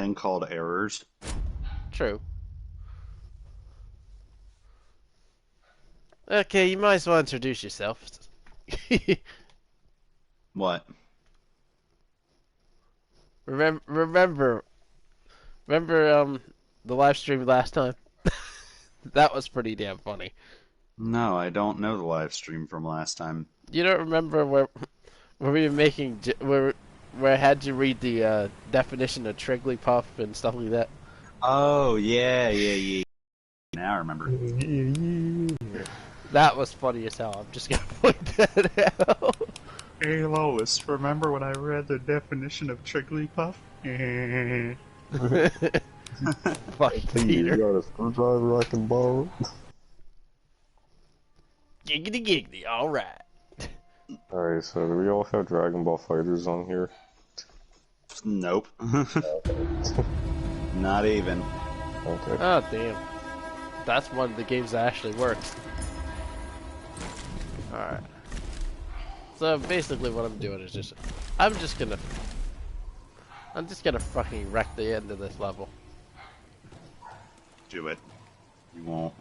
thing called errors. True. Okay, you might as well introduce yourself. What? Remember, the live stream last time? That was pretty damn funny. No, I don't know the live stream from last time. You don't remember where we were making where I had to read the definition of Trigglypuff and stuff like that? Oh, yeah. Now I remember. That was funny as hell. I'm just gonna point that out. Hey Lois, remember when I read the definition of Trigglypuff? Fuck Peter. You got a screwdriver I can borrow? Giggity giggity, alright. Alright, so do we all have Dragon Ball Fighters on here? Nope. Not even. Okay. Oh damn. That's one of the games that actually works. Alright. So basically what I'm doing is I'm just gonna fucking wreck the end of this level. Do it. You won't.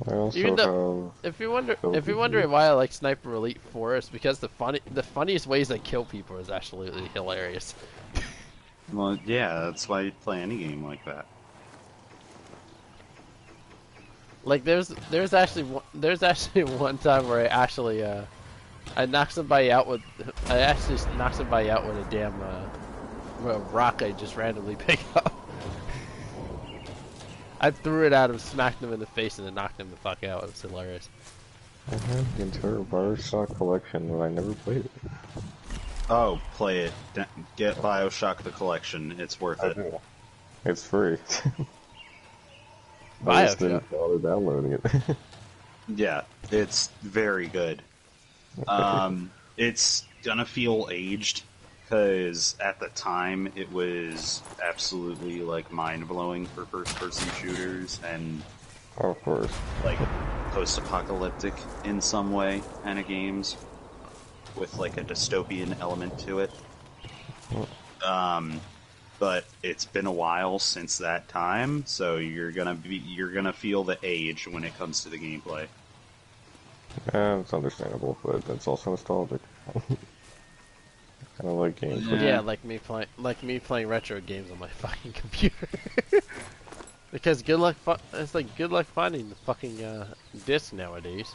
I also Even have... if you're wondering why I like Sniper Elite 4, it's because the funniest ways they kill people is absolutely hilarious. Well, yeah, that's why you play any game like that. Like there's actually one time where I knocked somebody out with a damn rock I just randomly picked up. I threw it at him, smacked him in the face, and then knocked him the fuck out. It was hilarious. I have the entire Bioshock collection, and I never played it. Oh, play it. Get Bioshock the collection. It's worth it. Do. It's free. I just didn't bother downloading it. Yeah, it's very good. It's gonna feel aged, because at the time it was absolutely like mind-blowing for first-person shooters and Of course. like post-apocalyptic in some way kind of games with like a dystopian element to it. But it's been a while since that time, so you're gonna feel the age when it comes to the gameplay. Yeah, it's understandable, but that's also nostalgic. Kind of like games. Yeah, like me playing retro games on my fucking computer. Because it's like good luck finding the fucking disc nowadays.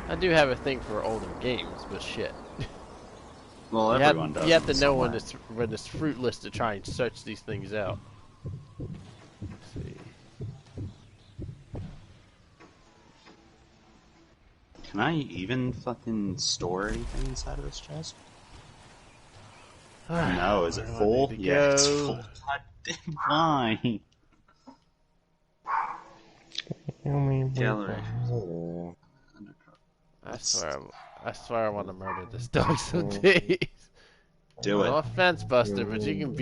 I do have a thing for older games, but shit. Well, everyone does. You have to know when it's fruitless to try and search these things out. Let's see. Can I even fucking store anything inside of this chest? No, is it full? Yeah, it's full. God damn, why? Gallery. I swear I want to murder this dog some days. Do it. No offense, Buster, but you can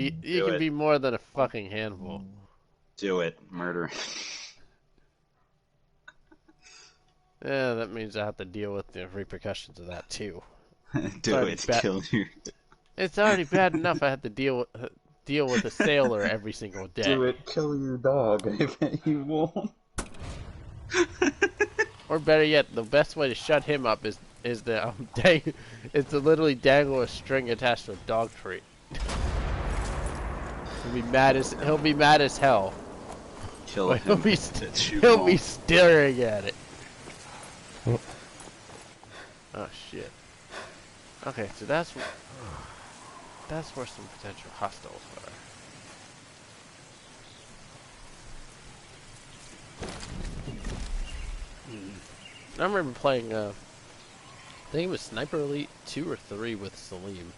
be more than a fucking handful. Do it. Murder. Yeah, that means I have to deal with the repercussions of that too. Do it. Kill your... It's already bad enough I have to deal with a sailor every single day. Do it. Kill your dog. I bet you won't. Or better yet, the best way to shut him up is to literally dangle a string attached to a dog treat. He'll be mad as hell. Kill him. He'll be staring at it. Oh shit. Okay, so that's where some potential hostiles are. I remember playing, I think it was Sniper Elite 2 or 3 with Salim.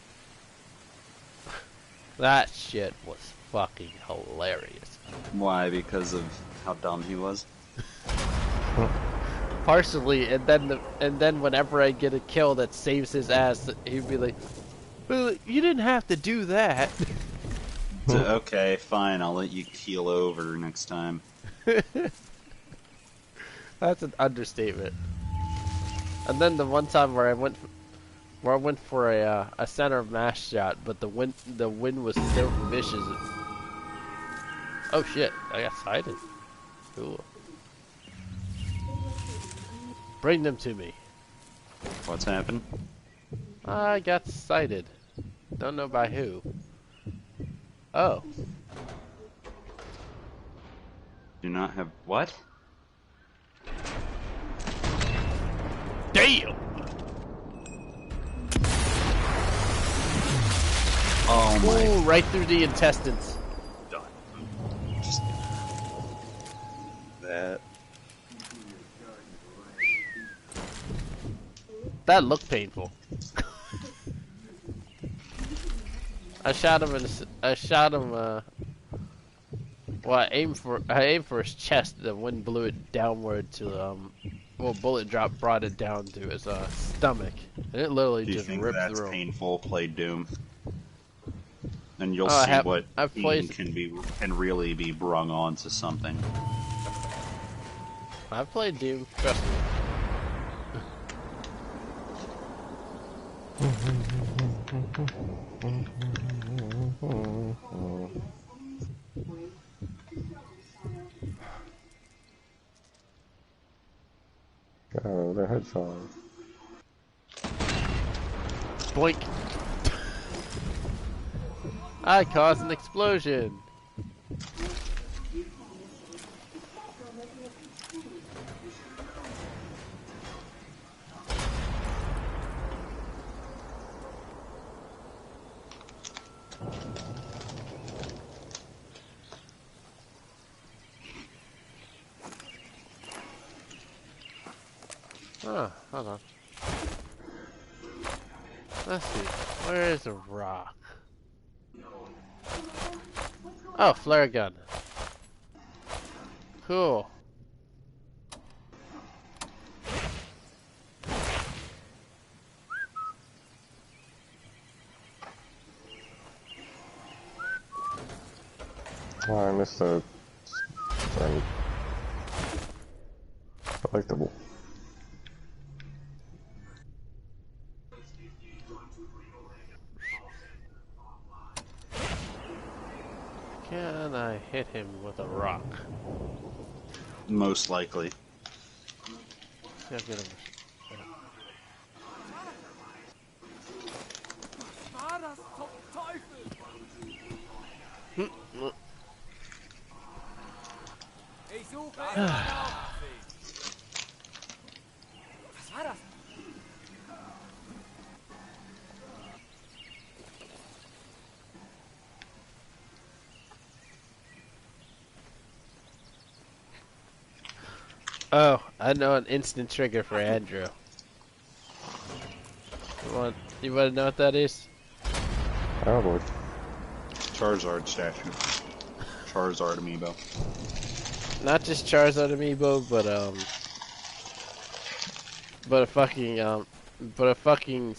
That shit was fucking hilarious. Why? Because of how dumb he was? Partially, and then whenever I get a kill that saves his ass, he'd be like, "Well, you didn't have to do that." Okay, fine. I'll let you keel over next time. That's an understatement. And then the one time where I went for a center of mass shot, but the wind was so vicious. Oh shit! I got sighted. Cool. Bring them to me. What's happened? I got sighted. Don't know by who. Oh. Do not have what? Damn! Oh my. Ooh, right through the intestines. Done. Just that. That looked painful. I shot him well, I aimed for his chest. The wind blew it downward to well, bullet drop brought it down to his stomach, and it literally Do you just think ripped that's through him. painful? Play Doom, and you'll Oh, see what I've pain played. can really be brung onto something. I've played Doom. Trust me. Oh, the head song. Boink. I caused an explosion. Oh, hold on. Let's see. Where is a rock? Oh, flare gun. Cool. Oh, I missed the friend. Collectible. Can I hit him with a rock? Most likely. See, I'll get him. Ich suche immer noch. Was war das? Oh, I know an instant trigger for Andrew. You want to know what that is? Oh boy. Charizard statue. Charizard amiibo. Not just Charizard amiibo, but a fucking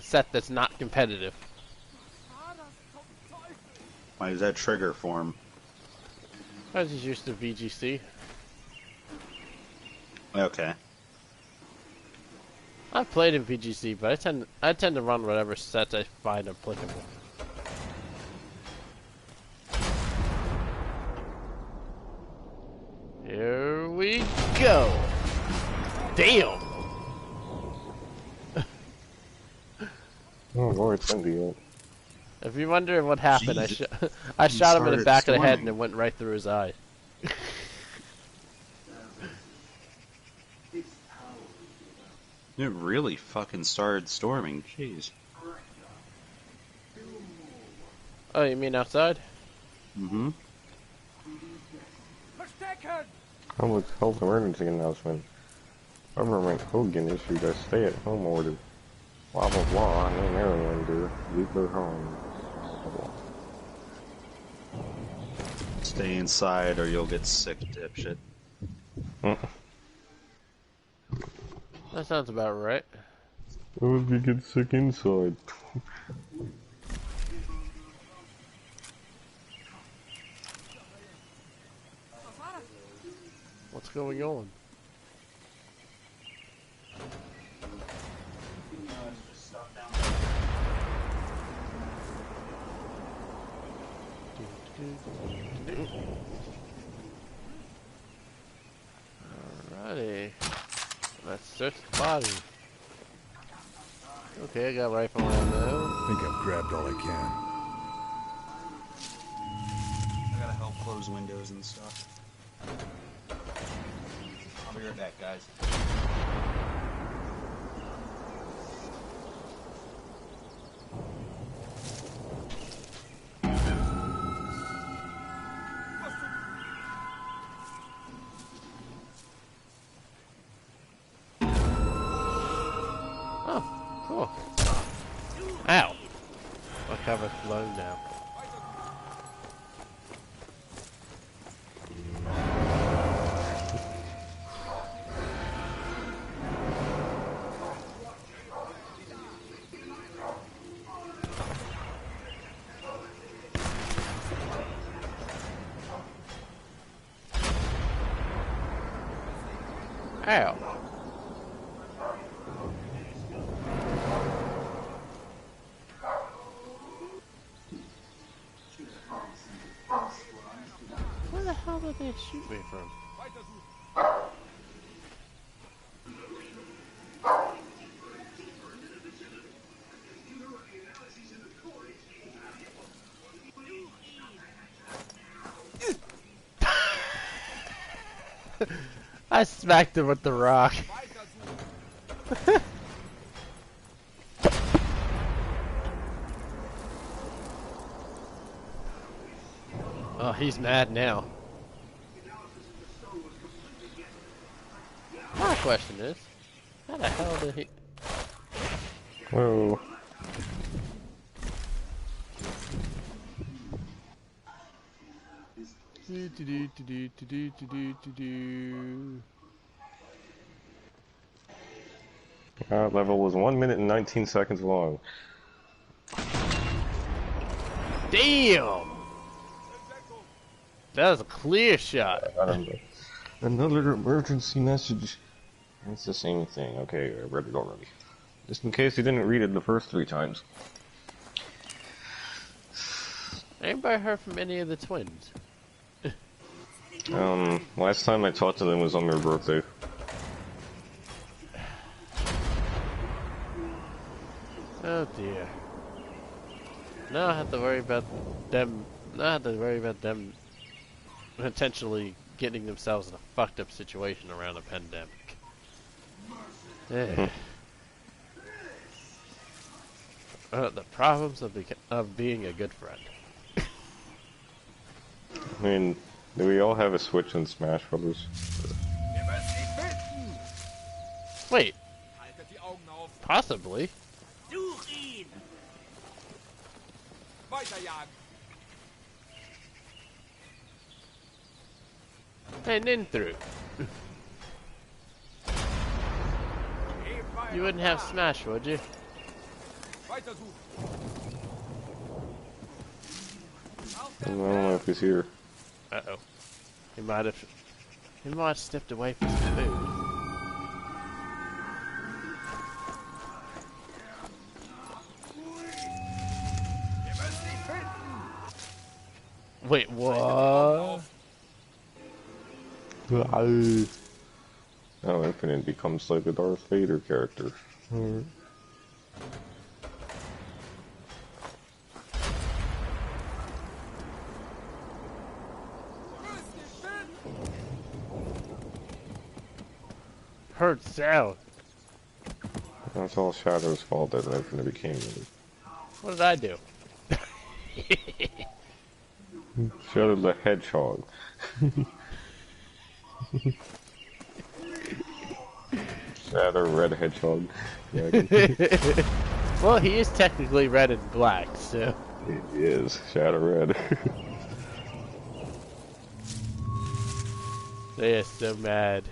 set that's not competitive. Why is that trigger form? I was just used to VGC. Okay. I've played in VGC, but I tend to run whatever sets I find applicable. Here we go. Damn. Oh boy, it's windy out. If you're wondering what happened, Jesus. I shot him in the started back of the head storming. and it went right through his eye. It really fucking started storming. Jeez. Oh, you mean outside? Mm-hmm. Verstecken! Public health emergency announcement. Government Hogan issued a stay-at-home order. Blah blah blah. In Maryland, leave their homes. Blah, blah, Stay inside or you'll get sick, dipshit. blah. That sounds about right. What if you get sick inside? What's going on? Alrighty. Let's search the body. Okay, I got rifle ammo. I think I've grabbed all I can. I gotta help close windows and stuff. I'll be right back, guys. Oh, cool. Ow! My cover's blown now. Ow. Where the hell did they shoot me from? I smacked him with the rock. Oh, he's mad now. My question is, how the hell did he... Whoa. That level was 1 minute and 19 seconds long. Damn! That was a clear shot. I don't know. Another emergency message. It's the same thing. Okay, I read it already. Just in case you didn't read it the first 3 times. Anybody heard from any of the twins? Last time I talked to them was on their birthday. Oh dear. Now I have to worry about them. Now I have to worry about them potentially getting themselves in a fucked up situation around a pandemic. The problems of being a good friend. I mean, do we all have a Switch in Smash Brothers? Wait, Haltet die Augen auf. possibly. Such ihn! Weiterjagen! Hey, Ninthu, you wouldn't have Smash, would you? Weiter suchen! I don't know if he's here. Uh-oh. He might have stepped away from some food. Wait, what? Oh, Infinite becomes like a Darth Vader character. Heard sound. That's all Shadow's fault that Infinite became one. What did I do? Shadow the Hedgehog. Shadow Red Hedgehog. Yeah, Well, he is technically red and black, so... he is Shadow Red. They are so mad.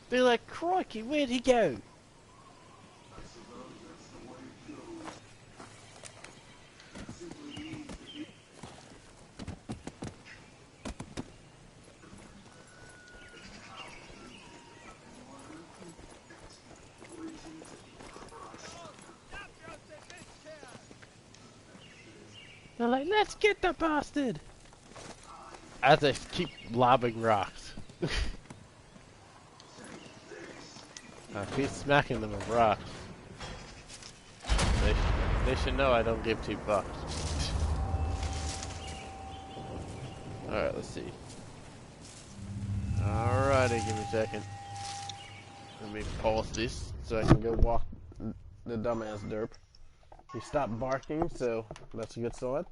They're like, crikey, where'd he go? They're like, let's get the bastard! As they keep lobbing rocks. Keep smacking them with rocks. They should know I don't give 2 fucks. Alright, let's see. Alrighty, give me a second. Let me pause this so I can go walk the dumbass derp. He stopped barking, so that's a good sign.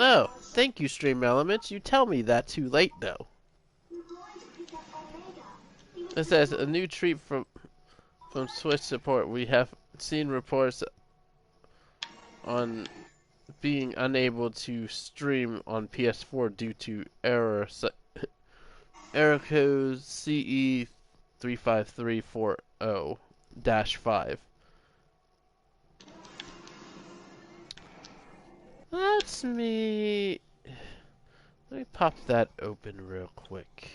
Oh, thank you, Stream Elements. You tell me that too late, though. It says a new treat from Switch support. We have seen reports on being unable to stream on PS4 due to error code CE35340-5. Let me pop that open real quick.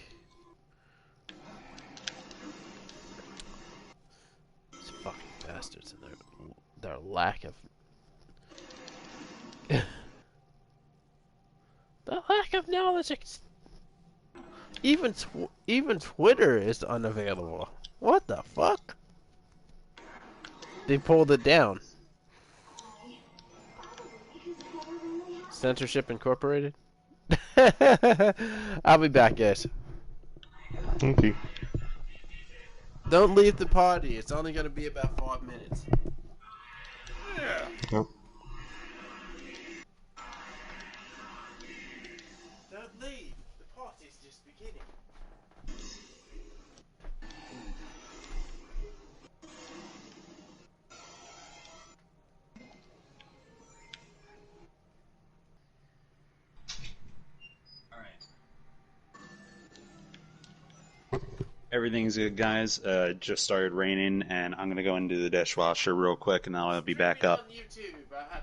These fucking bastards and their lack of the lack of knowledge. Even Twitter is unavailable. What the fuck? They pulled it down. Censorship Incorporated. I'll be back, guys. Okay. Don't leave the party. It's only gonna be about 5 minutes. Yep. Don't leave. The party's just beginning. Everything's good, guys. Just started raining, and I'm gonna go into the dishwasher real quick, and then I'll be back up.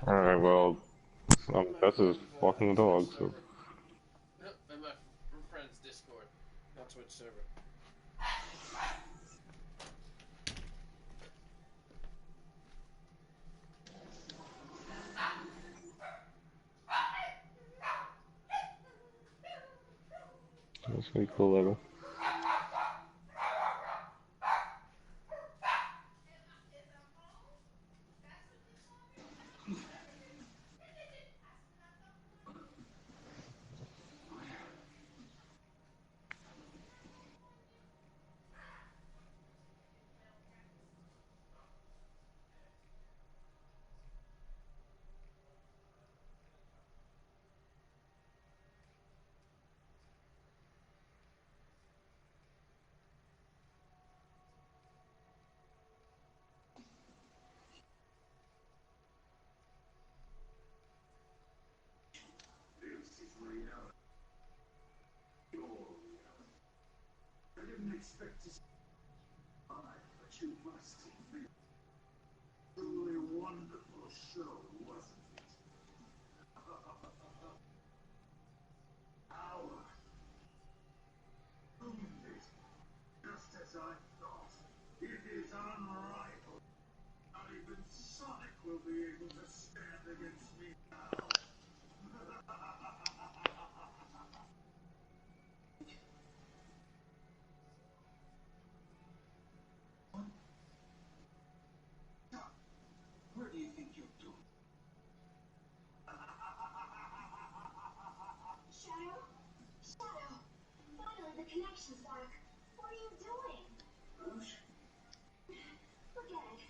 Alright, well, that's just walking the dog, so. Nope, in my friend's Discord, not Twitch server. That's pretty cool level. Connection's back. What are you doing? Forget it.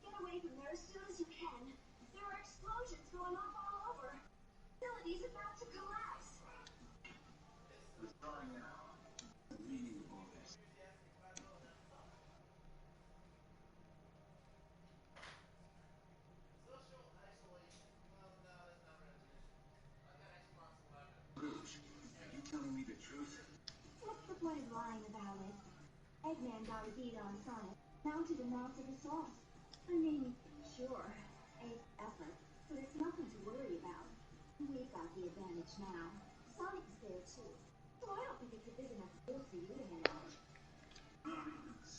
Get away from there as soon as you can. There are explosions going off all over. The facility's about to collapse. What's the point of lying about it? Eggman got a beat on Sonic, mounted a massive assault. I mean, sure, Egg's effort, but it's nothing to worry about. We've got the advantage now. Sonic's there too, so I don't think it's a big enough deal for you to hand out.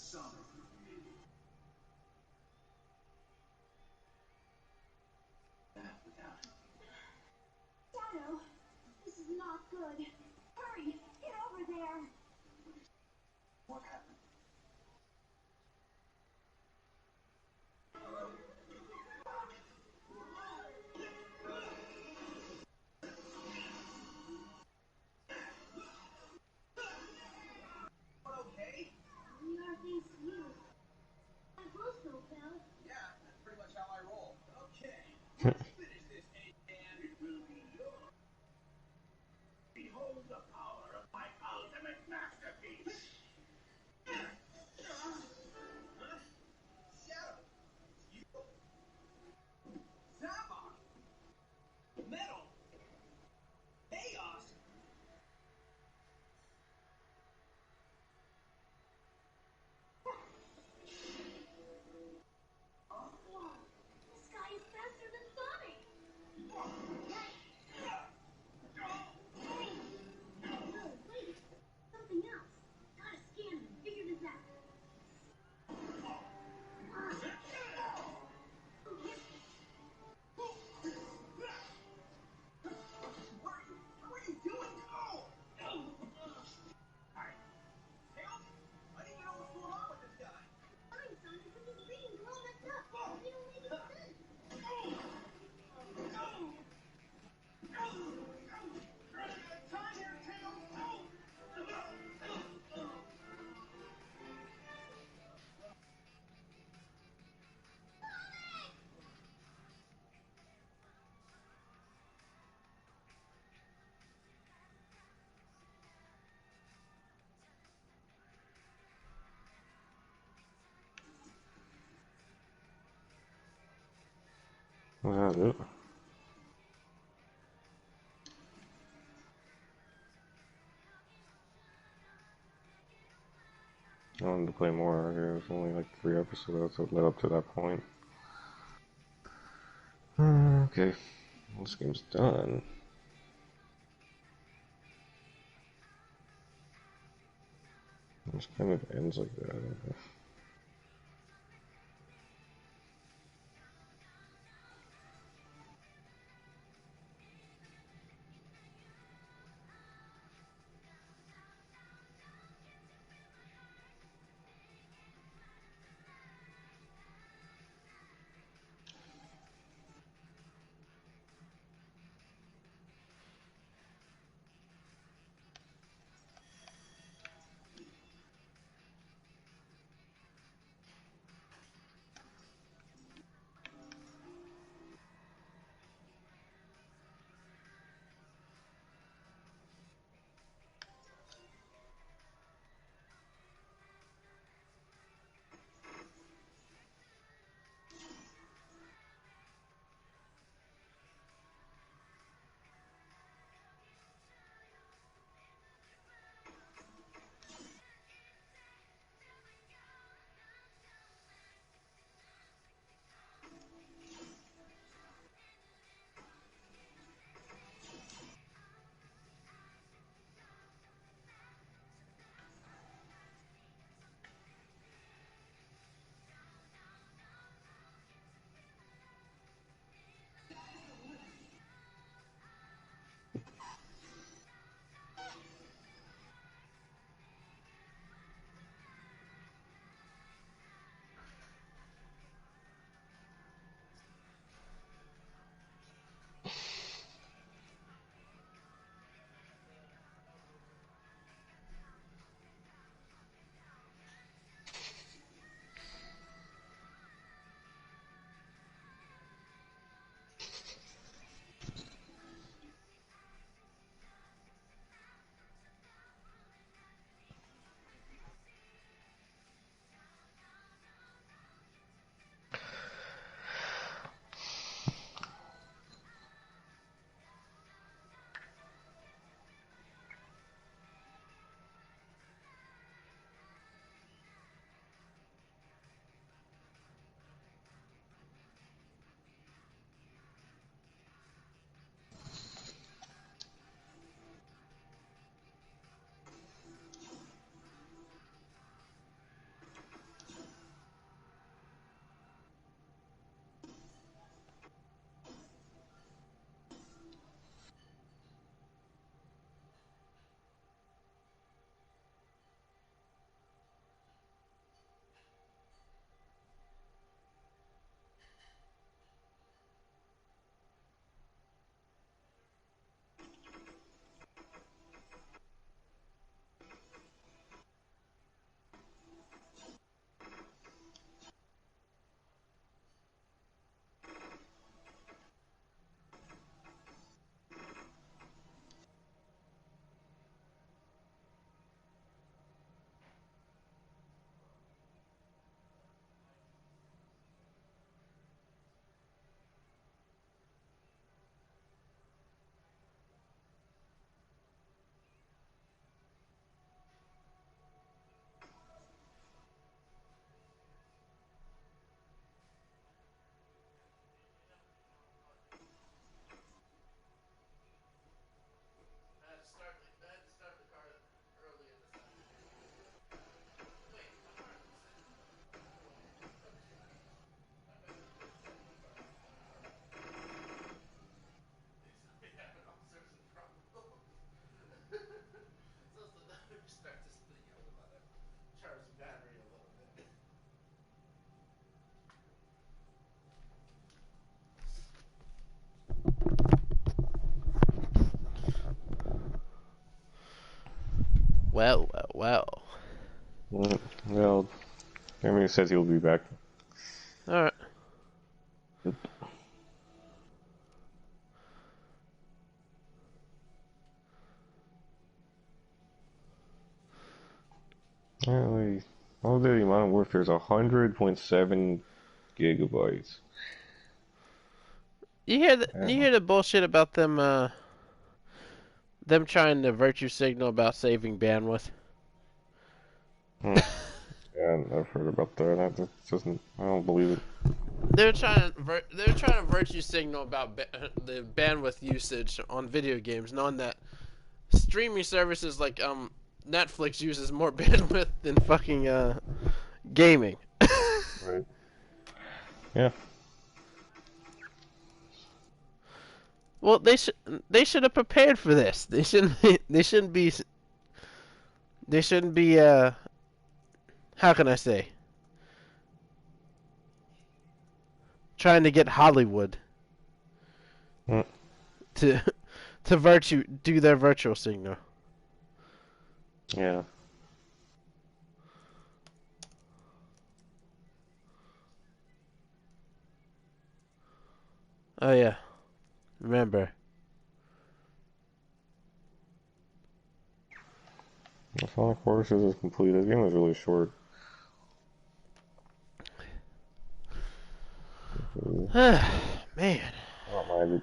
Shadow, this is not good. Hurry, get over there. What happened? Okay. We are thanks to you. My clothes still fell. Yeah, that's pretty much how I roll. Okay. Let's finish this, and it will be yours. Behold the power of my ultimate masterpiece. Shadow. You. Zappa. Metal. Chaos. Whoa, this guy is faster than Sonic. No, wait, something else. Gotta scan him, figure this out. What are you doing? Oh! I didn't even know what's going on with this guy. Fine, Sonic, but his reading's all messed up. It don't make any sense. Time here, Tails! Was that it? I wanted to play more. There was only like 3 episodes that led up to that point. Okay, this game's done. It just kind of ends like that. Well, well, well. Well, Jeremy says he'll be back. Alright. Apparently, all the Modern Warfare is 100.7 gigabytes. You hear the Yeah. you hear the bullshit about them them trying to virtue signal about saving bandwidth? Yeah, I've heard about that. That doesn't. I don't believe it. They're trying to virtue signal about the bandwidth usage on video games, knowing that streaming services like Netflix uses more bandwidth than fucking gaming. Right. Yeah. Well, they should have prepared for this. They shouldn't be how can I say, trying to get Hollywood to do their virtual signal. Yeah. Oh yeah, remember. The Sonic Forces is complete. This game is really short. Man. Not minded.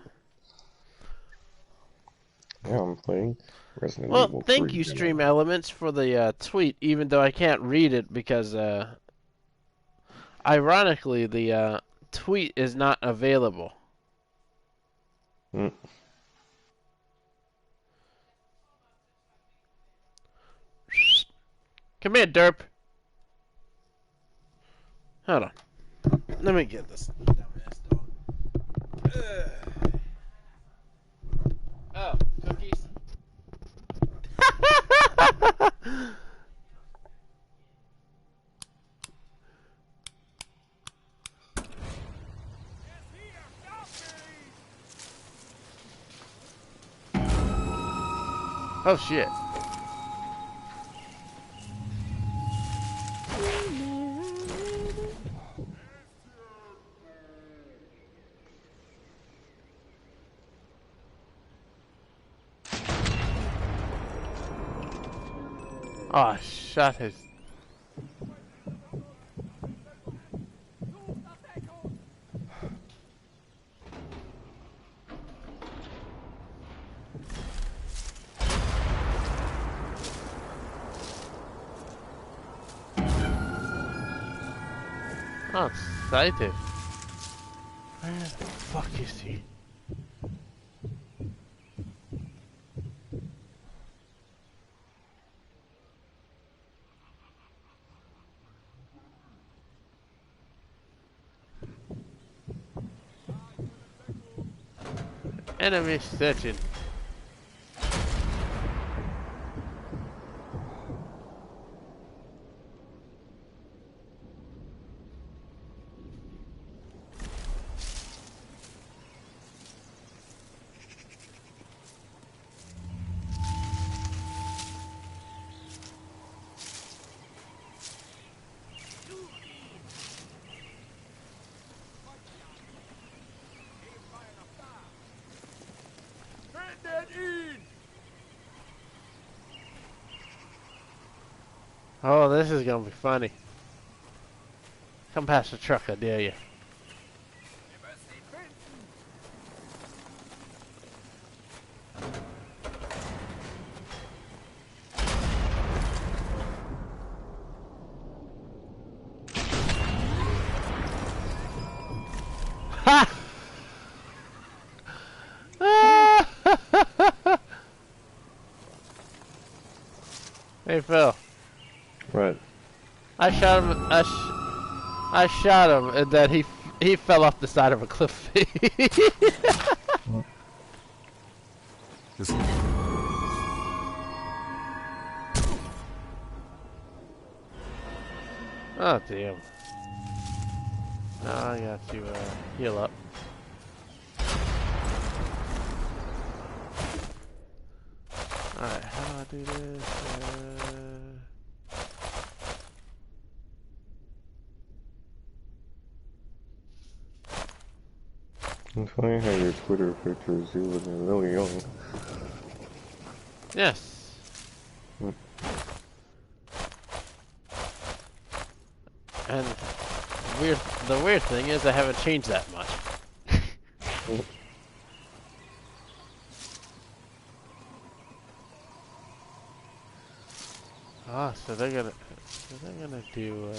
Yeah, I'm playing Resident Well, Evil 3. thank you, Stream Elements, for the tweet, even though I can't read it because, ironically, the tweet is not available. Come here, derp. Hold on. Let me get this dumbass dog. Oh, cookies? Oh shit. Oh, shut his. Oh, excited. Where the fuck is he? Enemy searching. Oh, this is gonna be funny. Come past the truck, I dare you. Ha! Hey Phil. Right. I shot him. I shot him, and then he fell off the side of a cliff. Oh damn! Now I got to heal up. All right, how do not do this? It's funny how your Twitter pictures you looking really young. Yes. And the weird thing is I haven't changed that much. Ah, so they're gonna do,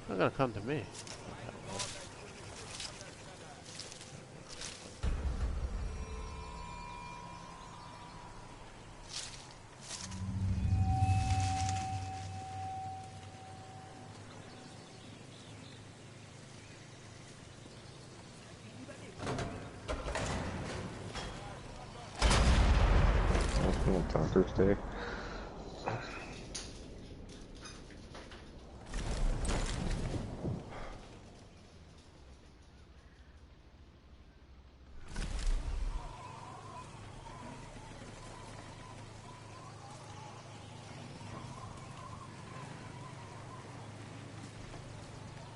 they're gonna come to me. Doctor's Day.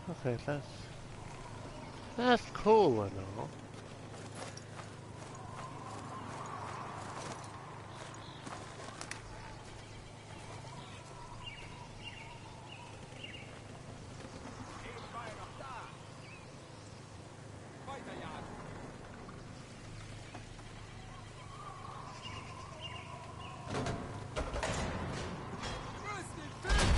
Okay, that's cool and all. Weiterjagen. Grüß den Fisch!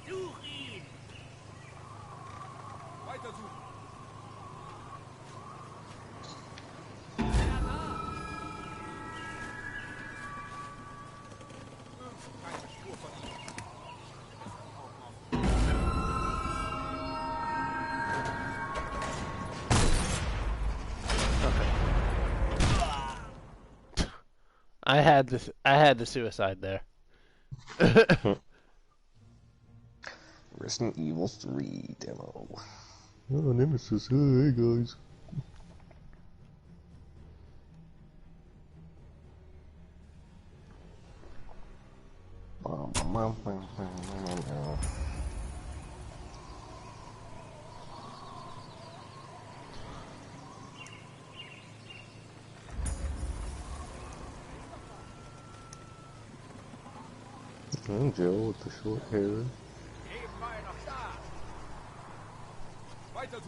Such ihn! Weiter suchen! Keine Spur von ihm. I had the suicide there. Resident Evil 3 demo. Oh, Nemesis. Hey, guys. And Joe with the short hair. Nebenbei noch da! Weiter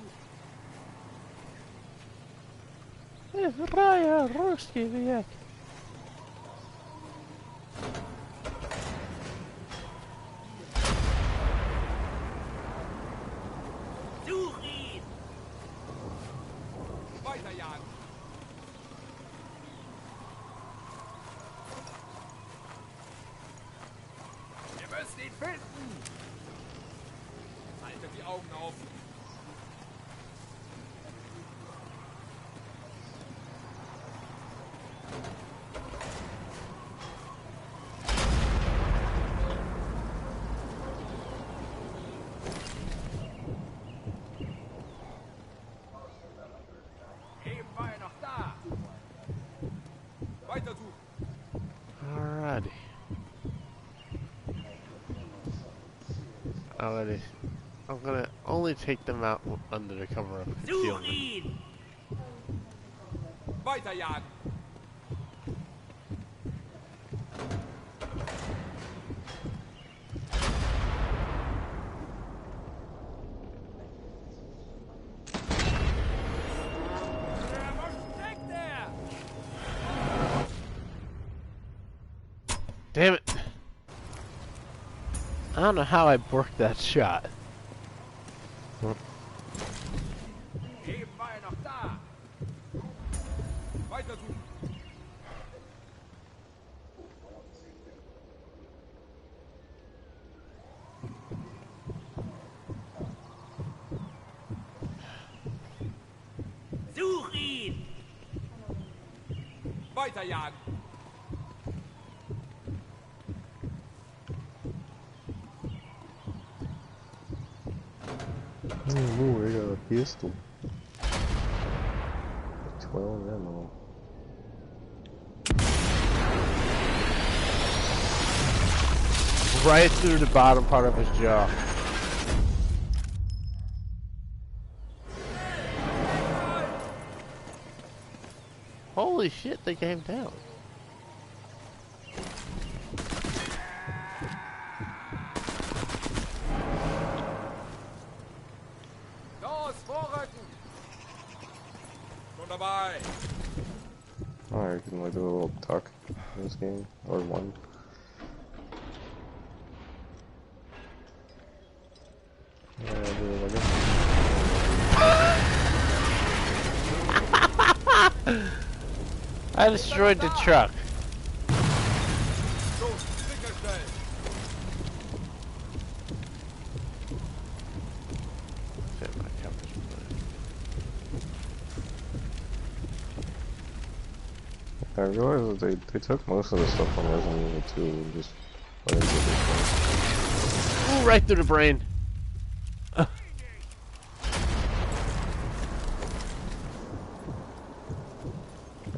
suchen! Raya, Ruski, Viek. Such ihn! Weiterjagen! Wir müssen ihn finden! Haltet die Augen auf! Nebenbei noch da! Weiter suchen! Alrighty. Alrighty. I'm gonna only take them out under the cover of Such concealment. ihn! Weiterjagen! Wo steckt er? Damn it! I don't know how I worked that shot. Nebenbei noch da! Weiter suchen! Such ihn! Weiterjagen! pistol. 12 ammo. Right through the bottom part of his jaw. Holy shit, they came down. Los, vorrücken! Schon dabei! Alright, you can like do a little tuck in this game, or one. Yeah, do it like I destroyed the truck. So, sicherstellen! Shit, my camera's blurry. I realized that they took most of the stuff from Resident Evil 2 and just put it into this one. Ooh, right through the brain.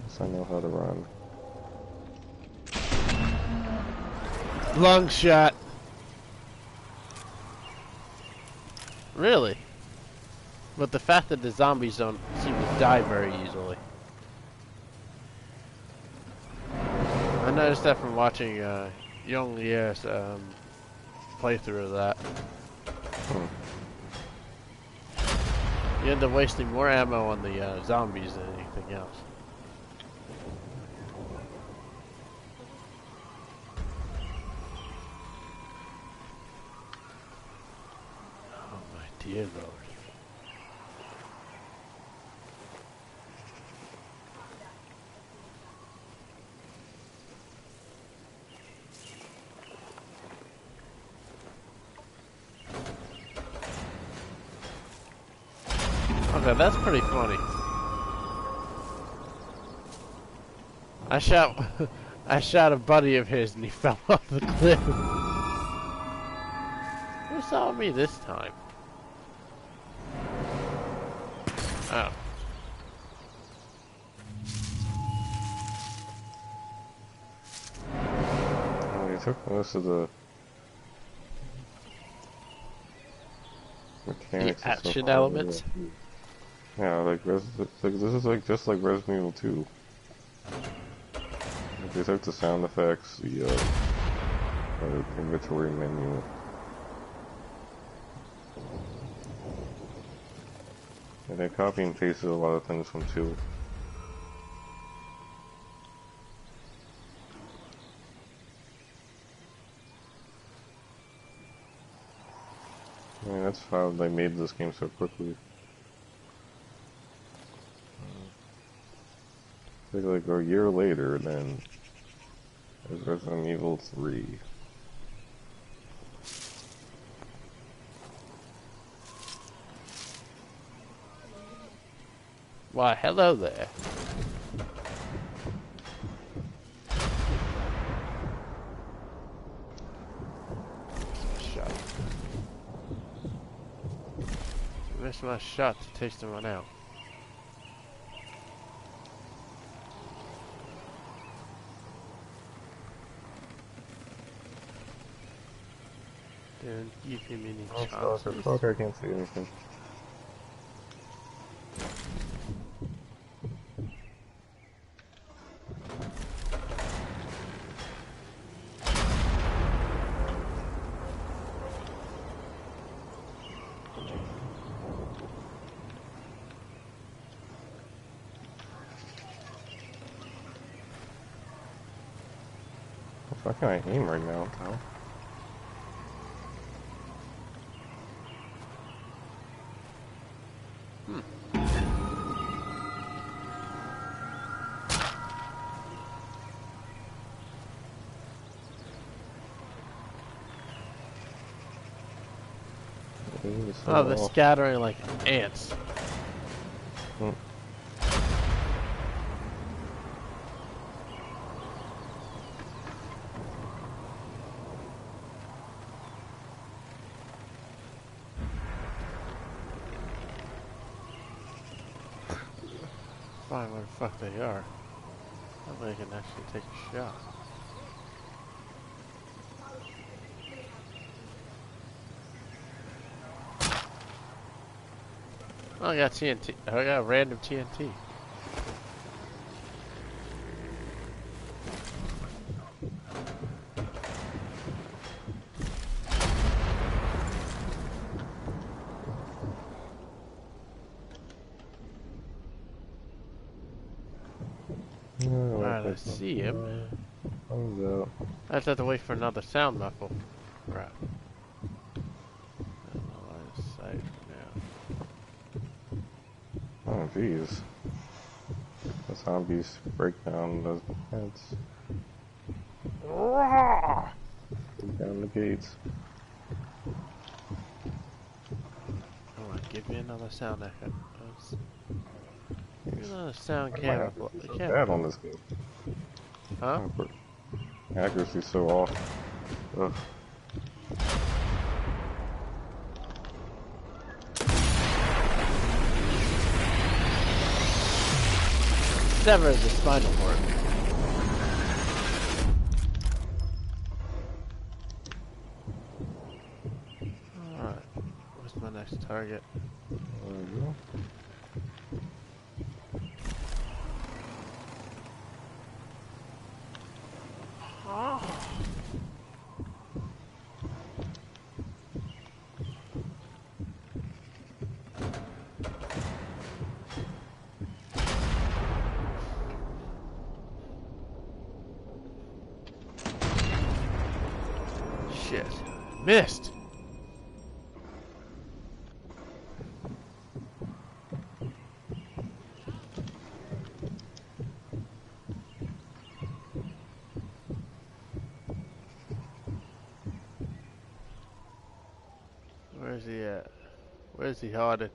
So I know how to run. Lung shot. Really? But the fact that the zombies don't seem to die very easily. I noticed that from watching Young Year's playthrough of that. You end up wasting more ammo on the zombies than anything else. Oh my dear Lord. Okay, that's pretty funny. I shot I shot a buddy of his and he fell off the cliff. Who saw me this time? Oh. Oh, you took most of the mechanics The and stuff action out of elements? it. Yeah, like, this is like just like Resident Evil 2. Like, they took the sound effects, the inventory menu. And they copy and pasted a lot of things from 2. I mean, that's how they made this game so quickly. Like a year later, then there's Resident Evil 3. Why, hello there. Shot. Missed my shot to taste one out. Don't give him any chances. Fuck, I can't see anything. How can I aim right now, pal? Oh, they're scattering like ants. find where the fuck they are. That way I can actually take a shot. Oh, I got TNT. I got random TNT. Alright, I see him. I just have to wait for another sound muffle. Crap. I'm line of sight now. Oh, jeez. The zombies break down the heads. Break down the gates. Come on, give me another sound echo. Give me another sound camera. So bad on this game. Huh? Accuracy's so off. Ugh. Sever the spinal cord. Alright. What's my next target? There we go. Shit. Missed! Where's he at? Where's he hiding?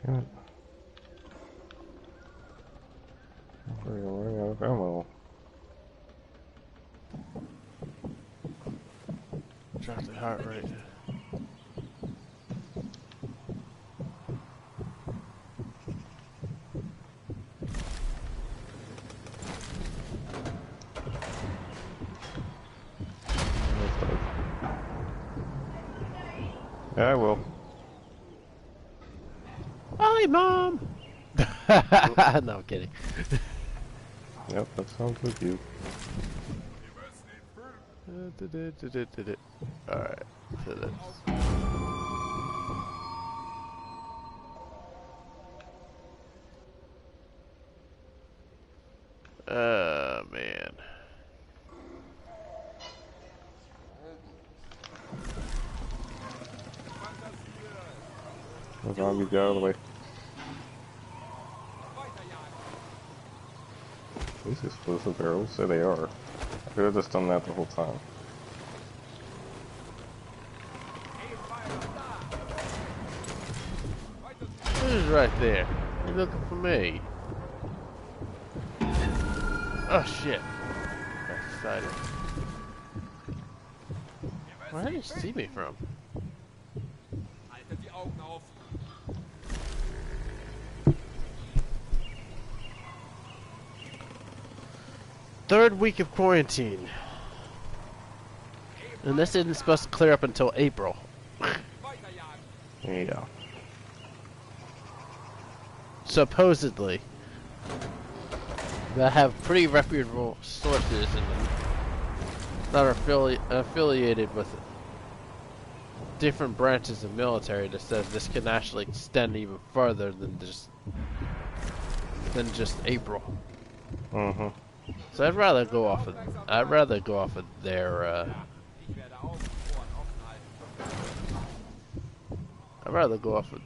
Damn it. We're running out of ammo. Drop the heart rate. Yeah, I will. Hi, Mom! No, I'm kidding. Yep, that sounds like you. Alright, so that's... man. The zombies get out of the way. These explosive barrels say they are. I could have just done that the whole time. Who's right there? You looking for me? Oh shit. Got excited. Where did he see me from? Haltet die Augen auf. Third week of quarantine. And this isn't supposed to clear up until April. Weiterjagen. Yeah. Supposedly. That have pretty reputable sources and that are affiliated with different branches of military that says this can actually extend even further than just April. Mm-hmm. So I'd rather go off of their Ich werde Augen und Ohren offen halten. I'd rather go off of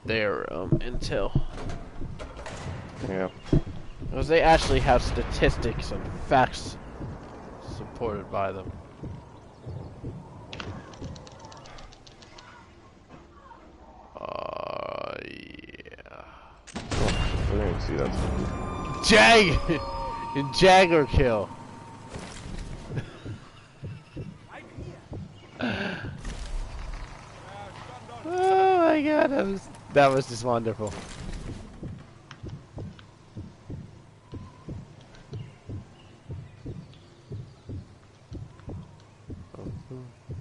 their intel. Yeah. Because they actually have statistics and facts supported by them. Yeah. Oh, I didn't even see that zombie. Jagger kill. Yeah, that was just wonderful.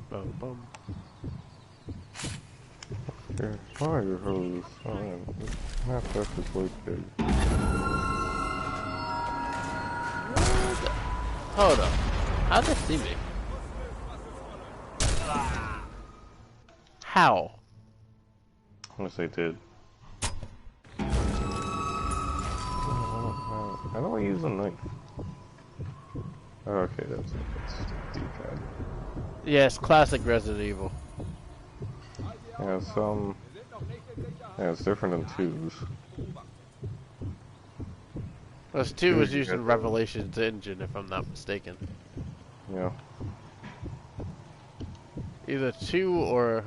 Boom, boom. Yeah, fire hose. Oh, man. Not perfectly good. Hold up. How'd they see me? How? Unless they did. How do I use a knife? Oh, okay, that's D-pad. Yes, classic Resident Evil. Yeah, some. Yeah, it's different than twos. Plus 2 was Twos, you using get the. Revelations engine, if I'm not mistaken. Yeah. Either 2 or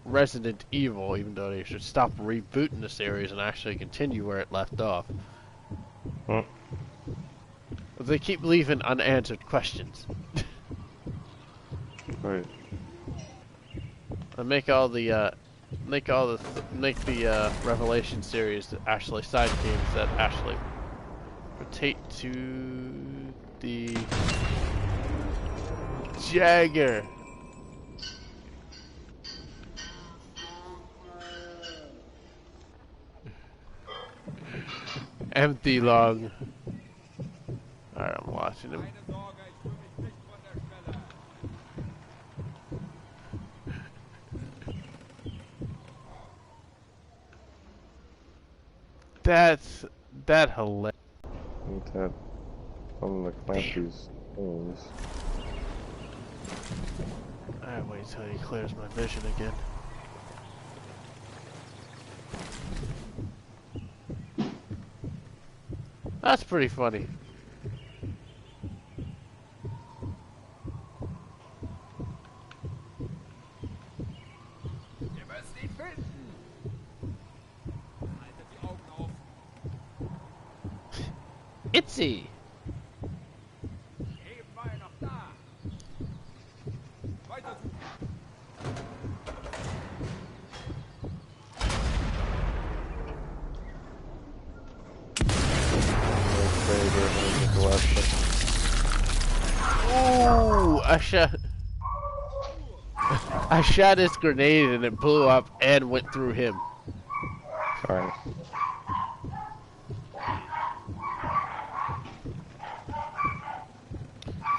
Resident Evil, even though they should stop rebooting the series and actually continue where it left off. Hmm. They keep leaving unanswered questions. Right. And make the Revelation series actually side games that actually rotate to the Jagger. Empty log. Alright, I'm watching him. Keine Sorge, ich rühre mich nicht von der Stelle. That hilarious. Need that from the Clancy's things. Alright, wait till he clears my vision again. That's pretty funny. Wir müssen ihn finden. Haltet die Augen auf. Itzy! Eben war er noch da. Weiter suchen. Ooh! I shot his grenade and it blew up and went through him. Sorry.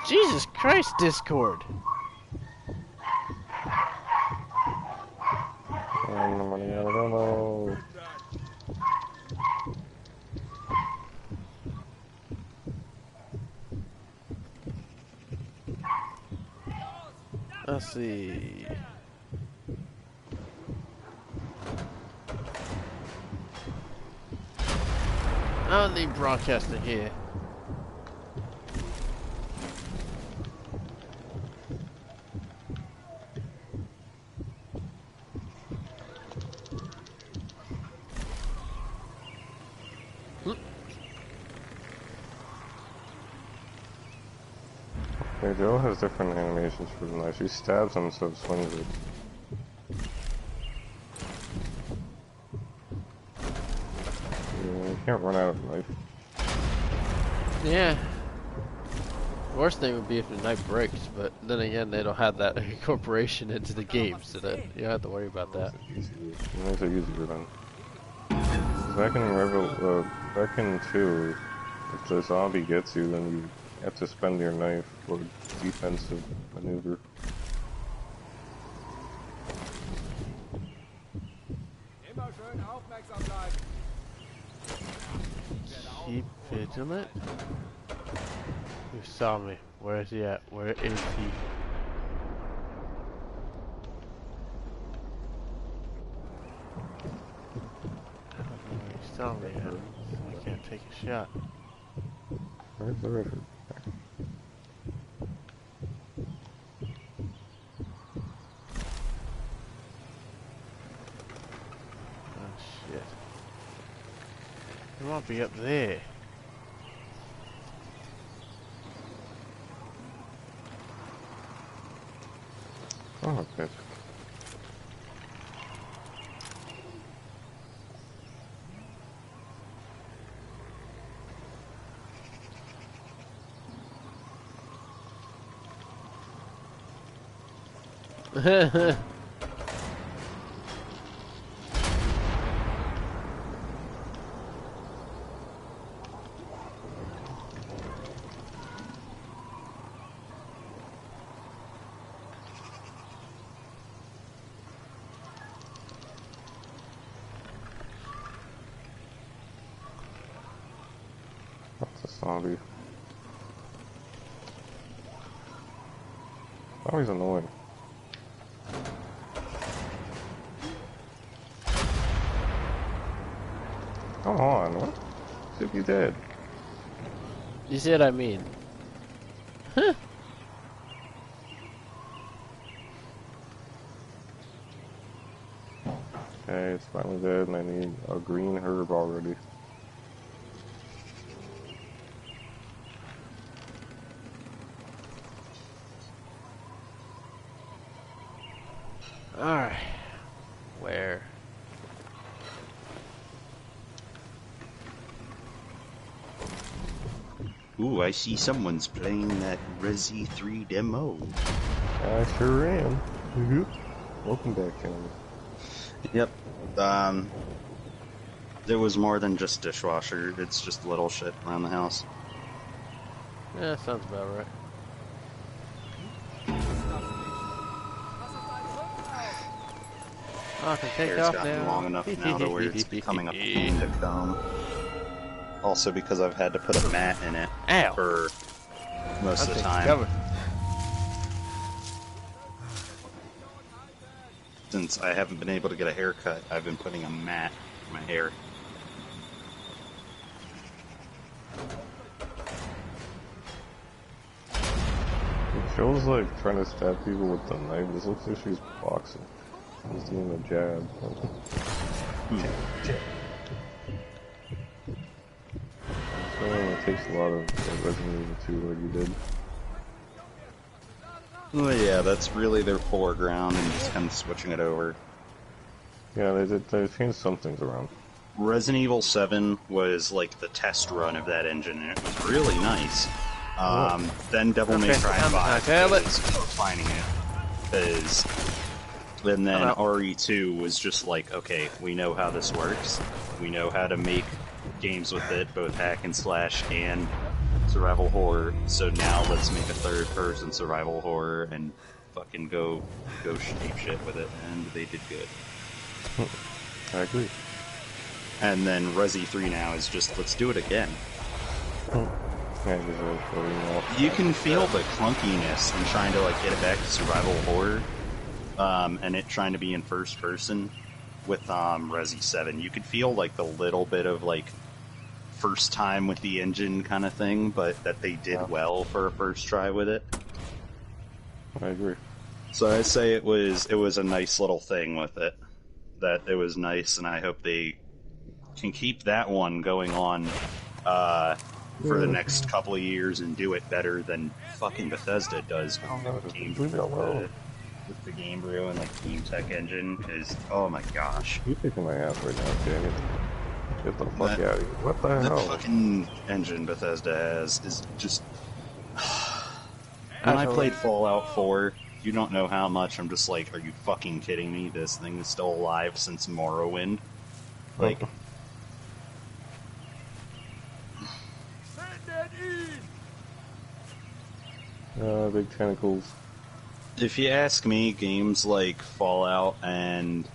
Jesus Christ, Discord! I'm running out of ammo. Let's see. I don't need broadcasting here. Yeah, Joe has different animations for the knife. She stabs him instead of swings it. Yeah, you can't run out of knife. Yeah. Worst thing would be if the knife breaks, but then again, they don't have that incorporation into the game, so that you don't have to worry about that. It makes it easier then. 'Cause back in 2, if the zombie gets you, then you have to spend your knife for defensive maneuver. Immer schön aufmerksam bleiben. Keep vigilant. You saw me. Where is he at? Where is he? I don't know where he saw me at, so I can't take a shot. Where's the river? Oh shit. He might be up there. Oh, okay. That's a zombie. Always annoying. Come on, what? Should be dead. You see what I mean? Okay, it's finally dead and I need a green herb already. Alright. Where? Ooh, I see someone's playing that Resi 3 demo. I sure am. Welcome back, gentlemen. Yep. There was more than just dishwasher. It's just little shit around the house. Yeah, sounds about right. Oh, I can take Hair's off gotten now. long enough now to where it's becoming a pain to comb. Also because I've had to put a mat in it Ow. for most of the time. Covered. Since I haven't been able to get a haircut, I've been putting a mat in my hair. Joe's like trying to stab people with the knife. This looks like she's boxing. She's doing a jab. So it takes a lot of Resident Evil 2 like you did. Well, yeah, that's really their foreground and just kind of switching it over. Yeah, they changed some things around. Resident Evil 7 was like the test run of that engine, and it was really nice. Then Devil May Cry 5 was refining it. And then RE2 was just like, okay, we know how this works. We know how to make games with it, both hack and slash and survival horror. So now let's make a third-person survival horror and fucking go shape shit with it. And they did good. I agree. And then Resi 3 now is just, let's do it again. You can feel the clunkiness in trying to like get it back to survival horror, and it trying to be in first person with Resi 7. You could feel like the little bit of like first time with the engine kind of thing, but that they did well for a first try with it. I agree. So I say it was a nice little thing with it. That it was nice, and I hope they can keep that one going on for the next couple of years and do it better than fucking Bethesda does with the Game Brew and like Team Tech engine. Because oh my gosh, you're kicking my ass right now, damn it! Get the fuck out of here! What the hell? That fucking engine Bethesda has is just. When I played Fallout 4, you don't know how much I'm just like, are you fucking kidding me? This thing is still alive since Morrowind. Like. Big tentacles. If you ask me, games like Fallout and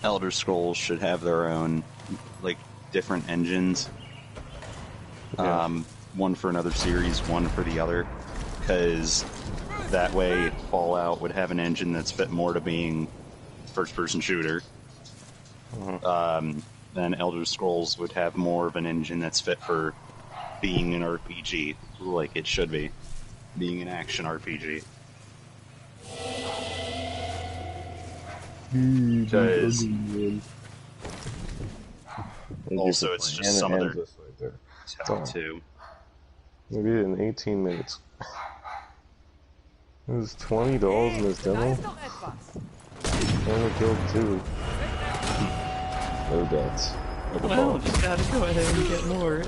Elder Scrolls should have their own, like, different engines. Yeah. One for another series, one for the other. Because that way Fallout would have an engine that's fit more to being first-person shooter. Then Elder Scrolls would have more of an engine that's fit for being an RPG, like it should be. Being an action RPG. Because also it's just some other tell too. Maybe in 18 minutes. It was $20 in this demo. Only killed 2. No deaths. Well, just gotta go ahead and get more.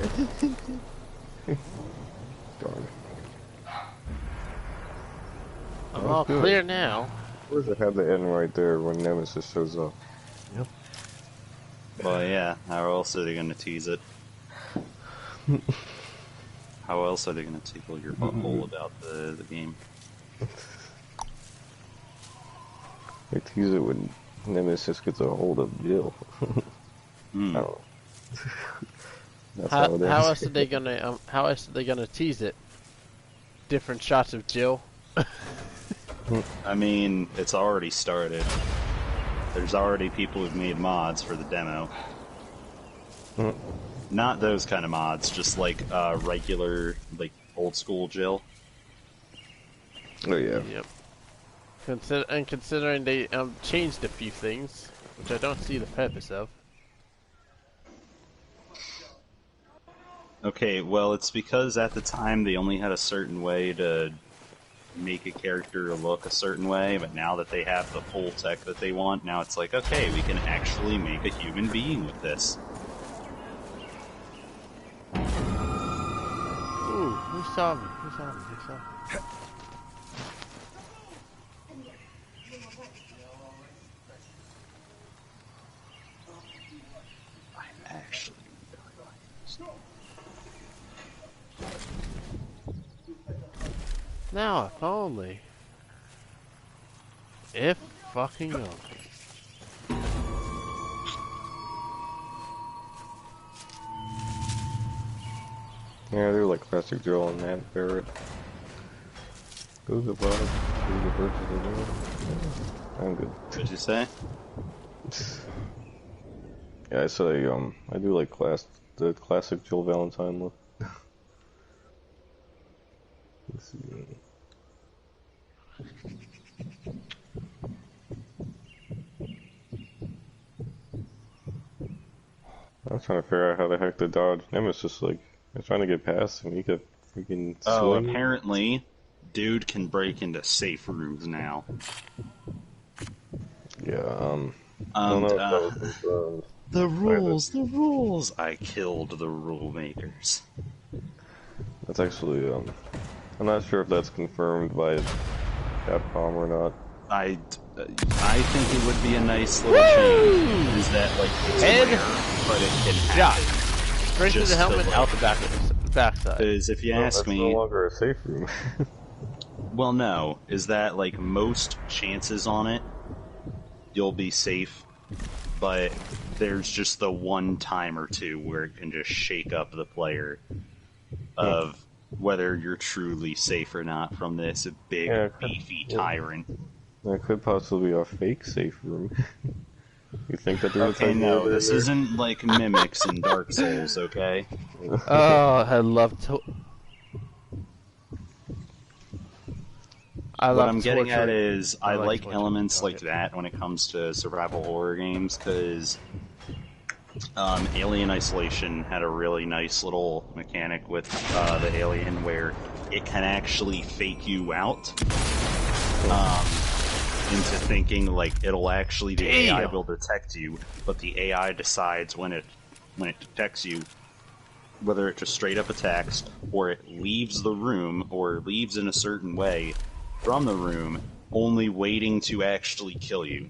Darn. I'm all clear now. Where's it have the end right there when Nemesis shows up? Yep. Well, yeah. How else are they going to tease it? How else are they going to tickle your butthole about the game? They tease it when Nemesis gets a hold of Jill. I don't know. That's how it is. How else are they gonna tease it? Different shots of Jill. I mean, it's already started. There's already people who've made mods for the demo. Not those kind of mods, just like regular, like old school Jill. Oh yeah. Yep. Considering they changed a few things, which I don't see the purpose of. Okay, well, it's because at the time they only had a certain way to make a character look a certain way, but now that they have the full tech that they want, now it's like, okay, we can actually make a human being with this. Ooh, who saw me? Who saw me? Who saw me? I'm actually Now, if only. If fucking only. Yeah, they're like classic Jill and Matt Barrett. Go the bottom, go the birds of the world. I'm good. What'd you say? Yeah, I say I do like the classic Jill Valentine look. Let's see. I'm trying to figure out how the heck to dodge Nemesis. Like, I'm trying to get past him. He could freaking Oh, swing. apparently, dude can break into safe rooms now. Yeah, I don't know if that was confirmed. The rules! I killed the rule makers. That's actually, I'm not sure if that's confirmed by Capcom or not. I think it would be a nice little change. Is that, like, it's Head rare, but it can shot. happen. Straight through Just the helmet, to, out the backside. Because if you No, ask that's me... no longer a safe room. Well, no. Is that, like, most chances on it, you'll be safe, but there's just the one time or two where it can just shake up the player of whether you're truly safe or not from this big, beefy tyrant. That could possibly be a fake safe room. You think that there's Okay, no, this isn't like mimics in Dark Souls, okay? Oh, I love to. What I'm getting at is, I like torture. elements like that when it comes to survival horror games, because Alien Isolation had a really nice little mechanic with the alien where it can actually fake you out into thinking like it'll actually, the AI will detect you, but the AI decides when it detects you whether it just straight up attacks or it leaves the room or leaves in a certain way from the room, only waiting to actually kill you.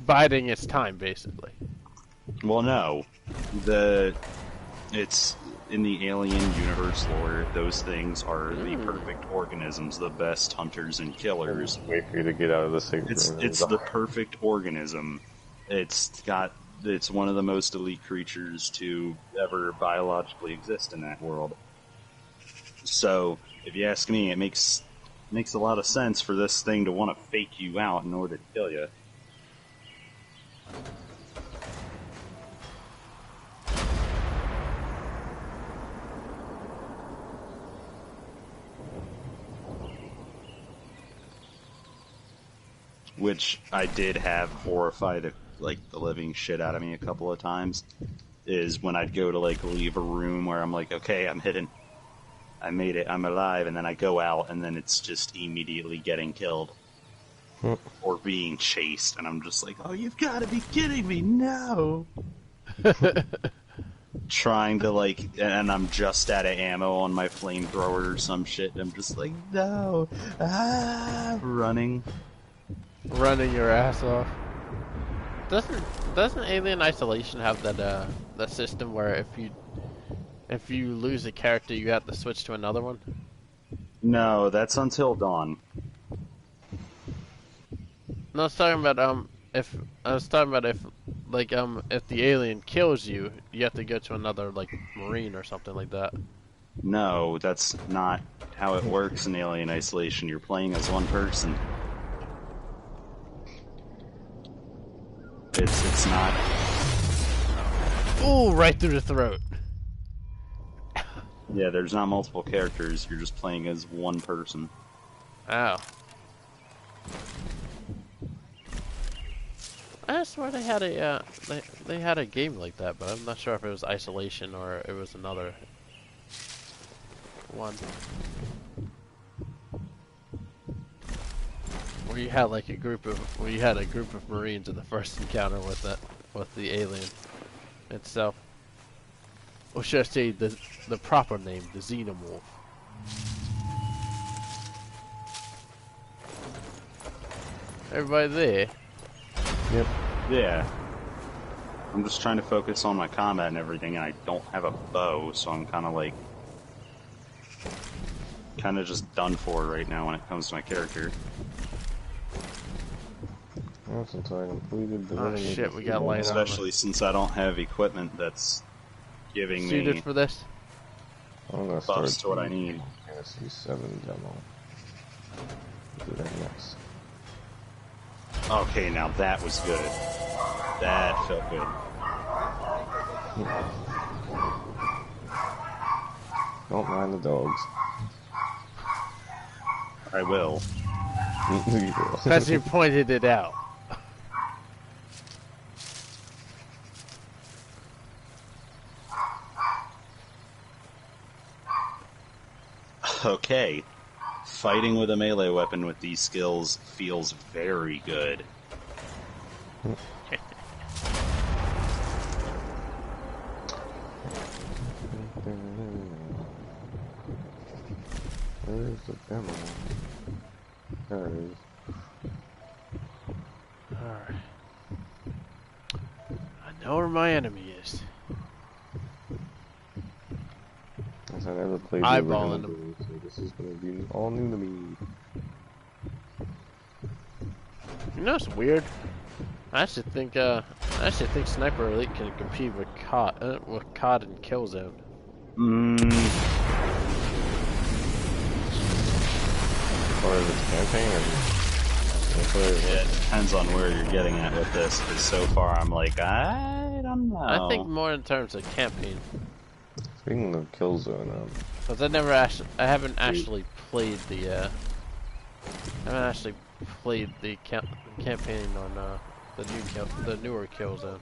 Biding its time, basically. Well, no. It's in the Alien universe lore, those things are the perfect organisms, the best hunters and killers. Wait for you to get out of the safe room. It's the perfect organism. It's one of the most elite creatures to ever biologically exist in that world. So, if you ask me, it makes a lot of sense for this thing to want to fake you out in order to kill you. Which I did have horrify the living shit out of me a couple of times, is when I'd go to leave a room where I'm like, okay, I'm hidden, I made it, I'm alive, and then I go out and then it's just immediately getting killed. Or being chased, and I'm just like, oh, you've got to be kidding me, no! trying to like, and I'm just out of ammo on my flamethrower or some shit. And I'm just like, no, running. Running your ass off. Doesn't Alien Isolation have that system where if you lose a character you have to switch to another one? No, that's Until Dawn. No, I was talking about if if the alien kills you, you have to go to another like Marine or something like that. No, that's not how it works in Alien Isolation. You're playing as one person. It's not. Ooh, right through the throat. Yeah, there's not multiple characters. You're just playing as one person. Ow. I swear they had a they had a game like that, but I'm not sure if it was Isolation or it was another one. Where you had like a group of Marines in the first encounter with the alien itself. Or should I say the proper name, the Xenomorph. Everybody there? Yep. Yeah. I'm just trying to focus on my combat and everything, and I don't have a bow, so I'm kind of like... kind of just done for right now when it comes to my character. Well, since I completed the Oh shit, we got light on. Especially since I don't have equipment that's giving Suited me for this? I'm gonna buffs start to what I need. Fantasy 7 demo. Do that next. Okay, now that was good. That felt good. Don't mind the dogs. I will. You will. Because you pointed it out. Okay. Fighting with a melee weapon with these skills feels very good. Where's the demo? There it is. Alright. I know where my enemy is. As I never played the Eyeballing original game, so this is gonna be all new to me. You know what's weird? I actually think Sniper Elite can compete with COD and Killzone. Or is it campaign or It depends on where you're getting at with this, because so far I'm like, I don't know. I think more in terms of campaign. Speaking of Killzone, Because I haven't actually played the campaign on the newer Killzone.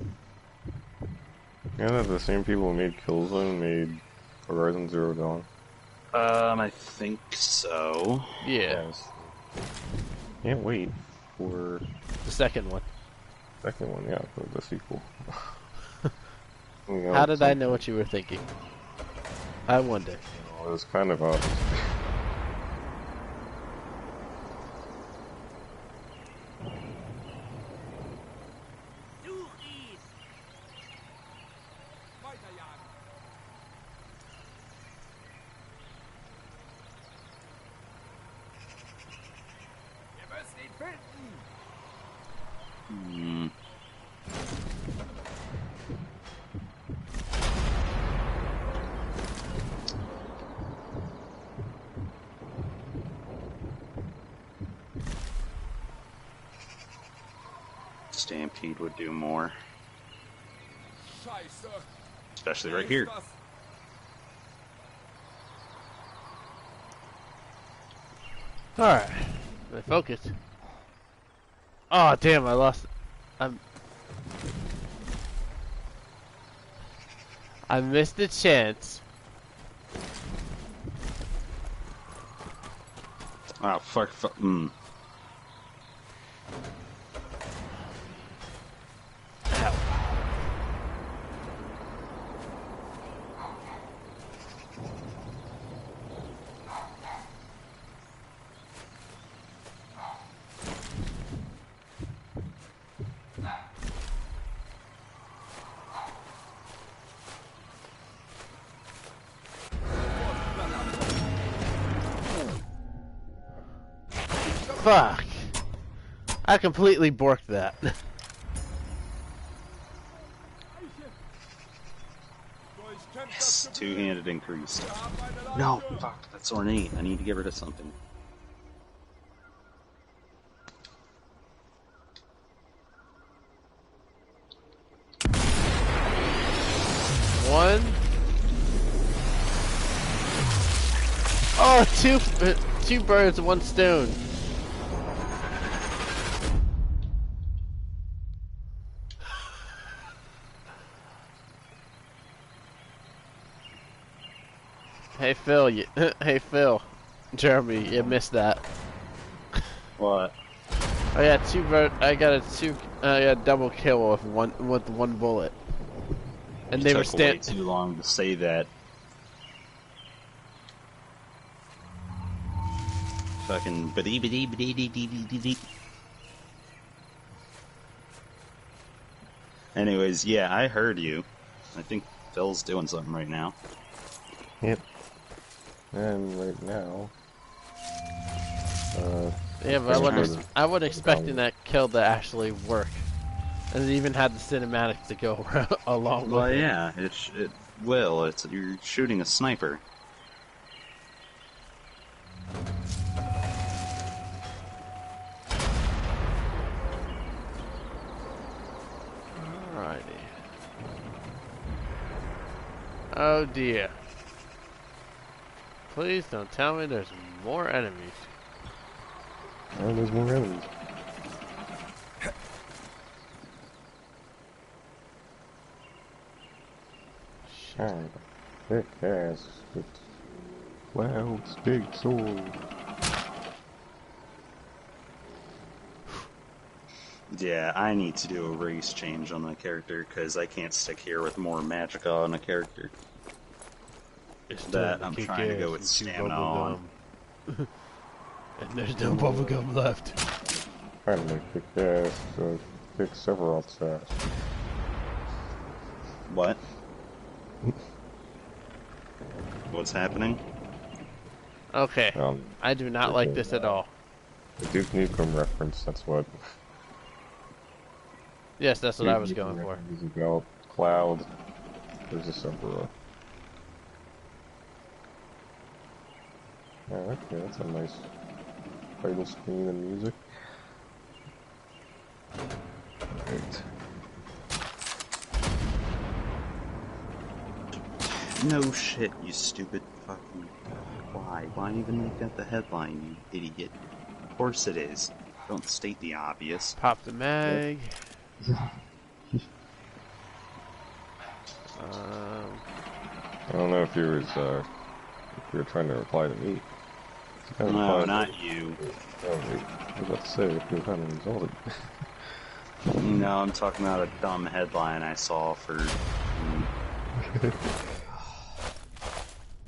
yeah, that the same people who made Killzone made Horizon Zero Dawn. I think so. Yeah, Yes. Can't wait for the second one. the second one, yeah, for the sequel. How did I know what you were thinking? I wonder. It was kind of obvious. Weiterjagen. Wir müssen ihn finden. Hmm. Stampede would do more, Scheiße. especially right here. Das Alright. My focus. Oh damn, I lost I missed the chance. Oh, fuck. Ow. Fuck. I completely borked that. Yes, two-handed increased. No, fuck, that's ornate. I need to get rid of something. One. Oh, two birds, one stone. Hey Phil, hey Phil, Jeremy, you missed that. What? I got I got a double kill with one bullet, and they were Took way too long to say that. Fucking biddy. Anyways, yeah, I heard you. I think Phil's doing something right now. Yep. And right now, yeah, but I wasn't expecting that kill to actually work, and it even had the cinematics to go along with it. Well, yeah, it will. You're shooting a sniper. Alrighty. Oh dear. Please don't tell me there's more enemies. oh, there's more enemies. Alright. Thick ass with clouds, big sword. Yeah, I need to do a race change on my character, because I can't stick here with more magicka on a character. That I'm trying to go with stamina on. And there's no bubblegum left. Trying to make thick ass, thick Sephiroth's ass. What? What's happening? Okay. I do not like this at all. The Duke Nukem reference, that's what. Yes, that's what I was going for. About Cloud. There's a Sephiroth. Yeah, okay, that's a nice title screen and music. Right. No shit, you stupid fucking... Why? Why even make that the headline, you idiot? Of course it is. Don't state the obvious. Pop the mag. I don't know if you were trying to reply to me. No, not you. Oh, wait. I was about to say, if you were kind of insulted. No, I'm talking about a dumb headline I saw for...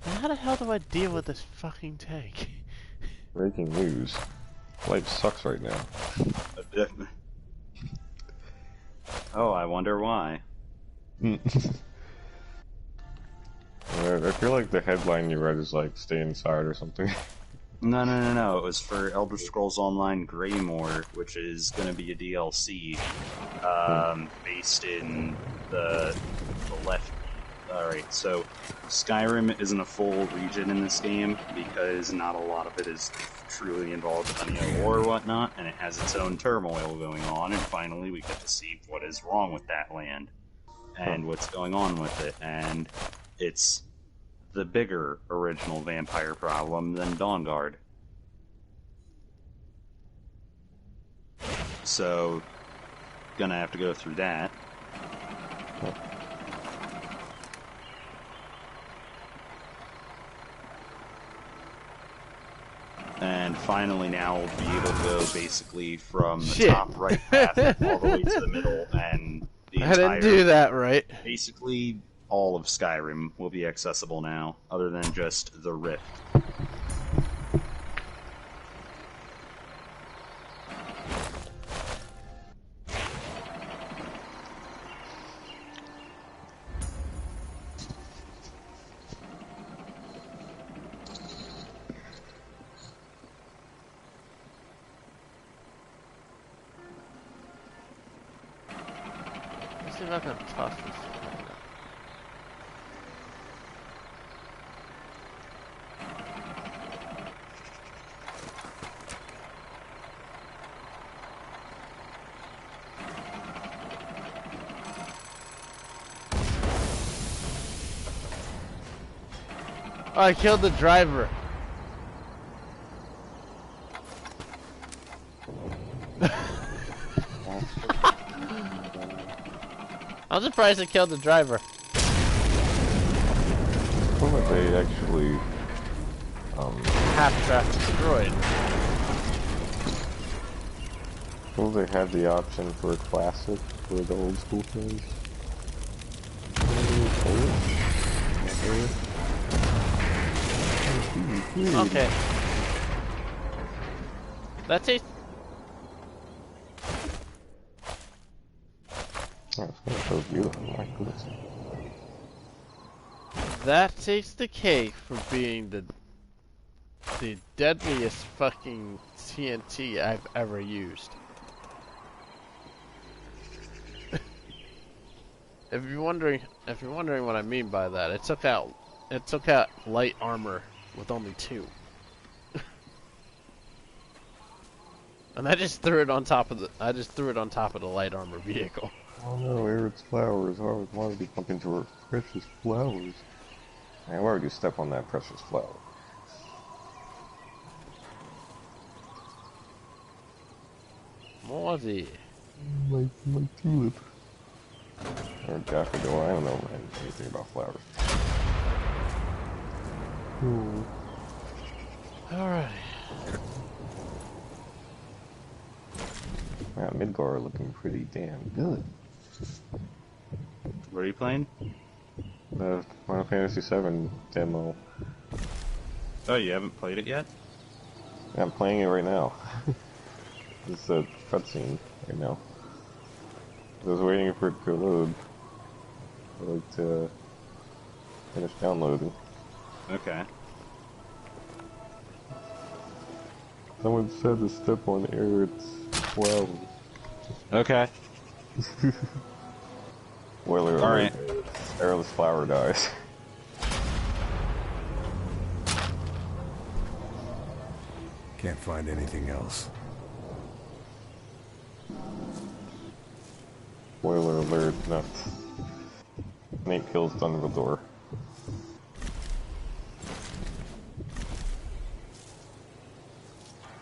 How the hell do I deal with this fucking tank? Breaking news. Life sucks right now. Oh, I wonder why. I feel like the headline you read is like, stay inside or something. No. It was for Elder Scrolls Online Greymore, which is going to be a DLC based in the left. Alright, so Skyrim isn't a full region in this game because not a lot of it is truly involved with any war or whatnot, and it has its own turmoil going on, and finally we get to see what is wrong with that land and what's going on with it, and it's the bigger original vampire problem than Dawnguard. So, gonna have to go through that. And finally now we'll be able to go basically from the top right path all the way to the middle, and the entire... I didn't do that right. Basically, all of Skyrim will be accessible now, other than just the Rift. see if I can toss this. Oh, I killed the driver. I'm surprised I killed the driver. What if they actually Half track destroyed. Will they have the option for a classic for the old school things? Okay. That takes. Oh, it's so beautiful, my goodness. That takes the cake for being the deadliest fucking TNT I've ever used. If you're wondering what I mean by that, it took out light armor with only 2. And I just threw it on top of the light armor vehicle. Oh no, Arent's flowers. Oh, why would you bump into her precious flowers? Man, why would you step on that precious flower? Mozzie. My tulip. Or daffodil, I don't know anything about flowers. Oh. Alrighty. Yeah, Midgar looking pretty damn good. What are you playing? The Final Fantasy VII demo. Oh, you haven't played it yet? Yeah, I'm playing it right now. It's a cutscene right now. I was waiting for it to load. I'd like to finish downloading. Okay. Someone said to step on Arent's flowers. Okay. Spoiler alert. Alright. Arent's flower dies. Can't find anything else. Spoiler alert, no. Nate kills Dumbledore.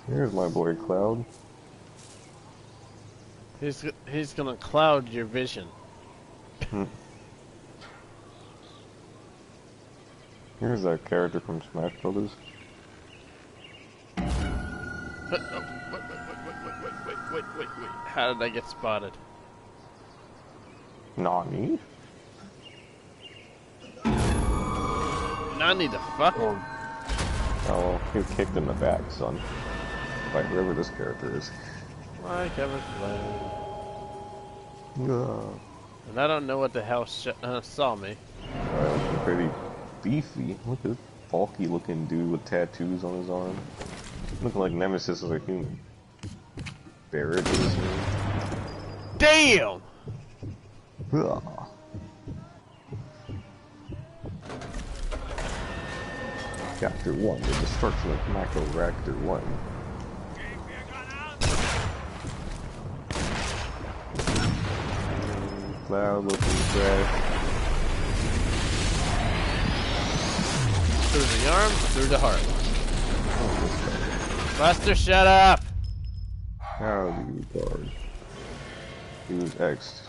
Here's my boy Cloud. He's gonna cloud your vision. Here's that character from Smash Brothers. Wait. How did I get spotted? Nani? Nani the fuck? Oh, well, he was kicked in the back, son. By whoever this character is. My cover's playing. Yeah. And I don't know what the hell saw me. Pretty beefy. Look at this bulky looking dude with tattoos on his arm. Looking like Nemesis is a human. Barrett is his name. Damn! Yeah. Chapter 1, the destruction of Macro-Raptor 1. Cloud looking trash. Through the arm, through the heart. Buster, shut up! How do you guard? Use X,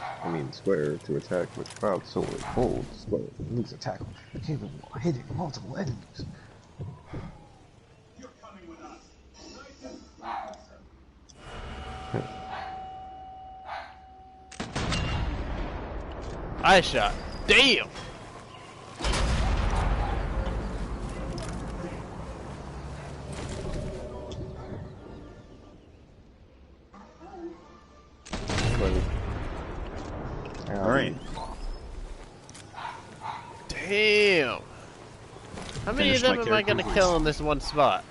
square, to attack with Cloud Sword. Hold square, release a tackle, capable of hitting multiple enemies. You're coming with us. I shot. Damn! Alright. Damn! How many of Finished my them am I gonna character kill voice. in this one spot?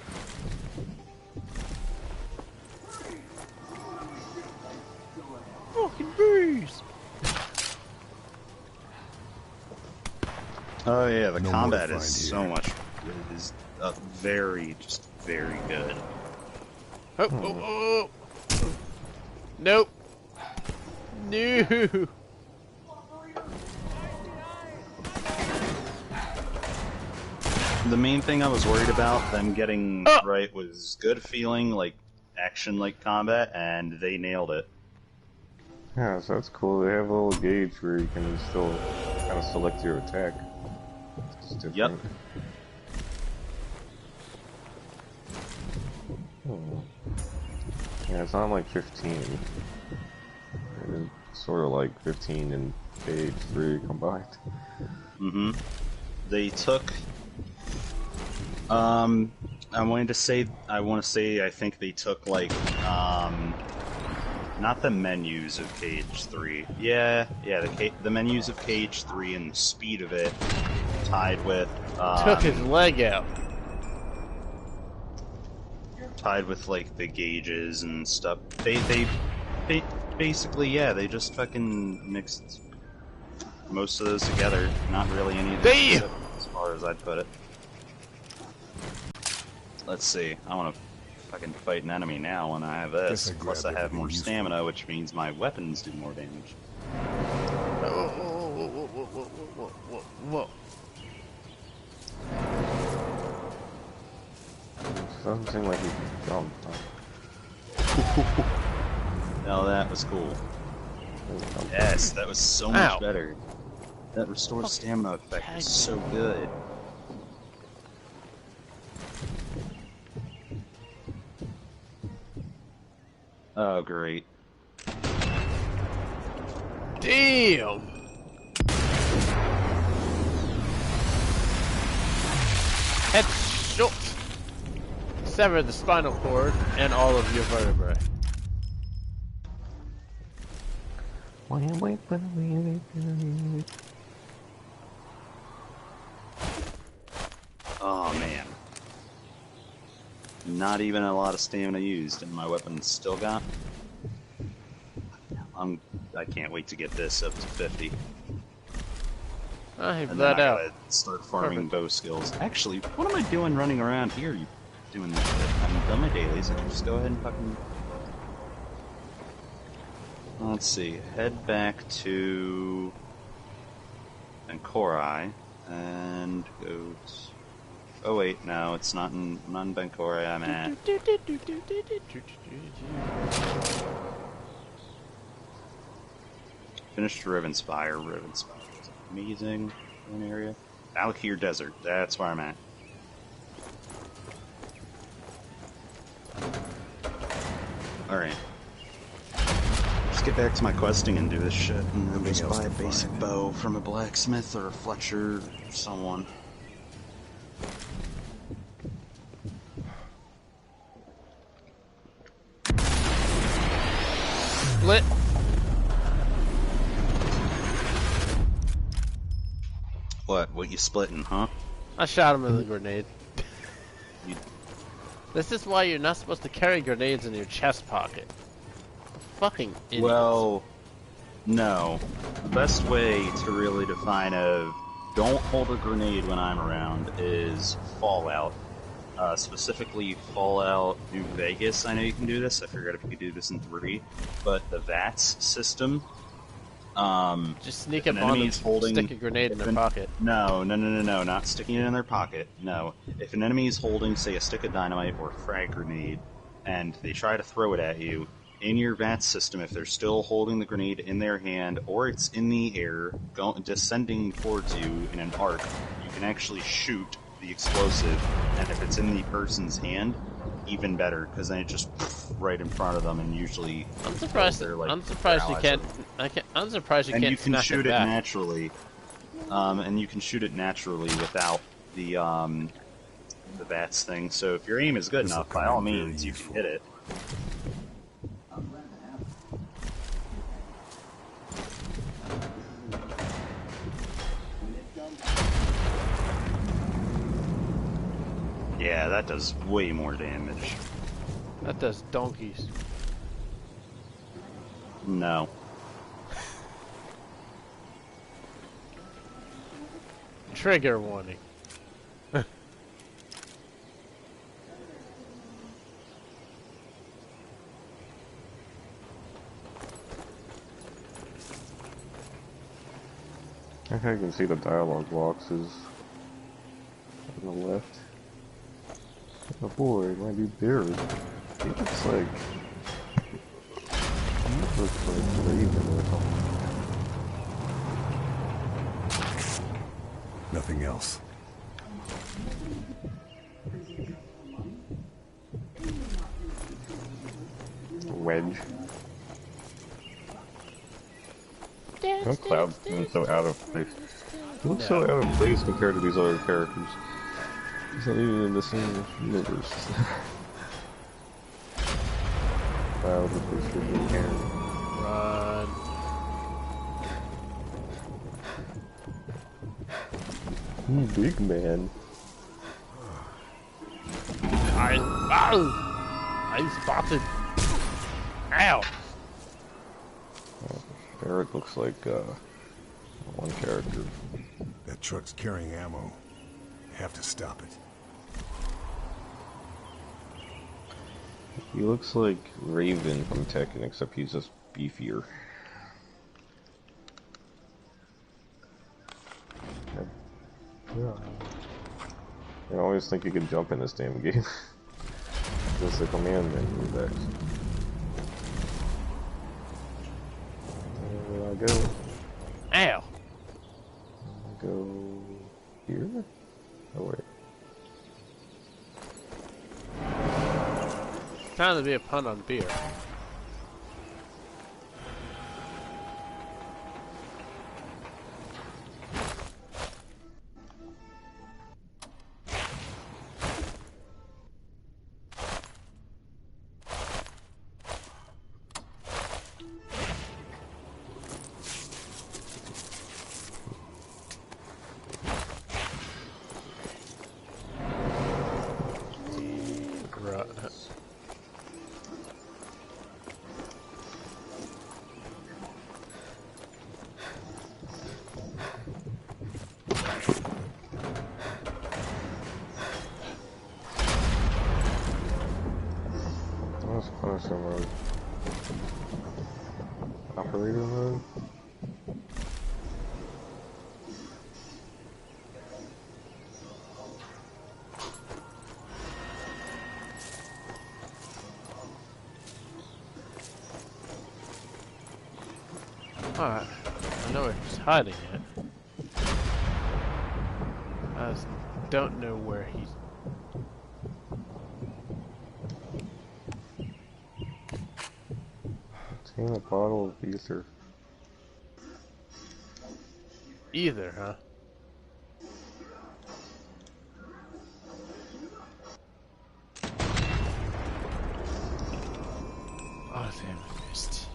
Fucking bees! Oh yeah, the No more to combat find is here. so much. It is very, just very good. Oh, oh, oh. Nope. No. The main thing I was worried about them getting right was good feeling, like action-like combat, and they nailed it. Yeah, so that's cool. They have a little gauge where you can still kind of select your attack. It's different. Yep. Yeah, it's not like 15. It's sort of like 15 and Page 3 combined. Mm-hmm. They took. I want to say I think they took like not the menus of Cage 3. Yeah, the menus of Cage 3 and the speed of it tied with Took his leg out. tied with like the gauges and stuff. They basically, yeah, they just fucking mixed most of those together. Not really any of Damn! as far as I'd put it. Let's see. I want to fucking fight an enemy now when I have this. Guess I Plus, I grabbed have more everything stamina, which means my weapons do more damage. Whoa. It doesn't seem like you can jump. No, that was cool. Yes, that was so Ow. much better. That restore stamina effect was so good. Oh, great. Damn! Headshot! Sever the spinal cord and all of your vertebrae. Oh, man. Not even a lot of stamina used, and my weapons still got. I can't wait to get this up to 50. I And then bled I out. gotta start farming Perfect. bow skills. Actually, what am I doing running around here doing this shit? I've done my dailies. I can just go ahead and fucking... Let's see. Head back to... Benkorai, and go to... Oh wait, no, it's not in Benkorai I'm at. Finished Rivenspire. Rivenspire is amazing an area. Valkyr Desert, that's where I'm at. Alright. Just get back to my questing and do this shit, and then just buy a basic bow from a blacksmith or a Fletcher or someone. Split. What you splitting, huh? I shot him with a grenade. You- This is why you're not supposed to carry grenades in your chest pocket. Fucking idiots. Well, no. The best way to really define a don't hold a grenade when I'm around is Fallout. Specifically Fallout New Vegas. I know you can do this. I forgot if you could do this in 3. But the VATS system... just sneak if up an on enemy them, is holding- stick a grenade in their pocket. No, not sticking it in their pocket. No. If an enemy is holding, say, a stick of dynamite or a frag grenade, and they try to throw it at you, in your VATS system, if they're still holding the grenade in their hand, or it's in the air, descending towards you in an arc, you can actually shoot the explosive, and if it's in the person's hand, even better, because then it just right in front of them, and usually I'm surprised. they're, like, I'm surprised you paralyzed. can't. I'm surprised you And can't you can smack shoot it it back. naturally. And you can shoot it naturally without the VATS thing. So if your aim is good This'll enough, by come all in very means, you can useful. hit it. Yeah, that does way more damage. That does donkeys. No. Trigger warning. I think I can see the dialogue boxes on the left. Oh boy, my new beard. He looks like Raven or something. Nothing else. Wedge. No, Cloud's been so out of place. He looks so out of place compared to these other characters. He's not even in the same universe. Cloud with his freaking hair. Run. Big man. I spotted. Ow. Barrett looks like one character. That truck's carrying ammo. Have to stop it. He looks like Raven from Tekken, except he's just beefier. Yeah. I always think you can jump in this damn game. Just a command menu back. Where do I go? Ow. Go here? Oh wait. Trying to be a pun on beer. Mode. Operator mode? Alright. I know where he's hiding it. I just don't know where he's... A bottle of ether. Either, huh? Oh, damn, I missed.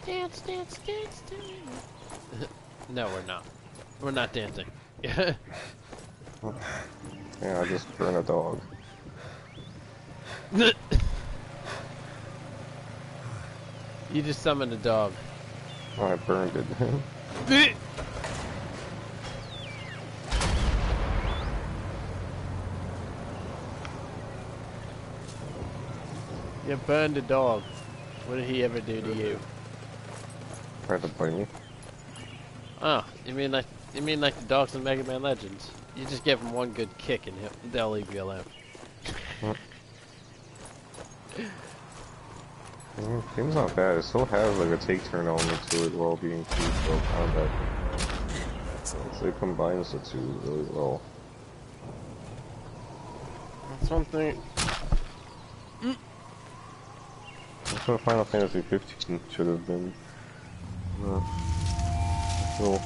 Dance, dance, dance, dance. No, we're not. We're not dancing. Yeah, I just burned a dog. You just summoned a dog. Oh, I burned it. You burned a dog. What did he ever do to you? Tried to bite me. Oh, you mean like the dogs in Mega Man Legends? You just give them one good kick and they'll leave you alone. Game's not bad. It still has like a take turn element to it while being free combat. So it combines the two really well. That's one thing. That's what Final Fantasy 15 should have been. Cool.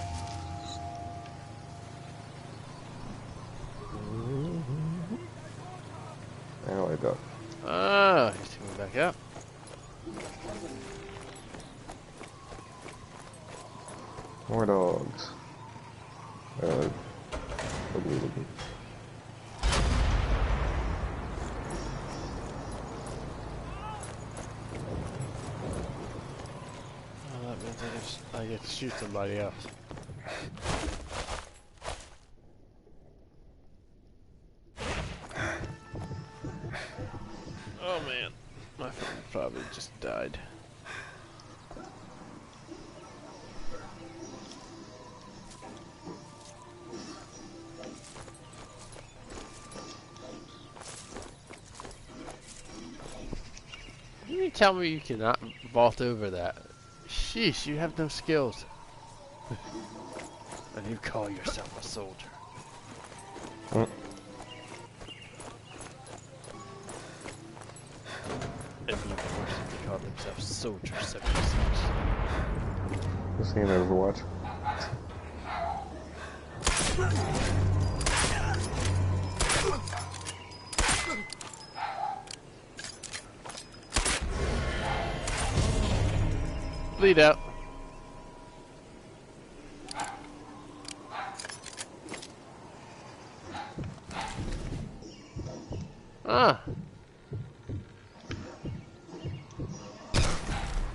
Now I got. Ah, he's coming back up. More dogs. Ugly looking. Oh, that means I can I get to shoot somebody else. Oh man, my phone probably just died. You mean tell me you cannot vault over that? Sheesh, you have no skills. And you call yourself a soldier. It'd be even worse if they called themselves Soldier 76. This game Overwatch. Bleed out. Ah.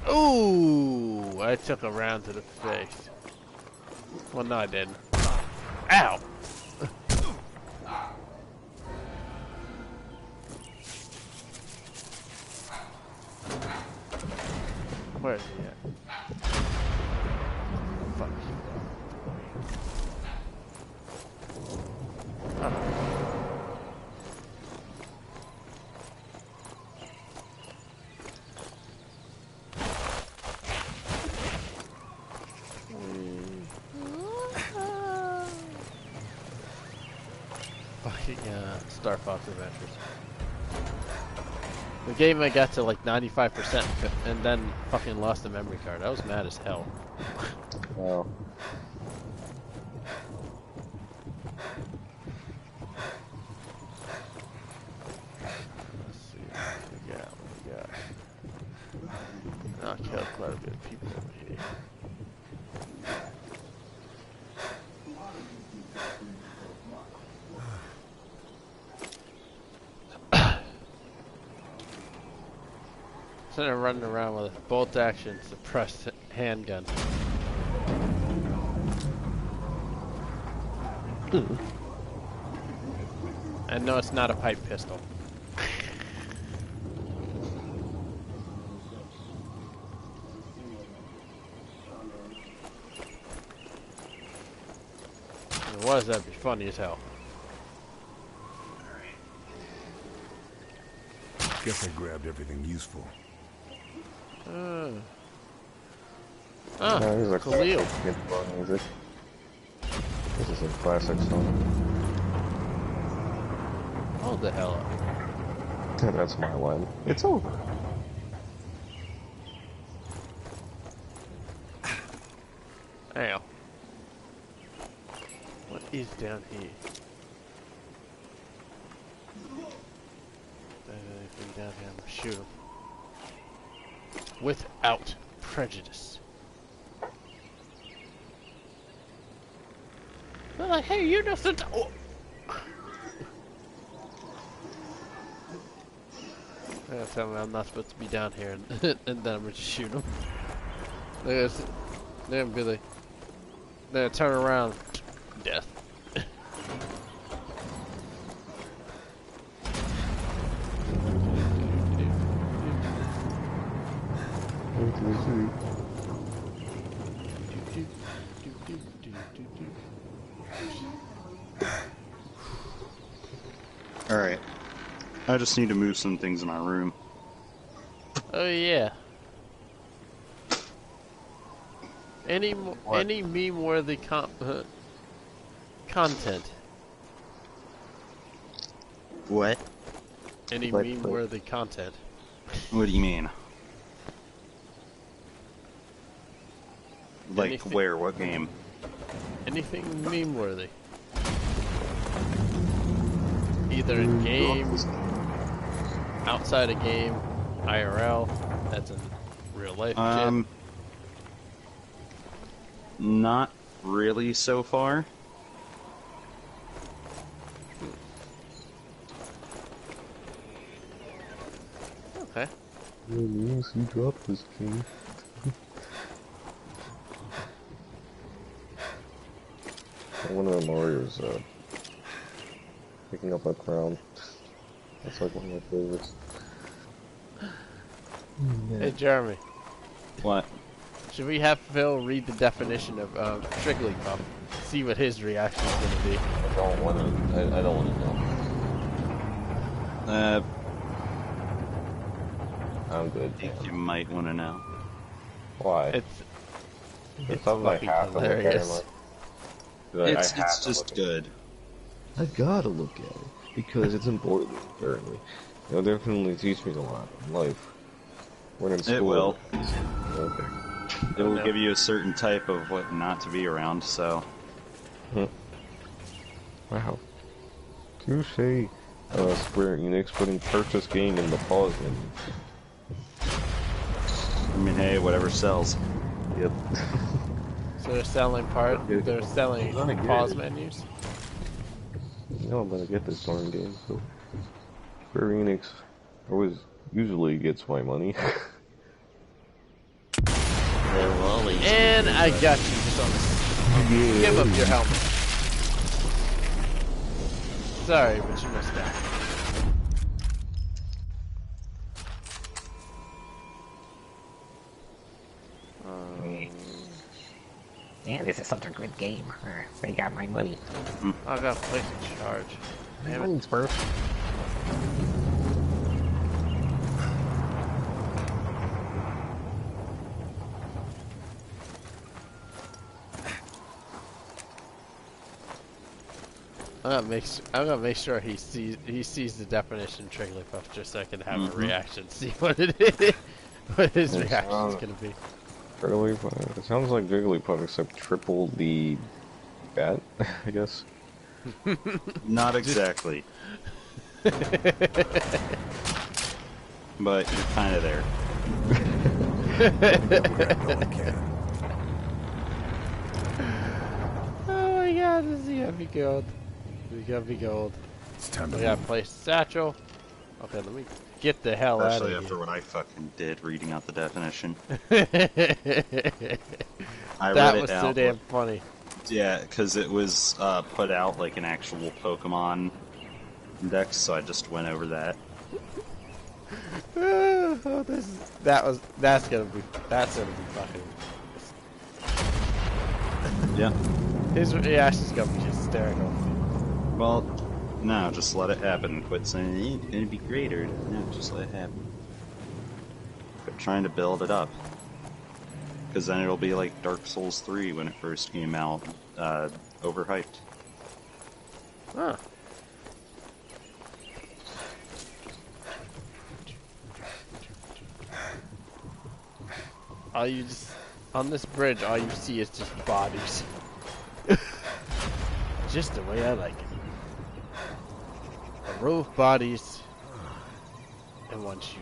Ooh, I took a round to the face. Well, no, I didn't. Ow. Where is he at? Fuck. Fucking Star Fox Adventures. The game I got to like 95% and then fucking lost the memory card. I was mad as hell. Wow. Let's see what we got. I'll kill quite a bit of people over here. Instead of running around with a bolt action suppressed handgun. And no, it's not a pipe pistol. If it was, that'd be funny as hell. Guess I grabbed everything useful. Ah, No, this is a Khalil. classic Nintendo music. This is a classic song. Hold the hell up. That's my line. It's over. Ow. What is down here? Anything down here, I'm gonna shoot him. Without prejudice. They're like, hey, you know something. Oh. They're tell me I'm not supposed to be down here, and then I'm gonna just shoot them. They're gonna be like, they're gonna turn around, death. Alright. I just need to move some things in my room. Oh yeah. Any meme-worthy content? What? Any Like, meme-worthy content? What do you mean? Like Anything. where? What game? Anything meme-worthy? Either in game, outside a game, IRL. That's in real life. Shit. Not really so far. Okay. Yes, you dropped this game. One of the Mario's picking up a crown. That's like one of my favorites. Hey, Jeremy. What? Should we have Phil read the definition of Trigglypuff? See what his reaction is going to be. I don't want to know. I'm good. I think you might want to know. Why? It's something I fucking have to look at. hilarious. It's just good. I gotta look at it because it's important. Apparently, it'll definitely teach me a lot in life. When in school, It will. Okay. It will give you a certain type of what not to be around. So. Wow. Touche. Square Enix putting purchase game in the pause menu. I mean, hey, whatever sells. Yep. So they're selling pause menus? You know I'm gonna get this darn game, so Square Enix usually gets my money. And I got you, son. Give up your helmet. Sorry, but you missed out. Yeah, this is such a good game. They got my money. I got a place to charge. Damn it. Thanks, bro. I'm gonna make sure he sees the definition of Trigglypuff just so I can have a reaction. See what it is, what his reaction is gonna be. Jigglypuff. It sounds like Jigglypuff except triple the bat, I guess. Not exactly. But you're kind of there. Oh my god, this is gonna be gold. This is gonna be gold. It's time to We gotta play Satchel. Okay, let me get the hell out of Especially here. after what I fucking did reading out the definition. That I read it was out. so damn funny. Yeah, because it was put out like an actual Pokemon index, so I just went over that. Oh, that's gonna be fucking. Yeah. His reaction's gonna be hysterical. Well, no, just let it happen. Quit saying it's gonna be greater. No, just let it happen. Quit trying to build it up. Because then it'll be like Dark Souls 3 when it first came out, overhyped. Huh. All you just on this bridge, all you see is just bodies. Just the way I like it. A row of bodies and one shooter.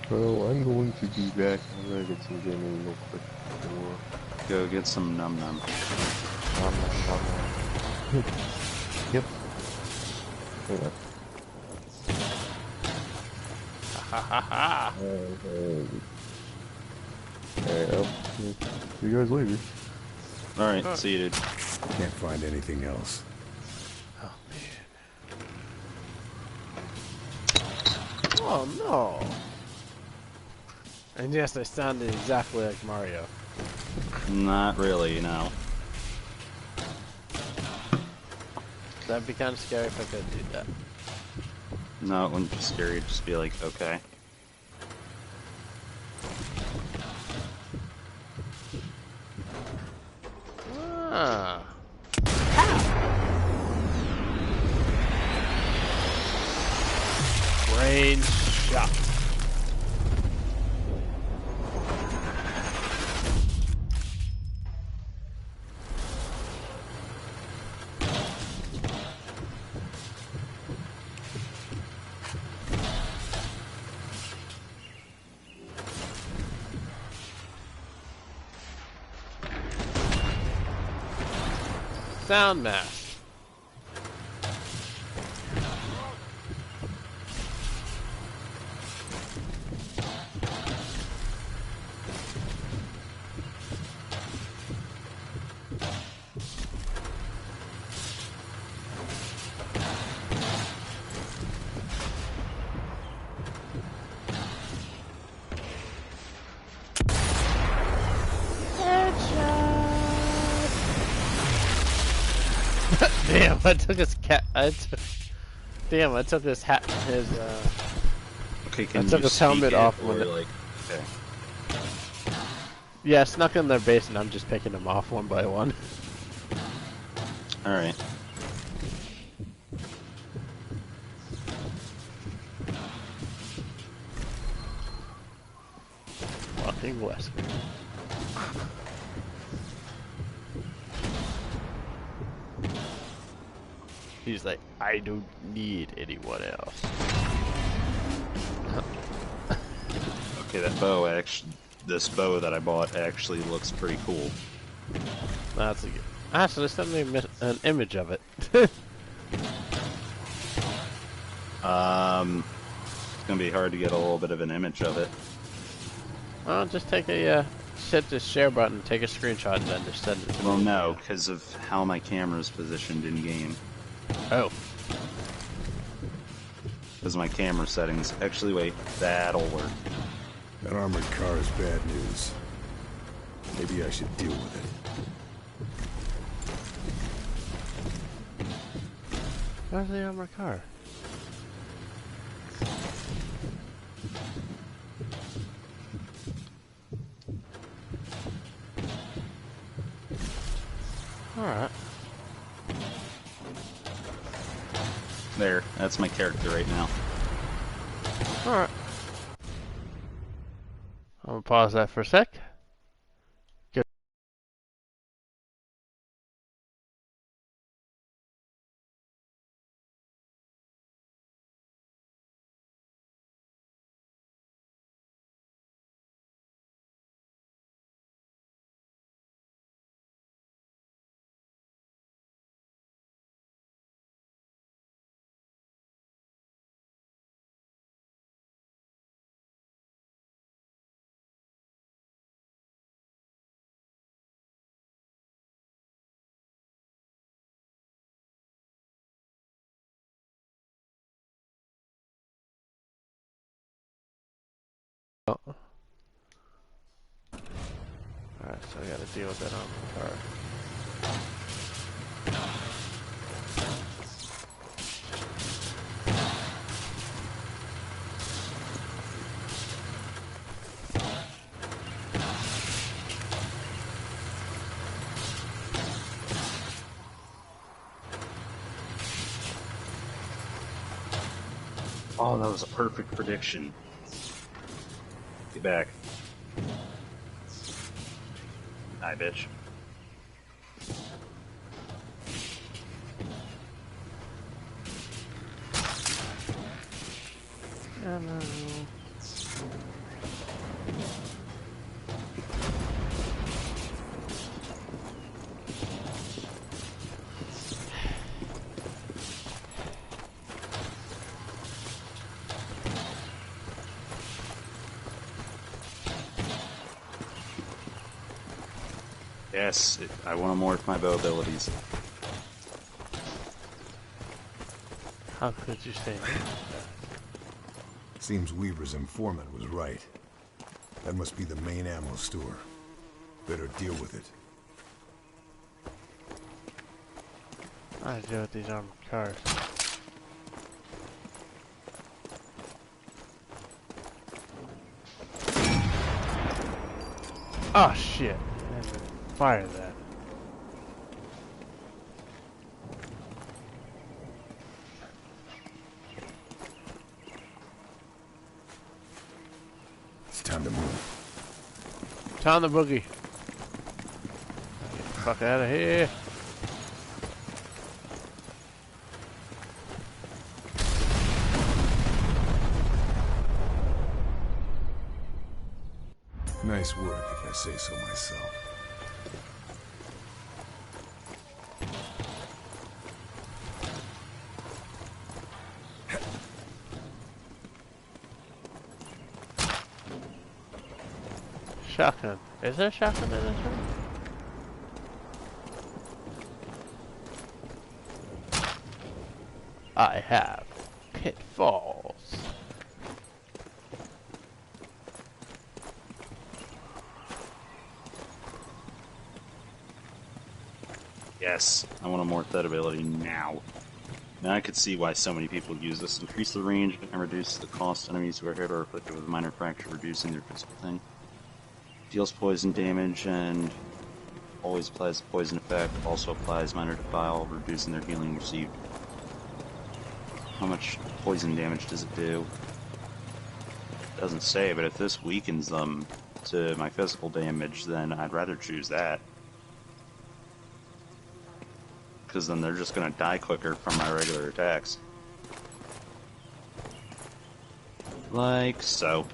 Well, I'm going to be back. I'm gonna get some gaming real quick. Go get some num num. Yep. Yeah. Ha ha ha! Alright, I'll see you guys later. Alright, see you, dude. Can't find anything else. Oh man. Oh no! And yes, I sounded exactly like Mario. Not really, no. That'd be kind of scary if I could do that. No, it wouldn't be scary. It'd just be like, okay. Ah. Range shot. Sound mask. Damn, I took his cat. Damn, I took his hat. His Okay, I can took you his helmet speak it, off or when it- like? Okay. Yeah, I snuck in their base and I'm just picking them off one by one. All right. Fucking Wesker. He's like, I don't need anyone else. Okay, that bow actually, this bow that I bought actually looks pretty cool. That's a good. Actually, send me an image of it. It's gonna be hard to get a little bit of an image of it. Well, just take a hit the share button, take a screenshot, and then just send it to me. Well, no, because of how my camera is positioned in game. Oh. Because my camera settings. Actually, wait, that'll work. That armored car is bad news. Maybe I should deal with it. Where's the armored car? Alright. There, that's my character right now. Alright. I'm gonna pause that for a sec. Good. Oh. Alright, so I gotta deal with that armored car. Oh, that was a perfect prediction. Get back. Hi, bitch. Hello. Yes, I want to morph my bow abilities. How could you say that? Seems Weaver's informant was right. That must be the main ammo store. Better deal with it. I deal with these armored cars. Oh shit! I had to fire that. It's time to move. Time the boogie. Get the fuck out of here. Nice work, if I say so myself. shotgun. Is there a shotgun in this room? I have pitfalls. Yes, I want a more threat ability now. Now I could see why so many people use this. Increase the range and reduce the cost enemies who are hit or afflicted with a minor fracture, reducing their physical thing. Deals poison damage and always applies the poison effect. Also applies minor defile, reducing their healing received. How much poison damage does it do? Doesn't say, but if this weakens them to my physical damage, then I'd rather choose that. Because then they're just going to die quicker from my regular attacks. Like so.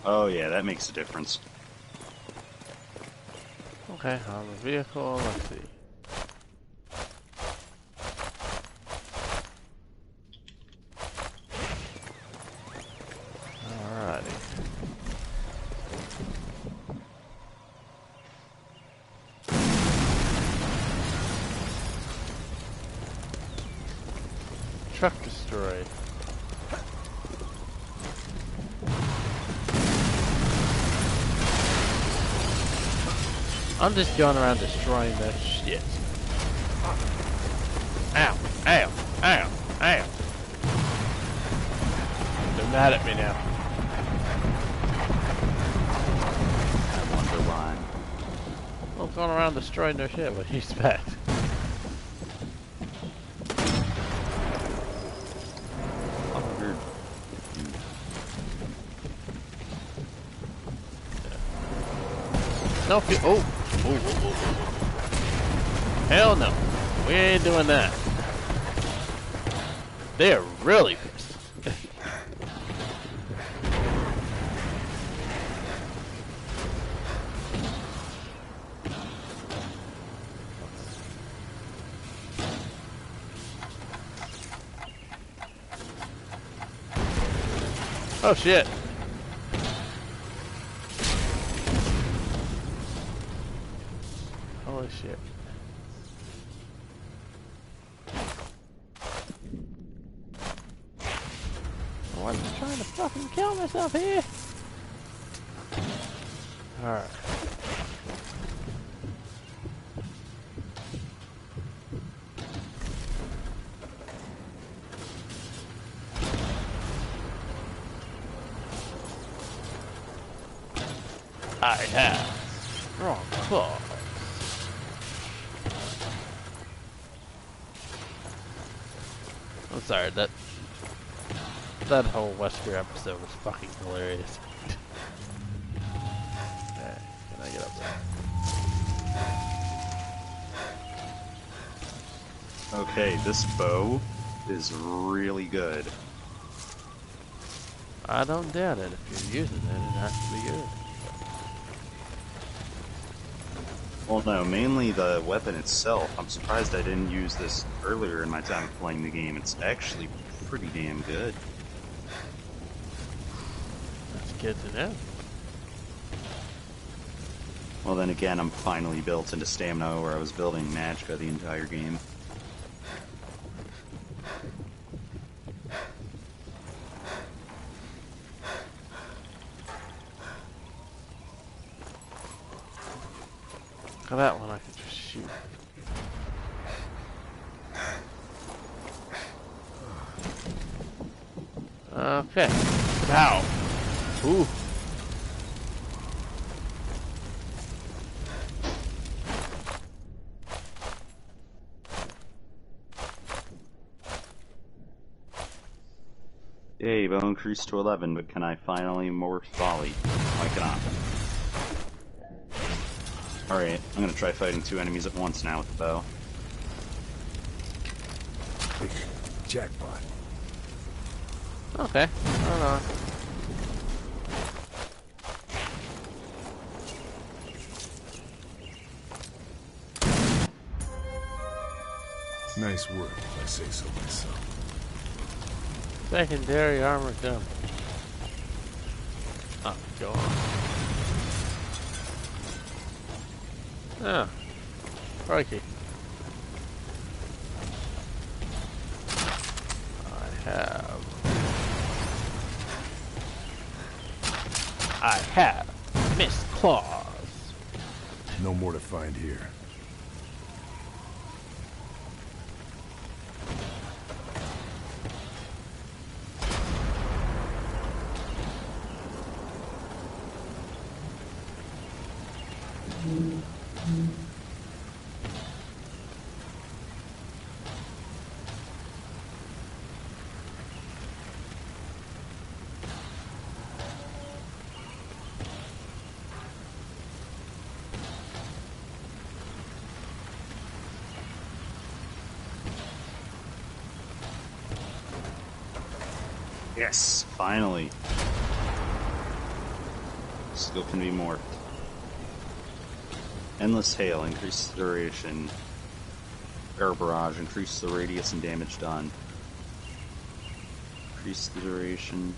Oh yeah, that makes a difference. Okay, on the vehicle, let's see. Alrighty. Truck destroyed. I'm just going around destroying that shit. Ow, ow, ow, ow. They're mad at me now. I wonder why. I'm going around destroying their shit. What do you expect? No, oh. Hell no. We ain't doing that. They are really pissed. Oh shit. Holy shit. Oh, I'm just trying to fucking kill myself here. Alright. I have strong claws. I'm sorry, that whole Wesker episode was fucking hilarious. Okay, can I get up there? Okay, this bow is really good. I don't doubt it. If you're using it, it has to be good. Well, no, mainly the weapon itself. I'm surprised I didn't use this earlier in my time of playing the game. It's actually pretty damn good. That's good to know. Well, then again, I'm finally built into stamina where I was building magicka the entire game. Look at that one, I can just shoot. Okay. Pow. Ooh. Yay, bow increased to 11, but can I finally morph volley? I cannot. Alright, I'm gonna try fighting 2 enemies at once now with the bow. Jackpot. Okay. Hold on. Nice work, if I say so myself. Secondary armor gun. Oh, go on. Oh. Crikey. I have missed claws. No more to find here. Yes, finally. Still can be more. Endless hail, increase the duration. Air barrage, increase the radius and damage done. Increase the duration.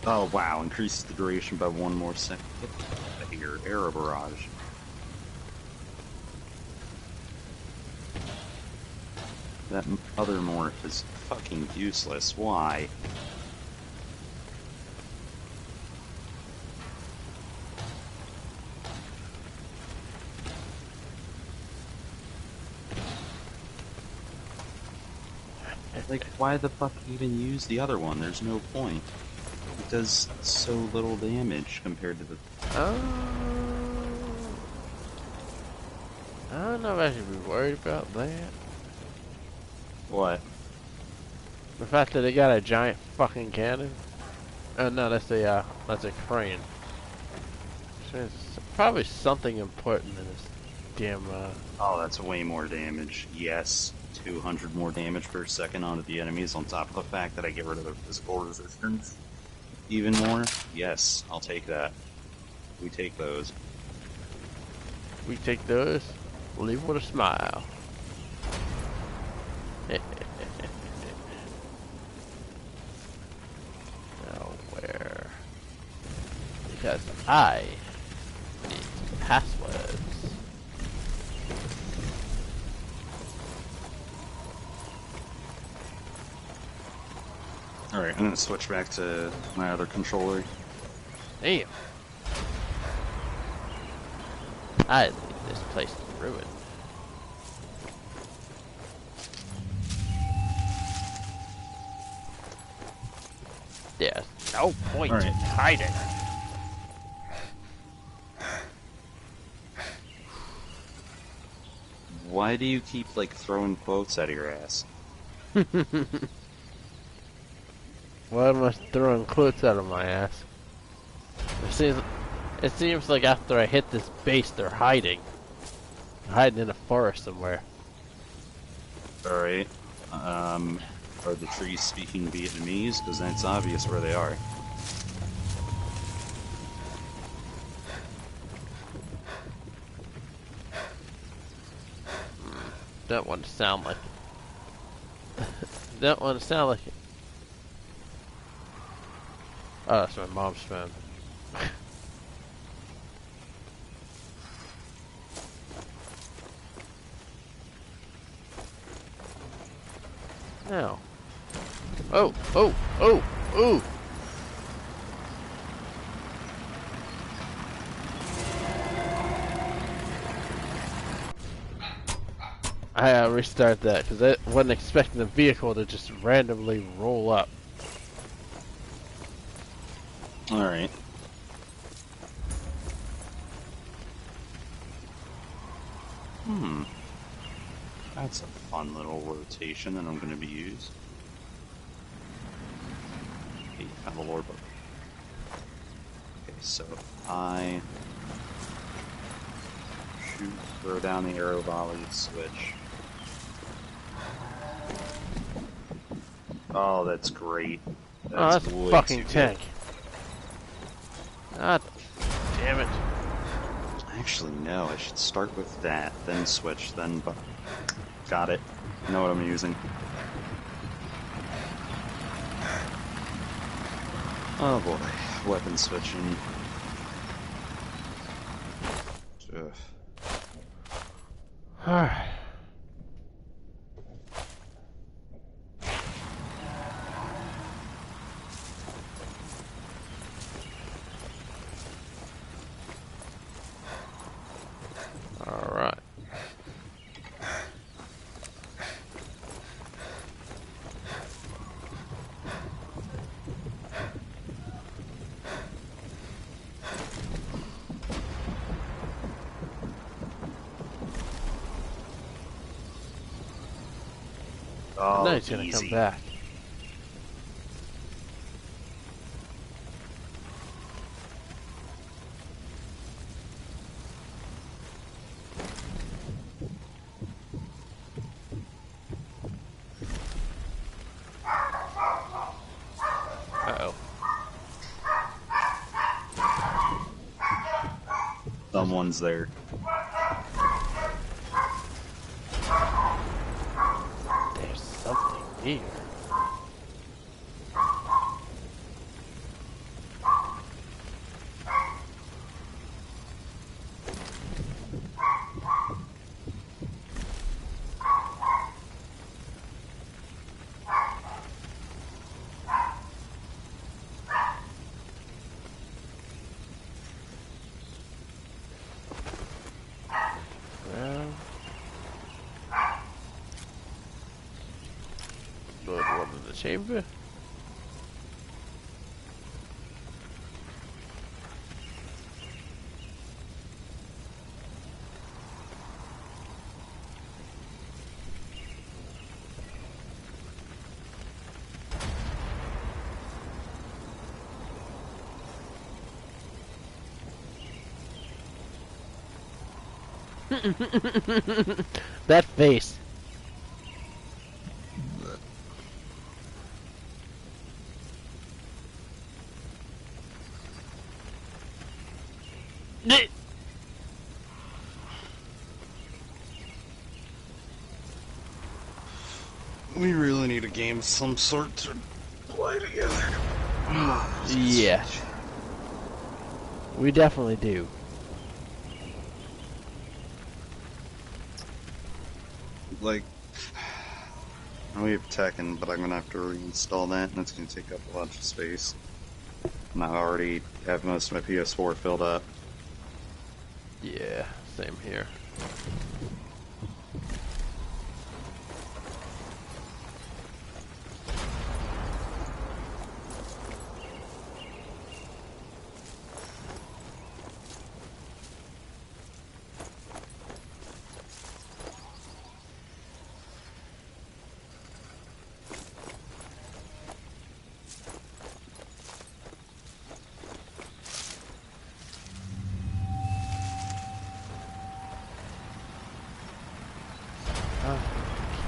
Oh wow, increase the duration by 1 more second. Get out of here, air barrage. That other morph is fucking useless. Why? Like, why the fuck even use the other one? There's no point. It does so little damage compared to the... I don't know if I should be worried about that. What? The fact that they got a giant fucking cannon. Oh no, that's a crane. So there's probably something important in this damn. Oh, that's way more damage. Yes, 200 more damage per second onto the enemies, on top of the fact that I get rid of their physical resistance. Even more? Yes, I'll take that. We take those. We take those. Leave with a smile. Now where? Because I need passwords. Alright, I'm gonna switch back to my other controller. Damn. I leave this place ruined. There's no point in hiding. Why do you keep, like, throwing quotes out of your ass? Why am I throwing quotes out of my ass? It seems like after I hit this base, they're hiding. They're hiding in a forest somewhere. Alright. Are the trees speaking Vietnamese? Because that's obvious where they are. Don't want to sound like it. Don't want to sound like it. Oh, that's my mom's phone. No. Oh, oh, oh, oh! I gotta restart that because I wasn't expecting the vehicle to just randomly roll up. Alright. That's a fun little rotation that I'm going to be used. Okay, found the lore book. Okay, so I shoot, throw down the arrow volley, switch. Oh, that's great. That's a fucking tank. Ah, damn it. Actually, no. I should start with that, then switch, then... Got it. I know what I'm using. Oh boy. Weapon switching. Ugh. Alright. Alright. Oh, Now he's gonna easy. come back. Uh-oh. Someone's there. There's something here. Well, good one in the chamber. That face. We really need a game of some sort to play together. Yeah. We definitely do. Like, we have Tekken, but I'm gonna have to reinstall that, and it's gonna take up a bunch of space. And I already have most of my PS4 filled up. Yeah, same here.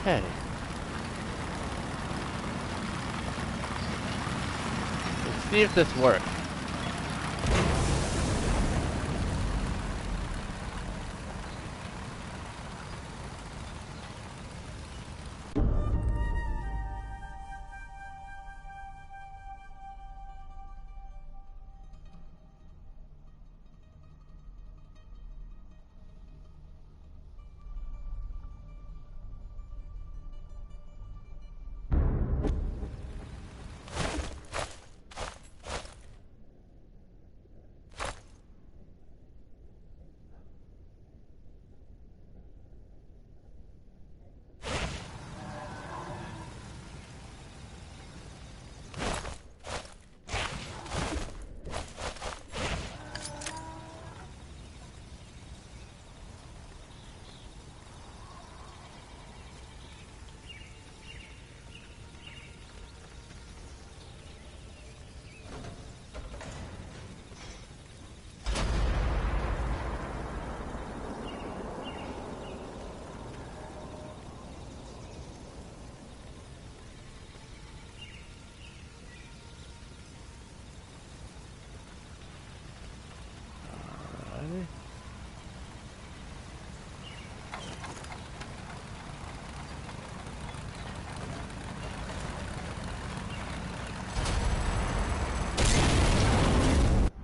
Okay. Let's see if this works.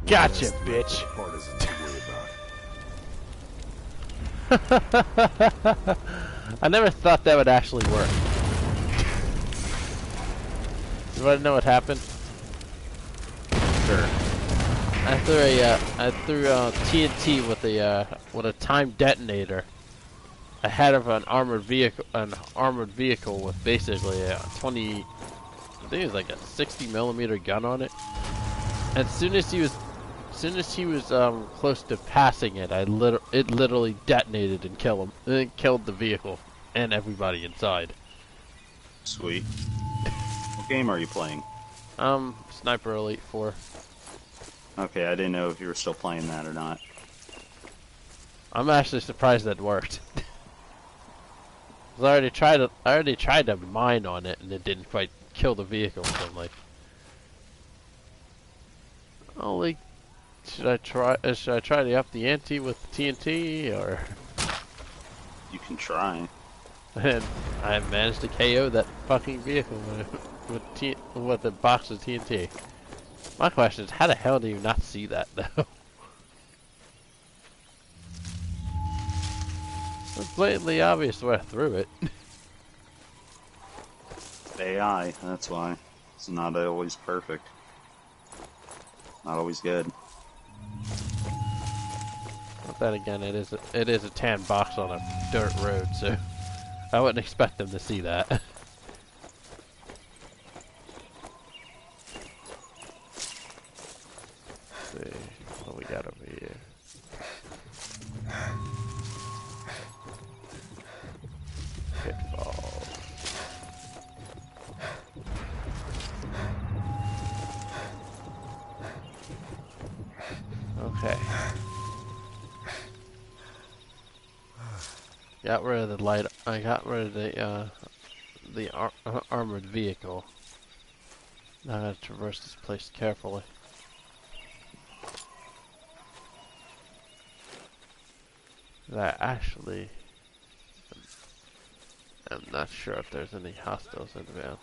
Gotcha, Best let bitch. the partisans worry about. I never thought that would actually work. You want to know what happened? Sure. I threw TNT with a timed detonator ahead of an armored vehicle with basically a 20, I think it was like a 60mm gun on it. And as soon as he was close to passing it, it literally detonated and killed him, and then killed the vehicle and everybody inside. Sweet. What game are you playing? Sniper Elite 4. Okay, I didn't know if you were still playing that or not. I'm actually surprised that worked. 'Cause I already tried to mine on it, and it didn't quite kill the vehicle. So I'm like, oh, should I try to up the ante with TNT, or? You can try. And I managed to KO that fucking vehicle with a box of TNT. My question is, how the hell do you not see that though? It's blatantly obvious where I threw it. AI, that's why. It's not always perfect. Not always good. But then again, it is a tan box on a dirt road, so I wouldn't expect them to see that. Let's see what we got over here. Pitfall. Okay. Got rid of the light. I got rid of the armored vehicle. Now I gotta traverse this place carefully. I actually am not sure if there's any hostiles inbound.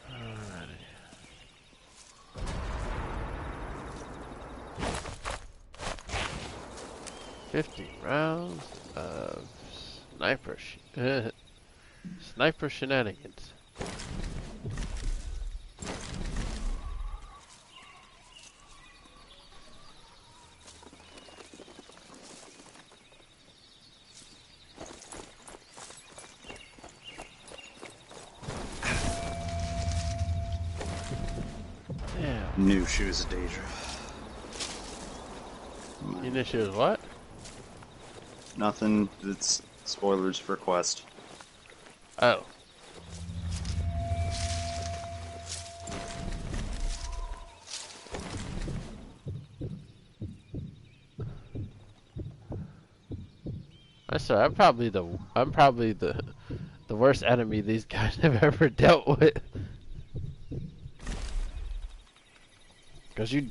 Alrighty. 50 rounds of sniper shenanigans. Yeah. Knew she was a Daedra. You knew she was what? Nothing. It's spoilers for Quest. Oh. I'm probably the worst enemy these guys have ever dealt with. Cause you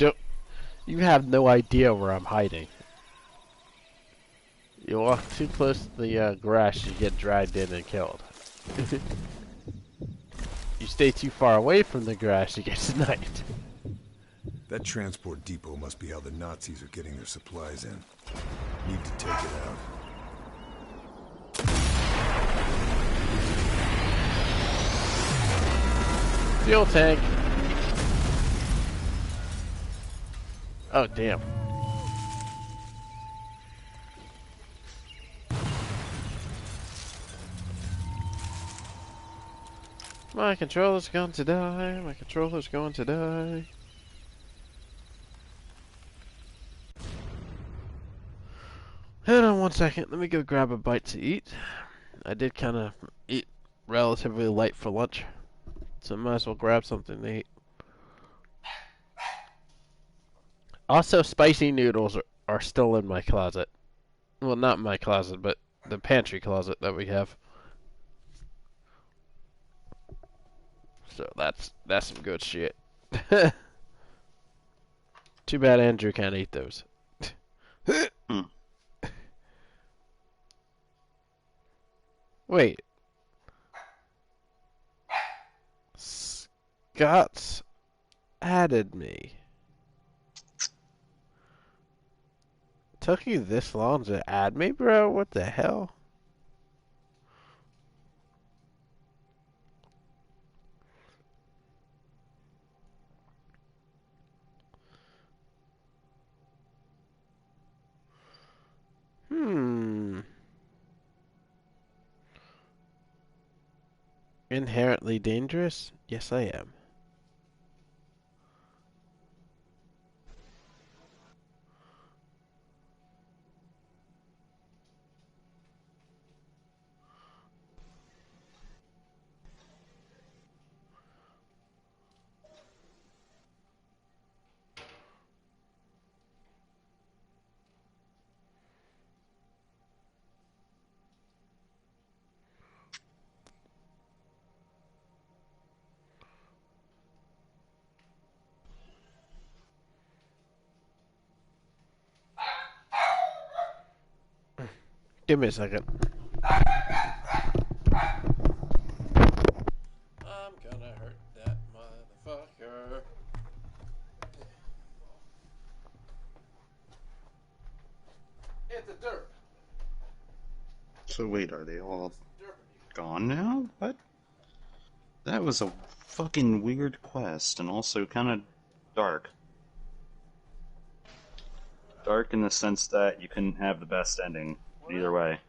have no idea where I'm hiding. You walk too close to the grass, you get dragged in and killed. You stay too far away from the grass, you get sniped. That transport depot must be how the Nazis are getting their supplies in. Need to take it out. Fuel tank. Oh, damn. My controller's going to die. My controller's going to die. Hold on 1 second. Let me go grab a bite to eat. I did kind of eat relatively light for lunch, so I might as well grab something to eat. Also, spicy noodles are still in my closet. Well, not my closet, but the pantry closet that we have. So that's some good shit. Too bad Andrew can't eat those. Wait. Scott's added me. Took you this long to add me, bro? What the hell? Inherently dangerous? Yes, I am. Give me a second. I'm gonna hurt that motherfucker. It's a derp. So wait, are they all gone now? What? That was a fucking weird quest, and also kind of dark. Dark in the sense that you couldn't have the best ending either way.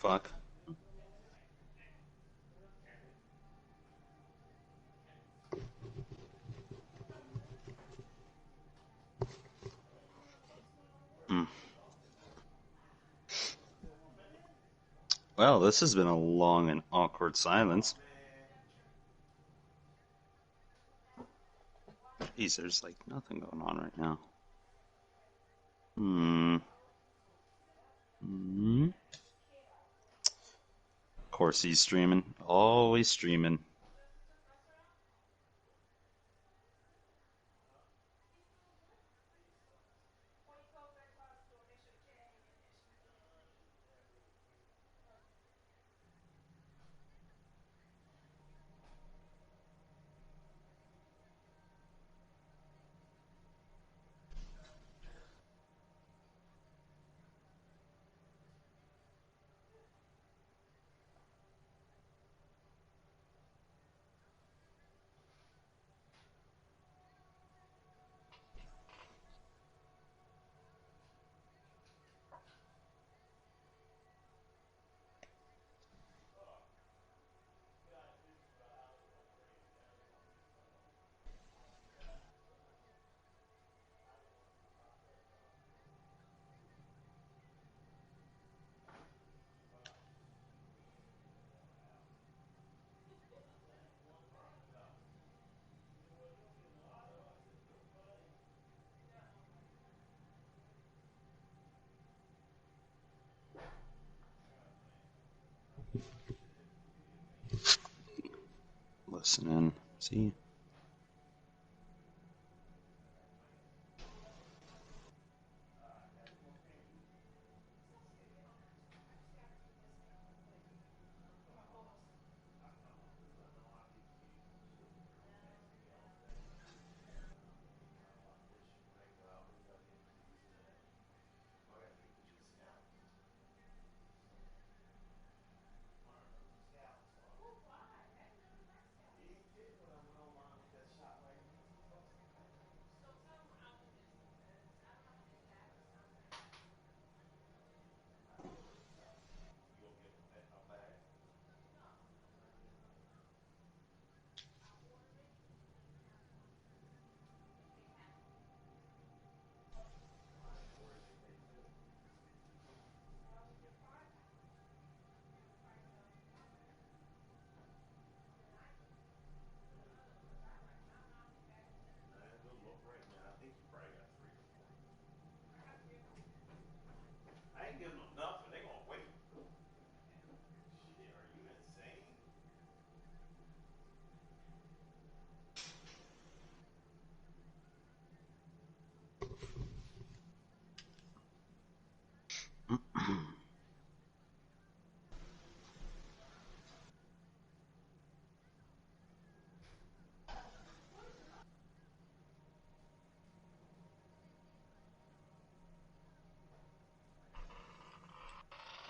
Fuck. Hmm. Well, this has been a long and awkward silence. Jeez, there's like nothing going on right now. Of course he's streaming. Always streaming. Listen in. See?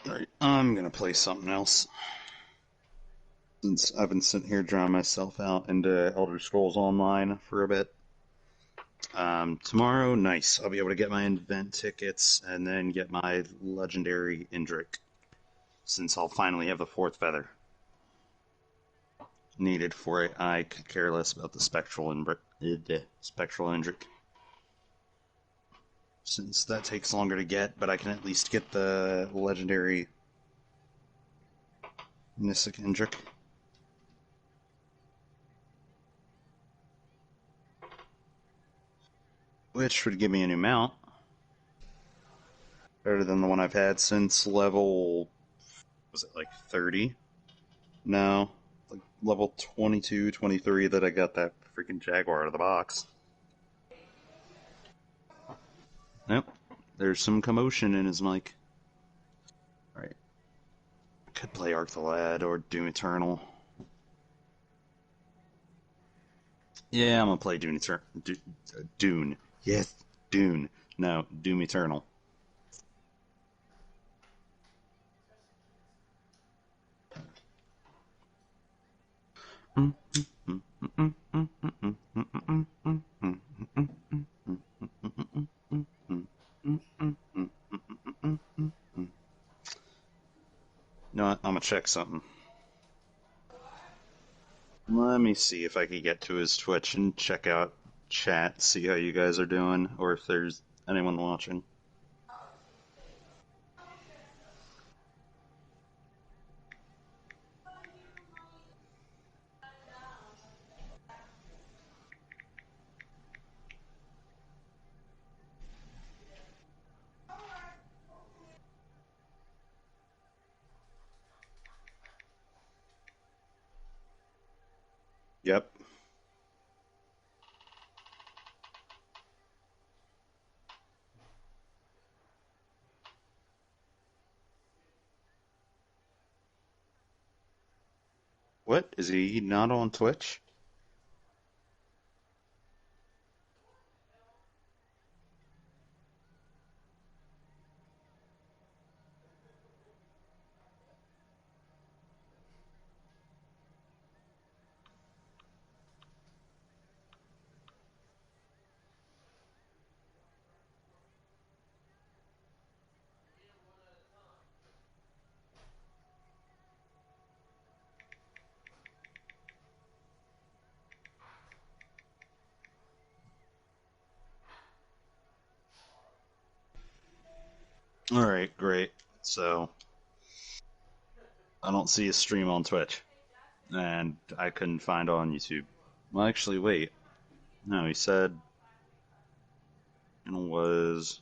Alright, I'm gonna play something else. Since I've been sitting here drawing myself out into Elder Scrolls Online for a bit. Tomorrow, nice. I'll be able to get my event tickets and then get my legendary Indrik. Since I'll finally have the fourth feather needed for it, I could care less about the spectral Indrik. Since that takes longer to get, but I can at least get the legendary Mystic Indrik. Which would give me a new mount. Better than the one I've had since level... was it like 30? No. Like level 22, 23 that I got that freaking Jaguar out of the box. Nope. There's some commotion in his mic. Alright. Could play Arc the Lad or Doom Eternal. Yeah, I'm gonna play Dune Eternal. Dune. Yes, Dune. No, Doom Eternal. No, I'm gonna check something. Let me see if I can get to his Twitch and check out chat, see how you guys are doing, or if there's anyone watching. Yep. What? Is he not on Twitch? Alright, great. So, I don't see a stream on Twitch. And I couldn't find it on YouTube. Well, actually, wait. No, he said it was...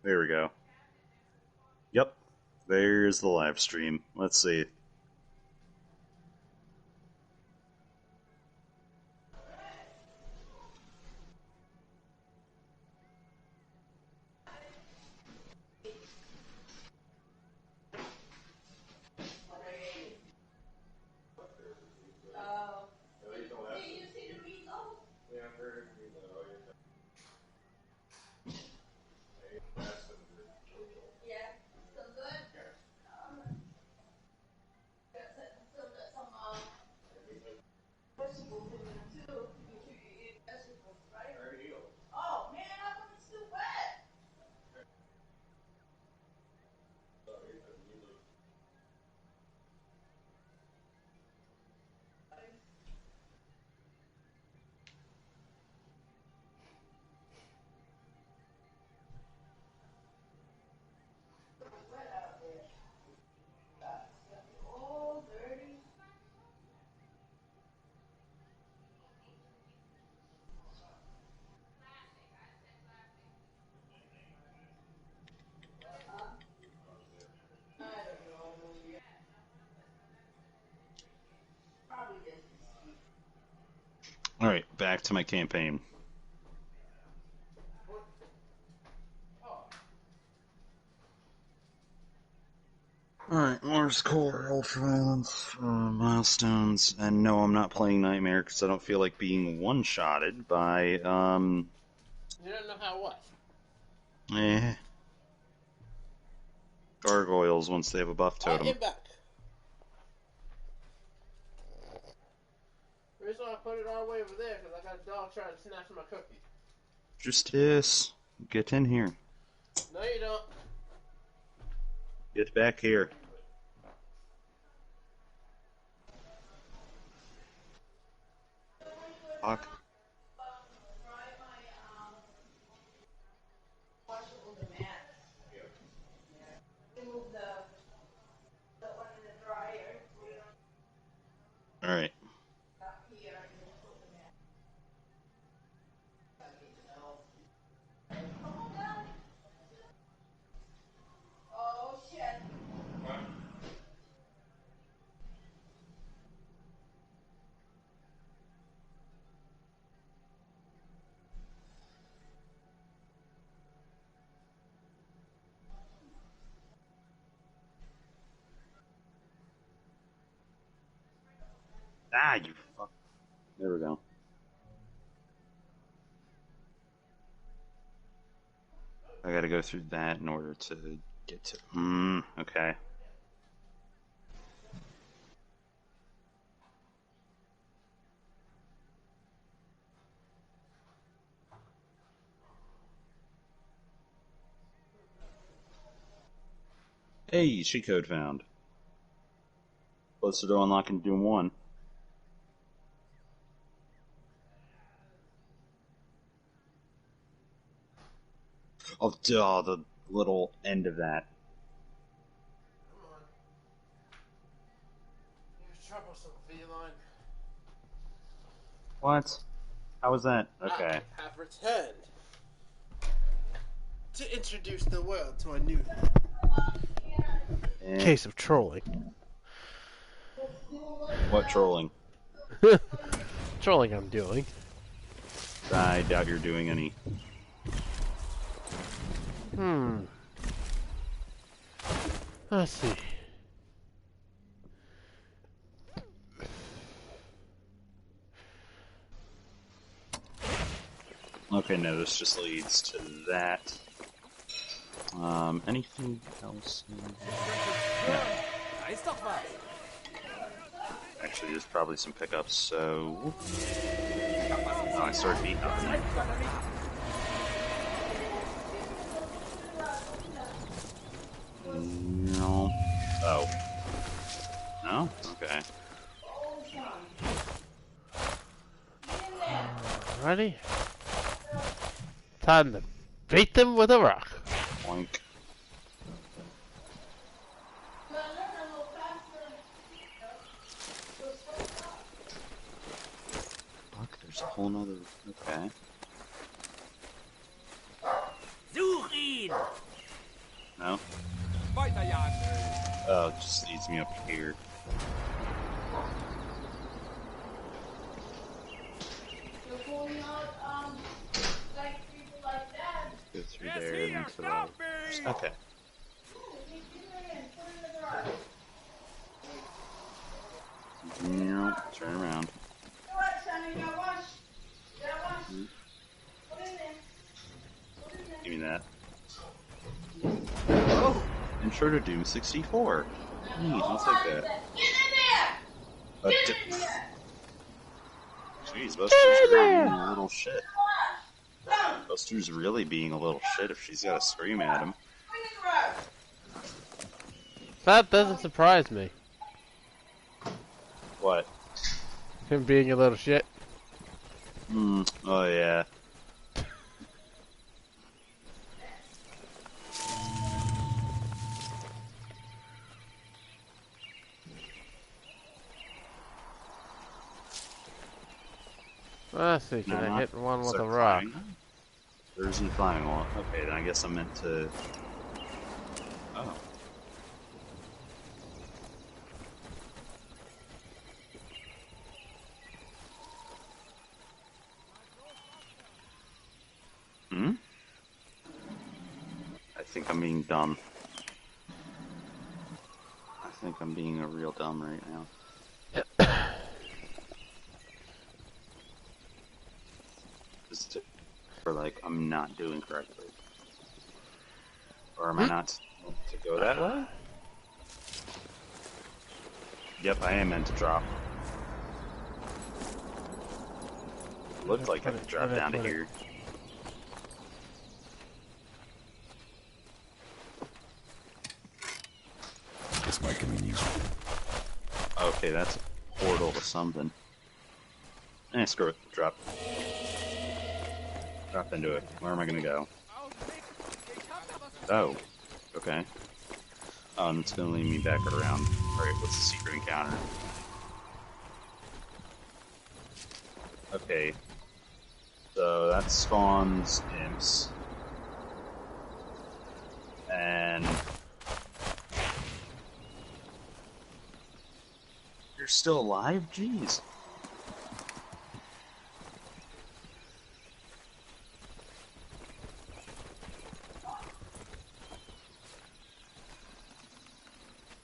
There we go. Yep. There's the live stream. Let's see. Alright, back to my campaign. Alright, Mars Core, Ultraviolence, milestones, and no, I'm not playing Nightmare because I don't feel like being one-shotted by, You don't know how what? Gargoyles once they have a buff totem. I am back. The reason why I put it all the way over there because I got a dog trying to snatch my cookie. Justice, get in here. No, you don't. Get back here. Fuck. Alright. Ah, you fuck. There we go. I gotta go through that in order to get to... okay. Hey, cheat code found. Closer to unlocking Doom 1. Oh, duh, the little end of that. Come on. You're troublesome, feline. What? How was that? Okay. I have returned to introduce the world to a new case of trolling. What trolling? Trolling I'm doing. I doubt you're doing any. Let's see. Okay, no, this just leads to that. Anything else? Yeah. Actually, there's probably some pickups, so... Oh, I started beating up. No. Oh. No? Okay. Alrighty. Time to beat them with a rock. Boink. Fuck, there's a whole nother... Okay. Such ihn! No? Weiterjagen. Oh, it just leads me up here. Go through Yes, there and here, into stop the... me! Okay. Yeah, turn around. Give me that. Oh! Intro to Doom 64. Neat, I'll take that. Jeez, Buster's really being a little shit. Buster's really being a little shit if she's gotta scream at him. That doesn't surprise me. What? Him being a little shit. Oh yeah. Let's see, can No, I not- hit one with is a that rock? climbing? There isn't climbing wall. Okay, then I guess I'm meant to... Oh. Hmm? I think I'm being dumb. I think I'm being a real dumb right now. Or like I'm not doing correctly. Or am I not supposed to go that way? Yep, I am meant to drop. Looked like I could drop down to here. This might come in useful. Okay, that's a portal to something. Screw it. Drop. Drop into it. Where am I gonna go? Oh. Okay. Oh, and it's gonna lead me back around. Alright, what's the secret encounter? Okay. So that spawns imps. And... You're still alive? Jeez.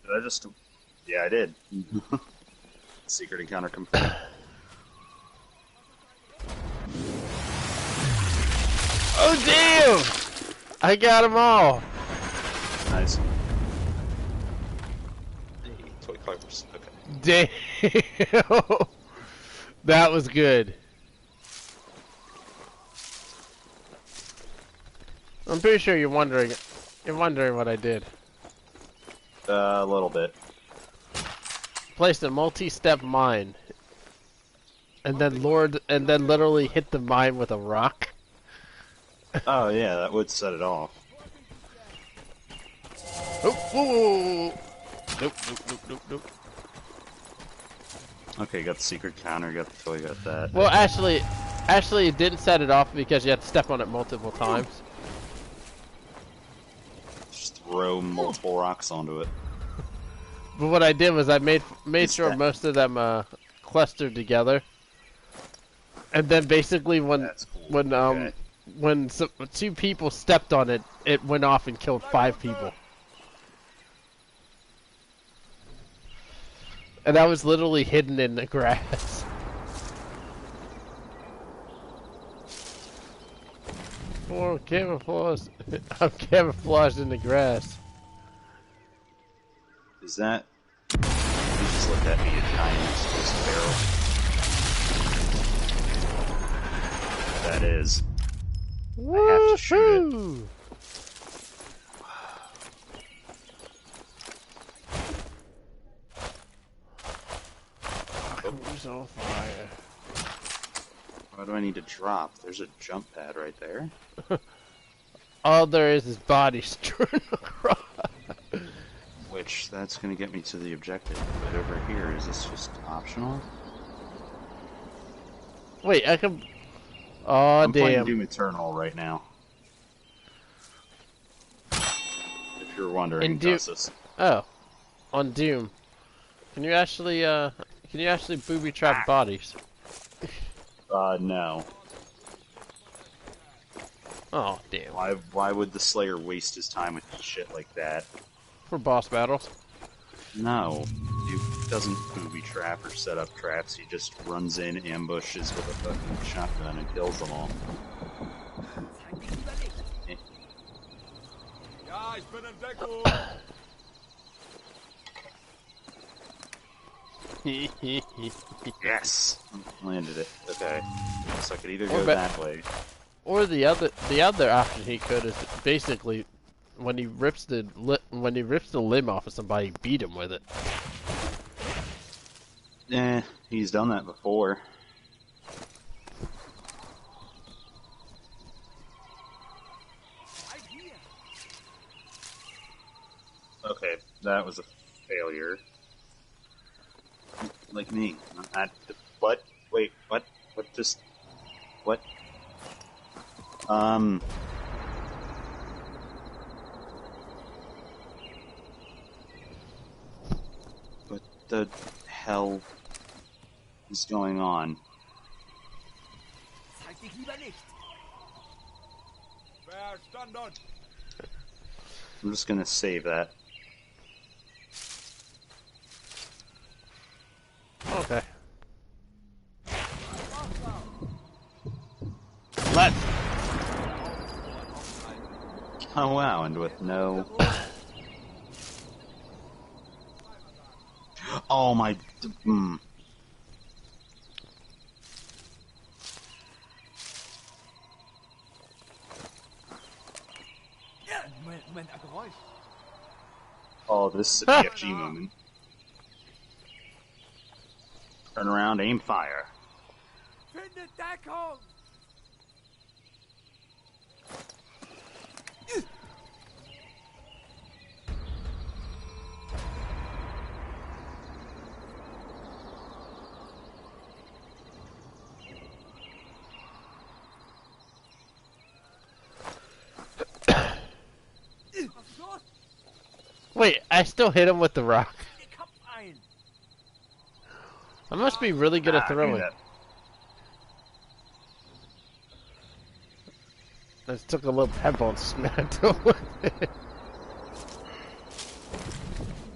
Did I just... Yeah, I did. Secret encounter complete. Oh damn! I got them all. Nice. Hey, 25%. Okay. Damn! That was good. I'm pretty sure you're wondering. You're wondering what I did. A little bit. Placed a multi-step mine, and then literally hit the mine with a rock. Oh yeah, that would set it off. Oh, nope, nope. Okay, got the secret counter, got the toy, got that. Well, actually, it didn't set it off because you had to step on it multiple times. Just throw multiple rocks onto it. But what I did was I made sure that- most of them clustered together, and then basically That's cool. Okay. when two people stepped on it, it went off and killed 5 people. And that was literally hidden in the grass. Oh, camouflage! I'm camouflaged in the grass. Is that... You just looked at me and I am supposed to barrel. That is. I have to shoot it. Woohoo! Who's on fire? What do I need to drop? There's a jump pad right there. All there is bodies strewn across. Which, that's gonna get me to the objective. But over here, is this just optional? Wait, I can. Oh I'm playing damn! Doom Eternal right now. If you're wondering, In Doom. Tussus. Oh, on Doom, can you actually booby trap bodies? No. Oh, damn. Why would the Slayer waste his time with shit like that? For boss battles. No. He doesn't booby trap or set up traps, he just runs in, ambushes with a fucking shotgun and kills them all. Ja, ich bin in Deckung. Yes! Landed it. Okay. So I could either Or go that way. Or the other option he could is basically when he rips the limb off of somebody, beat him with it. He's done that before. Okay, that was a failure. Like me. What? Wait, what? What just... What? What the hell is going on? Zeig dich lieber nicht. Verstanden. I'm just gonna save that. Okay. Let's. Oh wow, and with no... Oh my... Moment, ein Geräusch. Oh, this is a BFG moment. Turn around, aim, fire. Finde Deckung. Wait, I still hit him with the rock. Ich hab einen. I must be really good at I knew throwing. that. I just took a little pebble and smacked him with it.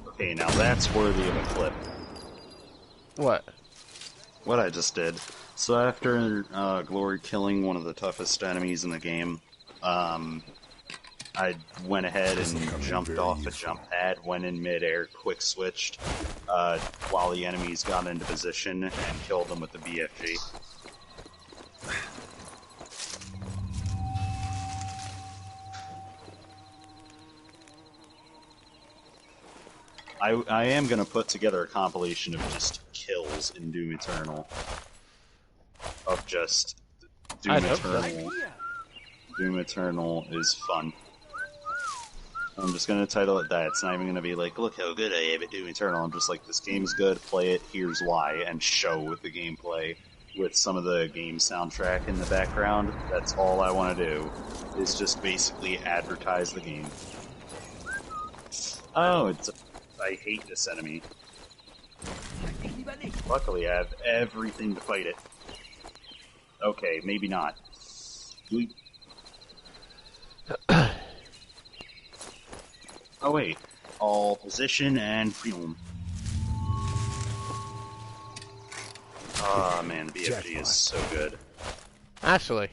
Okay, now that's worthy of a clip. What? What I just did. So after Glory killing one of the toughest enemies in the game, I went ahead and jumped off a jump pad, went in midair, quick switched, while the enemies got into position, and killed them with the BFG. I am going to put together a compilation of just kills in Doom Eternal. Of just Doom Eternal. Doom Eternal is fun. I'm just going to title it that. It's not even going to be like, look how good I am at Doom Eternal. I'm just like, this game's good, play it, here's why, and show the gameplay with some of the game soundtrack in the background. That's all I want to do, is just basically advertise the game. Oh, I hate this enemy. Luckily, I have everything to fight it. Okay, maybe not. Oh wait, all position and film. Oh man, the BFG is so good. Actually.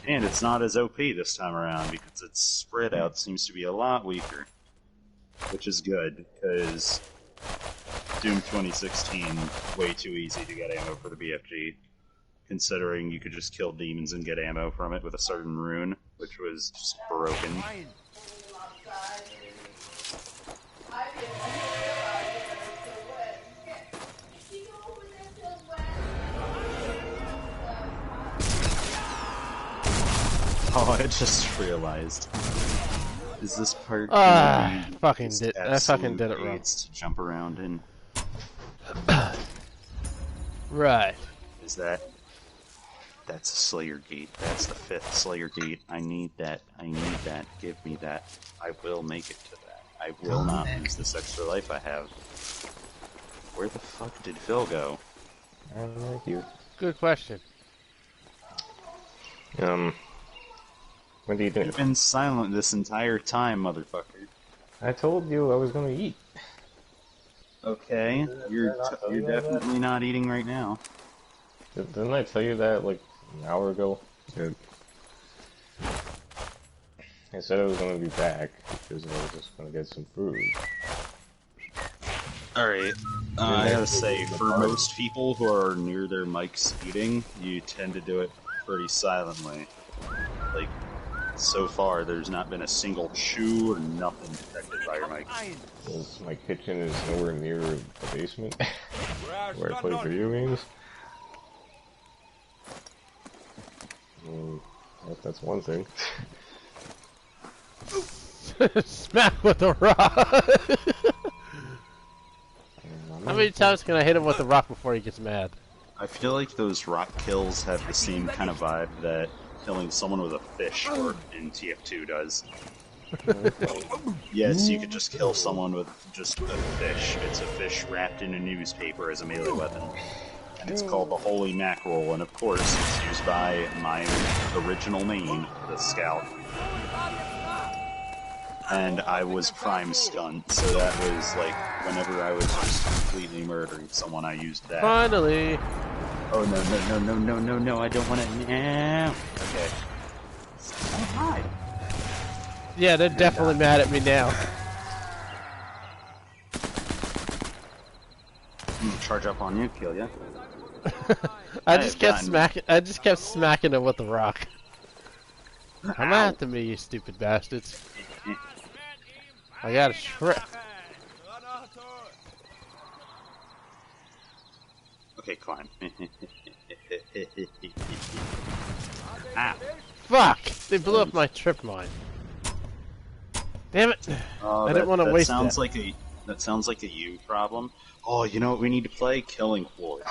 And it's not as OP this time around because its spread out seems to be a lot weaker. Which is good, because Doom 2016, way too easy to get ammo for the BFG. Considering you could just kill demons and get ammo from it with a certain rune, which was just broken. Oh, I just realized. Is this part I fucking did it wrong. To jump around in? Right. Is that? That's a Slayer gate. That's the 5th Slayer gate. I need that. I need that. Give me that. I will make it to that. I will not lose this extra life I have. Where the fuck did Phil go? I don't like you. Good question. What do you do? You've been silent this entire time, motherfucker. I told you I was gonna eat. Okay, you're definitely not eating right now. Didn't I tell you that like an hour ago? I said I was gonna be back because I was just gonna get some food. Alright, I gotta say, for most people who are near their mics eating, you tend to do it pretty silently. Like, so far, there's not been a single chew or nothing detected by your mic. Because my kitchen is nowhere near the basement where I play video games. That's one thing. Smack with a rock! How many times can I hit him with a rock before he gets mad? I feel like those rock kills have the same kind of vibe that killing someone with a fish in TF2 does. Yes, you could just kill someone with just a fish. It's a fish wrapped in a newspaper as a melee weapon. And it's called the Holy Mackerel, and of course it's used by my original main, the Scout. And I was prime stunt, so that was like, whenever I was just completely murdering someone, I used that. Finally! Oh no, I don't want it now. Okay. Oh, hi. Yeah, they're definitely mad at me now. I'm gonna charge up on you, kill you. I just kept smacking him with the rock. Come after me, you stupid bastards. I got a shrimp. Okay, climb. Ow. Fuck! They blew up my trip mine. Damn it! I didn't want to waste that. That sounds like a you problem. Oh, you know what we need to play? Killing Floor.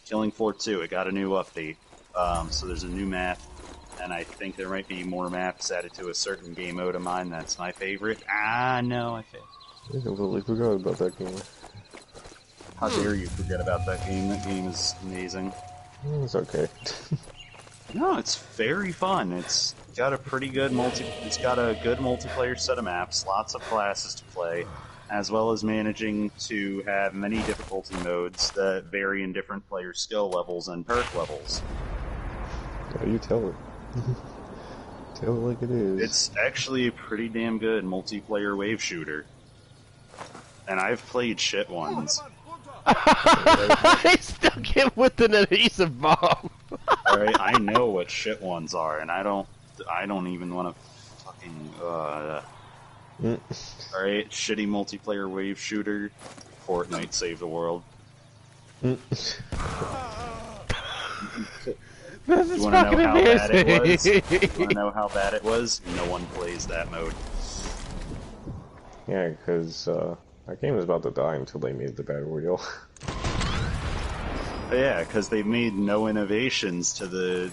Killing Floor 2. It got a new update. So there's a new map, and I think there might be more maps added to a certain game mode of mine. That's my favorite. No, I failed. I completely forgot about that game. How dare you forget about that game? That game is amazing. It's okay. No, it's very fun. It's got a pretty good It's got a good multiplayer set of maps, lots of classes to play, as well as managing to have many difficulty modes that vary in different player skill levels and perk levels. Yeah, you tell it. Tell it like it is. It's actually a pretty damn good multiplayer wave shooter. And I've played shit ones. I stuck him with an adhesive bomb. Alright, I know what shit ones are, and I don't even want to fucking, Alright, shitty multiplayer wave shooter, Fortnite save the world. This is You wanna know fucking how bad it was? amazing. You wanna know how bad it was? No one plays that mode. Yeah, because that game is about to die until they made the battle royale. Yeah, because they made no innovations to the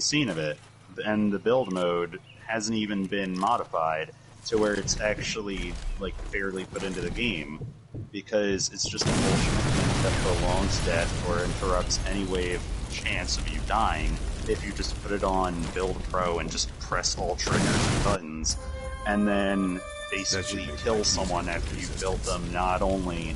scene of it, and the build mode hasn't even been modified to where it's actually like fairly put into the game, because it's just a bullshit that prolongs death or interrupts any way of chance of you dying if you just put it on Build Pro and just press all triggers and buttons, and then basically kill someone after you've built them not only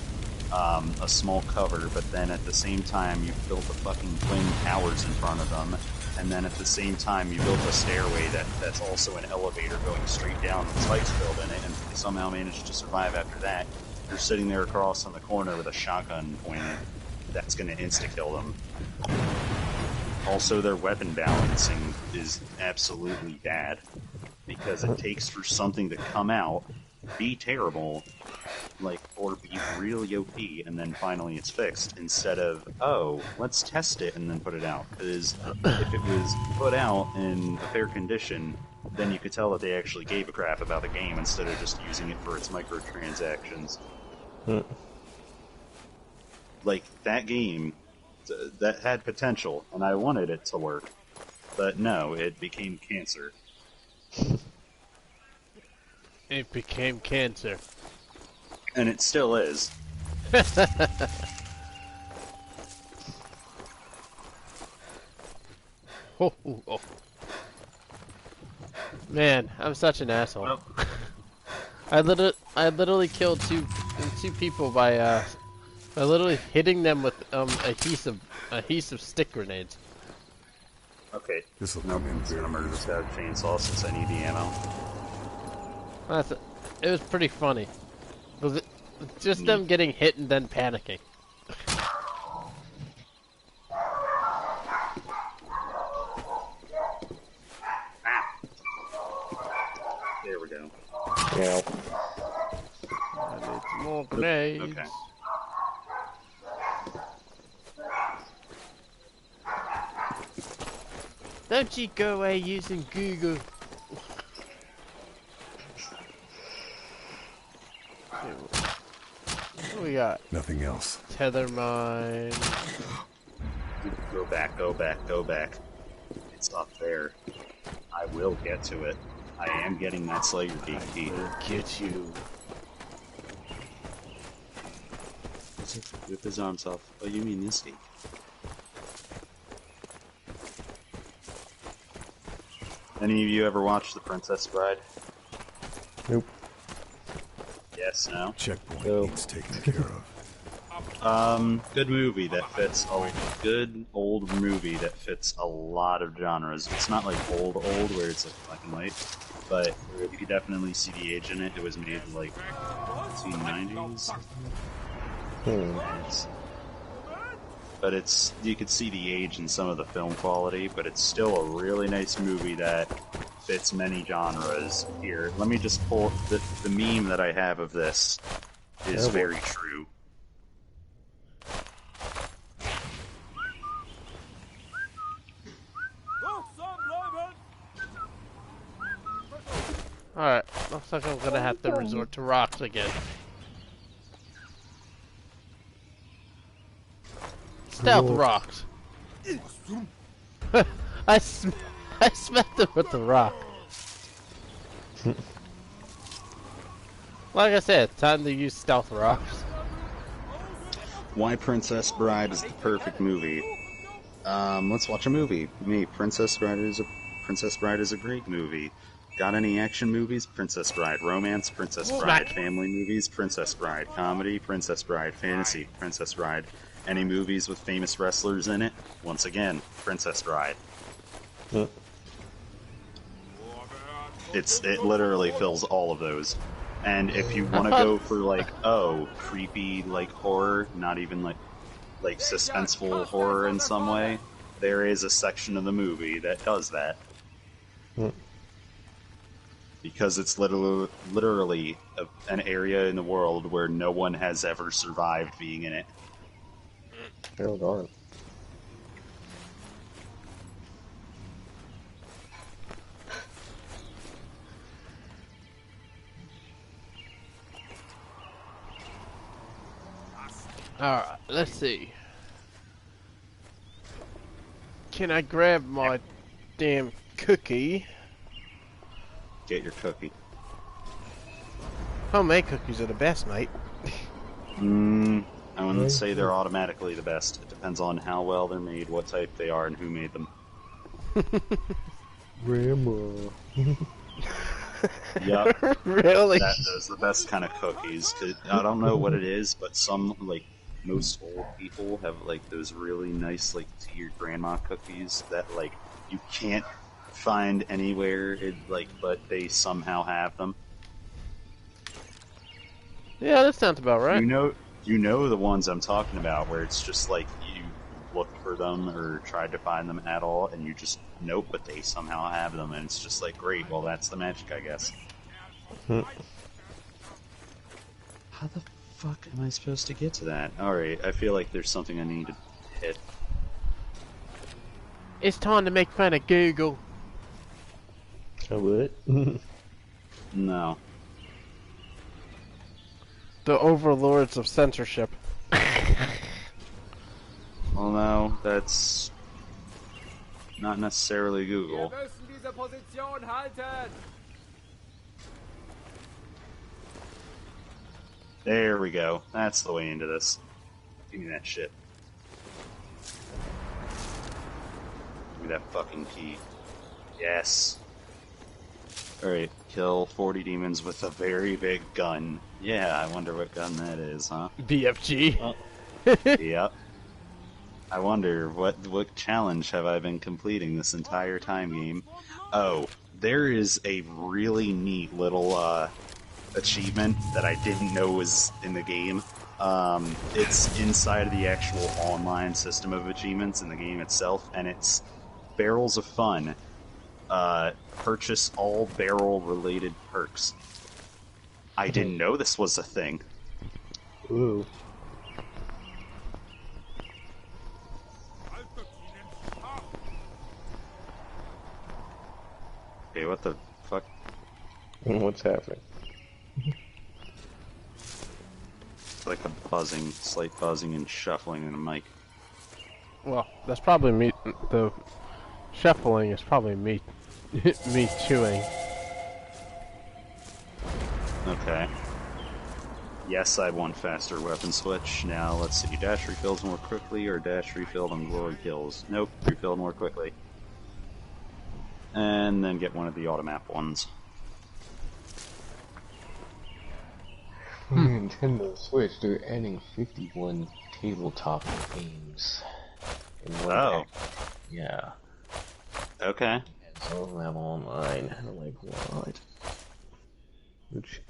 a small cover, but then at the same time you've built the fucking twin towers in front of them, and then at the same time you built a stairway that's also an elevator going straight down with spikes built in it, and somehow managed to survive after that. You're sitting there across on the corner with a shotgun pointed. That's gonna insta-kill them. Also, their weapon balancing is absolutely bad, because it takes for something to come out, be terrible, or be really OP, and then finally it's fixed, instead of, oh, let's test it and then put it out. Because if it was put out in a fair condition, then you could tell that they actually gave a crap about the game instead of just using it for its microtransactions. That game, that had potential, and I wanted it to work. But no, it became cancer. It became cancer. And it still is. Oh, oh, oh. Man, I'm such an asshole. Well, I literally killed two people by literally hitting them with adhesive stick grenades. okay. This'll Nope, come in I'm just gonna very murder this guy with a chainsaw since I need the ammo. It was pretty funny. Was it just them getting hit and then panicking? There we go. Yeah. I need some more grenades. Okay. Don't you go away using Google. What we got? Nothing else. Tether mine. Go back, go back, go back. It's up there. I will get to it. I am getting that Slayer Gate key. Get you. Whip his arms off. Oh, you mean this key? Any of you ever watched The Princess Bride? Nope. Yes, no? Checkpoint Go. needs taken care of. Good movie that fits a good old movie that fits a lot of genres. It's not like old where it's like black and white, but you can definitely see the age in it. It was made like 1990s. But it's you could see the age in some of the film quality, but it's still a really nice movie that fits many genres. Here, let me just pull the meme that I have of this is very true. Alright, looks like I'm gonna have to resort to rocks again. Stealth rocks. I smacked him with the rock. Like I said, time to use stealth rocks. Why Princess Bride is the perfect movie. Let's watch a movie. Princess Bride is a great movie. Got any action movies? Princess Bride. Romance? Princess Bride. Family movies? Princess Bride. Comedy? Princess Bride. Fantasy? Princess Bride. Any movies with famous wrestlers in it? Once again, Princess Bride. It literally fills all of those. And if you want to go for like, creepy like horror, not even like suspenseful horror in some way, there is a section of the movie that does that. Because it's literally an area in the world where no one has ever survived being in it. Oh, darn. Alright, let's see. Can I grab my damn cookie? Get your cookie. Homemade cookies are the best, mate. I wouldn't say they're automatically the best. It depends on how well they're made, what type they are, and who made them. Grandma. Yep. Really? Those are the best kind of cookies. 'Cause I don't know what it is, but most old people have those really nice to your grandma cookies that you can't find anywhere. But they somehow have them. Yeah, that sounds about right. You know the ones I'm talking about, where it's just you looked for them or tried to find them at all, and you just nope, but they somehow have them, and it's just great. Well, that's the magic, I guess. How the fuck am I supposed to get to that? Alright, I feel like there's something I need to hit. It's time to make fun of Google. I would. No. The overlords of censorship. Well, no, that's not necessarily Google. Wir müssen diese Position halten. There we go. That's the way into this. Give me that shit. Give me that fucking key. Yes. Alright, kill 40 demons with a very big gun. Yeah, I wonder what gun that is, huh? BFG. Oh. Yep. I wonder, what challenge have I been completing this entire time, game? Oh, there is a really neat little, achievement that I didn't know was in the game. It's inside of the actual online system of achievements in the game itself, and it's Barrels of Fun. Purchase all barrel-related perks. I didn't know this was a thing. Ooh. Okay, what the fuck? What's happening? It's like a buzzing, slight buzzing and shuffling in a mic. Well, that's probably me. The shuffling is probably me, me chewing. Okay. Yes, I want faster weapon switch. Now, let's see. Dash refills more quickly or dash refilled on glory kills? Nope, refilled more quickly. And then get one of the automap ones. Nintendo Switch, they're adding 51 tabletop games. In one Oh. pack. Yeah. Okay. And some of them have online. And I'm like, what? Which,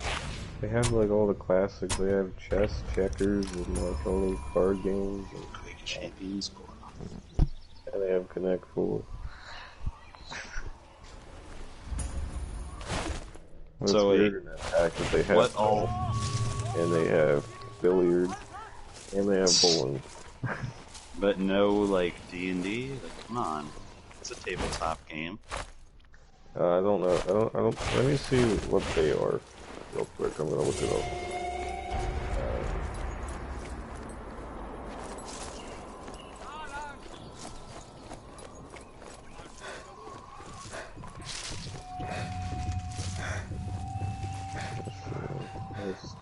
they have like all the classics. They have chess, checkers, and like all those card games. Quick champions. And they have Connect 4. What's So weird in that pack is they have what all? and they have billiards, and they have bowling. But no, like, D&D? Like, come on. It's a tabletop game. I don't know. I don't. Let me see what they are, real quick. I'm gonna look it up.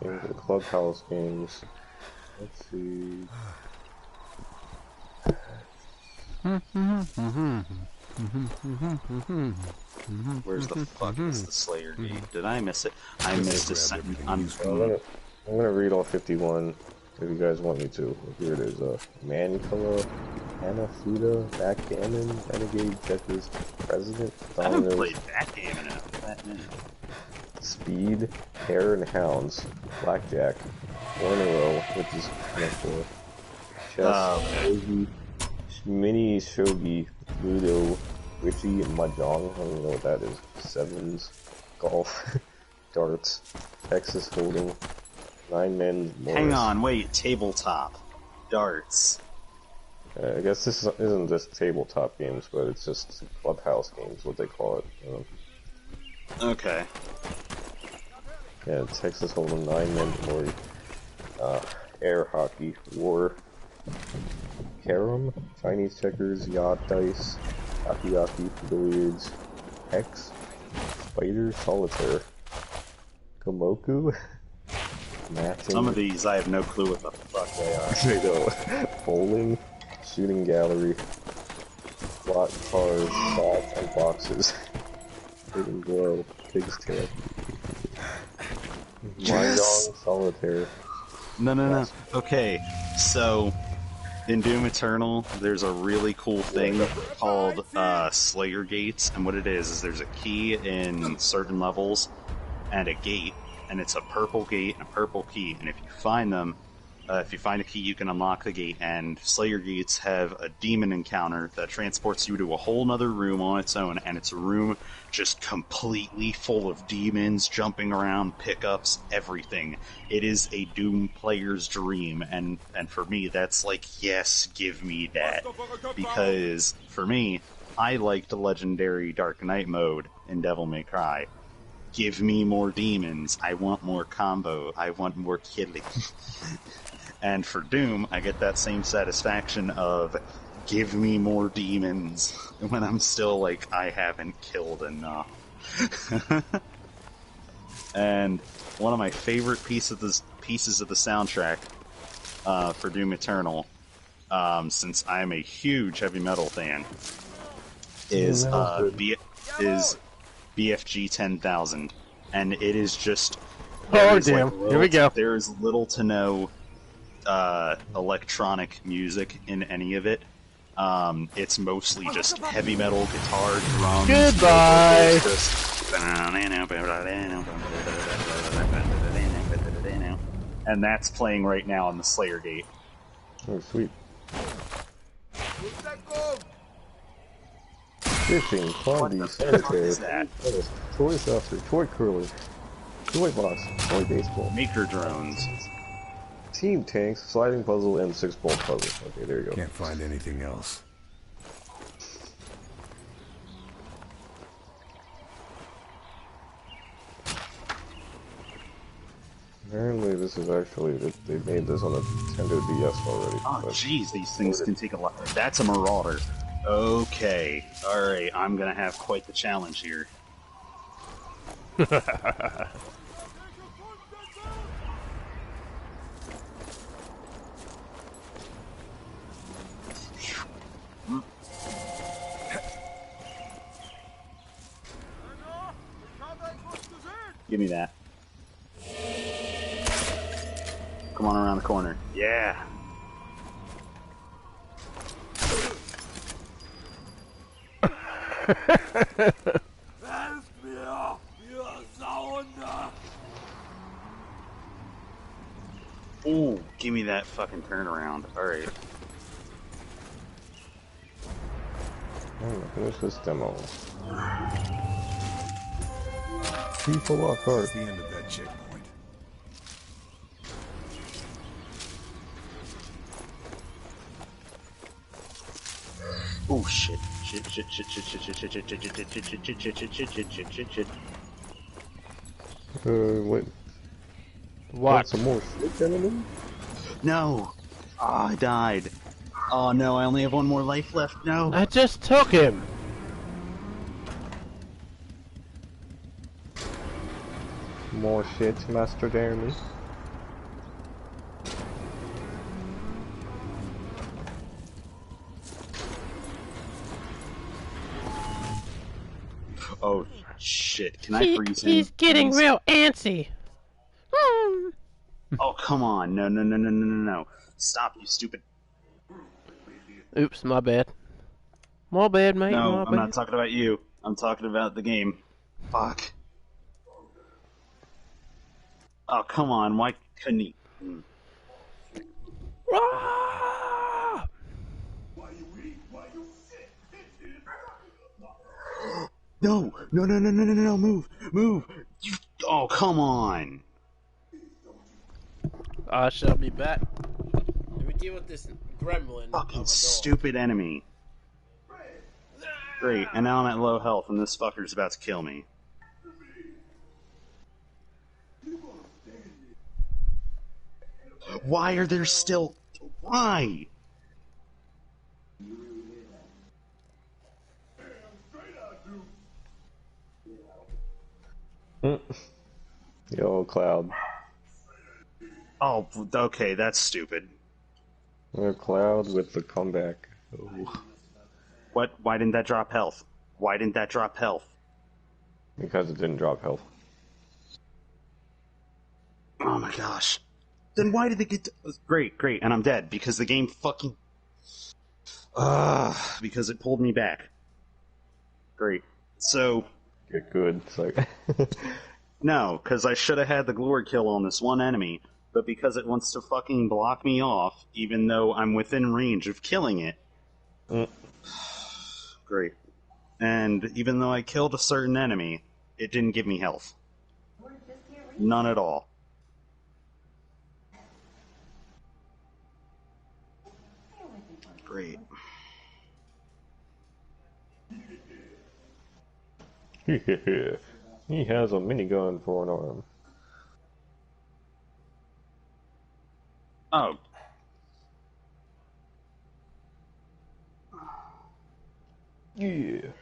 Games, the clubhouse games. Let's see. Where's the fuck is the Slayer Gate? Did I miss it? I missed a sentence. I'm gonna read all 51 if you guys want me to. Here it is. Mancala, Hanafuda, Backgammon, Renegade, Checkers, President, I haven't Dominoes, played that game in that minute. Speed, Hare and Hounds, Blackjack, 1 in a row, which is Connect 4, Chess, Shogi, Mini Shogi, Ludo, Witchy, Mahjong, I don't even know what that is, Sevens, Golf, Darts, Texas Hold'em, 9 Men, Morris. Hang on, wait, tabletop. Darts. I guess this isn't just tabletop games, but it's just clubhouse games, what they call it. Okay. Yeah, Texas Hold'em, 9 Men, Glory, Air Hockey, War, Carom, Chinese Checkers, Yacht Dice, Yaki, Billiards, Hex, Spider, Solitaire, Komoku, Matching. Some of these I have no clue what the fuck they are. They know. Bowling, Shooting Gallery, Slot Cars, Slots, and Boxes, Hidden Glow, Pig's Tail, Mahjong, Solitaire. No. Okay, so in Doom Eternal, there's a really cool thing called Slayer Gates, and what it is there's a key in certain levels and a gate, and it's a purple gate and a purple key, and if you find them, if you find a key, you can unlock the gate, and Slayer Gates have a demon encounter that transports you to a whole nother room on its own, and it's a room just completely full of demons, jumping around, pickups, everything. It is a Doom player's dream, and for me, that's like, yes, give me that. Because, for me, I liked the legendary Dark Knight mode in Devil May Cry. Give me more demons, I want more combo, I want more killing. And for Doom, I get that same satisfaction of, give me more demons, when I'm still like, I haven't killed enough. And one of my favorite pieces pieces of the soundtrack for Doom Eternal, since I'm a huge heavy metal fan, is BFG 10,000, and it is just Here we go. There is little to no electronic music in any of it. It's mostly just heavy metal, guitar, drums. Goodbye. And that's playing right now on the Slayer Gate. Oh, sweet. Who's that go? Fishing, Clumby, sanitary, toy saucer, toy curler, toy box, toy baseball, Maker drones. team tanks, sliding puzzle, and 6-bolt puzzle. Okay, there you go. Can't find anything else. Apparently this is actually, they made this on the Nintendo DS already. Oh, but jeez, these things can take a lot. That's a Marauder. Okay, alright, I'm gonna have quite the challenge here. Give me that. Come on around the corner. Yeah. Helft mir, ihr Sauender! Ooh, give me that fucking turnaround. Alright. I'm gonna finish this demo. People lock hard. That's the end of that checkpoint. Oh shit. Shit. Wait. What? Some more shit, gentlemen? No! Oh, I died. Oh no, I only have one more life left. No! I just took him. More shit, Master Jeremy. Oh shit, can I freeze him? He's getting please? real antsy. Oh, come on. No. Stop, you stupid. Oops, my bad. My bad, mate. No, my I'm bad. not talking about you. I'm talking about the game. Fuck. Oh, come on. Why couldn't he? Ah! No. Move. You... Oh, come on. I shall be back. Let me deal with this gremlin. Fucking stupid enemy. Great, and now I'm at low health, and this fucker's about to kill me. Why are there still... Why? Yo, Cloud. Oh, okay, that's stupid. Cloud with the comeback. Oh. What? Why didn't that drop health? Because it didn't drop health. Oh my gosh. Then why did they get to... Great, and I'm dead, because the game fucking... because it pulled me back. Great. So... Get good. It's like... No, because I should have had the glory kill on this one enemy, but because it wants to fucking block me off, even though I'm within range of killing it... Great. And even though I killed a certain enemy, it didn't give me health. None at all. Great. He has a minigun for an arm. Oh. Yeah.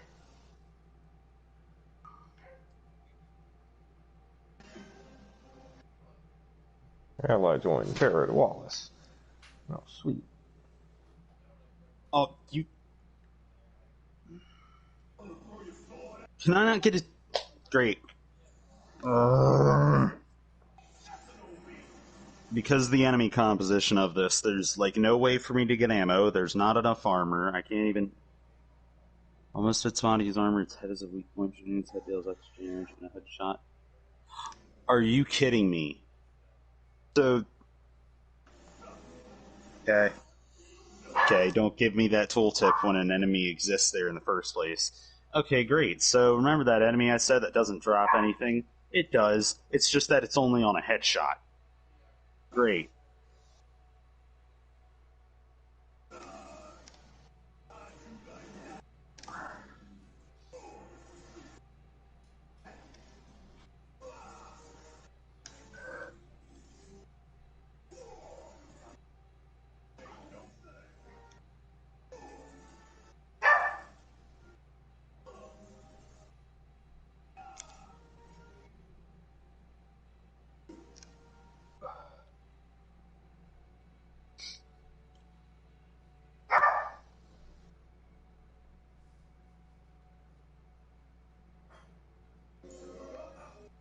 Ally joined Jared Wallace. Oh, sweet. Oh, you... Can I not get it? Great. Because of the enemy composition of this, there's like no way for me to get ammo. There's not enough armor. I can't even... Almost fits body's armor. Its head is a weak point. Its head deals extra damage and a headshot. Are you kidding me? So... Okay. Okay, don't give me that tooltip when an enemy exists there in the first place. Okay, great. So remember that enemy I said that doesn't drop anything? It does. It's just that it's only on a headshot. Great.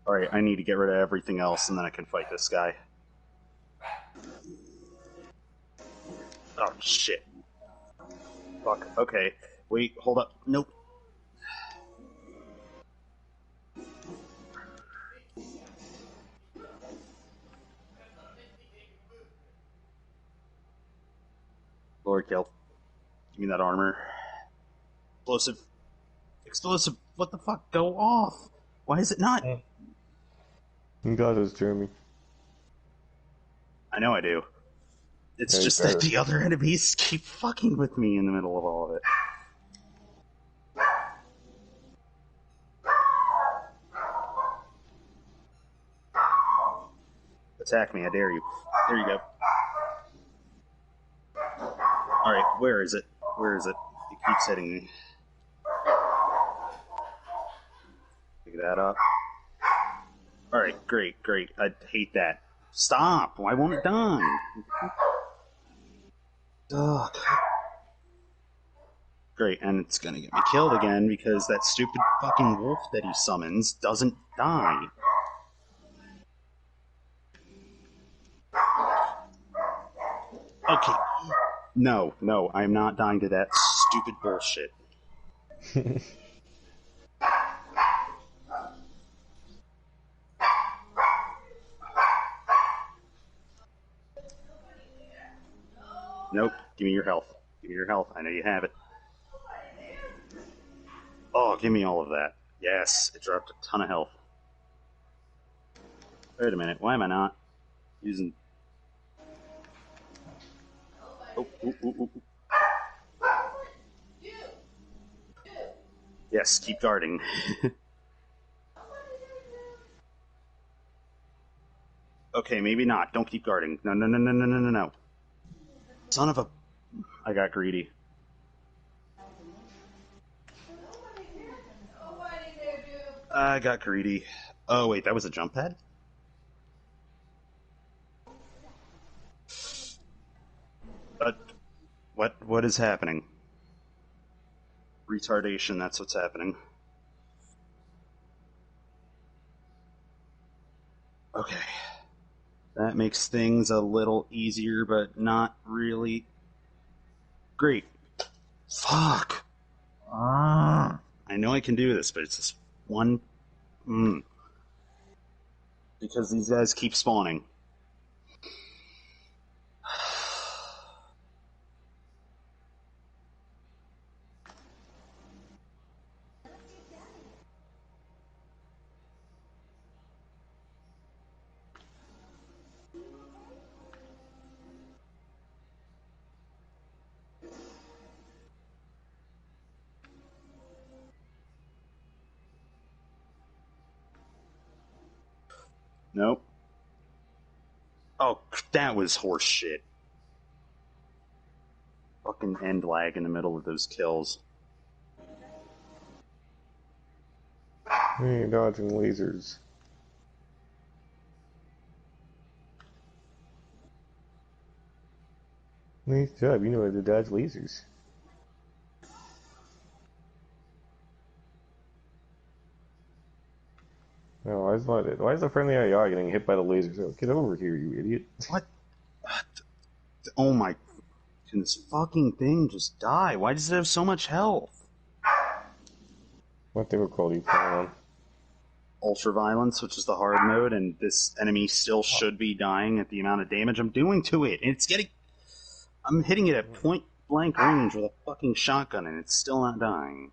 Alright, I need to get rid of everything else and then I can fight this guy. Oh, shit. Fuck. Okay. Wait, hold up. Nope. Lord kill. Give me that armor. Explosive. Explosive. What the fuck? Go off. Why is it not? You got this, Jeremy. I know I do. It's Yeah, just that the other enemies keep fucking with me in the middle of all of it. Attack me, I dare you. There you go. Alright, where is it? Where is it? It keeps hitting me. Pick that up. Alright, great, great. I hate that. Stop! Why won't it die? Ugh. Great, and it's gonna get me killed again because that stupid fucking wolf that he summons doesn't die. Okay. No, no, I'm not dying to that stupid bullshit. Nope, give me your health. Give me your health, I know you have it. Oh, give me all of that. Yes, it dropped a ton of health. Wait a minute, why am I not using... Oh, ooh, ooh, ooh. Yes, keep guarding. Okay, maybe not. Don't keep guarding. No, no, no, no, no, no, no, no. Son of a... I got greedy. I got greedy. Oh, wait, that was a jump pad? What is happening? Retardation, that's what's happening. Okay. That makes things a little easier, but not really. Great. Fuck! I know I can do this, but it's this one... Because these guys keep spawning. Nope. Oh, that was horse shit. Fucking end lag in the middle of those kills. Hey, dodging lasers. Nice job, you know how to dodge lasers. No, why is the friendly AI getting hit by the lasers? Oh, get over here, you idiot. What? Oh my... Can this fucking thing just die? Why does it have so much health? What they were called you playing on? Ultra Violence, which is the hard mode, and this enemy still should be dying at the amount of damage I'm doing to it. And it's getting... I'm hitting it at point blank range with a fucking shotgun, and it's still not dying.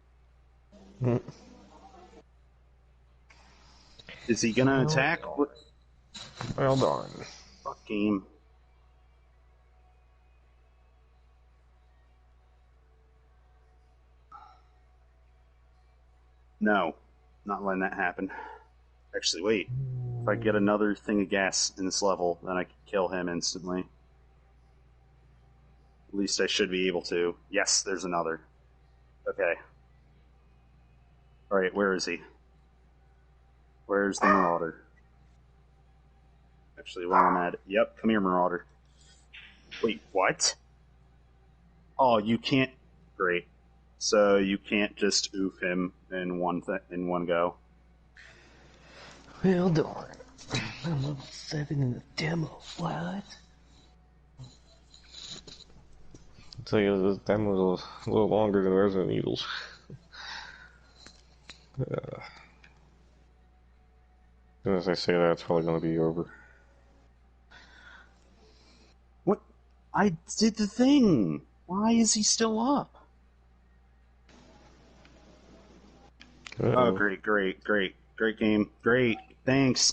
Is he gonna attack? Well darn. Fuck game. No, not letting that happen. Actually, wait. If I get another thing of gas in this level, then I can kill him instantly. At least I should be able to. Yes, there's another. Okay. Alright, where is he? Where's the Marauder? Actually, while I'm at it. Yep, come here, Marauder. Wait, what? Oh, you can't... Great. So you can't just oof him in one go. Well darn. I'm level 7 in the demo. What? I'll tell you, this demo is a little longer than Resident Evil's. As soon as I say that, it's probably going to be over. What? I did the thing! Why is he still up? Oh, great, great, great. Great game. Great. Thanks.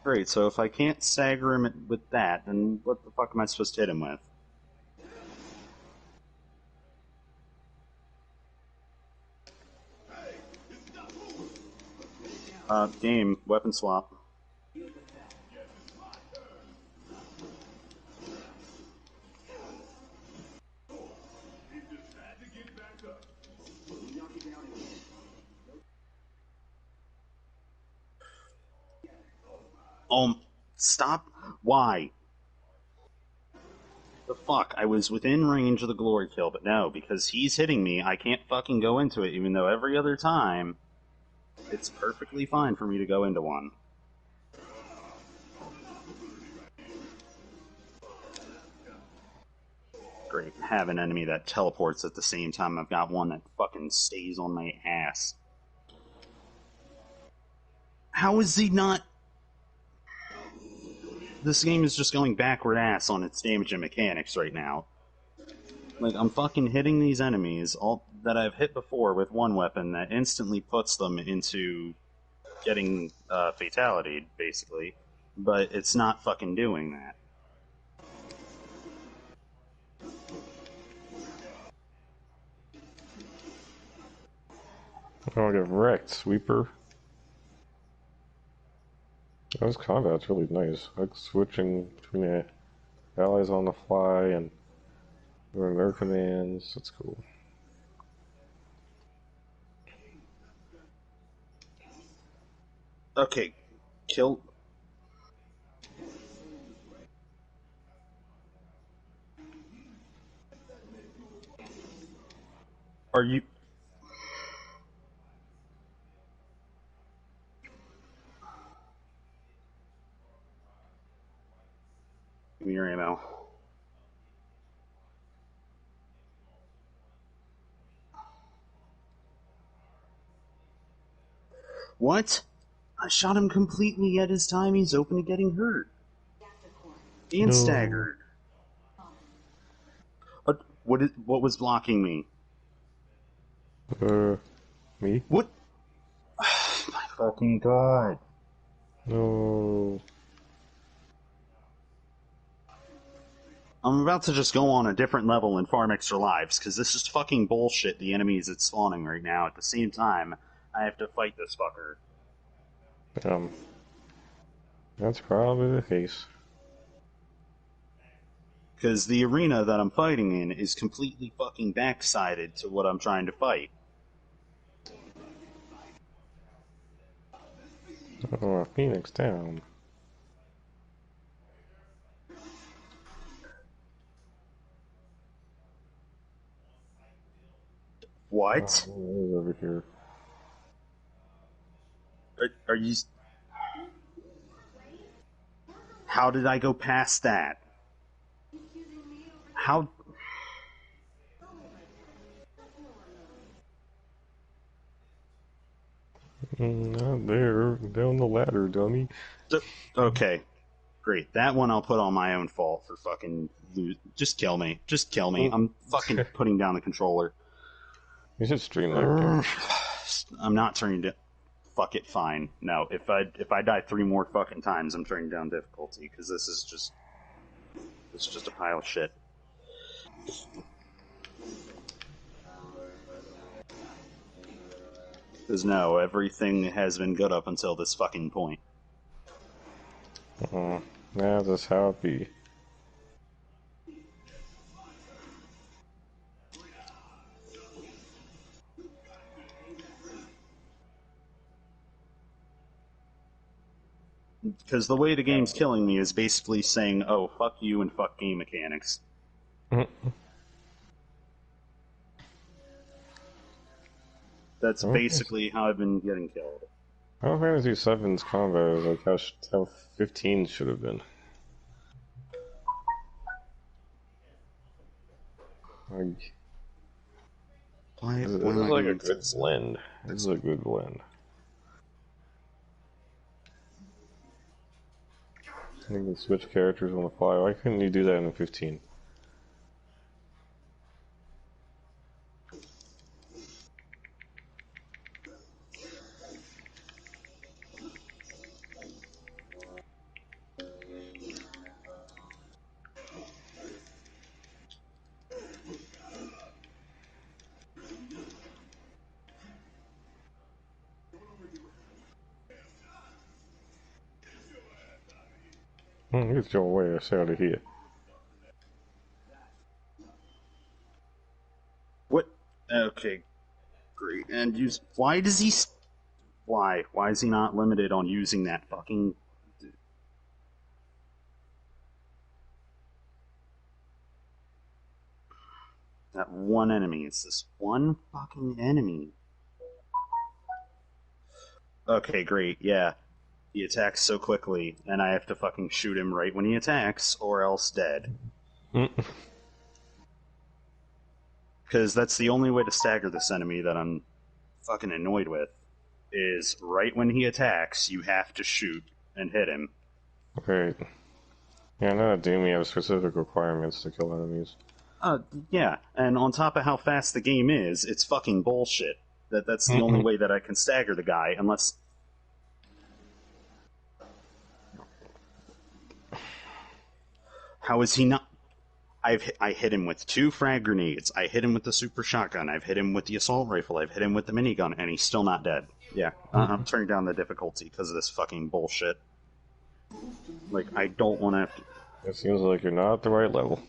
Great, so if I can't stagger him with that, then what the fuck am I supposed to hit him with? Game, weapon swap. Stop. Why? The fuck? I was within range of the glory kill, but no, because he's hitting me, I can't fucking go into it, even though every other time, it's perfectly fine for me to go into one. Great. Have an enemy that teleports at the same time I've got one that fucking stays on my ass. How is he not... This game is just going backward ass on its damage and mechanics right now. Like, I'm fucking hitting these enemies all that I've hit before with one weapon that instantly puts them into getting fatality, basically. But it's not fucking doing that. Oh, I get wrecked, sweeper. This combat's really nice. Like switching between the allies on the fly and doing their commands. That's cool. Okay, kill... Are you... Give me your ammo. What? I shot him completely at his time he's open to getting hurt. And staggered. What was blocking me? Me? What? My fucking god. No. I'm about to just go on a different level and farm extra lives, because this is fucking bullshit, the enemies that's spawning right now. At the same time, I have to fight this fucker. That's probably the case. Because the arena that I'm fighting in is completely fucking backsided to what I'm trying to fight. Oh, Phoenix down. What? Oh, over here. Are you... How did I go past that? How... Not there. Down the ladder, dummy. Okay. Great. That one I'll put on my own fault for fucking... Just kill me. Just kill me. I'm fucking putting down the controller. You should stream that game. I'm not turning it... Fuck it, fine. No, if I die 3 more fucking times, I'm turning down difficulty, because this is just... It's just a pile of shit. Because no, everything has been good up until this fucking point. Yeah, that's how it be. Because the way the game's killing me is basically saying, oh, fuck you and fuck game mechanics. That's basically how I've been getting killed. Final Fantasy VII's combat is like how 15 should have been. This is like a good blend. This is a good blend. I think you can switch characters on the fly. Why couldn't you do that in 15? Get your ass out of here. What? Okay, great. And use... Why does he... Why? Why is he not limited on using that fucking... That one enemy. It's this one fucking enemy. Okay, great, yeah. He attacks so quickly, and I have to fucking shoot him right when he attacks, or else dead. Because that's the only way to stagger this enemy that I'm fucking annoyed with, is right when he attacks, you have to shoot and hit him. Great. Yeah, I know that Doom, you have specific requirements to kill enemies. Yeah, and on top of how fast the game is, it's fucking bullshit. That's the only way that I can stagger the guy, unless... How is he not... I hit him with 2 frag grenades, I hit him with the super shotgun, I've hit him with the assault rifle, I've hit him with the minigun, and he's still not dead. Yeah, I'm turning down the difficulty because of this fucking bullshit. Like, I don't want to have to... It seems like you're not at the right level.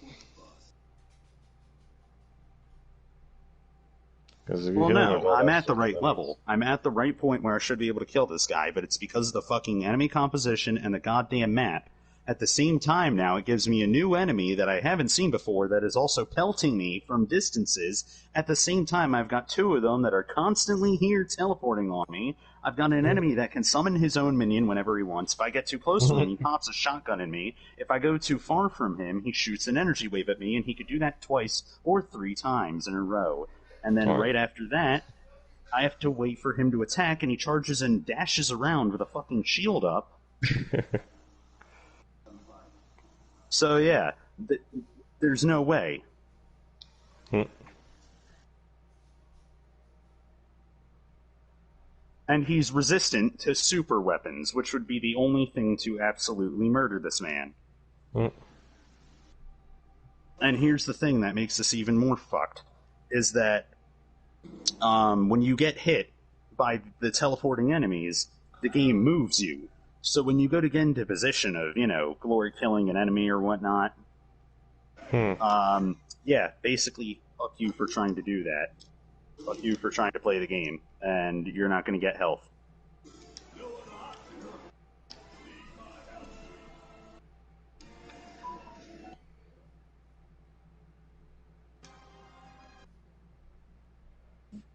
Well, no, I'm at the right level. I'm at the right point where I should be able to kill this guy, but it's because of the fucking enemy composition and the goddamn map. At the same time now, it gives me a new enemy that I haven't seen before that is also pelting me from distances. At the same time, I've got 2 of them that are constantly here teleporting on me. I've got an enemy that can summon his own minion whenever he wants. If I get too close to him, he pops a shotgun in me. If I go too far from him, he shoots an energy wave at me, and he could do that twice or 3 times in a row. And then right after that, I have to wait for him to attack, and he charges and dashes around with a fucking shield up. So yeah, there's no way. And he's resistant to super weapons, which would be the only thing to absolutely murder this man. And here's the thing that makes this even more fucked, is that when you get hit by the teleporting enemies, the game moves you. So when you go to get into position of, glory killing an enemy or whatnot, yeah, basically, fuck you for trying to do that. Fuck you for trying to play the game, and you're not going to get health.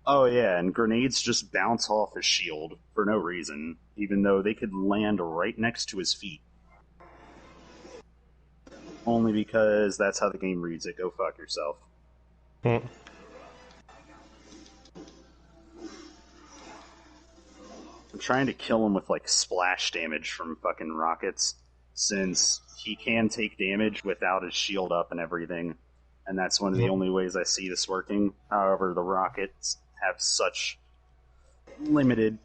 Oh yeah, and grenades just bounce off his shield for no reason, even though they could land right next to his feet. Only because that's how the game reads it. Go fuck yourself. I'm trying to kill him with, like, splash damage from fucking rockets, since he can take damage without his shield up and everything, and that's one of the only ways I see this working. However, the rockets have such limited...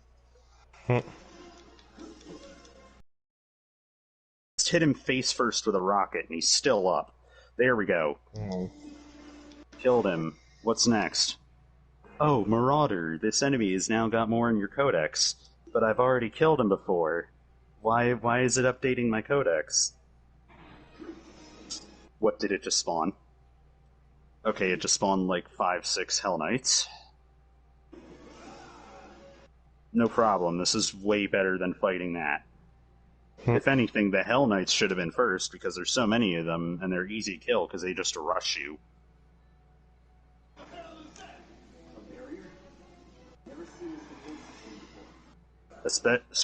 Just hit him face first with a rocket, and he's still up. There we go. Killed him. What's next? Oh, Marauder, this enemy has now got more in your codex, but I've already killed him before. Why is it updating my codex? What did it just spawn? Okay, it just spawned like 5-6 Hell Knights. No problem, this is way better than fighting that. If anything, the Hell Knights should have been first, because there's so many of them, and they're easy to kill because they just rush you.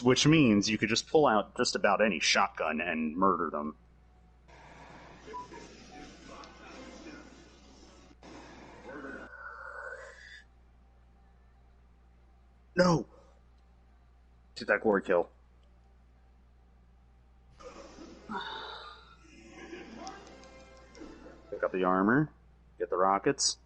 Which means you could just pull out just about any shotgun and murder them. No! Did that glory kill. Pick up the armor. Get the rockets.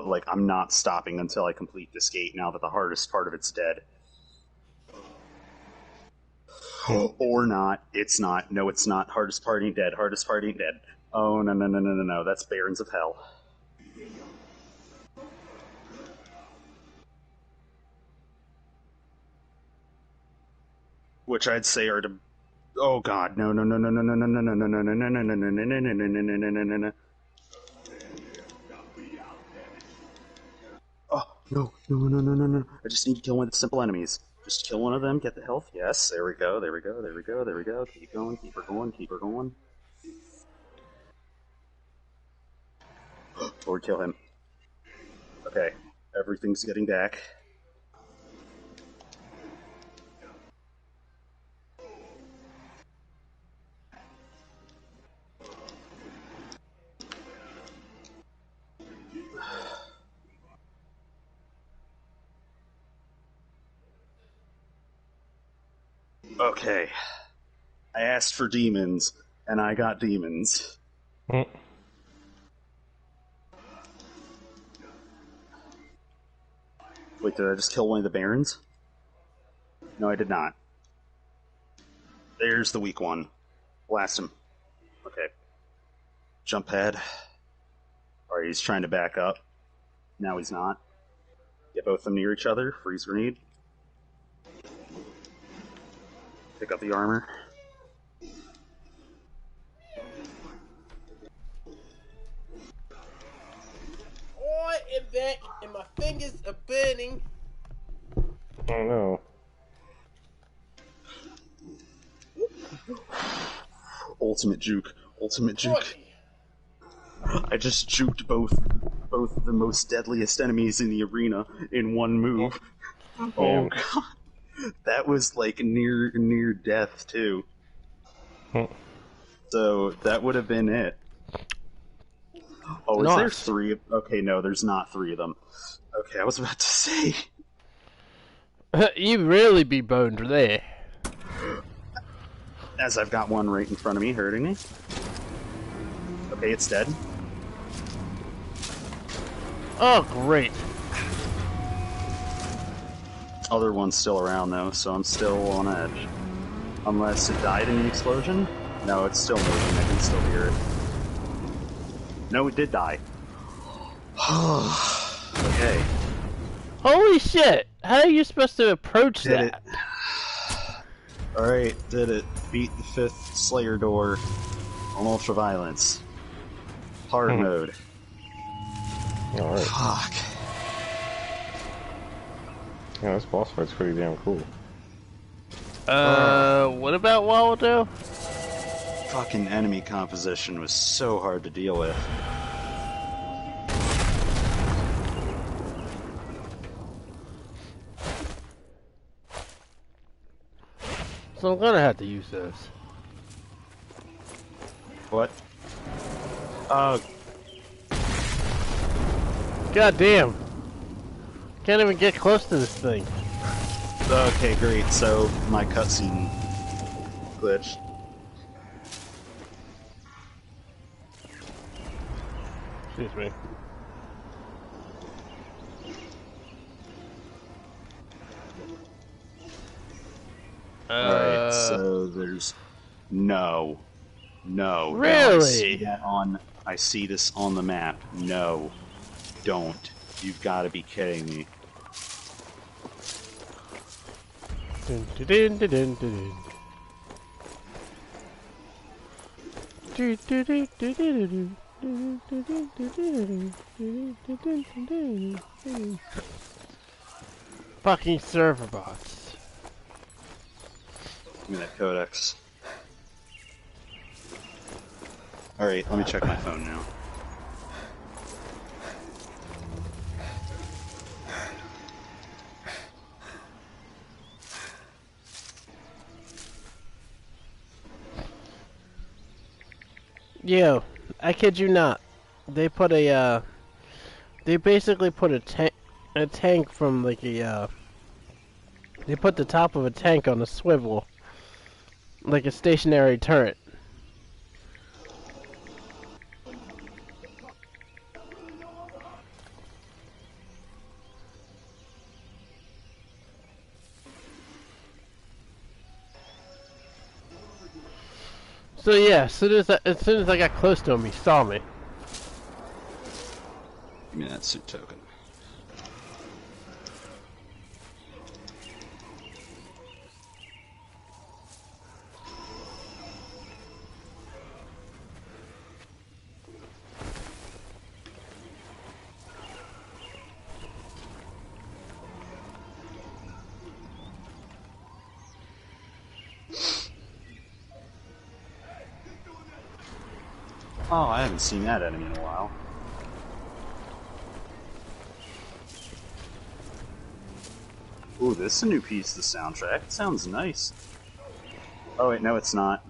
Like, I'm not stopping until I complete this gate now that the hardest part of it's dead. Or not. It's not. No, it's not. Hardest part ain't dead. Hardest part ain't dead. Oh, no. That's Barons of Hell. Which I'd say are to... Oh god, no. Oh, no. I just need to kill one of the simple enemies. Just kill one of them, get the health. Yes, there we go. Keep going, keep her going. Or kill him. Okay, everything's getting back. Okay. I asked for demons, and I got demons. Wait, did I just kill one of the barons? No, I did not. There's the weak one. Blast him. Okay. Jump pad. Alright, he's trying to back up. Now he's not. Get both of them near each other. Freeze grenade. Pick up the armor. I am back and my fingers are burning. Oh no. Ultimate juke. I just juked both the most deadliest enemies in the arena in one move. Oh god. That was like near death too. So that would have been it. Oh, is there three? Okay, no, there's not three of them. Okay, I was about to say. You really be boned there. As I've got one right in front of me, hurting me. Okay, it's dead. Oh, great. Other one's still around though, so I'm still on edge. Unless it died in the explosion? No, it's still moving. I can still hear it. No, it did die. Okay. Holy shit! How are you supposed to approach Did that? it. Alright, did it. Beat the 5th Slayer door on ultraviolence. Hard mode. Alright. Fuck. Yeah, this boss fight's pretty damn cool. What about Waldo? Fucking enemy composition was so hard to deal with. So I'm gonna have to use this. What? God damn. Can't even get close to this thing. Okay, great. So my cutscene glitched. Excuse me. Alright, so there's no. Really? I see this on the map. No. Don't. You've got to be kidding me. Dun, dun, dun, dun, dun, dun. Do, do, do, do, do, do, do, do, do, do, do, do, do, do, do, do. Fucking server bots. Give me that codex. Alright, let me check my phone now. Yo, I kid you not. They put a, they basically put a tank from like a, they put the top of a tank on a swivel. Like a stationary turret. So yeah, as soon as I got close to him, he saw me. Give me that suit token. Oh, I haven't seen that enemy in a while. Ooh, this is a new piece of the soundtrack. It sounds nice. Oh wait, no it's not.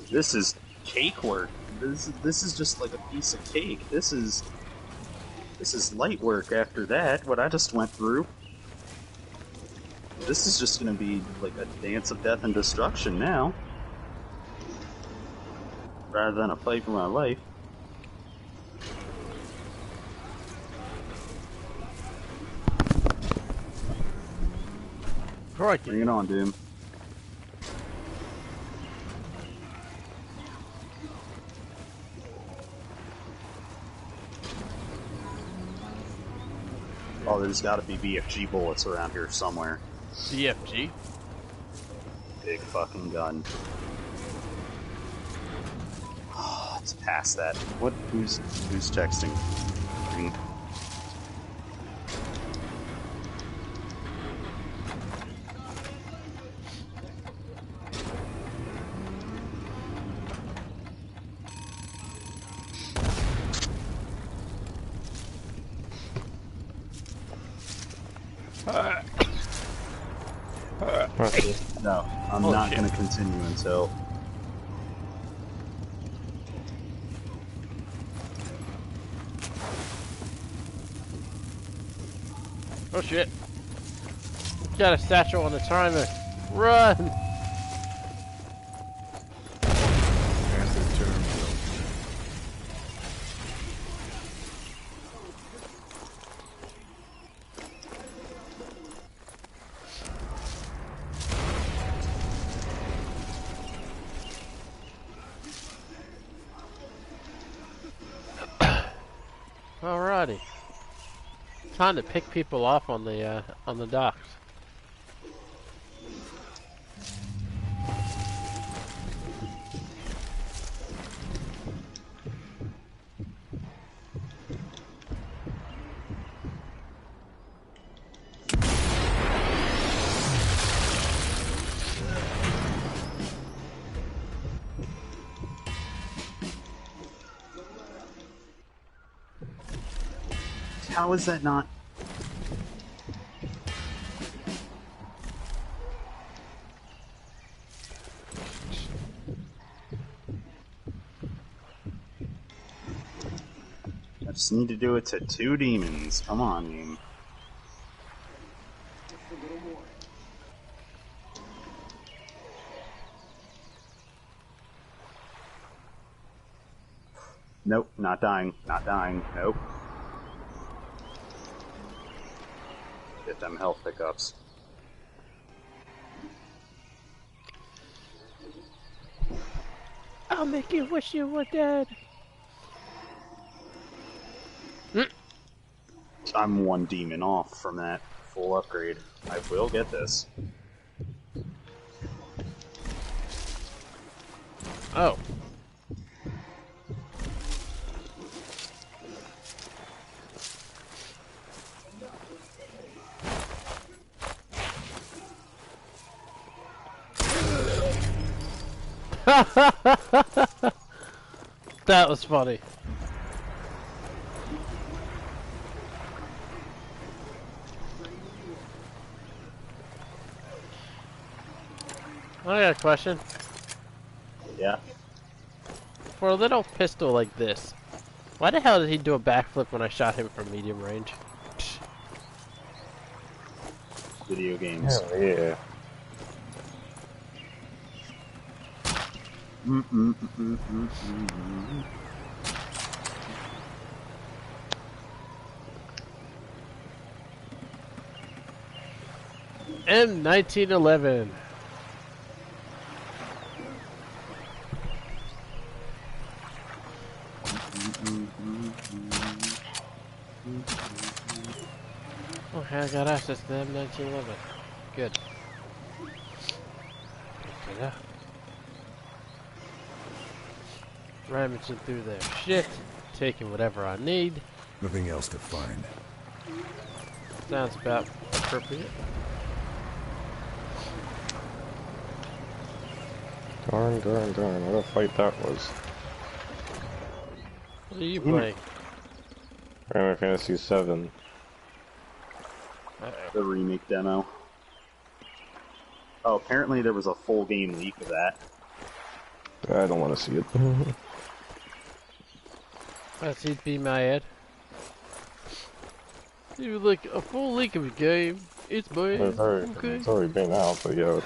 This is cake work. This is just like a piece of cake. This is light work after that, what I just went through. This is just gonna be like a dance of death and destruction now. Rather than a fight for my life. Crikey. Bring it on, Doom. Oh, there's gotta be BFG bullets around here somewhere. BFG? Big fucking gun. Oh, it's past that. What? Who's texting? Ring. No, I'm not going to continue until... Oh shit. Got a satchel on the timer. Run! Alrighty. Time to pick people off on the docks. How is that not? I just need to do it to 2 demons. Come on, game. Nope, not dying. Not dying. Nope. Get them health pickups. I'll make you wish you were dead. I'm 1 demon off from that full upgrade. I will get this. Oh. That was funny. I got a question. Yeah. For a little pistol like this, why the hell did he do a backflip when I shot him from medium range? Video games. Hell yeah. M1911. Okay, I got access to the M1911. Good. Pick it up. Rummaging through their shit, taking whatever I need. Nothing else to find. Sounds about appropriate. Darn, what a fight that was. What are you playing? Final Fantasy 7. The remake demo. Oh, apparently there was a full game leak of that. I don't want to see it. That's he'd be my head. You like a full leak of a game. It's bad. It's already been out, but yeah.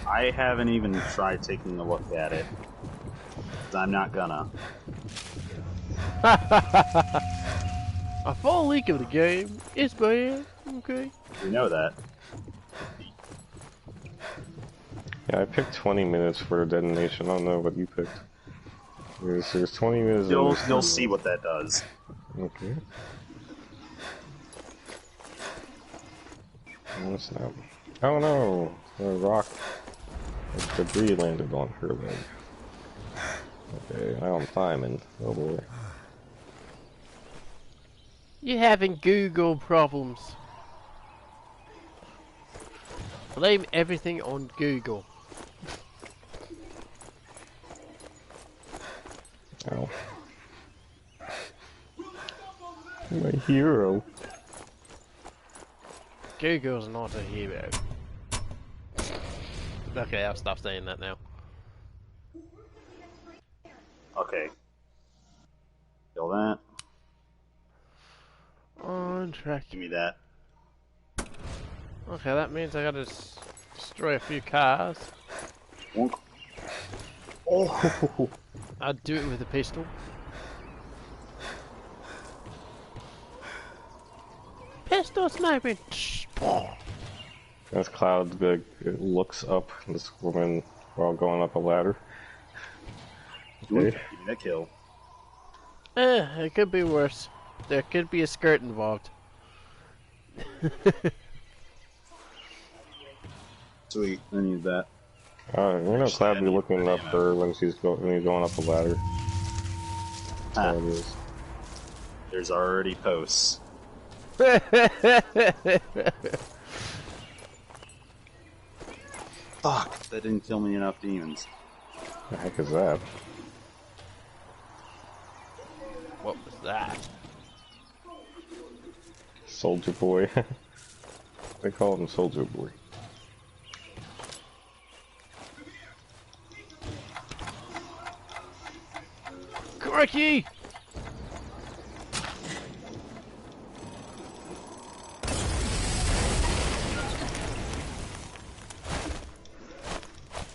I haven't even tried taking a look at it. 'Cause I'm not gonna. A full leak of the game. It's bad. Okay. We know that. Yeah, I picked 20 minutes for a detonation. I don't know what you picked. There's 20 minutes. You'll see what that does. Okay. What's that? Oh no! A rock. Debris landed on her leg. Okay, now I'm climbing. Oh boy. You're having Google problems. Blame everything on Google. Ow. My hero. Google's not a hero. Okay, I'll stop saying that now. Okay. Kill that. On track. Give me that. Okay, that means I gotta destroy a few cars. Wonk. Oh! I'll do it with a pistol. Pistol sniping! As Cloud it looks up, this woman, we're all going up a ladder. Okay. Give me that kill. It could be worse. There could be a skirt involved. Sweet, I need that. You know, Cloud be looking up her when he's going up the ladder. That's all it is. There's already posts. Fuck, that didn't kill me enough demons. The heck is that? What was that? Soldier Boy. They call him Soldier Boy. Crikey!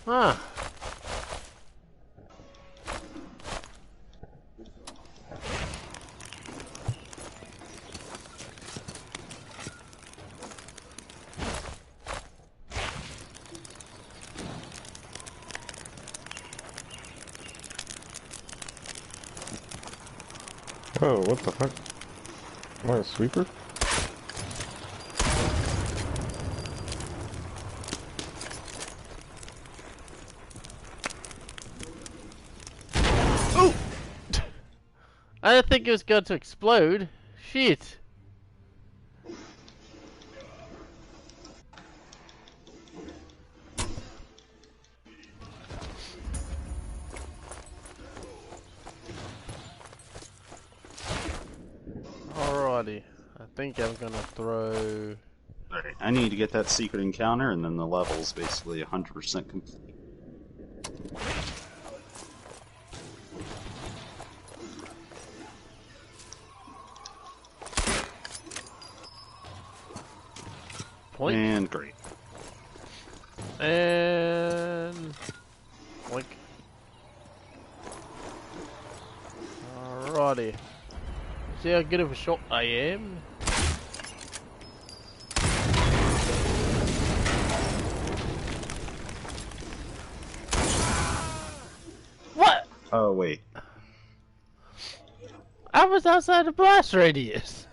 Huh. Oh, what the fuck? Am I a sweeper? Ooh! I didn't think it was going to explode. Shit. Alrighty. I think I'm gonna throw... Alright, I need to get that secret encounter, and then the level's basically 100% complete. Point. And great. And... Blink. Alrighty. See how good of a shot I am? What? Oh, wait. I was outside the blast radius.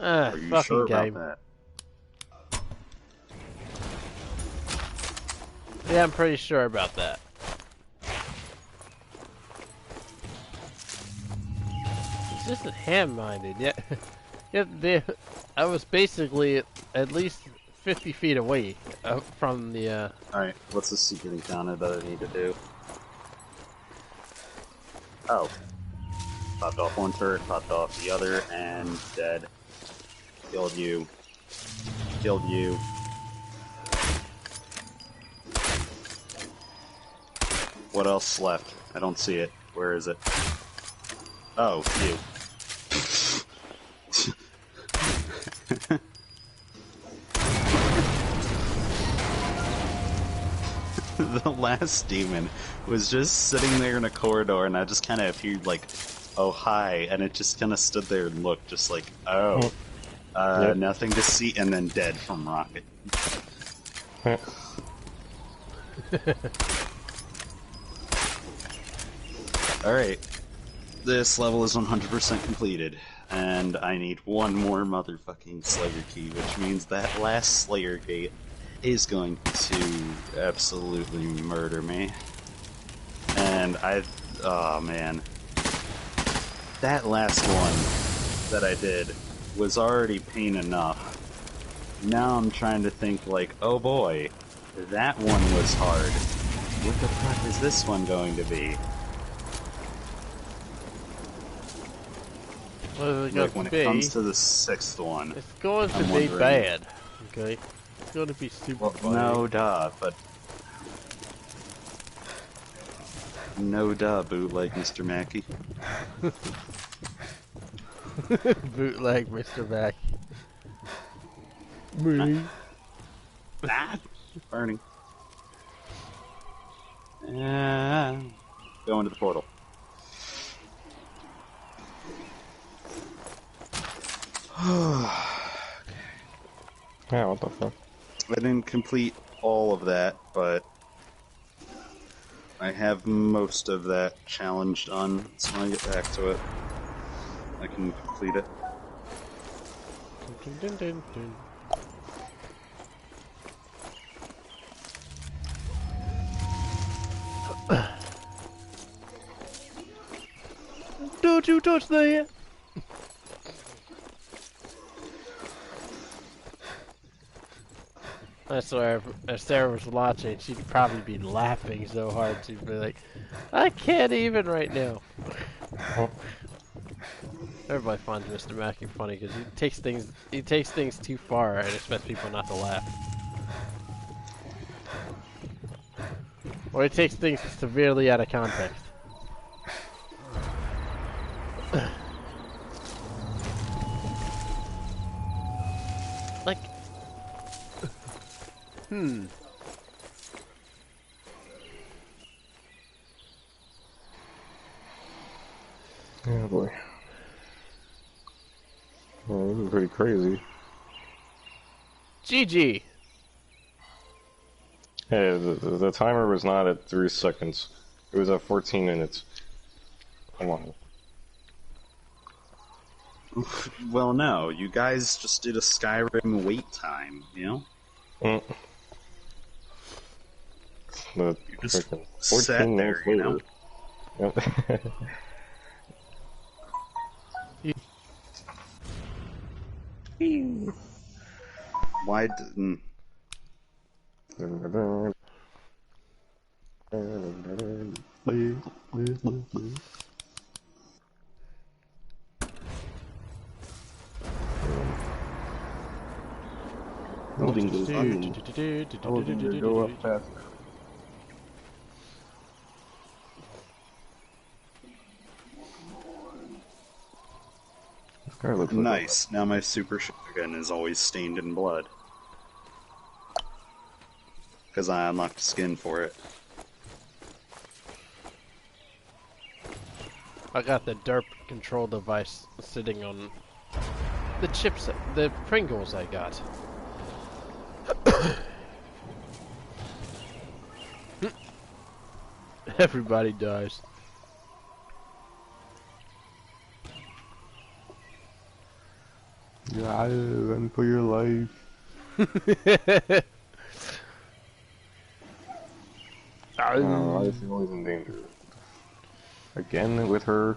Are you fucking sure game. about Yeah, I'm pretty sure about that. It's just a ham-minded, yeah. I was basically at least 50 feet away from the, Alright, what's the secret encounter that I need to do? Oh. Popped off one turret, popped off the other, and dead. Killed you. Killed you. What else left? I don't see it. Where is it? Oh, you. The last demon was just sitting there in a corridor, and I just kind of appeared like, oh, hi, and it just kind of stood there and looked just like, oh, Yep. nothing to see, and then dead from rocket. Alright, this level is 100% completed, and I need one more motherfucking Slayer key, which means that last Slayer gate is going to absolutely murder me. And oh man. That last one that I did was already pain enough. Now I'm trying to think like, oh boy, that one was hard. What the fuck is this one going to be? what is it going Like when to it be? comes to the sixth one. It's going to I'm be wondering- bad. Okay? It's going to be super Well, bad. no duh, but... No duh, bootleg Mr. Mackey. Bootleg Mr. Mac. Me. Ah, burning. Go into the portal. Yeah, what the fuck? I didn't complete all of that, but I have most of that challenge done, so when I get back to it, I can complete it. Dun, dun, dun, dun. Don't you touch that! I swear, if Sarah was watching, she'd probably be laughing so hard. She'd be like, I can't even right now. Everybody finds Mr. Mackey funny because he takes things too far and expects people not to laugh. Or he takes things severely out of context. Like, Yeah, boy. Well, this is pretty crazy. GG. Hey, the timer was not at 3 seconds. It was at 14 minutes. Come on. Well, no, you guys just did a Skyrim wait time, you know? The You just freaking sat 14 there, minutes you later. know? Yep. Why didn't... Building goes on. I was gonna go up faster. This guy looks like Nice, now my super shotgun is always stained in blood. Because I unlocked skin for it. I got the derp control device sitting on the chips, the Pringles I got. Everybody dies. Yeah, run for your life. Oh, I feel always in danger. Again with her.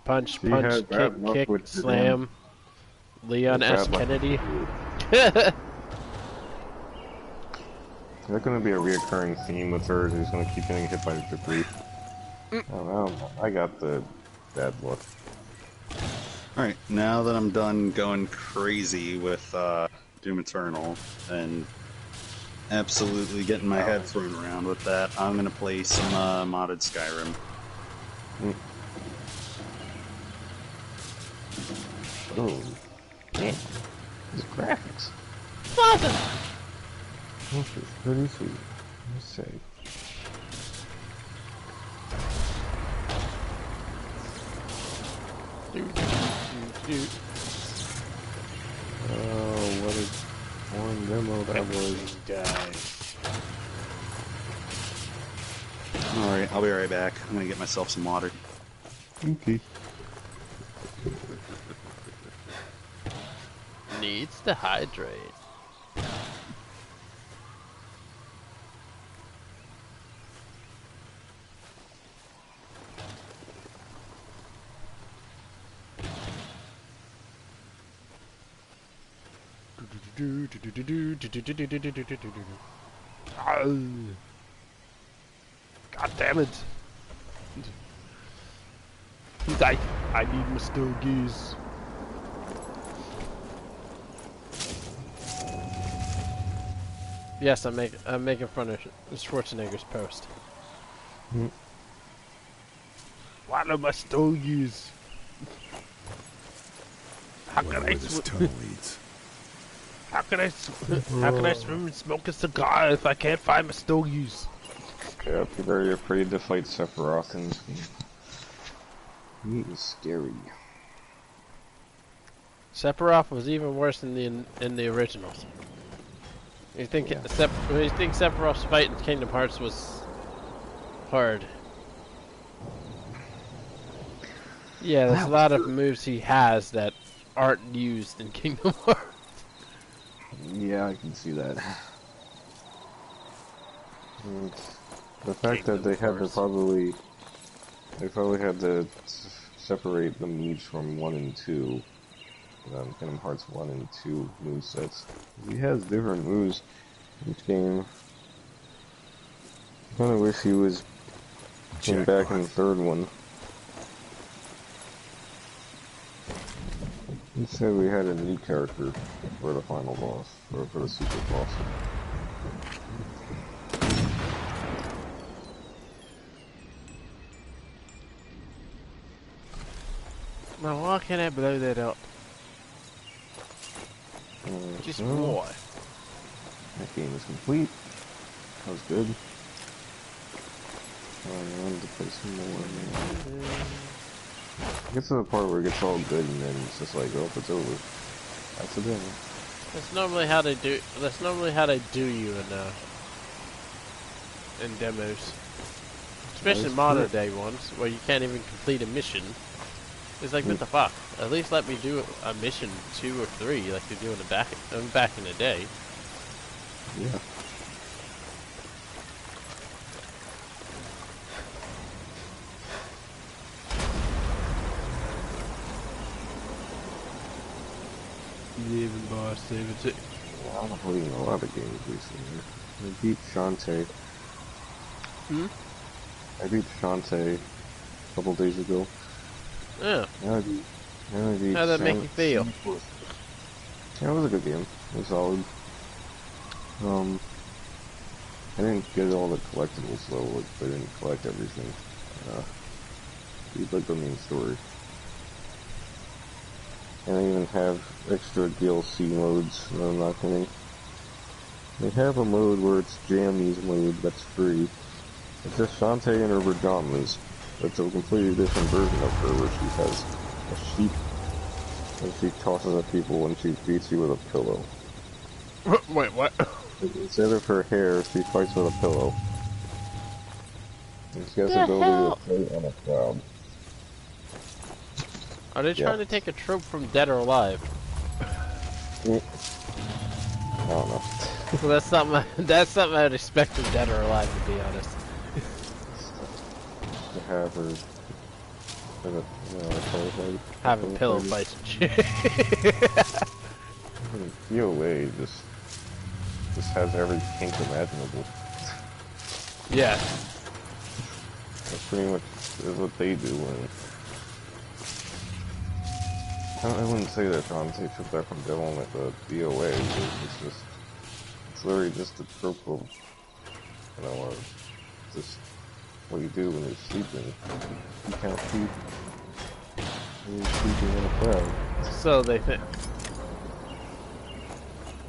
Punch, She punch, had bad luck kick, with slam. Leon S. bad luck Kennedy. Is that going to be a reoccurring theme with her? She's going to keep getting hit by debris. Oh, I got the bad luck. Alright, now that I'm done going crazy with Doom Eternal and absolutely getting my head thrown around with that, I'm gonna play some modded Skyrim. Oh, yeah. These graphics. Father! This is pretty sweet. Let's say. Oh, what a one demo that was. Guys. Alright, I'll be right back. I'm gonna get myself some water. Okay. Needs to hydrate. God damn it! He's like, I need my stogies. Yes, I'm making fun of Schwarzenegger's post. What are my stogies? How can I swim? How can I swim and smoke a cigar if I can't find my stogies? Yeah, I'd be very afraid to fight Sephiroth in this game. He is scary. Sephiroth was even worse in the originals. You think Yeah. you think Sephiroth's fight in Kingdom Hearts was hard? Yeah, there's a lot of moves he has that aren't used in Kingdom Hearts. Yeah, I can see that. And the fact that they had to they probably had to separate the moves from 1 and 2. Kingdom Hearts 1 and 2 movesets. He has different moves in each game. I kinda wish he came back in the third one. Instead we had a new character for the final boss, or for the super boss. Now why can't I blow that up? Just why? That game is complete. That was good. I wanted to play some more, man. It gets to the part where it gets all good and then it's just like, oh, it's over. That's the thing. That's normally how they do. That's normally how they do you in demos, especially modern day ones where you can't even complete a mission. It's like, what the fuck? At least let me do a mission 2 or 3 like they do in the back in the day. Yeah. Even boss, save it. I'm playing a lot of games recently. I beat Shantae. I beat Shantae a couple days ago. Yeah. Now I beat How'd that make you feel? Yeah, it was a good game. It was solid. I didn't get all the collectibles though, like, I didn't collect everything. Beat like the main story. And they even have extra DLC modes, no, I'm not kidding. They have a mode where it's Jammies mode that's free. It's just Shantae and her pajamas. It's a completely different version of her where she has a sheep and she tosses at people and she beats you with a pillow. Wait, what? Instead of her hair, she fights with a pillow. And she has the ability to play on a crowd. Are they trying to take a trope from Dead or Alive? I don't know. Well, that's something I'd expect from Dead or Alive, to be honest. To have her, Having pillow fights and shit. DOA just has every kink imaginable. Yeah. That's pretty much is what they do. I wouldn't say that Shantae took that from Devil with the DOA. It's literally just a trope of, just what you do when you're sleeping. You can't sleep when you're sleeping in a crowd. So they think.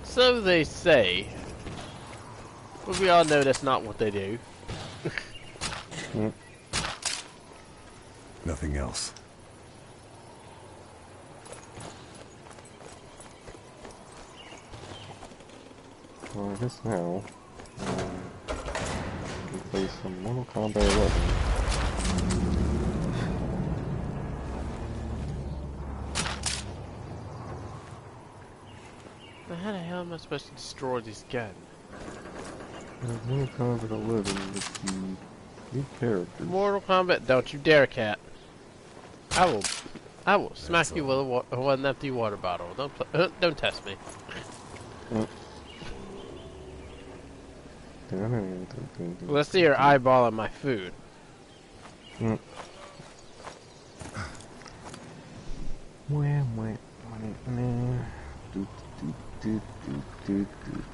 So they say. But we all know that's not what they do. Nothing else. Well, I guess now, we can play some Mortal Kombat 11. How the hell am I supposed to destroy this gun? Mortal Kombat 11 with the new characters. Mortal Kombat, don't you dare, cat. I will smack you with an empty water bottle. Don't test me. Let's see your eyeball on my food.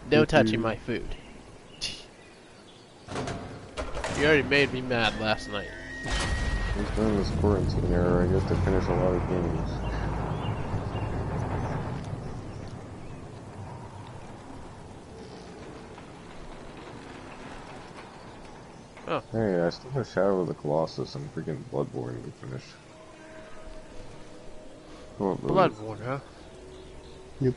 No touching my food. You already made me mad last night. At least during this quarantine era, I get to finish a lot of games. Oh. Hey, I still have Shadow of the Colossus and freaking Bloodborne to finish. Oh, Bloodborne, huh? Yep.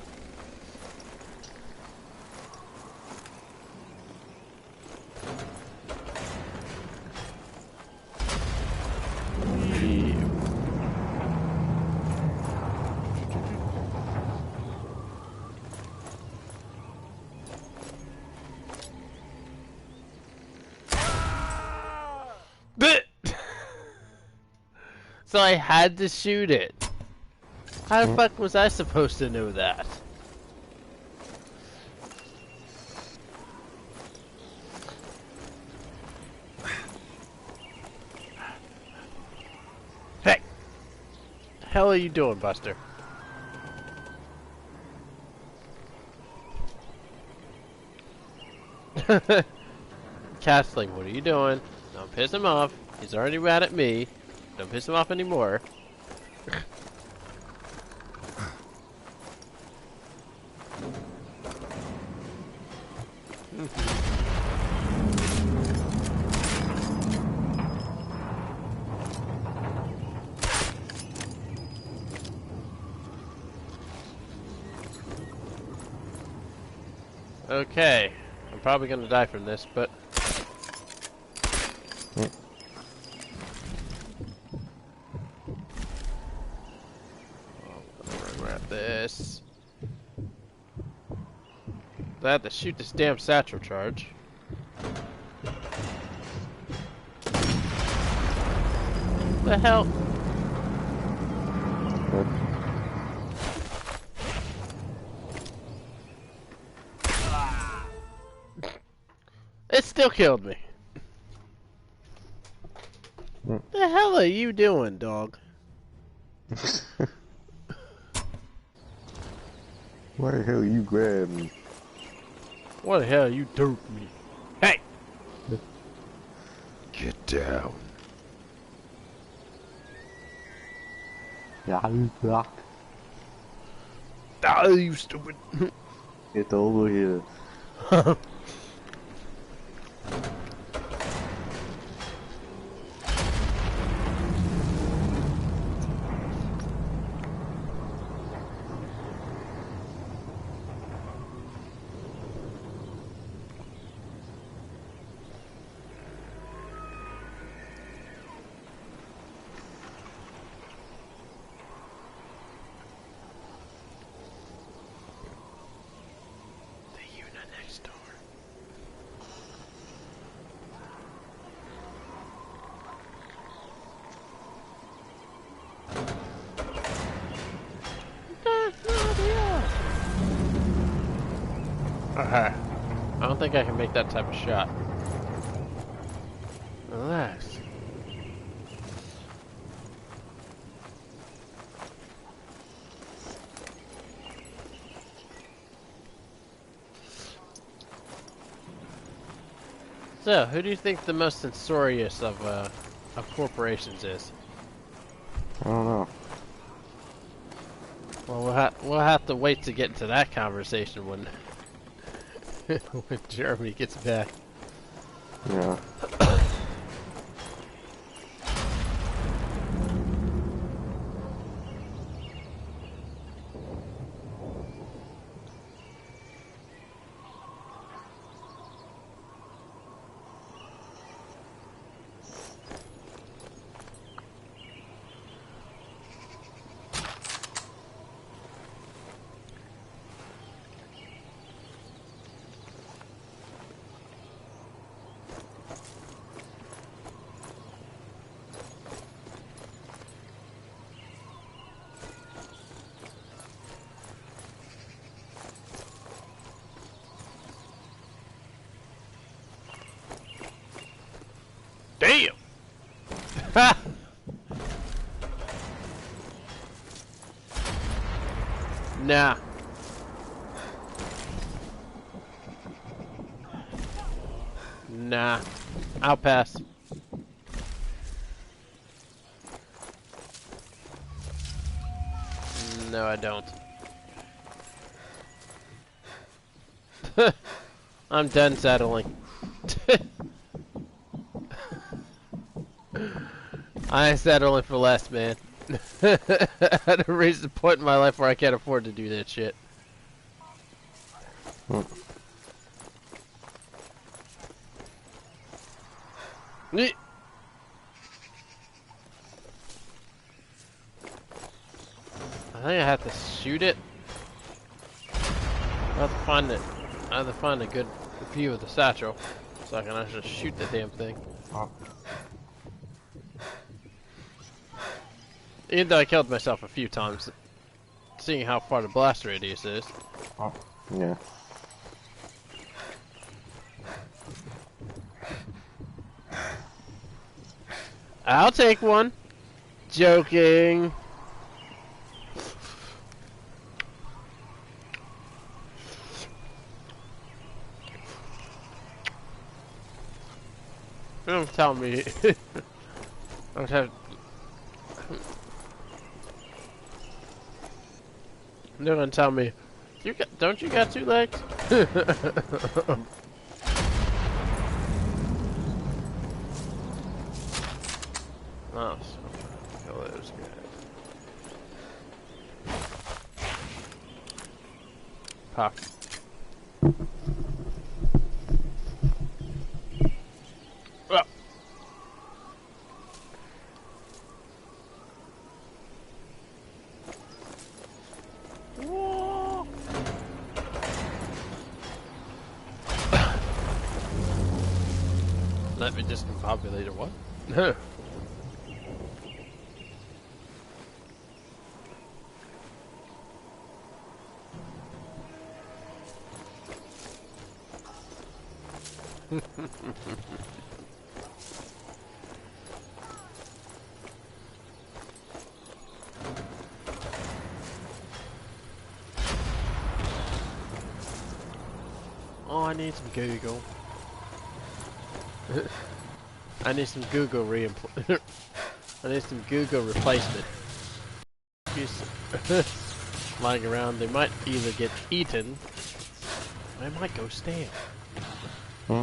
So I had to shoot it. How the fuck was I supposed to know that? Hey! The hell are you doing, Buster? Cat's like, what are you doing? Don't piss him off. He's already mad at me. Don't piss him off anymore. Okay. I'm probably gonna die from this, but... Grab this. I have to shoot this damn satchel charge. The hell? It still killed me. The hell are you doing, dog? Why the hell you grabbed me? What the hell you duped me? Hey! Get down. Ja, u blocked. Ah, you stupid. Get over here. I don't think I can make that type of shot. Relax. So, who do you think the most censorious of corporations is? I don't know. Well, we'll have to wait to get into that conversation when when Jeremy gets back. Yeah. Damn! Ha! Nah. Nah. I'll pass. No, I don't. I'm done settling. I ain't settling for less, man. At a recent point in my life where I can't afford to do that shit. I think I have to shoot it. I have to find a good view of the satchel so I can actually shoot the damn thing. Even though I killed myself a few times, seeing how far the blast radius is. Oh, yeah. I'll take one. Joking. Don't tell me. Don't have. They're gonna tell me. Don't you got 2 legs? Oh, so kill those guys. Pop. Oh. Whoa. Let me discombobulate or what? Oh, I need some Google. I need some Google I need some Google replacement. Lying around, they might either get eaten, or they might go stale. Hmm.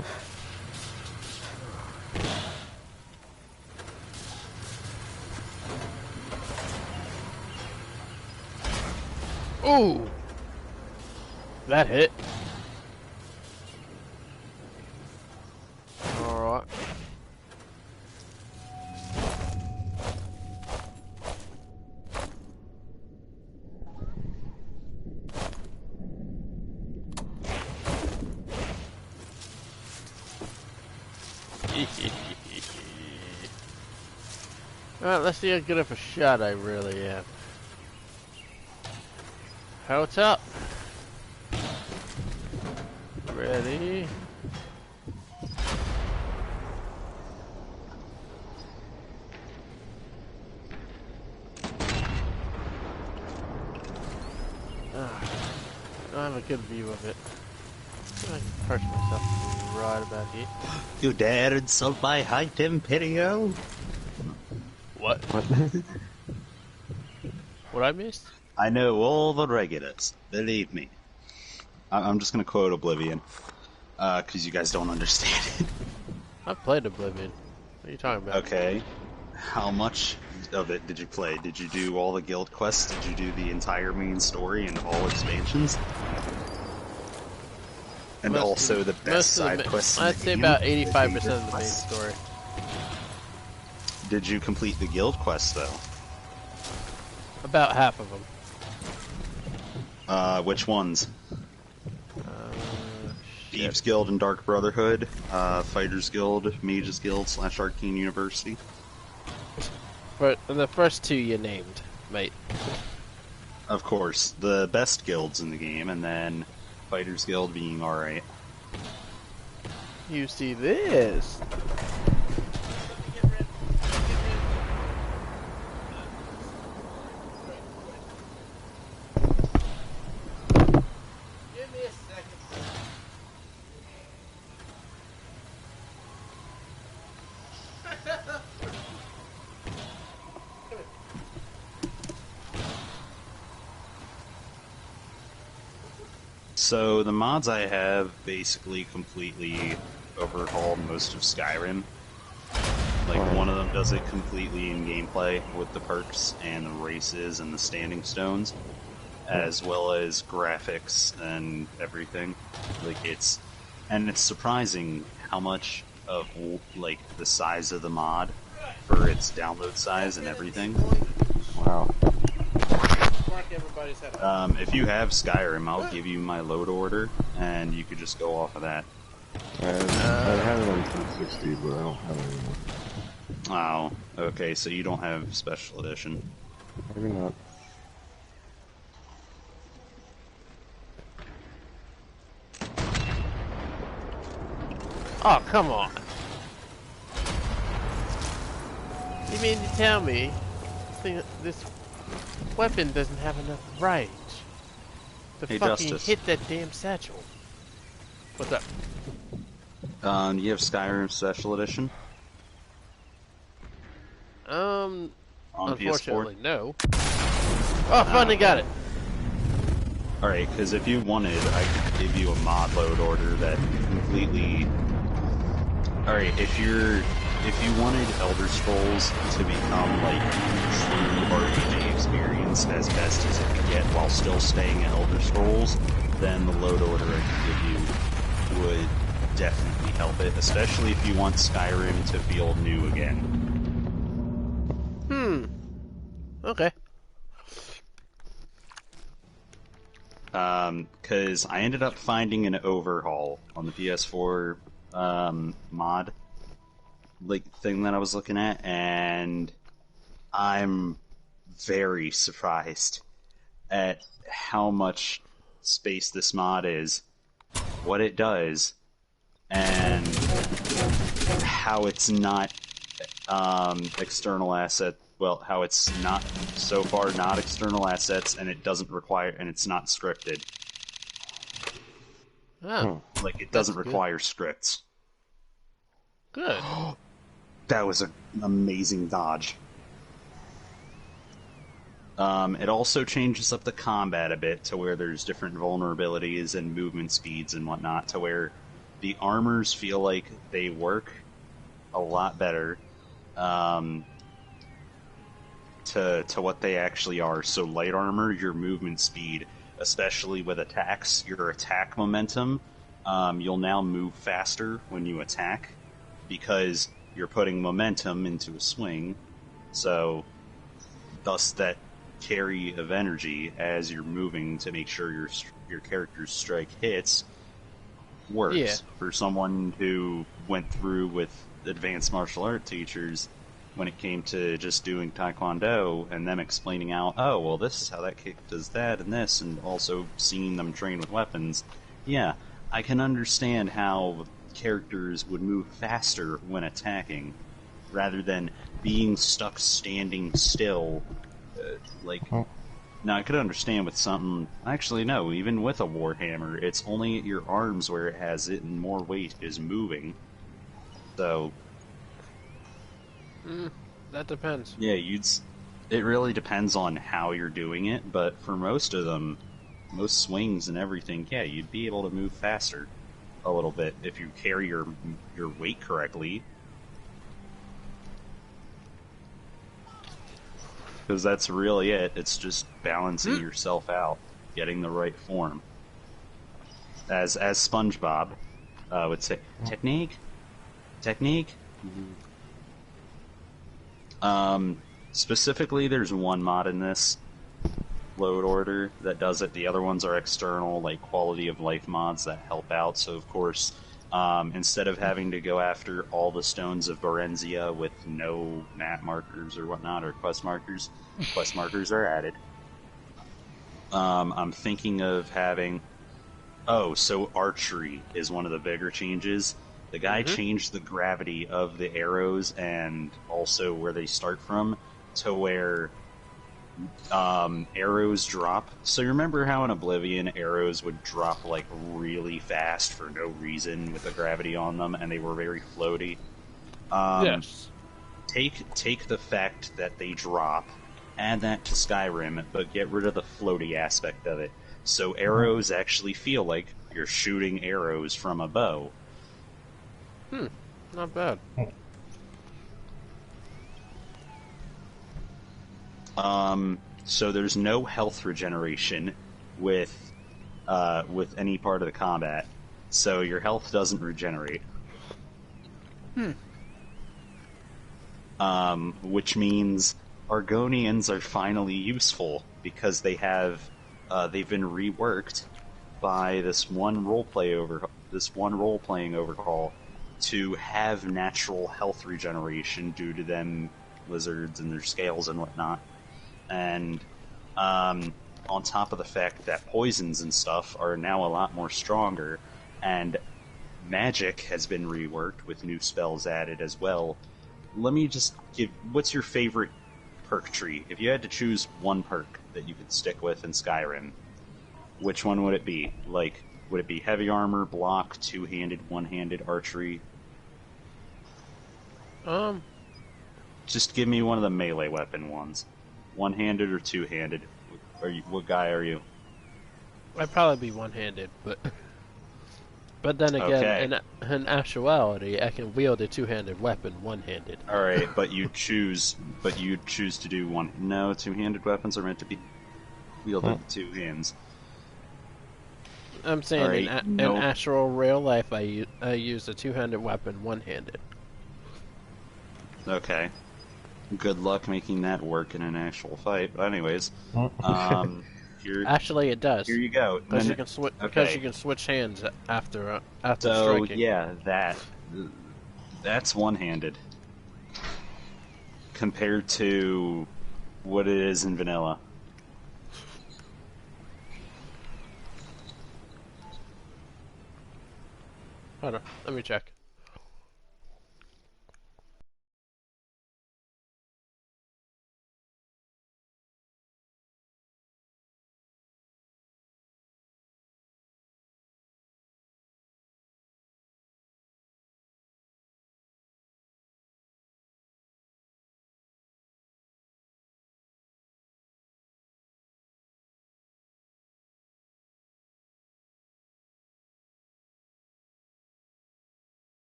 Ooh! That hit. Alright. Alright, let's see how good of a shot I really am. What's up? Ready? I don't have a good view of it. I can perch myself right about here. You dare insult my height, Imperio? What? What I missed? I know all the regulars, believe me. I'm just gonna quote Oblivion, because you guys don't understand it. I've played Oblivion. What are you talking about? Okay. How much of it did you play? Did you do all the guild quests? Did you do the entire main story and all expansions? And also the best side quests in the I'd say game? about 85% of the main story. Did you complete the guild quests, though? About half of them. Which ones? Thieves Guild and Dark Brotherhood, Fighters Guild, Mages Guild / Arcane University. But the first 2 you named, mate. Of course, the best guilds in the game, and then Fighters Guild being alright. You see this? So the mods I have basically completely overhauled most of Skyrim. Like, one of them does it completely in gameplay with the perks and the races and the standing stones, as well as graphics and everything. Like, it's surprising how much of, like, the size of the mod for its download size and everything. Wow. If you have Skyrim, I'll give you my load order, and you could just go off of that. I have it on 260, but I don't have it anymore. Oh, okay, so you don't have Special Edition. Maybe not. Oh, come on. You mean to tell me this weapon doesn't have enough range to Hey, fucking Justice. hit that damn satchel? What's up? You have Skyrim Special Edition on Unfortunately, PS4? no. Oh, finally got it. Alright, because if you wanted, I could give you a mod load order that completely... Alright, if you wanted Elder Scrolls to become, like, true RPG experience as best as it could get while still staying at Elder Scrolls, then the load order I could give you would definitely help it, especially if you want Skyrim to feel new again. Okay. Because I ended up finding an overhaul on the PS4 mod thing that I was looking at, and I'm very surprised at how much space this mod is, what it does, and how it's not external asset. Well, how it's not so far not external assets, and it doesn't require, and it's not scripted. Oh, Like it doesn't that's require scripts. good. That was an amazing dodge. It also changes up the combat a bit to where there's different vulnerabilities and movement speeds and whatnot, to where the armors feel like they work a lot better to what they actually are. So light armor, your movement speed, especially with attacks, your attack momentum, you'll now move faster when you attack because you're putting momentum into a swing, so thus that carry of energy as you're moving to make sure your character's strike hits works. Yeah. For someone who went through with advanced martial art teachers, when it came to just doing Taekwondo and them explaining out, oh, well, this is how that kick does that and this, and also seeing them train with weapons, yeah, I can understand how characters would move faster when attacking, rather than being stuck standing still. Now, I could understand with something... Actually, no, even with a Warhammer, it's only your arms where it has it and more weight is moving. So... that depends. Yeah, it really depends on how you're doing it, but for most of them, most swings and everything, yeah, you'd be able to move faster a little bit if you carry your weight correctly. Because that's really it. It's just balancing yourself out, getting the right form. As SpongeBob would say, technique. Specifically, there's one mod in this load order that does it. The other ones are external, like quality of life mods that help out. So, of course, instead of having to go after all the stones of Berenzia with no map markers or whatnot, or quest markers are added. I'm thinking of having... Oh, so archery is one of the bigger changes. The guy changed the gravity of the arrows and also where they start from to where arrows drop. So you remember how in Oblivion arrows would drop like really fast for no reason with the gravity on them, and they were very floaty? Yes. Take the fact that they drop, add that to Skyrim, but get rid of the floaty aspect of it. So arrows actually feel like you're shooting arrows from a bow. Not bad. So there's no health regeneration with any part of the combat, so your health doesn't regenerate. Which means Argonians are finally useful because they've been reworked by this one role-playing overhaul to have natural health regeneration due to them lizards and their scales and whatnot. and on top of the fact that poisons and stuff are now a lot more stronger, and magic has been reworked with new spells added as well. Let me just give... What's your favorite perk tree? If you had to choose one perk that you could stick with in Skyrim, which one would it be? Like, would it be heavy armor, block, two-handed, one-handed, archery? Just give me one of the melee weapon ones. One-handed or two-handed? What guy are you? I'd probably be one-handed, but then again, in actuality, I can wield a two-handed weapon one-handed. All right, but you choose to do one. No, two-handed weapons are meant to be wielded with two hands. I'm saying right, in actual real life, I use a two-handed weapon one-handed. Okay. Good luck making that work in an actual fight. But anyways, actually, it does. Here you go. Because you can switch hands after striking. Yeah, that's one-handed compared to what it is in vanilla. Hold on, let me check.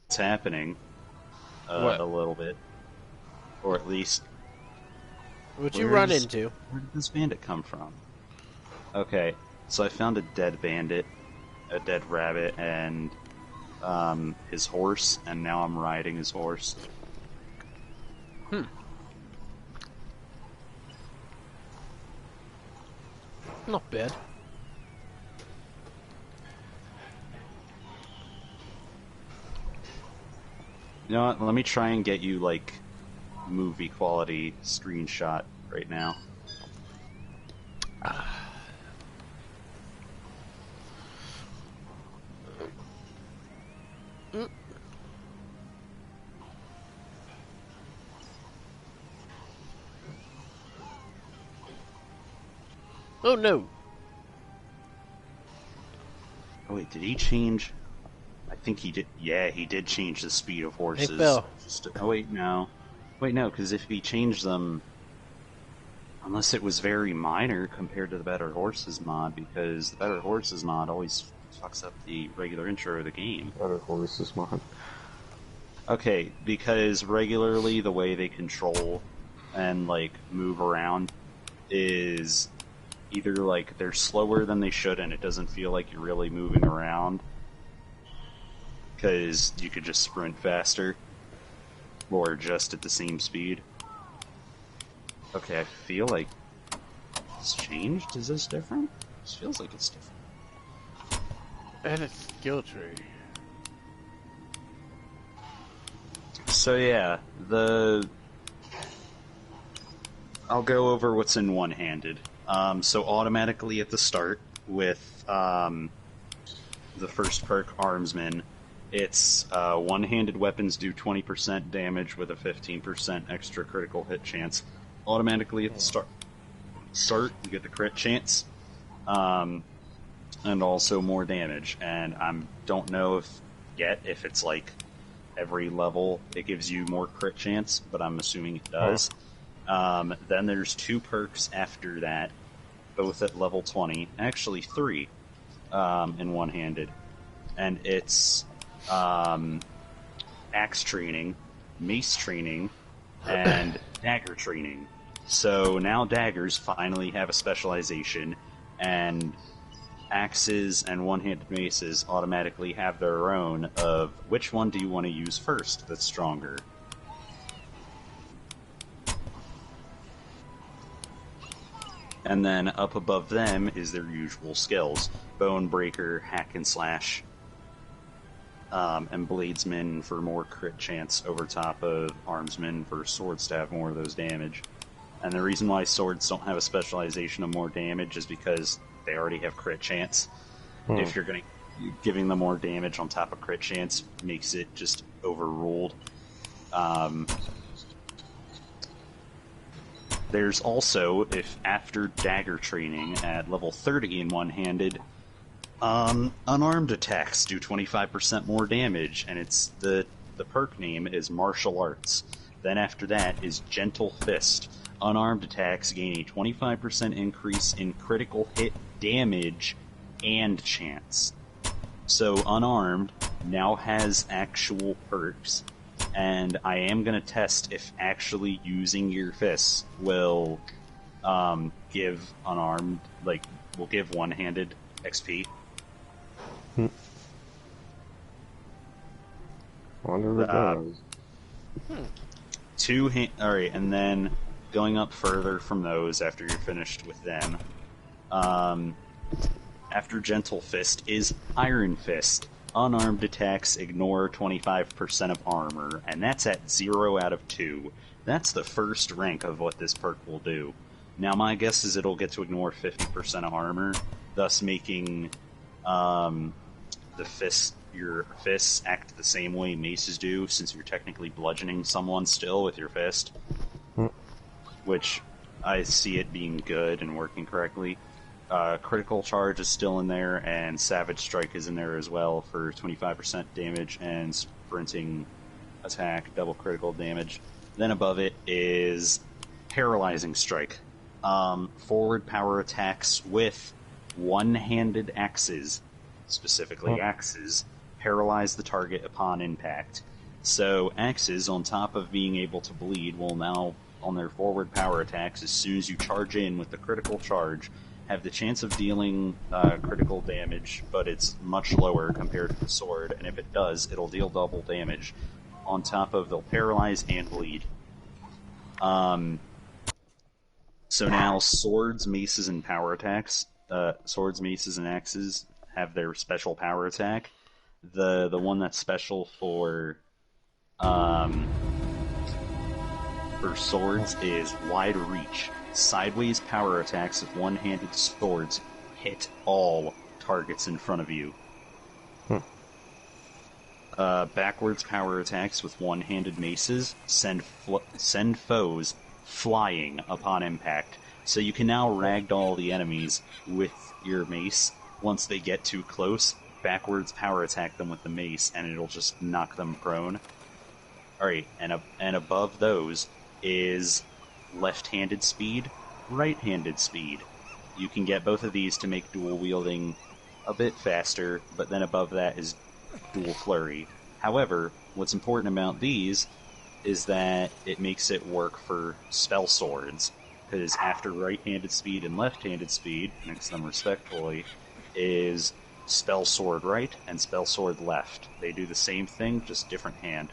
It's happening a little bit, or at least. What you run into? Where did this bandit come from? Okay, so I found a dead bandit, a dead rabbit, and his horse, and now I'm riding his horse. Not bad. You know what? Let me try and get you, like, movie quality screenshot right now. Oh no! Oh wait, did he change? I think he did. Yeah, he did change the speed of horses. Hey, Phil. Oh wait, no. Wait, no, because if he changed them... Unless it was very minor compared to the Better Horses mod, because the Better Horses mod always fucks up the regular intro of the game. Better Horses mod. Okay, because regularly the way they control and, like, move around is either, like, they're slower than they should and it doesn't feel like you're really moving around, because you could just sprint faster, or just at the same speed. Okay, I feel like it's changed. Is this different? This feels like it's different. And it's skill tree. So yeah, I'll go over what's in one-handed. So automatically at the start with the first perk, Armsman, it's one-handed weapons do 20% damage with a 15% extra critical hit chance. Automatically at the start you get the crit chance, and also more damage. And I don't know if it's like every level it gives you more crit chance, but I'm assuming it does. Then there's two perks after that, both at level 20, actually 3 in one-handed, and it's axe training, mace training, and dagger training. So now daggers finally have a specialization, and axes and one-handed maces automatically have their own of which one do you want to use first that's stronger. And then up above them is their usual skills: Bone Breaker, Hack and Slash. and bladesmen for more crit chance over top of armsmen for swords to have more of those damage. And the reason why swords don't have a specialization of more damage is because they already have crit chance. If you're giving them more damage on top of crit chance makes it just overruled. There's also, if after dagger training at level 30 in one-handed, unarmed attacks do 25% more damage, and it's the perk name is martial arts. Then after that is gentle fist. Unarmed attacks gain a 25% increase in critical hit damage and chance. So unarmed now has actual perks, and I am going to test if actually using your fists will give unarmed, will give one-handed XP. I wonder if it does. Alright, and then going up further from those after you're finished with them, after Gentle Fist is Iron Fist. Unarmed attacks ignore 25% of armor, and that's at 0 out of 2. That's the first rank of what this perk will do. Now my guess is it'll get to ignore 50% of armor, thus making your fists act the same way maces do, since you're technically bludgeoning someone still with your fist. Which I see it being good and working correctly. Critical Charge is still in there, and Savage Strike is in there as well for 25% damage and sprinting attack, double critical damage. Then above it is Paralyzing Strike. Forward power attacks with one-handed axes, specifically axes, paralyze the target upon impact. So axes, on top of being able to bleed, will now, on their forward power attacks, as soon as you charge in with the critical charge, have the chance of dealing critical damage, but it's much lower compared to the sword, and if it does, it'll deal double damage. On top of, they'll paralyze and bleed. So now swords, maces, and power attacks, swords, maces, and axes have their special power attack. The one that's special for swords is Wide Reach. Sideways power attacks with one-handed swords hit all targets in front of you. Backwards power attacks with one-handed maces send foes flying upon impact. So you can now ragdoll the enemies with your mace. Once they get too close, backwards power attack them with the mace, and it'll just knock them prone. Alright, and above those is left-handed speed, right-handed speed. You can get both of these to make dual wielding a bit faster, but then above that is dual flurry. However, what's important about these is that it makes it work for spell swords, because after right-handed speed and left-handed speed, next to them respectively, is spell sword right and spell sword left. They do the same thing, just different hand.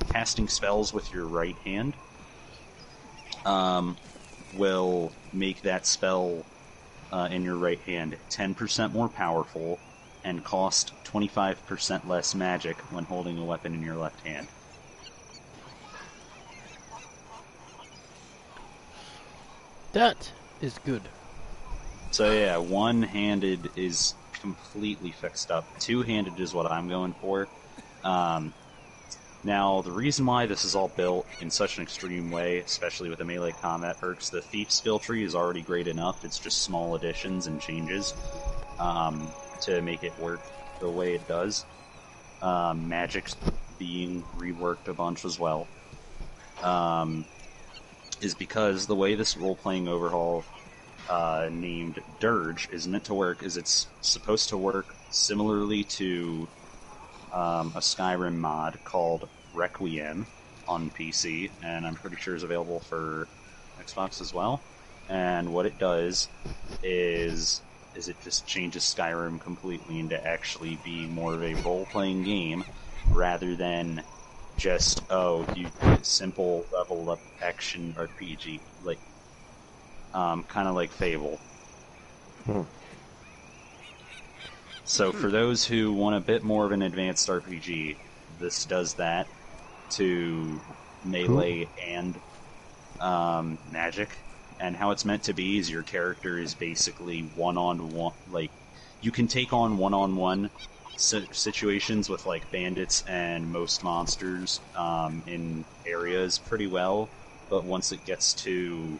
Casting spells with your right hand will make that spell in your right hand 10% more powerful and cost 25% less magic when holding a weapon in your left hand. That is good. So yeah, one-handed is completely fixed up. Two-handed is what I'm going for. Now, the reason why this is all built in such an extreme way, especially with the melee combat perks, the Thief skill tree is already great enough. It's just small additions and changes to make it work the way it does. Magic's being reworked a bunch as well. Is because the way this role-playing overhaul named Dirge is meant to work is it's supposed to work similarly to a Skyrim mod called Requiem on PC, and I'm pretty sure is available for Xbox as well. And what it does is it just changes Skyrim completely into actually being more of a role-playing game rather than just, you simple level up action RPG, like kind of like Fable. So for those who want a bit more of an advanced RPG, this does that to melee and magic. And how it's meant to be is your character is basically one-on-one, like, you can take on one-on-one situations with, like, bandits and most monsters in areas pretty well, but once it gets to,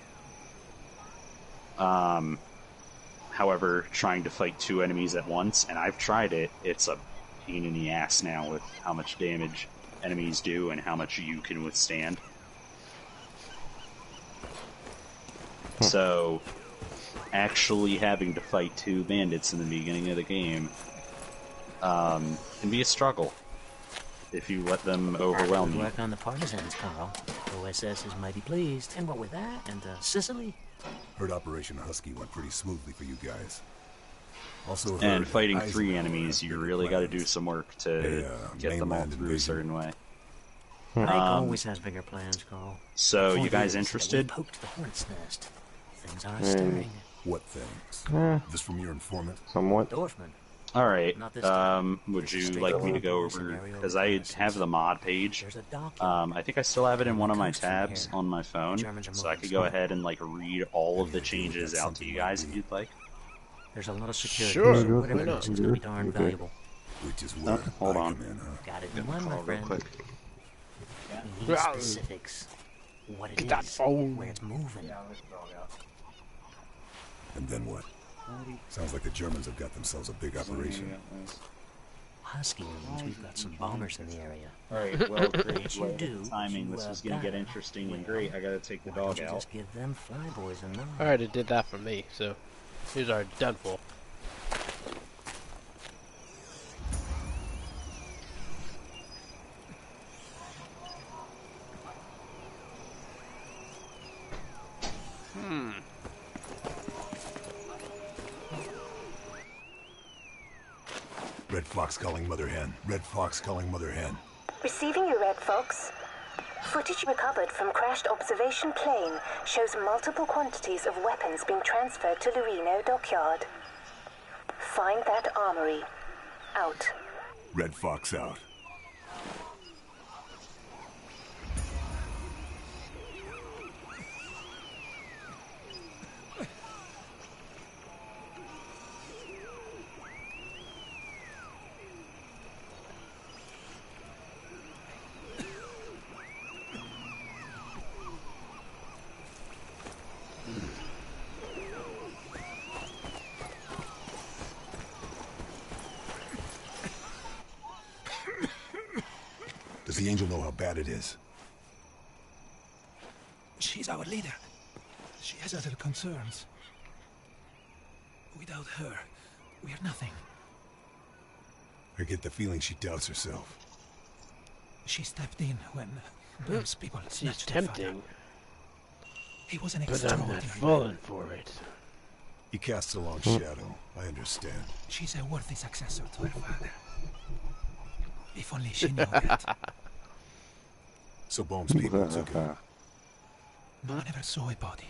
however, trying to fight two enemies at once, and I've tried it, it's a pain in the ass now with how much damage enemies do and how much you can withstand. So, actually having to fight two bandits in the beginning of the game can be a struggle if you let them overwhelm you. Work on the partisans, Carl. OSS is mighty pleased. And what with that? And Sicily? Heard Operation Husky went pretty smoothly for you guys. Also heard And fighting Eisenhower three enemies, you really got to do some work to get them all mainland through a invasion. certain way. Ike always has bigger plans, Carl. So, Point you guys is that interested? we poked the hornet's nest. Things are stirring. What things? This from your informant? Somewhat. Dorfman. Alright, Not this time. would you like me to go over, because I have the mod page, There's a document. I think I still have it in one of my tabs on my phone, so I could go ahead and, like, read all of the changes out to you guys if you'd like. There's a lot of security. Sure, so why whatever not? it is, it's gonna be darn valuable. Which is where hold I on. come in, huh? Got it in one, my Real friend. quick. We need specifics. What it Get that is, phone. where it's moving. And then what? Sounds like the Germans have got themselves a big operation. Husky means we've got some bombers in the area. Alright, well, great. What you Well, do, timing, you, this was gonna get interesting and great. I gotta take the Why don't dog you out. just give them flyboys a nod? Alright, it did that for me, so here's our done for. Red Fox calling Mother Hen. Red Fox calling Mother Hen. Receiving you, Red Fox. Footage recovered from crashed observation plane shows multiple quantities of weapons being transferred to Lurino Dockyard. Find that armory. Out. Red Fox out. Does the Angel know how bad it is? She's our leader. She has other concerns. Without her, we're nothing. I get the feeling she doubts herself. She stepped in when Burns people She's snatched their father. tempting, He was an but I'm extraordinary not man. falling for it. He casts a long shadow. I understand. She's a worthy successor to her father. If only she knew that. So Bohm's people took him. No one ever saw a body.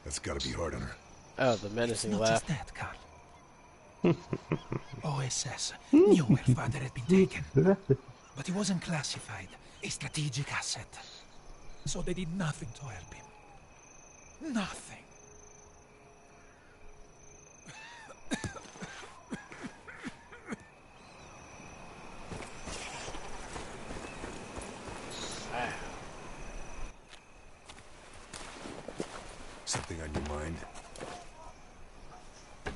That's gotta be hard on her. Oh, the It's menacing not laugh. just that, Carl. OSS knew her father had been taken, but he wasn't classified, a strategic asset. So they did nothing to help him. Nothing. Something on your mind?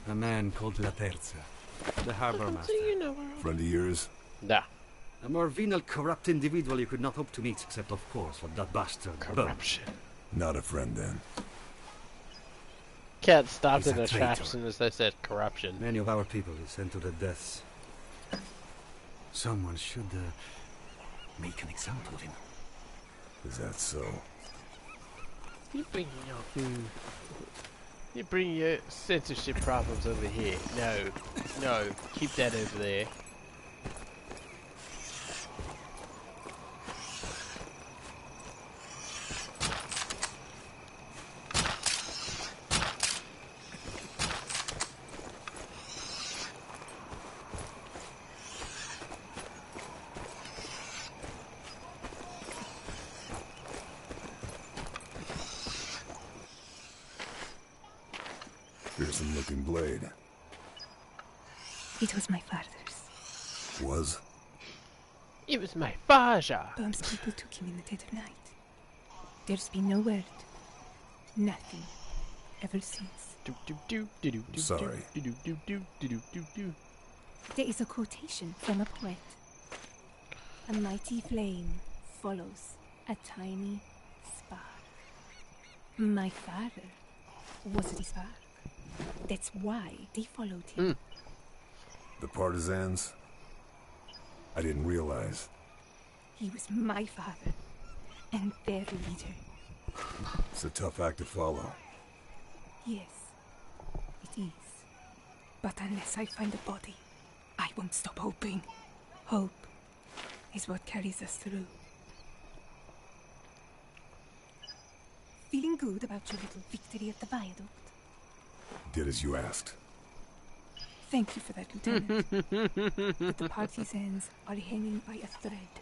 A man called La Terza, the harbor master. Friend of yours? Nah. A more venal, corrupt individual you could not hope to meet, except, of course, for that bastard. Corruption. Not a friend, then. Can't stop He's in a the tracks traitor. as soon as they said corruption. Many of our people is sent to their deaths. Someone should make an example of him. Is that so? You bring your censorship problems over here. No, keep that over there. Awesome looking blade. It was my father's. Was? It was my father. Bomb's people took him in the dead of night. There's been no word. Nothing. Ever since. Sorry. There is a quotation from a poet. A mighty flame follows a tiny spark. My father was the spark. That's why they followed him. The partisans? I didn't realize. He was my father and their leader. It's a tough act to follow. Yes, it is. But unless I find a body, I won't stop hoping. Hope is what carries us through. Feeling good about your little victory at the viaduct? Did as you asked. Thank you for that, Lieutenant. But the partisans are hanging by a thread.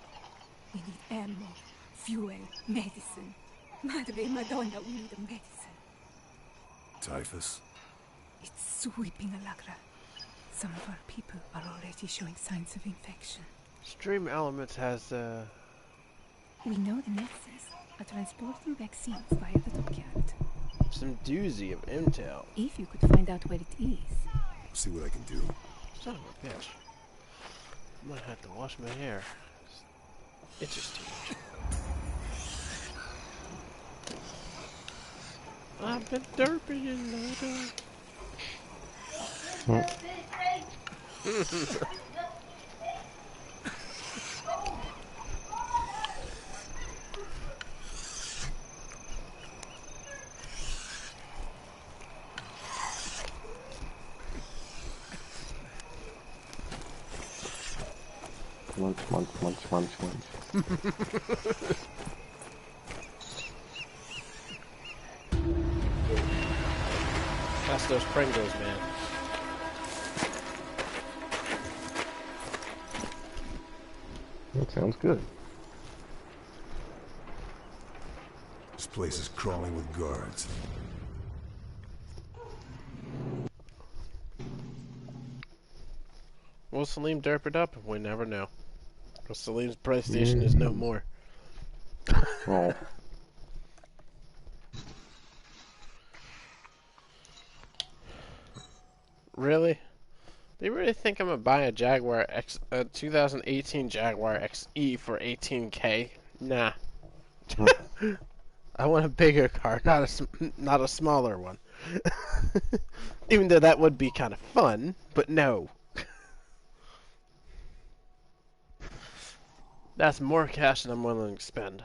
We need ammo, fuel, medicine. Madre Madonna, we need a medicine. Typhus? It's sweeping Alagra. Some of our people are already showing signs of infection. Stream Elements has, We know the Nexus are transporting vaccines via the dockyard. some doozy of intel. If you could find out where it is. See what I can do. Son of a bitch. I might have to wash my hair. It's just too much. I've been derping in the Munch. That's those Pringles, man. That sounds good. This place is crawling with guards. Will Salim derp it up? We never know. Because Salim's PlayStation is no more. Oh. Really? They really think I'm gonna buy a a 2018 Jaguar XE for $18K? Nah. I want a bigger car, not a smaller one. Even though that would be kind of fun, but no. That's more cash than I'm willing to spend.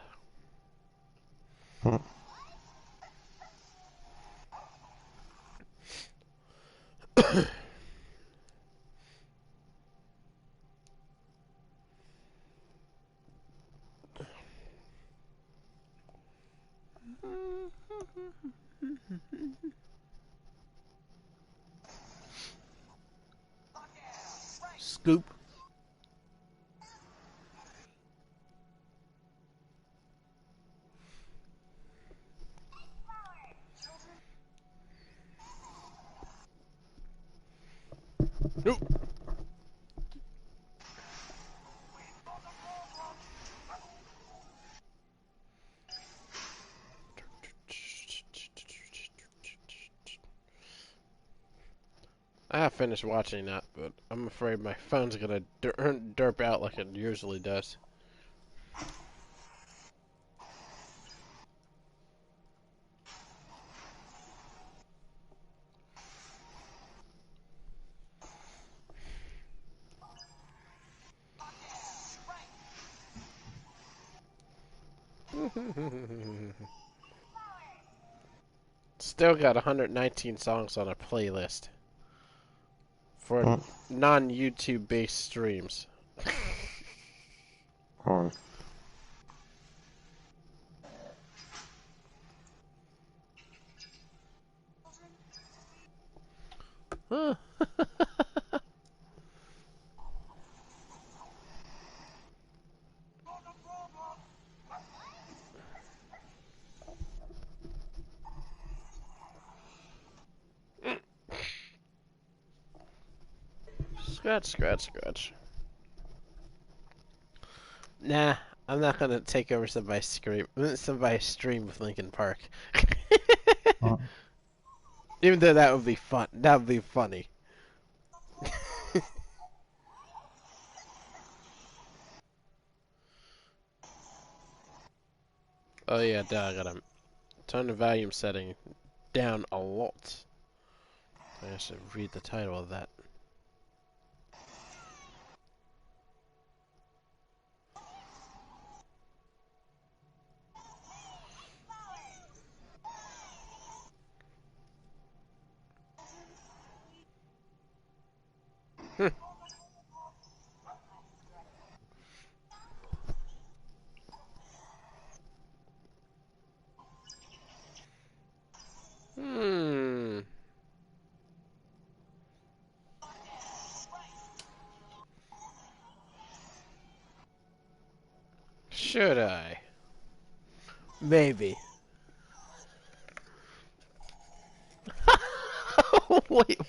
Scoop. Nope. I have finished watching that, but I'm afraid my phone's gonna derp out like it usually does. Still got 119 songs on a playlist for non-YouTube based streams. Huh. Scratch, scratch, scratch. Nah, I'm not gonna take over somebody's stream with Linkin Park. Even though that would be fun. That would be funny. Oh yeah, duh, I gotta turn the volume setting down a lot. I should read the title of that. Hmm. Should I? Maybe.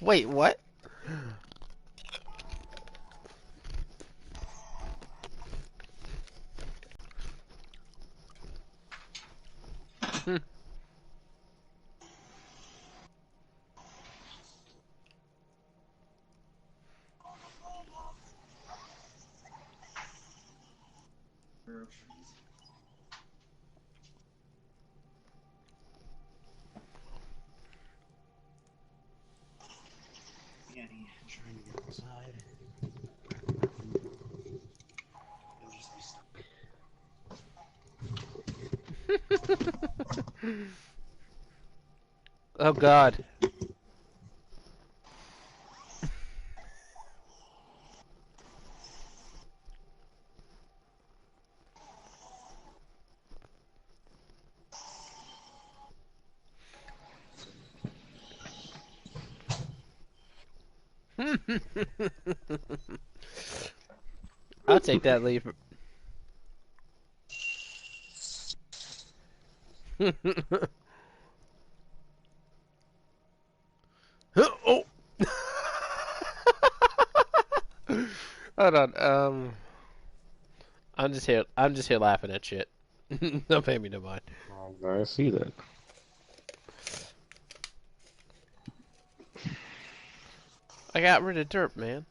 wait, what? Annie, trying to get inside. Oh God. I'll take that leave. Oh. Hold on. I'm just here. I'm just here laughing at shit. Don't pay me no mind. I see that. I got rid of dirt, man.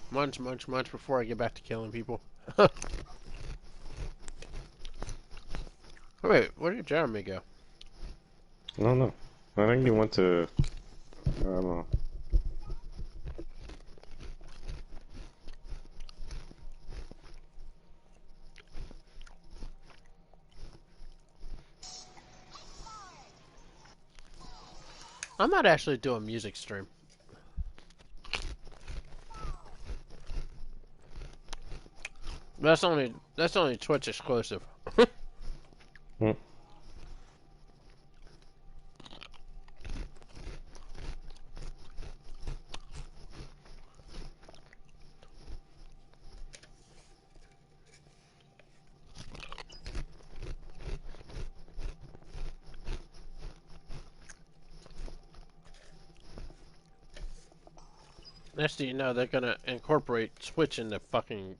Munch, munch, munch before I get back to killing people. Wait, where did Jeremy go? I don't know. I think he went to... I don't know. I might actually do a music stream. That's only Twitch exclusive. Next thing you know, they're gonna incorporate Twitch into fucking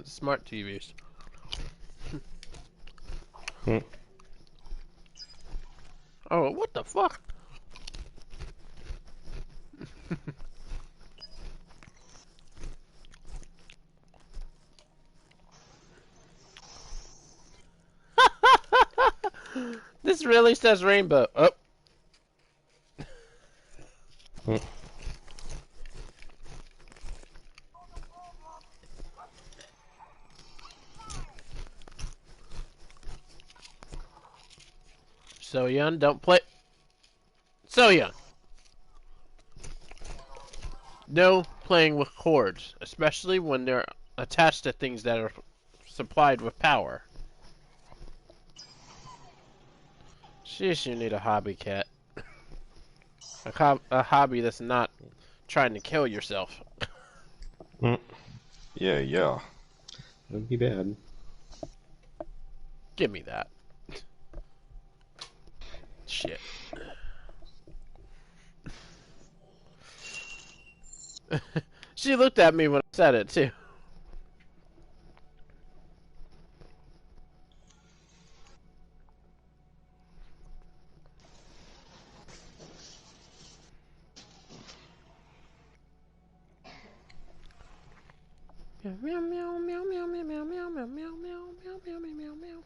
smart TVs. Oh, what the fuck? This really says rainbow. Oh. So young, don't play. So young. No playing with cords, especially when they're attached to things that are supplied with power. Sheesh, you need a hobby, cat. A hobby that's not trying to kill yourself. Yeah. That'd be bad. Give me that. Shit. She looked at me when I said it, too. Meow meow meow meow meow meow meow meow meow meow meow meow meow meow meow.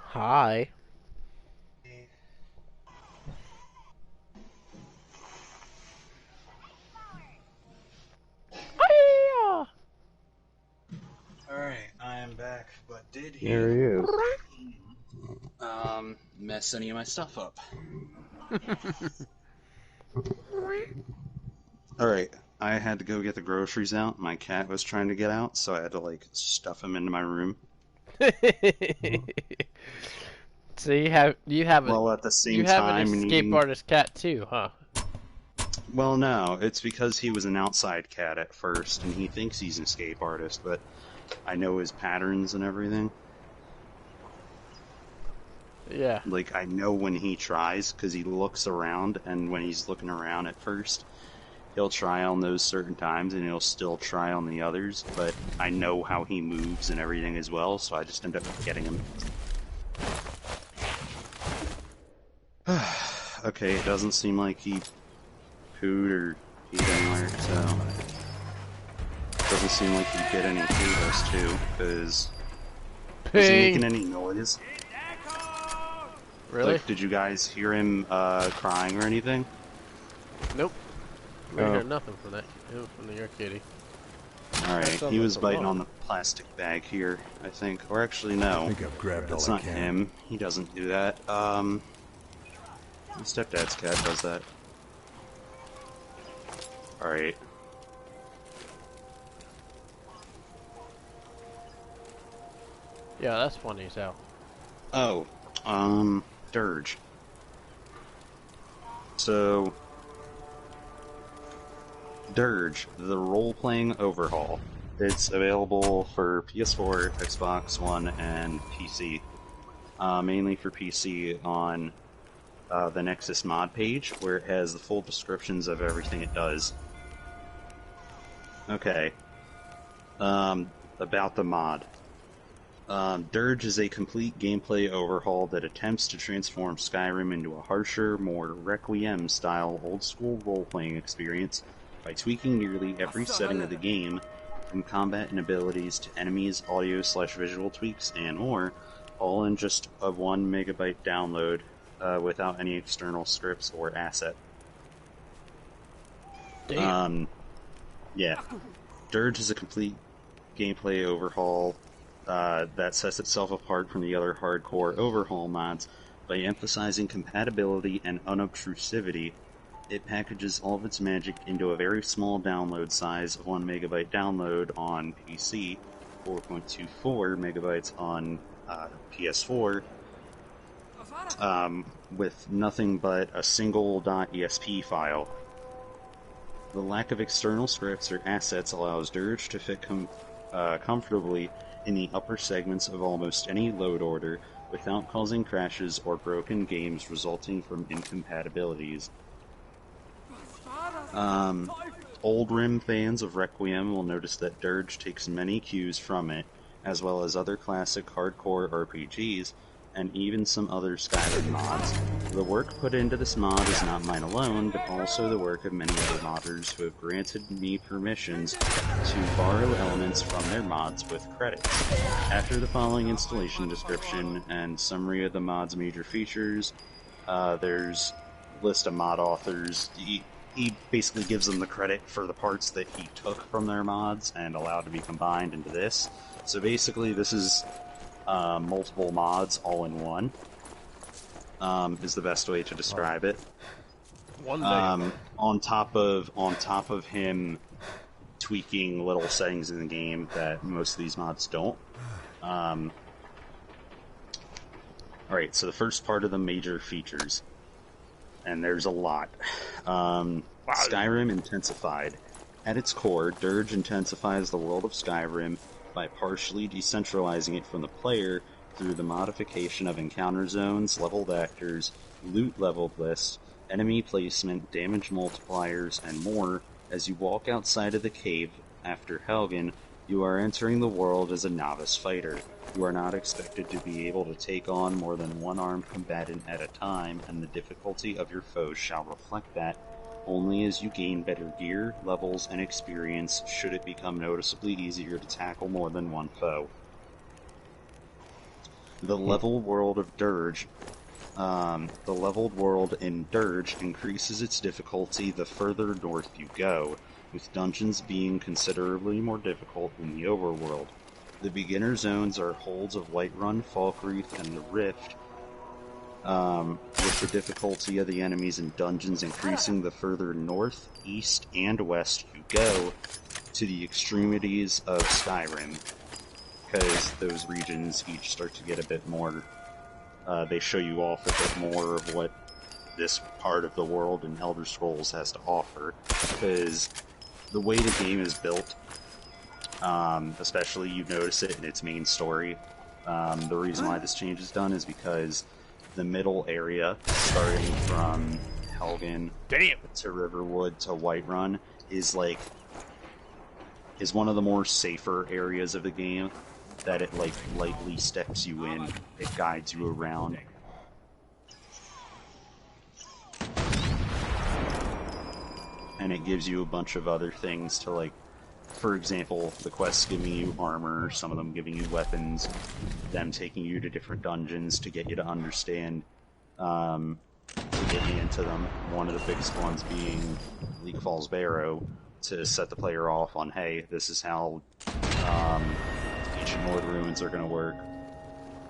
Hi. Alright, I am back, but did he... There he is. Mess any of my stuff up? Alright, I had to go get the groceries out. My cat was trying to get out, so I had to, like, stuff him into my room. So you have well, at the same an time, escape artist cat too, huh? Well, no, it's because he was an outside cat at first, and he thinks he's an escape artist, but I know his patterns and everything. Yeah. Like, I know when he tries, because he looks around, and when he's looking around at first, he'll try on those certain times, and he'll still try on the others, but I know how he moves and everything as well, so I just end up getting him. Okay, it doesn't seem like he pooed or peed anywhere, so... Doesn't seem like he'd get any through this, too, because... Was he making any noise? Really? Like, did you guys hear him, crying or anything? Nope. We hear nothing from that. From your kitty. Alright, he was biting on the plastic bag here, I think. Or actually, no. I think I've grabbed That's all I not can. him. He doesn't do that. My stepdad's cat does that. Alright. Yeah, that's funny as hell. Oh, Dirge. So, Dirge, the role-playing overhaul. It's available for PS4, Xbox One, and PC. Mainly for PC on the Nexus mod page, where it has the full descriptions of everything it does. Okay. About the mod. Dirge is a complete gameplay overhaul that attempts to transform Skyrim into a harsher, more Requiem-style old-school role-playing experience by tweaking nearly every setting of the game, from combat and abilities to enemies, audio/visual tweaks, and more, all in just a 1 megabyte download without any external scripts or asset. Damn. Yeah. Dirge is a complete gameplay overhaul that sets itself apart from the other hardcore overhaul mods by emphasizing compatibility and unobtrusivity. It packages all of its magic into a very small download size of 1 megabyte download on PC, 4.24 megabytes on PS4, with nothing but a single .esp file. The lack of external scripts or assets allows Dirge to fit comfortably in the upper segments of almost any load order without causing crashes or broken games resulting from incompatibilities. Old Rim fans of Requiem will notice that Dirge takes many cues from it, as well as other classic hardcore RPGs, and even some other Skyrim mods. The work put into this mod is not mine alone, but also the work of many other modders who have granted me permissions to borrow elements from their mods with credits. After the following installation description and summary of the mod's major features, there's a list of mod authors. He basically gives them the credit for the parts that he took from their mods and allowed to be combined into this. So basically, this is multiple mods all in one. Is the best way to describe it. One day. On top of him tweaking little settings in the game that most of these mods don't. Alright, so the first part of the major features. And there's a lot. Skyrim Intensified. At its core, Dirge intensifies the world of Skyrim by partially decentralizing it from the player through the modification of encounter zones, leveled actors, loot leveled lists, enemy placement, damage multipliers, and more. As you walk outside of the cave after Helgen, you are entering the world as a novice fighter. You are not expected to be able to take on more than one armed combatant at a time, and the difficulty of your foes shall reflect that. Only as you gain better gear, levels, and experience should it become noticeably easier to tackle more than one foe. The leveled world of Dirge. The leveled world in Dirge increases its difficulty the further north you go, with dungeons being considerably more difficult than the overworld. The beginner zones are holds of Whiterun, Falkreath, and the Rift, with the difficulty of the enemies and dungeons increasing the further north, east, and west you go to the extremities of Skyrim, because those regions each start to get a bit more, they show you off a bit more of what this part of the world in Elder Scrolls has to offer, because the way the game is built, especially you notice it in its main story, the reason why this change is done is because the middle area, starting from Helgen to Riverwood to Whiterun, is one of the more safer areas of the game, that it lightly steps you in, it guides you around. And it gives you a bunch of other things to for example, the quests giving you armor, some of them giving you weapons, them taking you to different dungeons to get you to understand, to get you into them. One of the biggest ones being Leak Falls Barrow, to set the player off on, hey, this is how Ancient Nord ruins are going to work.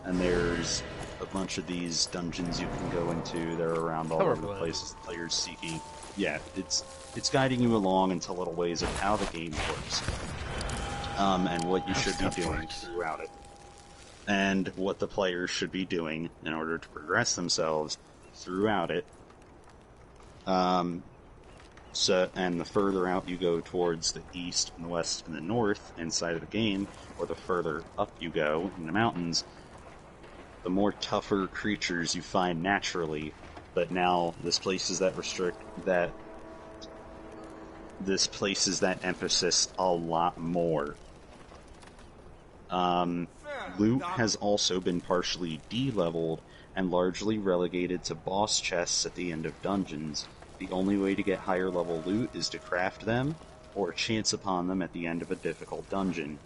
And there's a bunch of these dungeons you can go into. They're around all over the places the player's seeking. Yeah, it's guiding you along into little ways of how the game works, and what you should be doing throughout it, and what the players should be doing in order to progress themselves throughout it. And the further out you go towards the east and the west and the north inside of the game, or the further up you go in the mountains, the more tougher creatures you find naturally. But now this places that emphasis a lot more. Loot has also been partially de-leveled and largely relegated to boss chests at the end of dungeons. The only way to get higher level loot is to craft them, or chance upon them at the end of a difficult dungeon.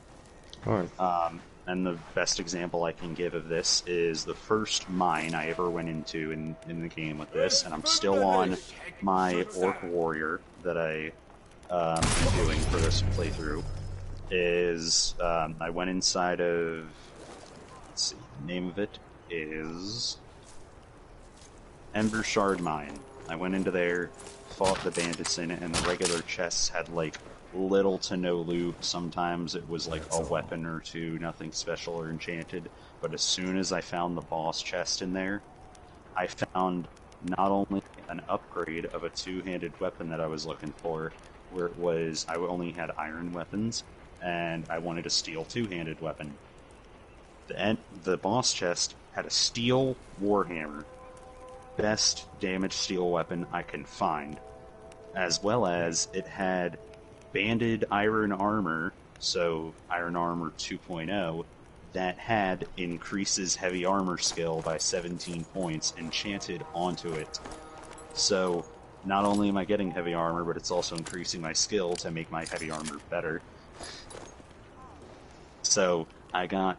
And the best example I can give of this is the first mine I ever went into in the game with this, and I'm still on my Orc Warrior that I am doing for this playthrough, is I went inside of, let's see, the name of it is Ember Shard Mine. I went into there, fought the bandits in it, and the regular chests had little to no loot. Sometimes it was a weapon or two, nothing special or enchanted. But as soon as I found the boss chest in there, I found not only an upgrade of a two-handed weapon that I was looking for, where it was I only had iron weapons, and I wanted a steel two-handed weapon. The boss chest had a steel warhammer, best damage steel weapon I can find, as well as it had banded iron armor, so iron armor 2.0, that had increases heavy armor skill by 17 points enchanted onto it. So, not only am I getting heavy armor, but it's also increasing my skill to make my heavy armor better. So, I got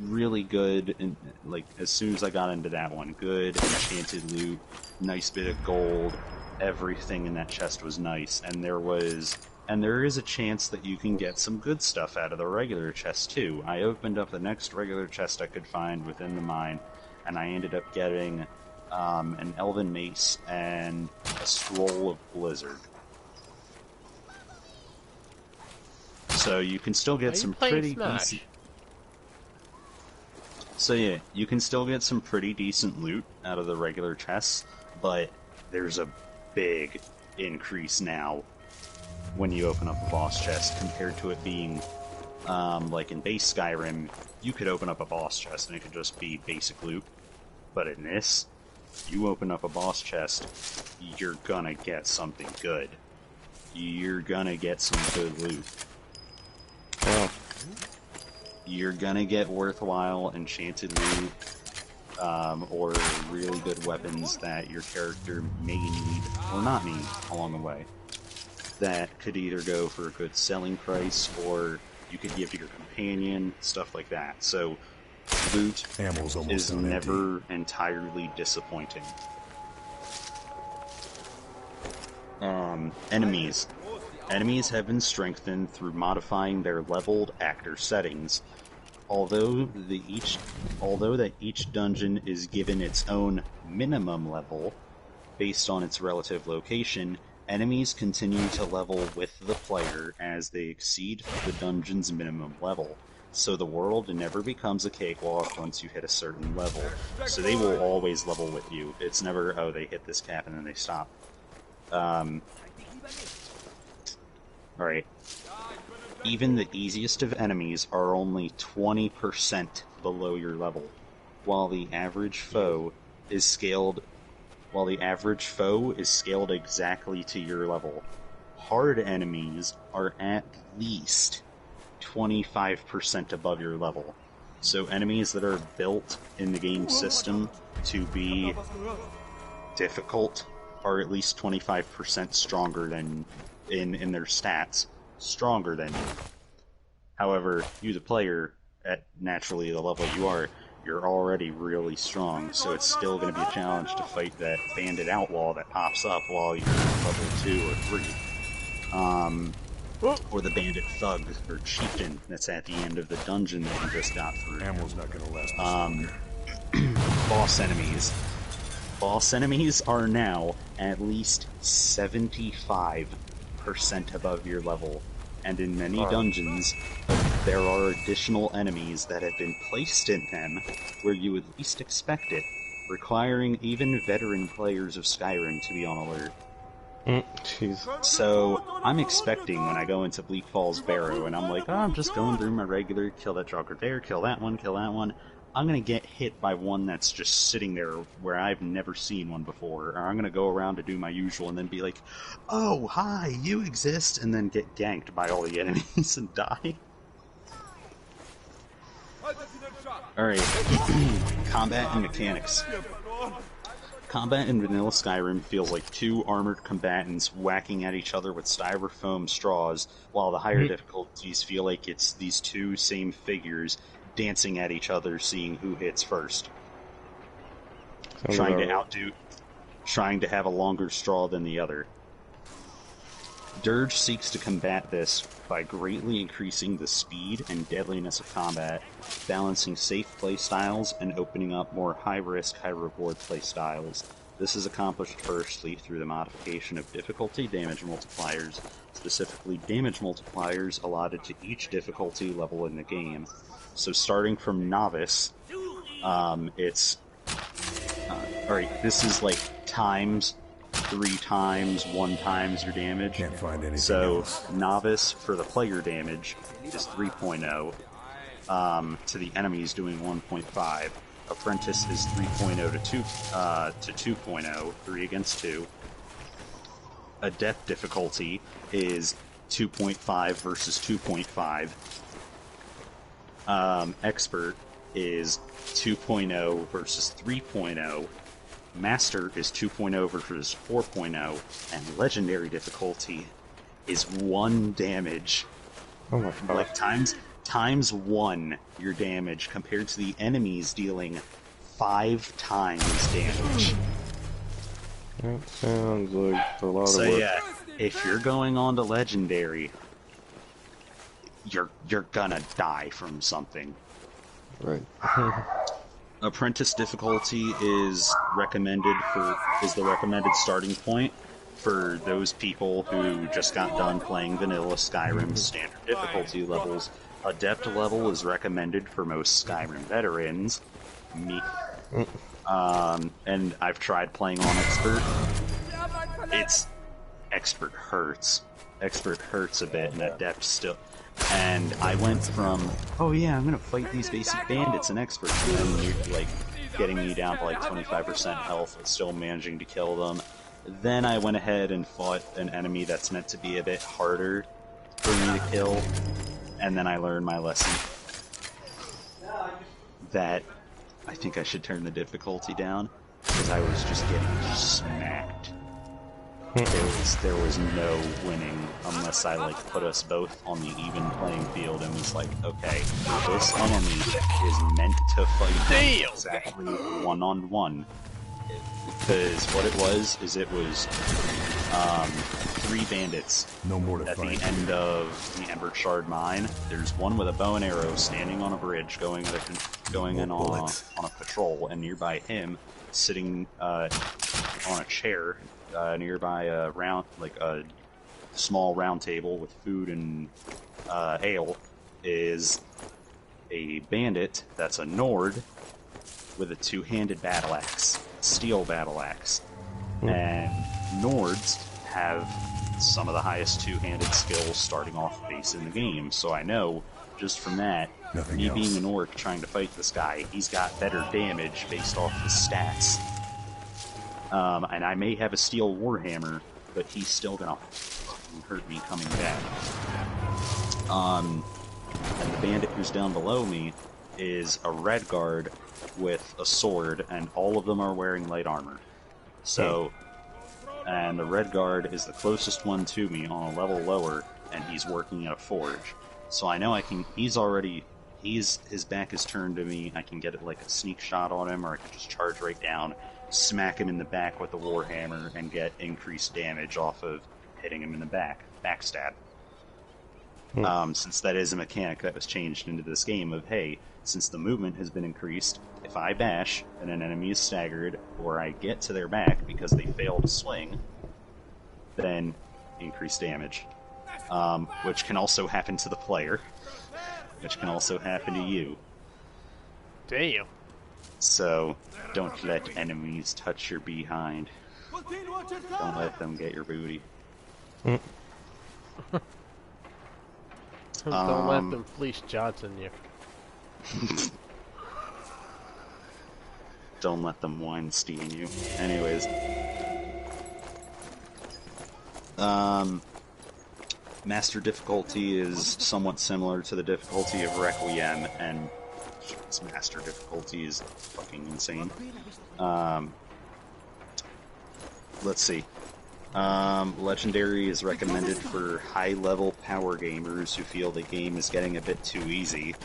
really good, and like, as soon as I got into that one, good enchanted loot, nice bit of gold, everything in that chest was nice, and there is a chance that you can get some good stuff out of the regular chest too. I opened up the next regular chest I could find within the mine, and I ended up getting an elven mace and a scroll of blizzard. So you can still get some pretty decent. So yeah, you can still get some pretty decent loot out of the regular chests, but there's a big increase now when you open up a boss chest compared to it being like in base Skyrim, you could open up a boss chest and it could just be basic loot. But in this, you open up a boss chest, you're gonna get something good. You're gonna get some good loot. Oh. You're gonna get worthwhile enchanted loot, or really good weapons that your character may need or not need along the way. That could either go for a good selling price, or you could give to your companion, stuff like that. So, loot is never entirely disappointing. Enemies. Enemies have been strengthened through modifying their leveled actor settings. Although that each dungeon is given its own minimum level, based on its relative location, enemies continue to level with the player as they exceed the dungeon's minimum level. So the world never becomes a cakewalk once you hit a certain level. So they will always level with you. It's never, oh, they hit this cap and then they stop. Alright. Even the easiest of enemies are only 20% below your level, while the average foe is scaled exactly to your level. Hard enemies are at least 25% above your level. So enemies that are built in the game system to be difficult are at least 25% stronger than in their stats, stronger than you. However, you the player, at naturally the level you are, you're already really strong, so it's still going to be a challenge to fight that bandit outlaw that pops up while you're level 2 or 3. Or the bandit thug or chieftain that's at the end of the dungeon that you just got through. Ammo's not going to last. Boss enemies. Boss enemies are now at least 75% above your level, and in many dungeons, there are additional enemies that have been placed in them where you would least expect it, requiring even veteran players of Skyrim to be on alert. Jeez. So, I'm expecting when I go into Bleak Falls Barrow and I'm like, oh, I'm just going through my regular, kill that Joker there, kill that one, I'm gonna get hit by one that's just sitting there where I've never seen one before, or I'm gonna go around to do my usual and then be like, oh, hi, you exist, and then get ganked by all the enemies and die. Alright, combat and mechanics. Combat in vanilla Skyrim feels like two armored combatants whacking at each other with styrofoam straws, while the higher difficulties feel like it's these two same figures dancing at each other, seeing who hits first. Trying to have a longer straw than the other. Dirge seeks to combat this by greatly increasing the speed and deadliness of combat, balancing safe playstyles, and opening up more high-risk, high-reward playstyles. This is accomplished firstly through the modification of difficulty damage multipliers, specifically damage multipliers allotted to each difficulty level in the game. So starting from Novice, it's... Alright, this is like times, 3 times, 1 times your damage. Can't find anything else. Novice for the player damage is 3.0. To the enemies doing 1.5. Apprentice is 3.0 to 2.0, 3 against 2. Adept difficulty is 2.5 versus 2.5. Expert is 2.0 versus 3.0. Master is 2.0 versus 4.0, and Legendary difficulty is 1 damage. Oh my god. Like times 1 your damage compared to the enemies dealing 5 times damage. That sounds like a lot of So work. yeah, if you're going on to Legendary, you're gonna die from something. Right. Apprentice difficulty is the recommended starting point for those people who just got done playing vanilla Skyrim standard difficulty levels. Adept level is recommended for most Skyrim veterans. Me. And I've tried playing on Expert. Expert hurts. Expert hurts a bit, and Adept still. And I went from, oh yeah, I'm gonna fight these basic bandits in Expert, and then you're like getting me down to like 25% health, but still managing to kill them. Then I went ahead and fought an enemy that's meant to be a bit harder for me to kill, and then I learned my lesson. That I think I should turn the difficulty down, because I was just getting smacked. There was no winning unless I like put us both on the even playing field and was like, okay, this enemy is meant to fight exactly 1-on-1. Because what it was is it was 3 bandits at the end of the Ember Shard Mine. There's one with a bow and arrow standing on a bridge going in on a patrol, and nearby him sitting on a chair nearby a small round table with food and ale is a bandit that's a Nord with a 2-handed battle axe, steel battle axe. And Nords have some of the highest 2-handed skills starting off base in the game, so I know just from that, being an orc trying to fight this guy, he's got better damage based off his stats. And I may have a steel warhammer, but he's still gonna fucking hurt me coming back. And the bandit who's down below me is a red guard with a sword, and all of them are wearing light armor. So, and the red guard is the closest one to me on a level lower, and he's working at a forge. So I know I can, his back is turned to me, I can get it like a sneak shot on him, or I can just charge right down, smack him in the back with the warhammer, and get increased damage off of hitting him in the back. Backstab. Since that is a mechanic that was changed into this game of, hey, since the movement has been increased, if I bash and an enemy is staggered, or I get to their back because they fail to swing, then increase damage. Which can also happen to the player. Which can also happen to you. Damn. So, don't let enemies touch your behind. Don't let them get your booty. Don't let them fleece Johnson you. Don't let them Weinstein you. Anyways. Master difficulty is somewhat similar to the difficulty of Requiem, and its master difficulty is fucking insane. Let's see. Legendary is recommended for high-level power gamers who feel the game is getting a bit too easy.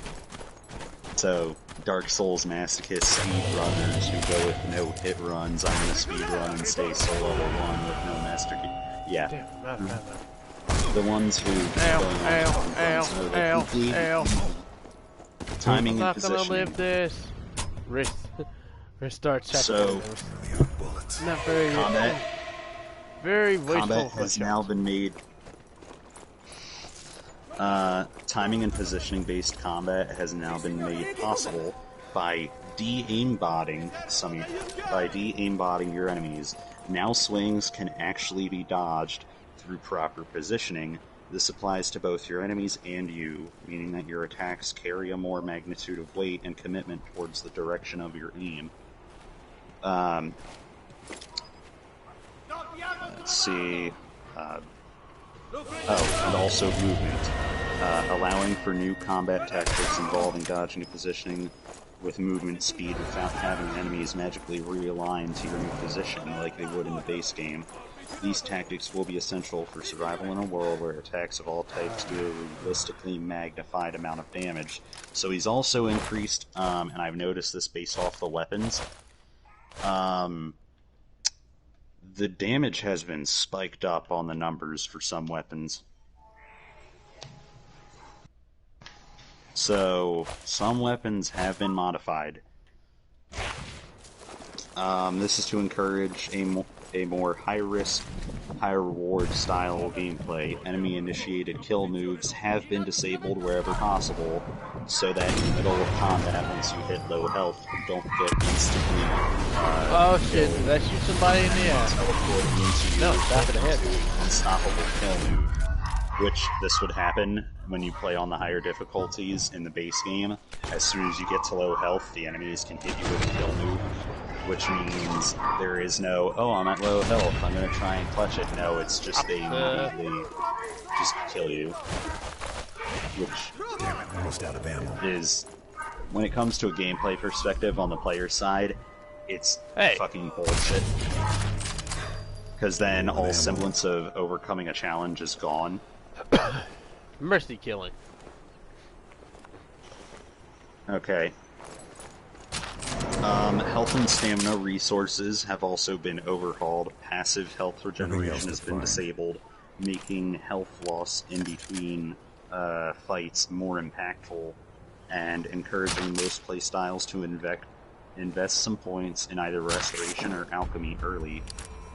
So, Dark Souls masochists, speedrunners who go with no hit runs, I'm gonna speedrun and stay solo level 1 with no master key. Yeah. The ones who timing and positioning. I'm not gonna live this. Restart check. So, not very combat. Very wasteful. Combat has now been made. Timing and positioning based combat has now been made possible by de-aimbotting your enemies. Now swings can actually be dodged through proper positioning. This applies to both your enemies and you, meaning that your attacks carry a more magnitude of weight and commitment towards the direction of your aim. Let's see. And also movement. allowing for new combat tactics involving dodging and positioning with movement speed without having enemies magically realign to your new position like they would in the base game. These tactics will be essential for survival in a world where attacks of all types do a realistically magnified amount of damage. So he's also increased, and I've noticed this based off the weapons, the damage has been spiked up on the numbers for some weapons. So, some weapons have been modified. This is to encourage a more high-risk, high-reward style gameplay. Enemy-initiated kill moves have been disabled wherever possible, so that in the middle of combat, once you hit low health, you don't get instantly oh shit, did I shoot somebody in the ass? Teleporting into No, back of the head. Unstoppable kill move. Which, this would happen when you play on the higher difficulties in the base game. As soon as you get to low health, the enemies can hit you with a kill move. Which means there is no, oh, I'm at low health, I'm gonna try and clutch it. No, it's just they immediately just kill you. Which Damn it, almost out of ammo. Is, when it comes to a gameplay perspective on the player side, it's fucking bullshit. Because then all semblance of overcoming a challenge is gone. Mercy killing. Okay. Health and stamina resources have also been overhauled. Passive health regeneration has been disabled, making health loss in between fights more impactful, and encouraging most playstyles to invest some points in either restoration or alchemy early.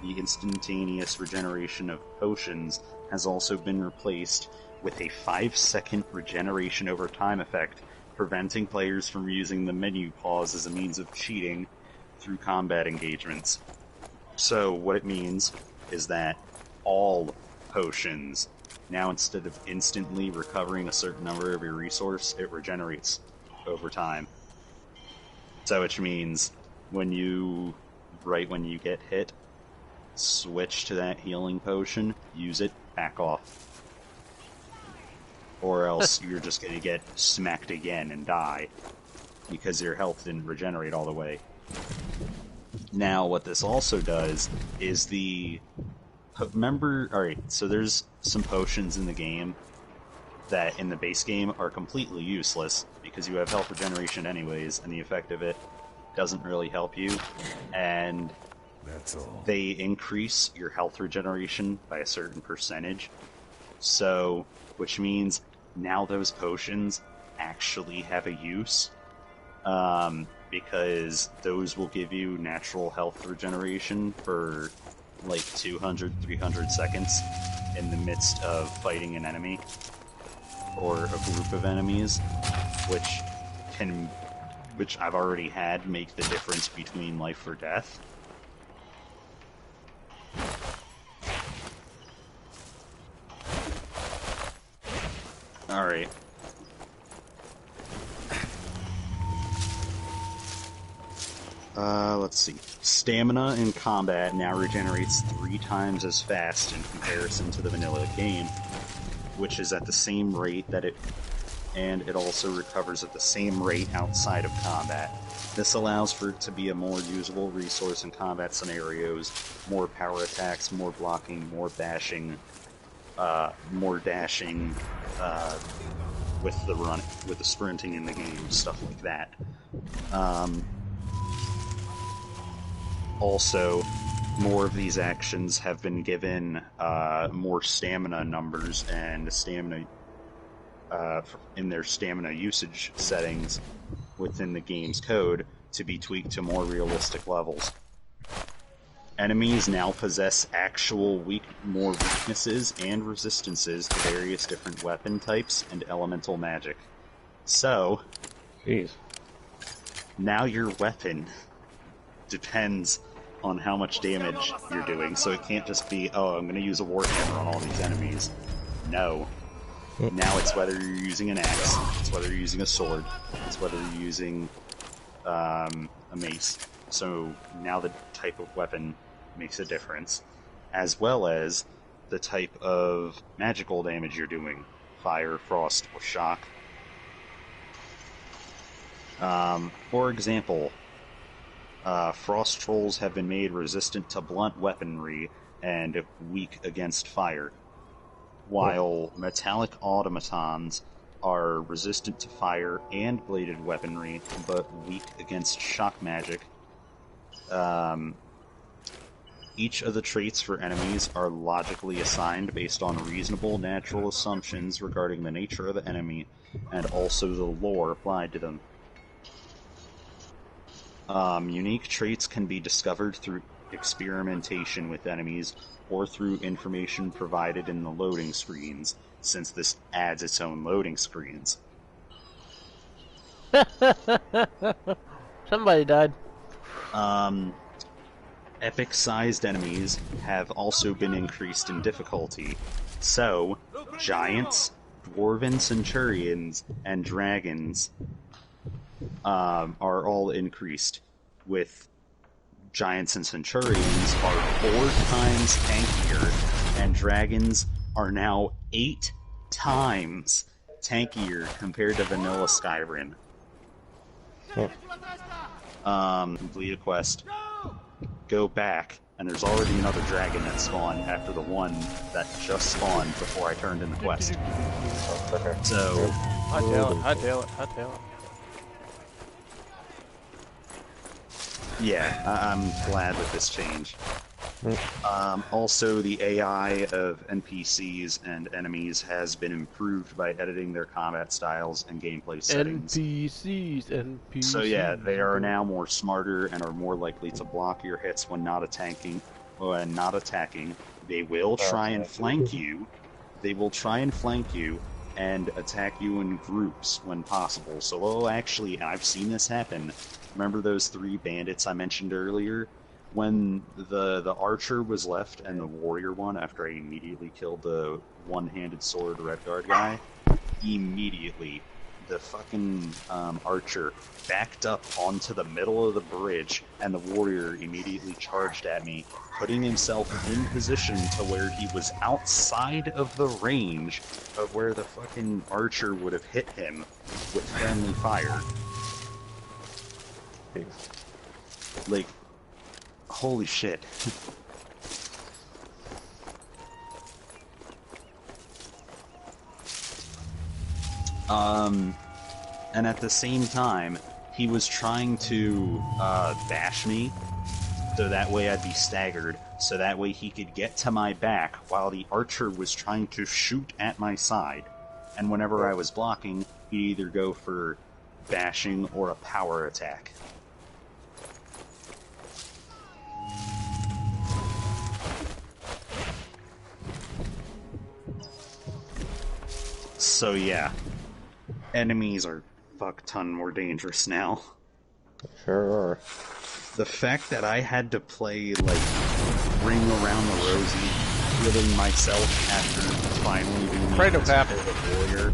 The instantaneous regeneration of potions has also been replaced with a 5-second regeneration over time effect, preventing players from using the menu pause as a means of cheating through combat engagements. So what it means is that all potions, now instead of instantly recovering a certain number of your resource, it regenerates over time. So which means when you, right when you get hit, switch to that healing potion, use it, back off. Or else you're just going to get smacked again and die, because your health didn't regenerate all the way. Now, what this also does is alright, so there's some potions in the game that in the base game are completely useless, because you have health regeneration anyways, and the effect of it doesn't really help you, and that's all. They increase your health regeneration by a certain percentage, so, which means now those potions actually have a use, because those will give you natural health regeneration for like 200-300 seconds in the midst of fighting an enemy or a group of enemies, which I've already had make the difference between life or death. Alright. Let's see. Stamina in combat now regenerates 3 times as fast in comparison to the vanilla game, which is at the same rate and it also recovers at the same rate outside of combat. This allows for it to be a more usable resource in combat scenarios, more power attacks, more blocking, more dashing, with the sprinting in the game, stuff like that. Also, more of these actions have been given more stamina numbers and stamina in their stamina usage settings within the game's code to be tweaked to more realistic levels. Enemies now possess actual more weaknesses and resistances to various different weapon types and elemental magic. So, now your weapon depends on how much damage you're doing, so it can't just be, oh, I'm going to use a warhammer on all these enemies. No. Now it's whether you're using an axe, it's whether you're using a sword, it's whether you're using a mace. So now the type of weapon makes a difference, as well as the type of magical damage you're doing. fire, frost, or shock. For example, frost trolls have been made resistant to blunt weaponry and weak against fire, while metallic automatons are resistant to fire and bladed weaponry, but weak against shock magic. Each of the traits for enemies are logically assigned based on reasonable natural assumptions regarding the nature of the enemy, and also the lore applied to them. Unique traits can be discovered through experimentation with enemies, or through information provided in the loading screens, since this adds its own loading screens. Somebody died. Epic-sized enemies have also been increased in difficulty. So, giants, dwarven centurions, and dragons are all increased, with giants and centurions are 4 times tankier, and dragons are now 8 times tankier compared to vanilla Skyrim. Complete a quest. Go back, and there's already another dragon that spawned after the one that just spawned before I turned in the quest. So... Hot tail it. Yeah, I'm glad with this change. Also, the AI of NPCs and enemies has been improved by editing their combat styles and gameplay settings. NPCs. So yeah, they are now more smarter and are more likely to block your hits when not attacking. They will try and flank you. And attack you in groups when possible. So, actually, I've seen this happen. Remember those 3 bandits I mentioned earlier? When the archer was left and the warrior one, after I immediately killed the one-handed sword Redguard guy, immediately the fucking archer backed up onto the middle of the bridge, and the warrior immediately charged at me, putting himself in position to where he was outside of the range of where the fucking archer would have hit him with friendly fire. Like, holy shit. And at the same time, he was trying to bash me, so that way I'd be staggered, so that way he could get to my back while the archer was trying to shoot at my side. And whenever I was blocking, he'd either go for bashing or a power attack. So yeah, enemies are fuck ton more dangerous now. Sure are. The fact that I had to play, like, Ring Around the Rosie, healing myself after finally being able to hit the warrior,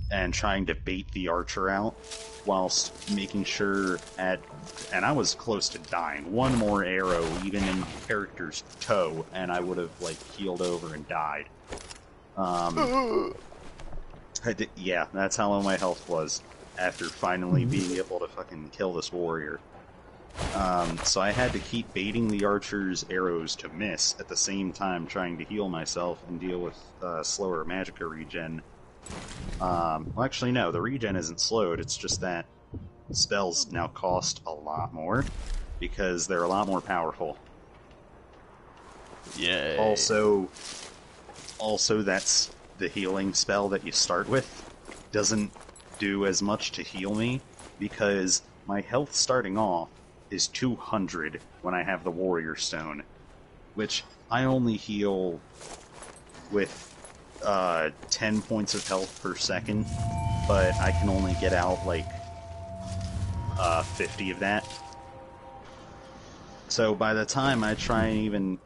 and trying to bait the archer out, whilst making sure and I was close to dying. One more arrow, even in my character's toe, and I would have, like, healed over and died. Yeah, that's how low my health was after finally being able to fucking kill this warrior. So I had to keep baiting the archer's arrows to miss, at the same time trying to heal myself and deal with slower magicka regen. Well, actually no, the regen isn't slowed, it's just that spells now cost a lot more, because they're a lot more powerful. Yay. Also that's the healing spell that you start with doesn't do as much to heal me, because my health starting off is 200 when I have the Warrior Stone, which I only heal with 10 points of health per second, but I can only get out like 50 of that. So by the time I try and even...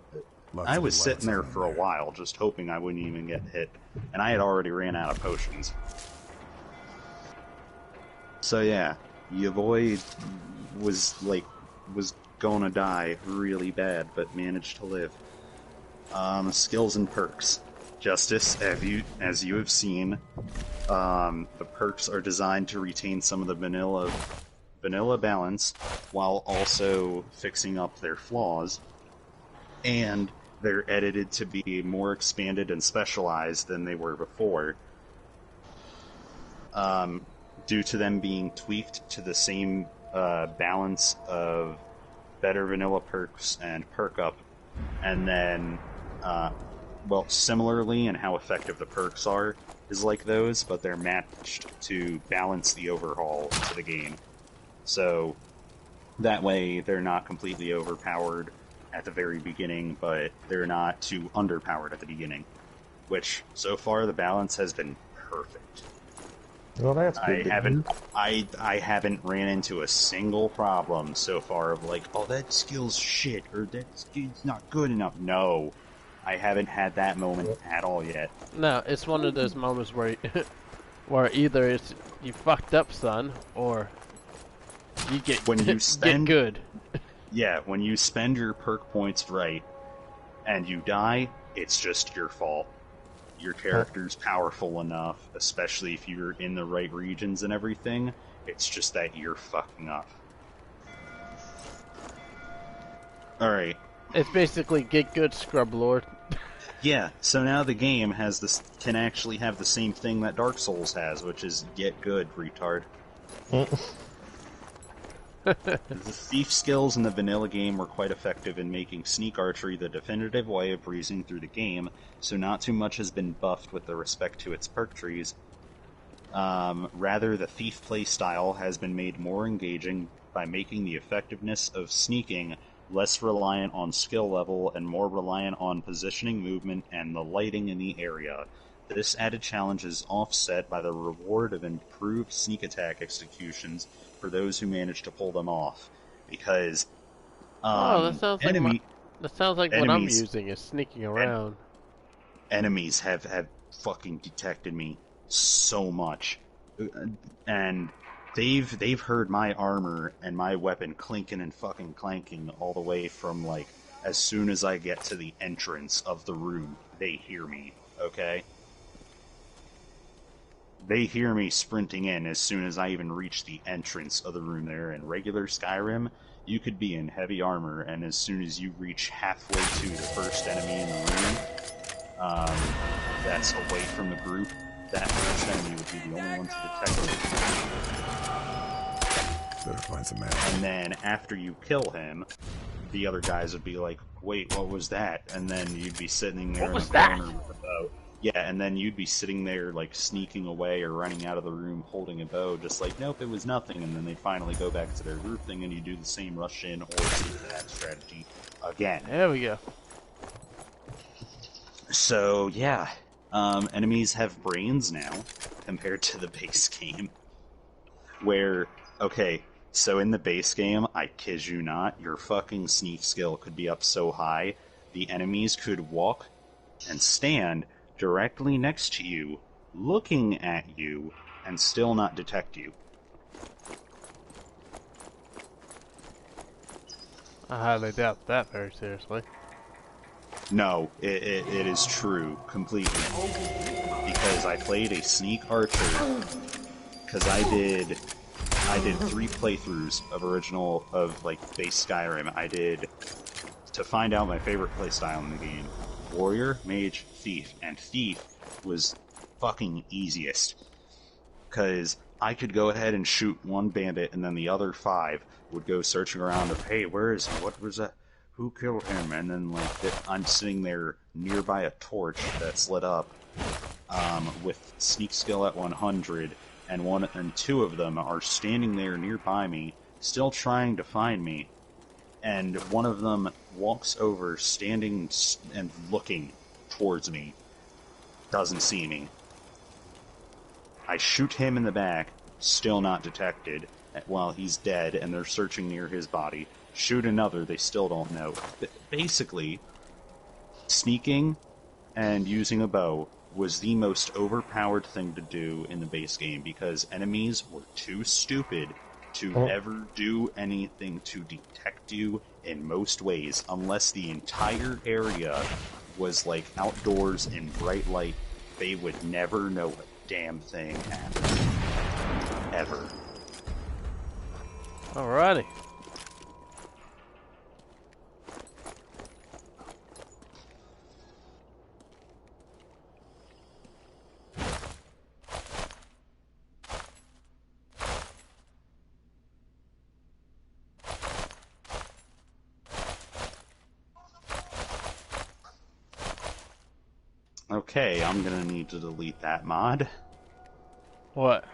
I was sitting there for a while, just hoping I wouldn't even get hit, and I had already ran out of potions. So yeah, your boy was going to die really bad, but managed to live. Skills and perks. Justice, as you have seen, the perks are designed to retain some of the vanilla balance while also fixing up their flaws, and they're edited to be more expanded and specialized than they were before, due to them being tweaked to the same balance of better vanilla perks and perk up, and then similarly in how effective the perks are is like those, but they're matched to balance the overhaul to the game. So that way they're not completely overpowered at the very beginning, but they're not too underpowered at the beginning. Which, so far, the balance has been perfect. Well, that's good. I haven't ran into a single problem so far of like, oh, that skill's shit, or that skill's not good enough. No. I haven't had that moment at all yet. No, it's one of those moments where where either it's you fucked up, son, or you get get good. Yeah, when you spend your perk points right and you die, it's just your fault. Your character's powerful enough, especially if you're in the right regions and everything. It's just that you're fucking up. Alright. It's basically get good, scrub lord. Yeah, so now the game can actually have the same thing that Dark Souls has, which is get good, retard. The thief skills in the vanilla game were quite effective in making sneak archery the definitive way of breezing through the game, so not too much has been buffed with respect to its perk trees. Rather, the thief playstyle has been made more engaging by making the effectiveness of sneaking less reliant on skill level and more reliant on positioning, movement, and the lighting in the area. This added challenge is offset by the reward of improved sneak attack executions for those who manage to pull them off. Because that sounds like what I'm using is sneaking around. Enemies have fucking detected me so much, and they've heard my armor and my weapon clinking and fucking clanking all the way from, like, as soon as I get to the entrance of the room, they hear me, okay? They hear me sprinting in as soon as I even reach the entrance of the room there. In regular Skyrim, you could be in heavy armor, and as soon as you reach halfway to the first enemy in the room, that's away from the group, that first enemy would be the only one to detect it. Better find some ammo. And then after you kill him, the other guys would be like, wait, what was that? And then you'd be sitting there in the corner with a bow. Yeah, and then you'd be sitting there, like, sneaking away or running out of the room holding a bow, just like, nope, it was nothing. And then they'd finally go back to their group thing, and you do the same rush in or sneak attack strategy again. There we go. So, yeah. Enemies have brains now, compared to the base game. Where, okay, so in the base game, I kid you not, your fucking sneak skill could be up so high, the enemies could walk and stand directly next to you, looking at you, and still not detect you. I highly doubt that very seriously. No, it is true, completely. Because I played a sneak archer, because I did 3 playthroughs of base Skyrim. I did, to find out my favorite playstyle in the game, Warrior, Mage, Thief, and Thief was fucking easiest. Because I could go ahead and shoot one bandit, and then the other 5 would go searching around of, hey, where is he? What was that? Who killed him? And then, like, I'm sitting there nearby a torch that's lit up, with sneak skill at 100, and 2 of them are standing there nearby me, still trying to find me. And one of them walks over, standing and looking towards me. Doesn't see me. I shoot him in the back, still not detected, while he's dead, and they're searching near his body. Shoot another, they still don't know. Basically, sneaking and using a bow was the most overpowered thing to do in the base game, because enemies were too stupid to ever do anything to detect you in most ways, unless the entire area was like outdoors in bright light, they would never know a damn thing happened. Ever. Alrighty. Okay, I'm gonna need to delete that mod. What?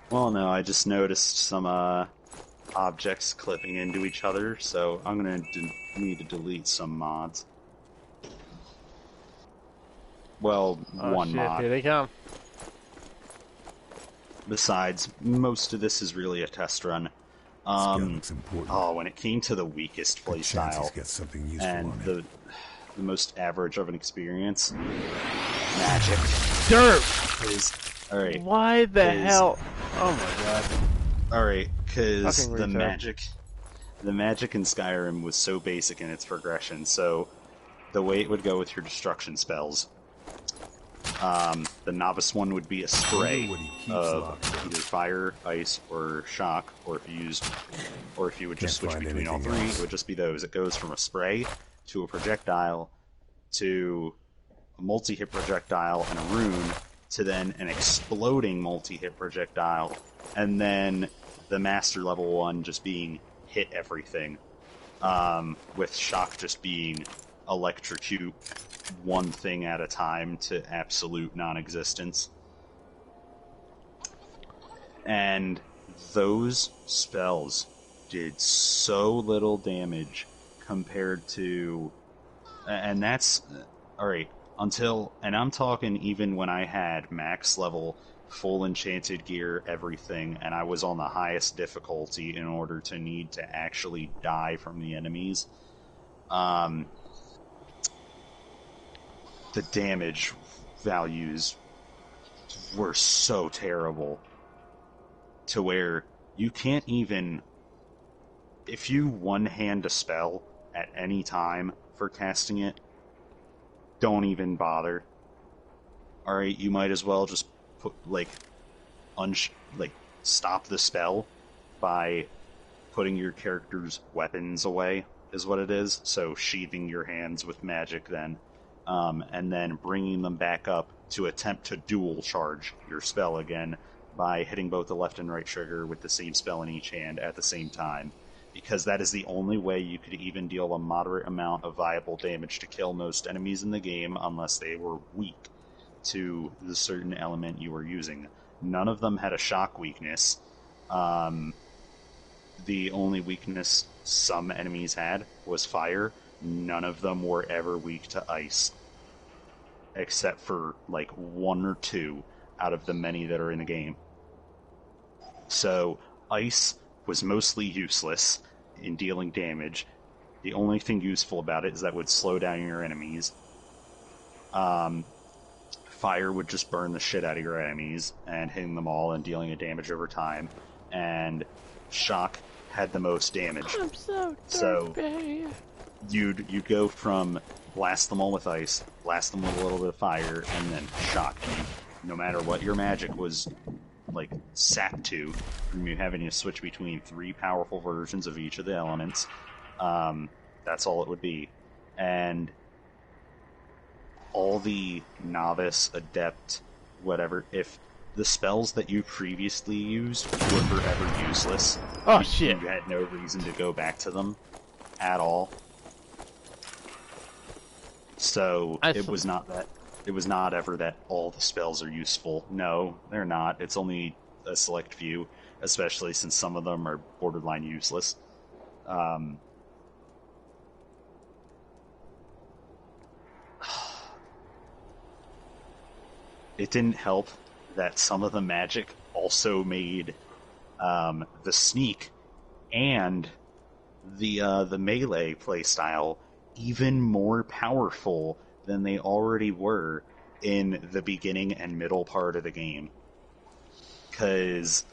Well, no, I just noticed some objects clipping into each other, so I'm gonna need to delete some mods. Well, one shit, mod. here they come. Besides, most of this is really a test run. When it came to the weakest playstyle and the most average of an experience, magic. Derp! Alright. Why the hell? Oh my god. Alright, because Fucking the retard. magic in Skyrim was so basic in its progression, so the way it would go with your destruction spells, the novice one would be a spray of either fire, ice, or shock, or if you would just switch between all three, it would just be those. It goes from a spray to a projectile to a multi-hit projectile and a rune to then an exploding multi-hit projectile, and then the master level one just being hit everything, with shock just being electrocute one thing at a time to absolute non-existence. And those spells did so little damage compared to... And that's... Alright, and I'm talking even when I had max level, full enchanted gear, everything, and I was on the highest difficulty in order to need to actually die from the enemies. The damage values were so terrible to where you can't even... If you one-hand a spell at any time for casting it, don't even bother. Alright, you might as well just put, stop the spell by putting your character's weapons away, is what it is. So sheathing your hands with magic then. And then bringing them back up to attempt to dual charge your spell again by hitting both the left and right trigger with the same spell in each hand at the same time. Because that is the only way you could even deal a moderate amount of viable damage to kill most enemies in the game unless they were weak to the certain element you were using. None of them had a shock weakness. The only weakness some enemies had was fire. None of them were ever weak to ice. Except for, like, one or two out of the many that are in the game. So, ice was mostly useless in dealing damage. The only thing useful about it is that it would slow down your enemies. Fire would just burn the shit out of your enemies and hitting them all and dealing a damage over time. And shock had the most damage. I'm so dirty. You'd go from blast them all with ice, blast them with a little bit of fire, and then shock. And no matter what your magic was like sap to, from you having to switch between three powerful versions of each of the elements, that's all it would be. And all the novice, adept, whatever, if the spells that you previously used were forever useless, you had no reason to go back to them at all. So it was not ever that all the spells are useful. No, they're not. It's only a select few, especially since some of them are borderline useless. It didn't help that some of the magic also made the sneak and the melee playstyle even more powerful than they already were in the beginning and middle part of the game. Because,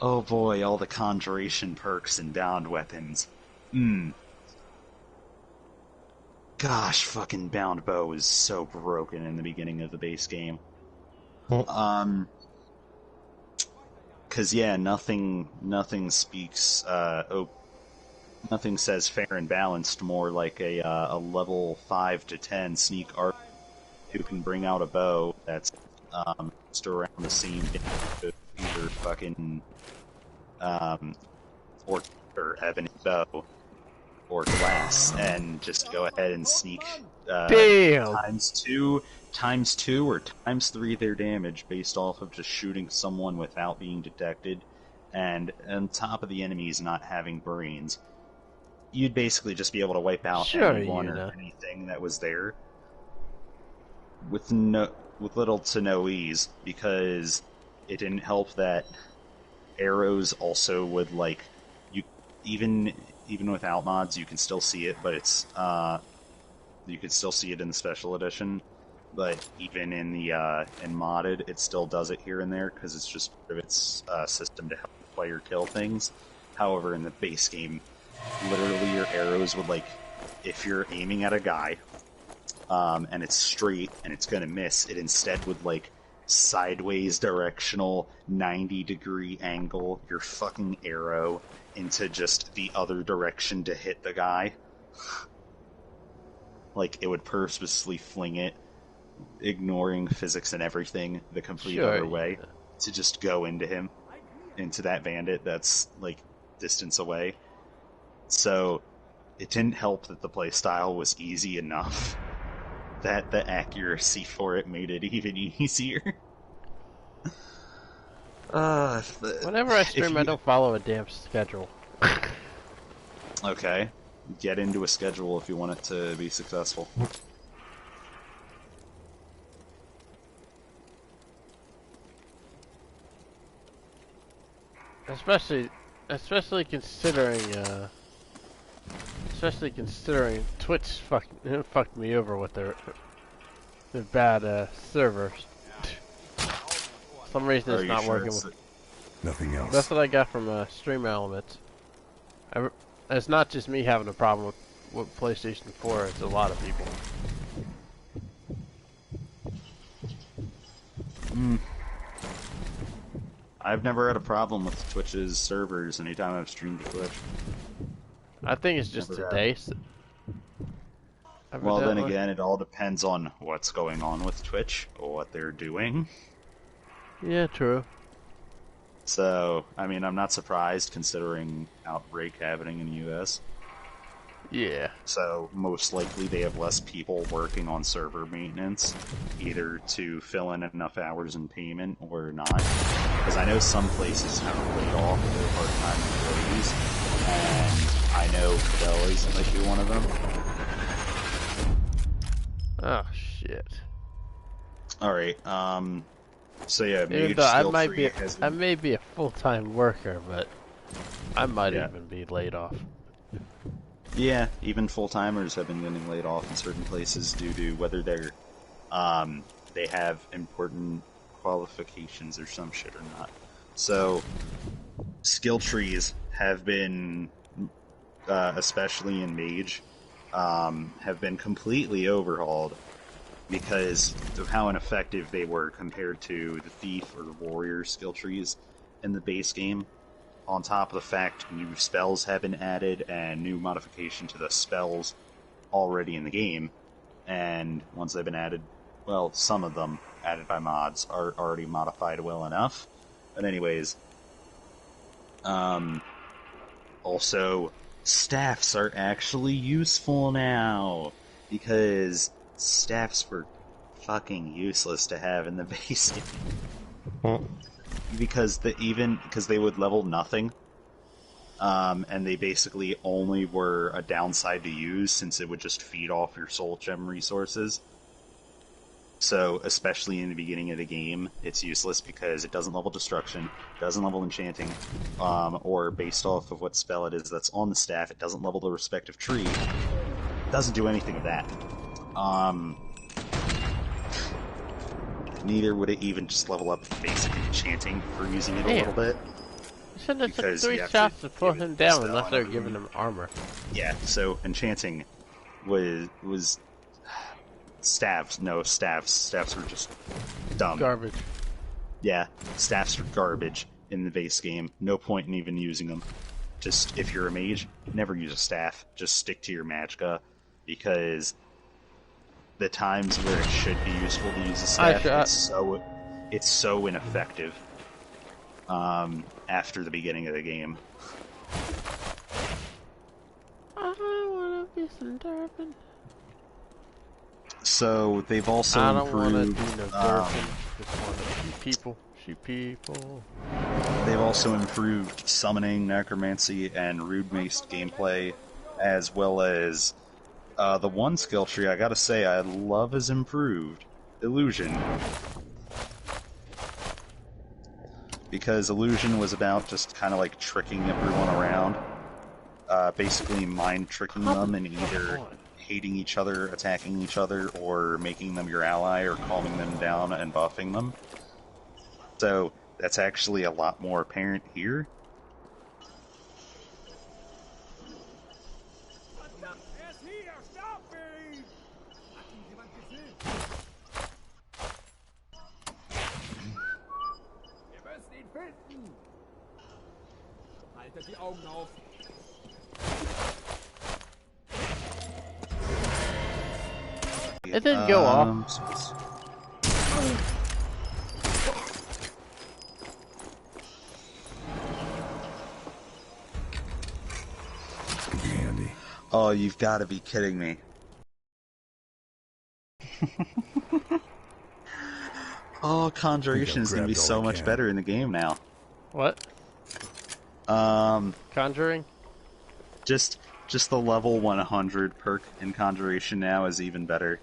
oh boy, all the conjuration perks and bound weapons. God, Gosh, fucking Bound Bow is so broken in the beginning of the base game. Cause yeah, nothing speaks, nothing says fair and balanced more like a level 5 to 10 sneak archer who can bring out a bow that's, just around the same damage of either fucking, or ebony bow or glass, and just go ahead and sneak, Damn! times two or times 3 their damage based off of just shooting someone without being detected, and on top of the enemies not having brains, you'd basically just be able to wipe out anyone or anything that was there with little to no ease, because it didn't help that arrows also would, like, you even without mods you can still see it, but it's you can still see it in the special edition, but even in the in modded it still does it here and there because it's just part of its system to help the player kill things. However, in the base game, literally your arrows would, like, if you're aiming at a guy and it's straight and it's gonna miss, it instead would, like, sideways directional 90-degree angle your fucking arrow into just the other direction to hit the guy. Like, it would purposely fling it, ignoring physics and everything, the complete other way, to just go into him, into that bandit that's, like, distance away. So, it didn't help that the playstyle was easy enough that the accuracy for it made it even easier. Whenever I stream, I don't follow a damn schedule. Okay. Get into a schedule if you want it to be successful. Especially considering Twitch fucked me over with their bad servers. For some reason it's not working with nothing else. That's what I got from Stream Elements. It's not just me having a problem with PlayStation 4, it's a lot of people. I've never had a problem with Twitch's servers anytime I've streamed to Twitch. I think it's just today. Well, then again, it all depends on what's going on with Twitch, or what they're doing. Yeah, true. So, I mean, I'm not surprised considering outbreak happening in the US. Yeah. So, most likely they have less people working on server maintenance, either to fill in enough hours in payment or not. Because I know some places have laid off their part-time employees, and I know Fidelis might be one of them. Oh, shit. Alright, so yeah, even though I may be a full-time worker, but I might even be laid off. Yeah, even full-timers have been getting laid off in certain places due to whether they're, they have important qualifications or some shit or not. So, skill trees have been, especially in Mage, have been completely overhauled because of how ineffective they were compared to the Thief or Warrior skill trees in the base game. On top of the fact new spells have been added and new modification to the spells already in the game, and once they've been added, well, some of them added by mods are already modified well enough. But anyways, also, staffs are actually useful now, because staffs were fucking useless to have in the base game. Because they would level nothing, and they basically only were a downside to use since it would just feed off your soul gem resources. So, especially in the beginning of the game, it's useless because it doesn't level destruction, doesn't level enchanting, or based off of what spell it is that's on the staff, it doesn't level the respective tree. It doesn't do anything of that. Neither would it even just level up basic enchanting for using it a little bit. You said it took 3 shots to pull him down unless they're giving him armor. Yeah, so enchanting was staffs. No, staffs. Staffs were just dumb. Garbage. Yeah, staffs are garbage in the base game. No point in even using them. Just, if you're a mage, never use a staff. Just stick to your magicka, because the times where it should be useful to use a staff, it's so ineffective after the beginning of the game. I wanna be some derping. So they've also I don't improved. wanna do no derping. Just wanna shoot people. Shoot people. They've also improved summoning, necromancy, and rude-maced gameplay, as well as the one skill tree I gotta say I love is improved. Illusion. Because Illusion was about just kind of like tricking everyone around. Basically mind-tricking them and either hating each other, attacking each other, or making them your ally, or calming them down and buffing them. So, that's actually a lot more apparent here. Haltet die Augen auf. It didn't go off. Handy. Oh, you've got to be kidding me. Oh, Conjuration is going to be so much better in the game now. What? Conjuring? Just the level 100 perk in Conjuration now is even better.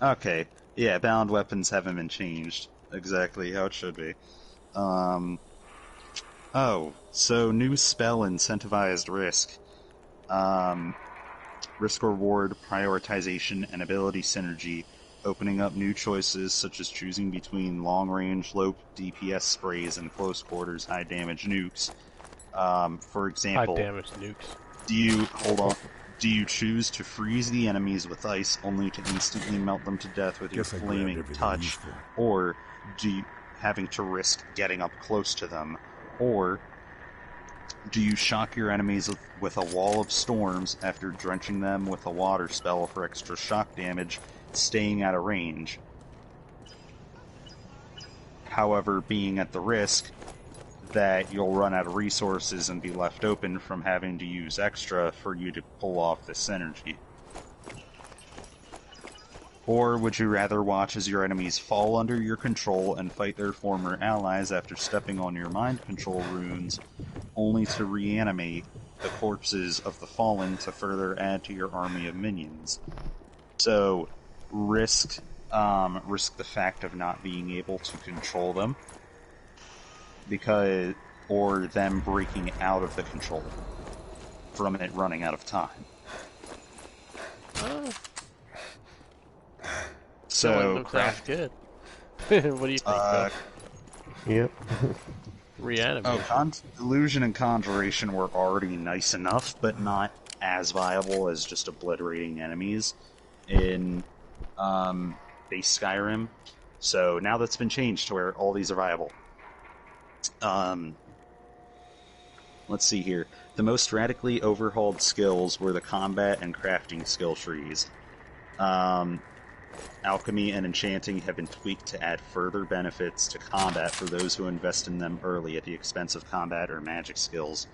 Okay, yeah, bound weapons haven't been changed. Exactly how it should be. Oh, so new spell incentivized risk. Risk reward, prioritization, and ability synergy, opening up new choices such as choosing between long-range, low DPS sprays and close quarters, high damage nukes. For example, high damage nukes. Do you choose to freeze the enemies with ice only to instantly melt them to death with your flaming touch, or do you having to risk getting up close to them, or do you shock your enemies with a wall of storms after drenching them with a water spell for extra shock damage, staying out of range? However, being at the risk that you'll run out of resources and be left open from having to use extra for you to pull off this synergy. Or would you rather watch as your enemies fall under your control and fight their former allies after stepping on your mind control runes, only to reanimate the corpses of the fallen to further add to your army of minions? So, risk the fact of not being able to control them, or them breaking out of the control from it running out of time. So, sounds good. What do you think, Doug? Yep. Reanimate. Oh, Illusion and Conjuration were already nice enough, but not as viable as just obliterating enemies in base Skyrim. So now that's been changed to where all these are viable. Let's see here. The most radically overhauled skills were the combat and crafting skill trees. Alchemy and enchanting have been tweaked to add further benefits to combat for those who invest in them early at the expense of combat or magic skills.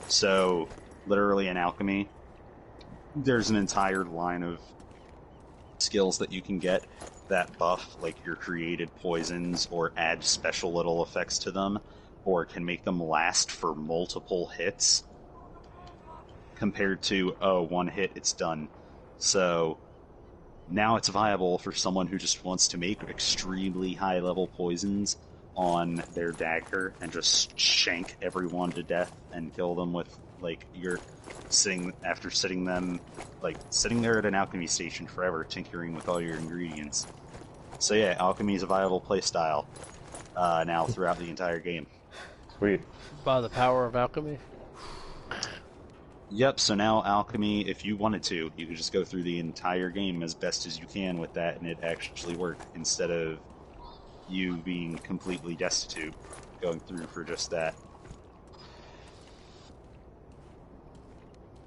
So, literally in alchemy, there's an entire line of skills that you can get that buff, like your created poisons, or add special little effects to them, or can make them last for multiple hits, compared to, one hit, it's done. So, now it's viable for someone who just wants to make extremely high-level poisons on their dagger and just shank everyone to death and kill them with, like, sitting there at an alchemy station forever, tinkering with all your ingredients. So yeah, alchemy is a viable playstyle now throughout the entire game. Sweet. By the power of alchemy. Yep, so now alchemy, if you wanted to, you could just go through the entire game as best as you can with that, and it actually worked, instead of you being completely destitute going through for just that.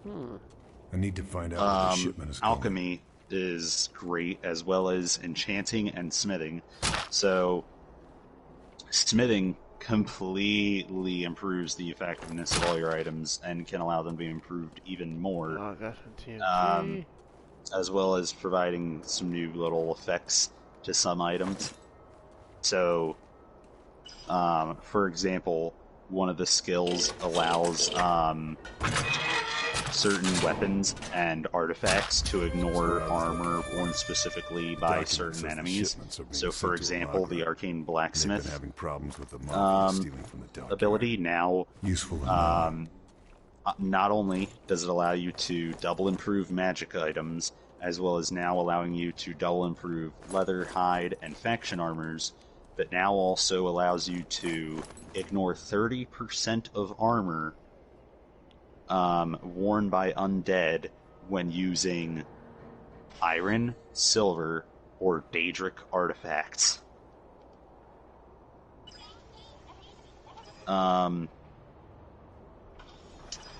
I need to find out where the shipment is going. Alchemy is great, as well as enchanting and smithing. So, smithing completely improves the effectiveness of all your items and can allow them to be improved even more. Oh, I got some TNT. As well as providing some new little effects to some items. So, for example, one of the skills allows certain weapons and artifacts to ignore armor worn specifically by certain enemies. So, for example, the arcane blacksmith ability now, not only does it allow you to double improve magic items, as well as now allowing you to double improve leather, hide, and faction armors, but now also allows you to ignore 30% of armor worn by undead when using iron, silver, or Daedric artifacts.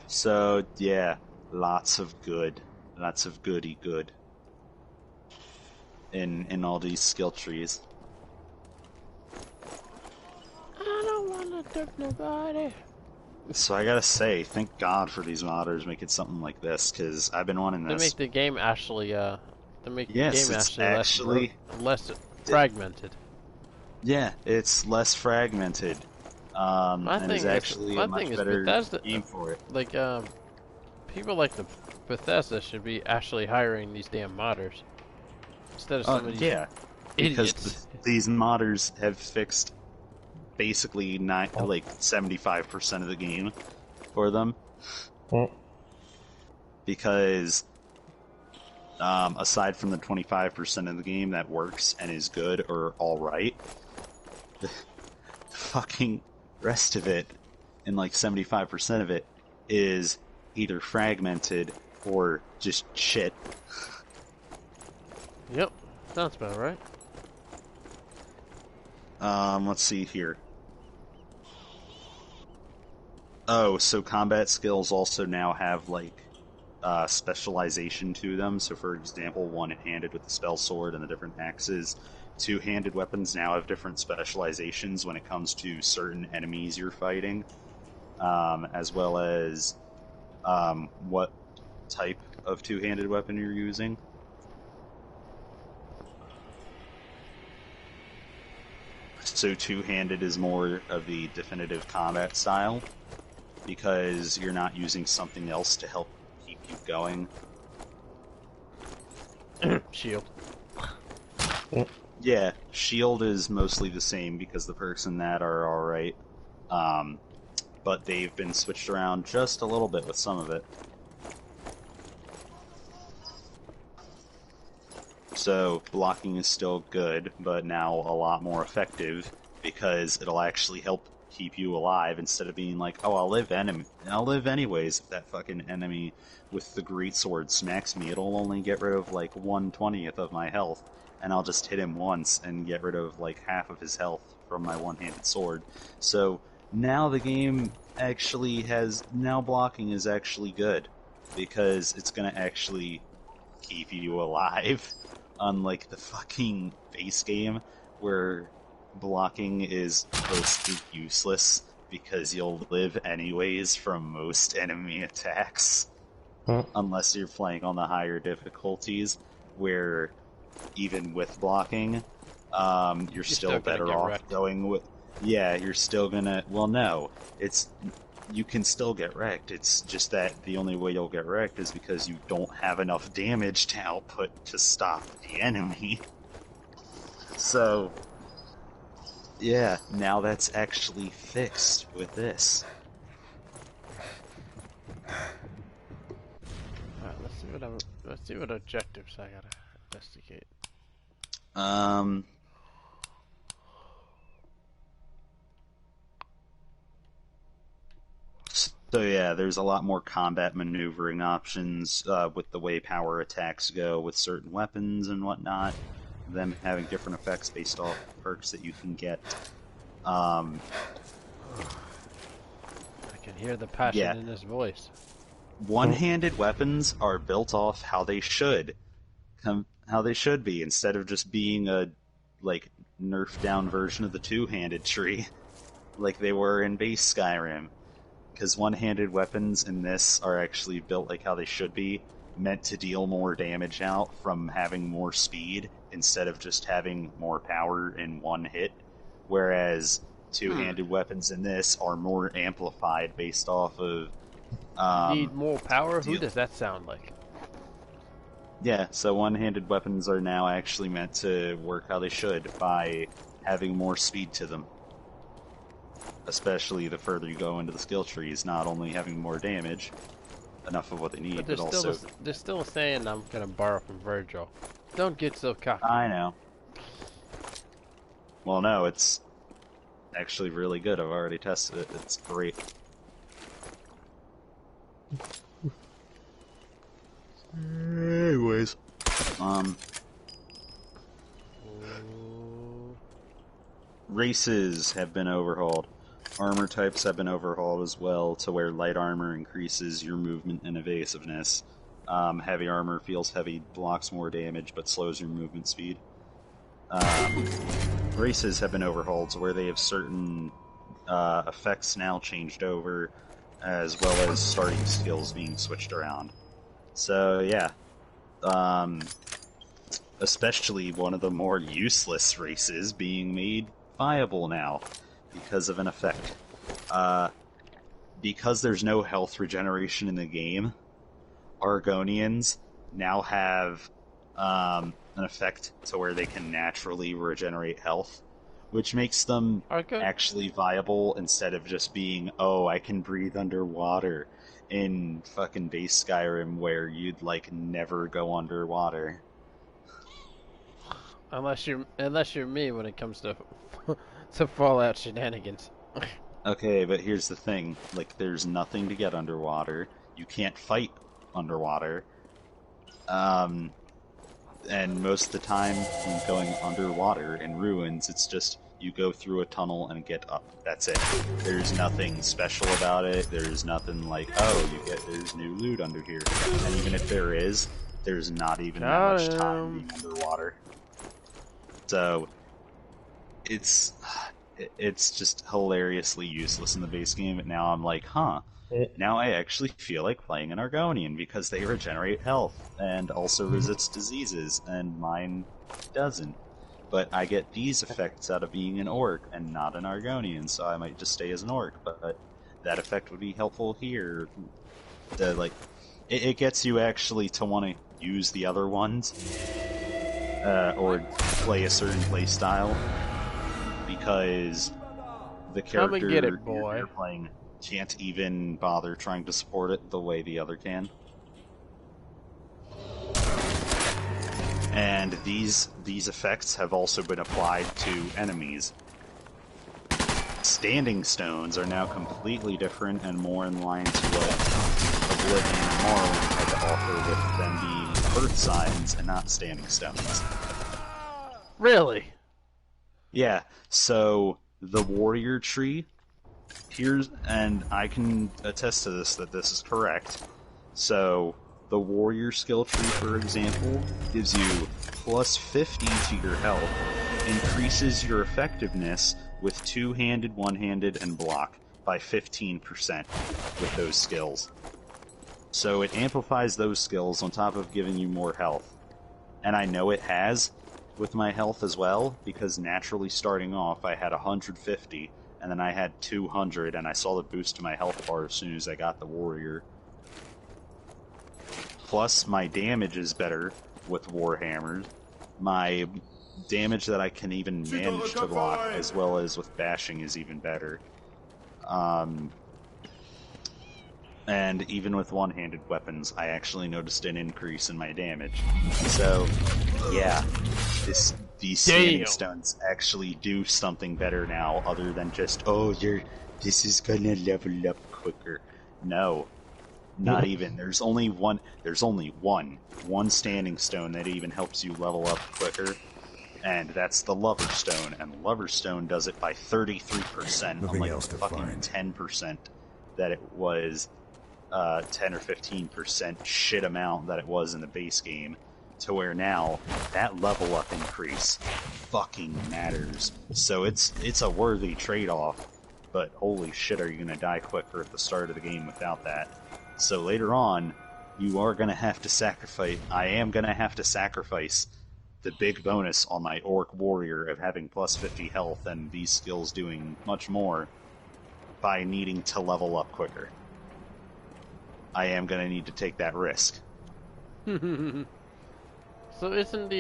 So, yeah, lots of goody good in all these skill trees. I don't want to touch nobody. So I gotta say, thank God for these modders making something like this, because I've been wanting this. They make the game actually, less fragmented. Yeah, it's less fragmented. And is actually a much better game for it. Like, people like the Bethesda should be actually hiring these damn modders instead of some of these idiots. Because these modders have fixed basically 75% of the game for them. Because aside from the 25% of the game that works and is good or alright, the fucking rest of it, and 75% of it, is either fragmented or just shit. Yep, sounds about right. Let's see here. Oh, so combat skills also now have specialization to them. So, for example, one-handed with the spell sword and the different axes. Two-handed weapons now have different specializations when it comes to certain enemies you're fighting, as well as what type of two-handed weapon you're using. So two-handed is more of the definitive combat style, because you're not using something else to help keep you going. Shield. Yeah, shield is mostly the same because the perks in that are alright. But they've been switched around just a little bit with some of it. So, blocking is still good, but now a lot more effective, because it'll actually help keep you alive instead of being like, oh, I'll live anyways if that fucking enemy with the greatsword smacks me. It'll only get rid of 1/20th of my health, and I'll just hit him once and get rid of half of his health from my one-handed sword. So now the game actually now blocking is actually good, because it's gonna actually keep you alive. Unlike the fucking base game, where blocking is mostly useless because you'll live anyways from most enemy attacks. Unless you're playing on the higher difficulties, where even with blocking, you're still better off going with... Yeah, you're still gonna... Well, no. You can still get wrecked. It's just that the only way you'll get wrecked is because you don't have enough damage to output to stop the enemy. So, yeah, now that's actually fixed with this. Alright, let's see what objectives I gotta investigate. So yeah, there's a lot more combat maneuvering options with the way power attacks go with certain weapons and whatnot. Them having different effects based off perks that you can get. I can hear the passion in his voice. One-handed weapons are built off how they should be, instead of just being a like nerfed down version of the two-handed tree, like they were in base Skyrim. Because one-handed weapons in this are actually built like how they should be, meant to deal more damage out from having more speed instead of just having more power in one hit. Whereas two-handed weapons in this are more amplified based off of need more power? Who does that sound like? Yeah, so one-handed weapons are now actually meant to work how they should by having more speed to them. Especially the further you go into the skill trees, not only having more damage, enough of what they need, but also... They're still saying I'm gonna borrow from Virgil. Don't get so cocky. I know. Well, no, it's actually really good. I've already tested it. It's great. Anyways, races have been overhauled. Armor types have been overhauled as well, to where light armor increases your movement and evasiveness. Heavy armor feels heavy, blocks more damage, but slows your movement speed. Races have been overhauled, to where they have certain effects now changed over, as well as starting skills being switched around. So, yeah. Especially one of the more useless races being made viable now because of an effect. Because there's no health regeneration in the game, Argonians now have an effect to where they can naturally regenerate health, which makes them actually viable instead of just being, oh, I can breathe underwater in fucking base Skyrim where you'd like never go underwater. Unless you're me when it comes to to Fallout shenanigans. Okay, but here's the thing. Like, there's nothing to get underwater. You can't fight underwater. And most of the time, when going underwater in ruins, it's just you go through a tunnel and get up. That's it. There's nothing special about it. There's nothing like, oh, there's new loot under here. And even if there is, there's not even that much time being underwater. So, it's just hilariously useless in the base game, but now I'm like, huh, now I actually feel like playing an Argonian, because they regenerate health, and also resist diseases, and mine doesn't. But I get these effects out of being an orc, and not an Argonian, so I might just stay as an orc, but that effect would be helpful here. It gets you actually to want to use the other ones, or play a certain play style, because the character you're playing can't even bother trying to support it the way the other can. And these effects have also been applied to enemies. Standing stones are now completely different and more in line to what Oblivion and Morrowind had to offer, with them being earth signs and not standing stones. Really? Yeah, so the warrior tree, and I can attest to this, that this is correct. So, the warrior skill tree, for example, gives you plus 50 to your health, increases your effectiveness with two-handed, one-handed, and block by 15% with those skills. So it amplifies those skills on top of giving you more health. And I know it has with my health as well, because naturally starting off I had 150, and then I had 200, and I saw the boost to my health bar as soon as I got the warrior. Plus, my damage is better with Warhammers. My damage that I can even manage to block, as well as with bashing, is even better. And even with one-handed weapons, I actually noticed an increase in my damage. So, yeah, these standing stones actually do something better now, other than just, oh, this is gonna level up quicker. No. Not even. There's only one standing stone that even helps you level up quicker, and that's the Lover Stone, and Lover Stone does it by 33%, Nothing unlike else the to fucking find. 10% that it was, 10 or 15% shit amount that it was in the base game, to where now that level up increase fucking matters. So it's a worthy trade-off, but holy shit, are you gonna die quicker at the start of the game without that. So later on, you are gonna have to sacrifice, I am gonna have to sacrifice the big bonus on my Orc Warrior of having plus 50 health and these skills doing much more by needing to level up quicker. I am gonna need to take that risk. So isn't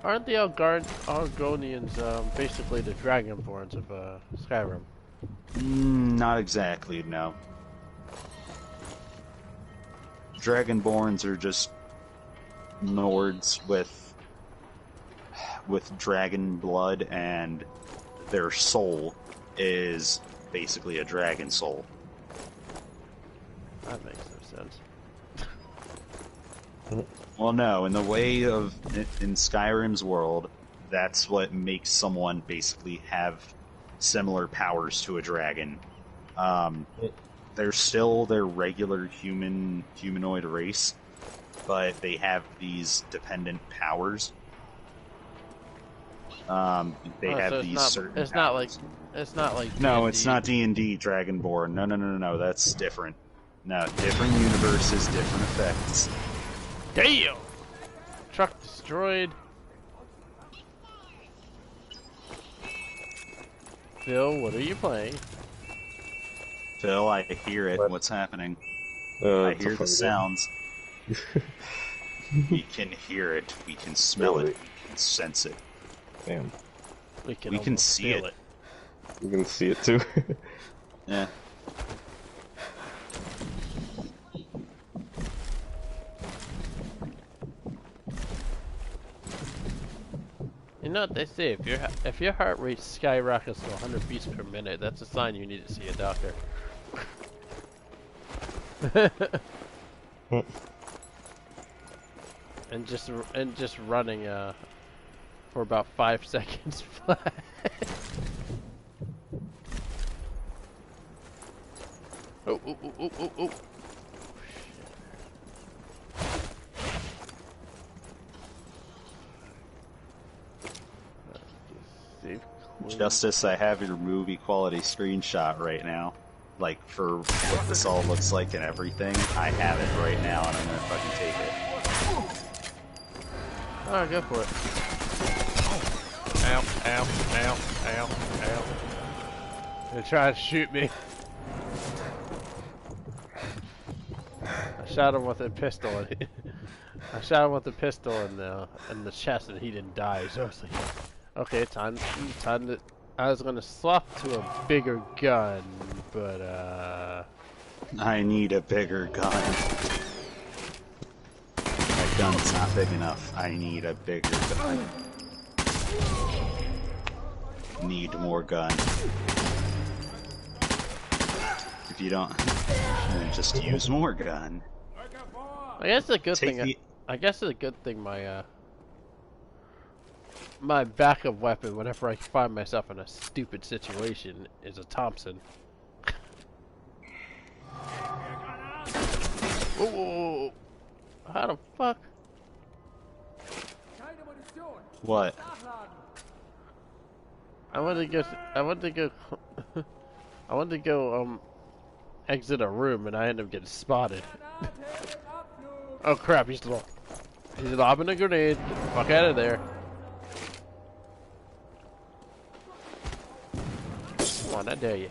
aren't the Argonians basically the Dragonborns of Skyrim? Not exactly, no. Dragonborns are just Nords with dragon blood, and their soul is basically a dragon soul. That makes no sense. Well, no, in Skyrim's world, that's what makes someone basically have similar powers to a dragon. They're still their regular humanoid race, but they have these dependent powers. They have these certain It's powers. not like No, D&D. it's not D&D Dragonborn. No, that's different. No, different universes, different effects. Damn! Truck destroyed. Phil, what are you playing? Phil, I hear it. What's happening? I hear the sounds. We can hear it. We can smell it. We can sense it. Damn. We can see it. We can see it too. Yeah. You know what they say? If your heart rate skyrockets to 100 beats per minute, that's a sign you need to see a doctor. and just running for about 5 seconds flat. Oh. Justice, I have your movie quality screenshot right now. Like, for what this all looks like and everything. I have it right now, and I'm gonna fucking take it. Alright, go for it. Ow. They're trying to shoot me. I shot him with a pistol. I shot him with a pistol in the chest, and he didn't die. So I was like, okay, time to. I was gonna swap to a bigger gun, but I need a bigger gun. My gun's not big enough. I need a bigger gun. Need more gun. If you don't, then just use more gun. I guess it's a good thing. I guess it's a good thing my backup weapon whenever I find myself in a stupid situation is a Thompson. Whoa. How the fuck? What? I want to go exit a room, and I end up getting spotted. Oh crap, he's lobbing a grenade. Get the fuck out of there. Come on, I dare you.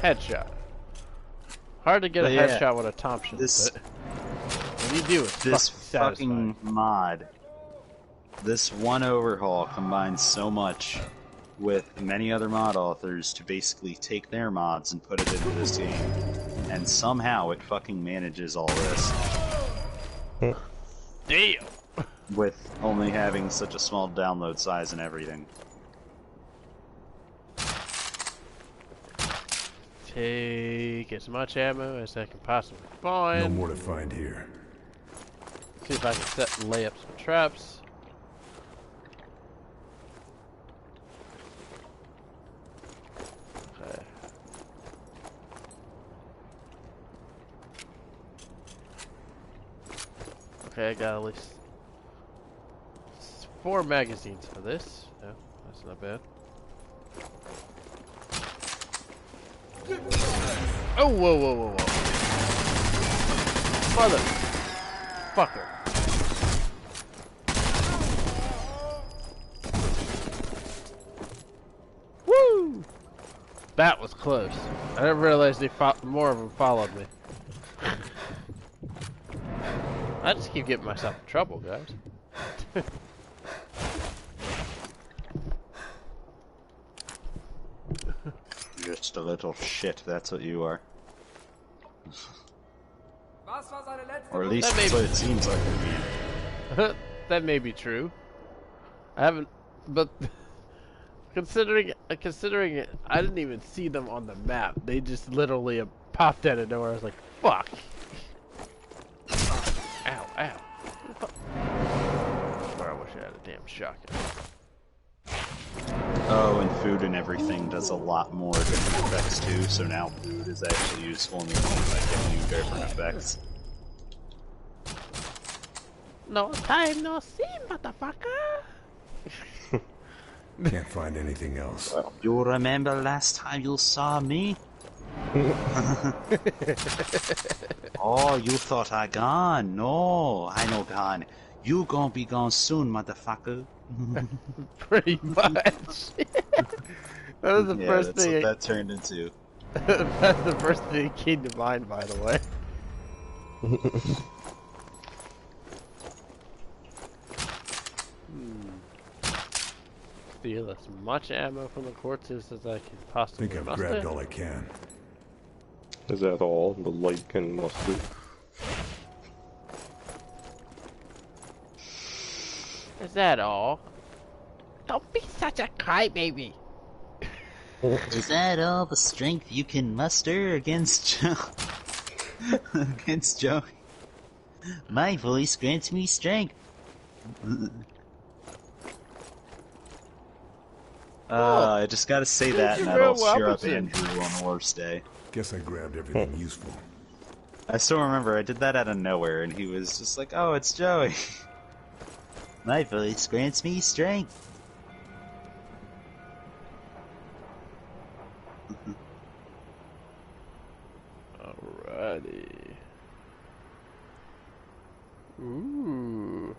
Headshot. Hard to get a headshot with a Thompson, but when you do, it's this fucking mod, this one overhaul combines so much with many other mod authors to basically take their mods and put it into this game. And somehow it fucking manages all this. Damn! With only having such a small download size and everything. Take as much ammo as I can possibly find. No more to find here. See if I can set and lay up some traps. Okay. Okay, I got at least 4 magazines for this. No, that's not bad. Oh, whoa, whoa, whoa, whoa. Motherfucker. Woo! That was close. I didn't realize more of them followed me. I just keep getting myself in trouble, guys. Just a little shit, that's what you are. Or at least that's what it seems like to me. That may be true. I haven't, but considering it, I didn't even see them on the map. They just literally popped out of nowhere. I was like, fuck. Ow, ow. I wish I had a damn shotgun. Oh, and food and everything does a lot more different effects too, so now food is actually useful in the game by giving you different effects. No time, no see, motherfucker! Can't find anything else. You remember last time you saw me? Oh, you thought I gone? No, I no gone. You gonna be gone soon, motherfucker. Pretty much. That was the first that's thing. What that turned into. That's the first thing that came to mind, by the way. Steal as much ammo from the corpses as I can possibly. I think I've grabbed all I can. Is that all? The light can muster? Is that all? Don't be such a crybaby. Is that all the strength you can muster against Joe? Against Joey? My voice grants me strength. I just gotta say that and that'll cheer up Andrew on the worst day. Guess I grabbed everything useful. I still remember I did that out of nowhere and he was just like, oh, it's Joey. My voice grants me strength. Alrighty. Ooh.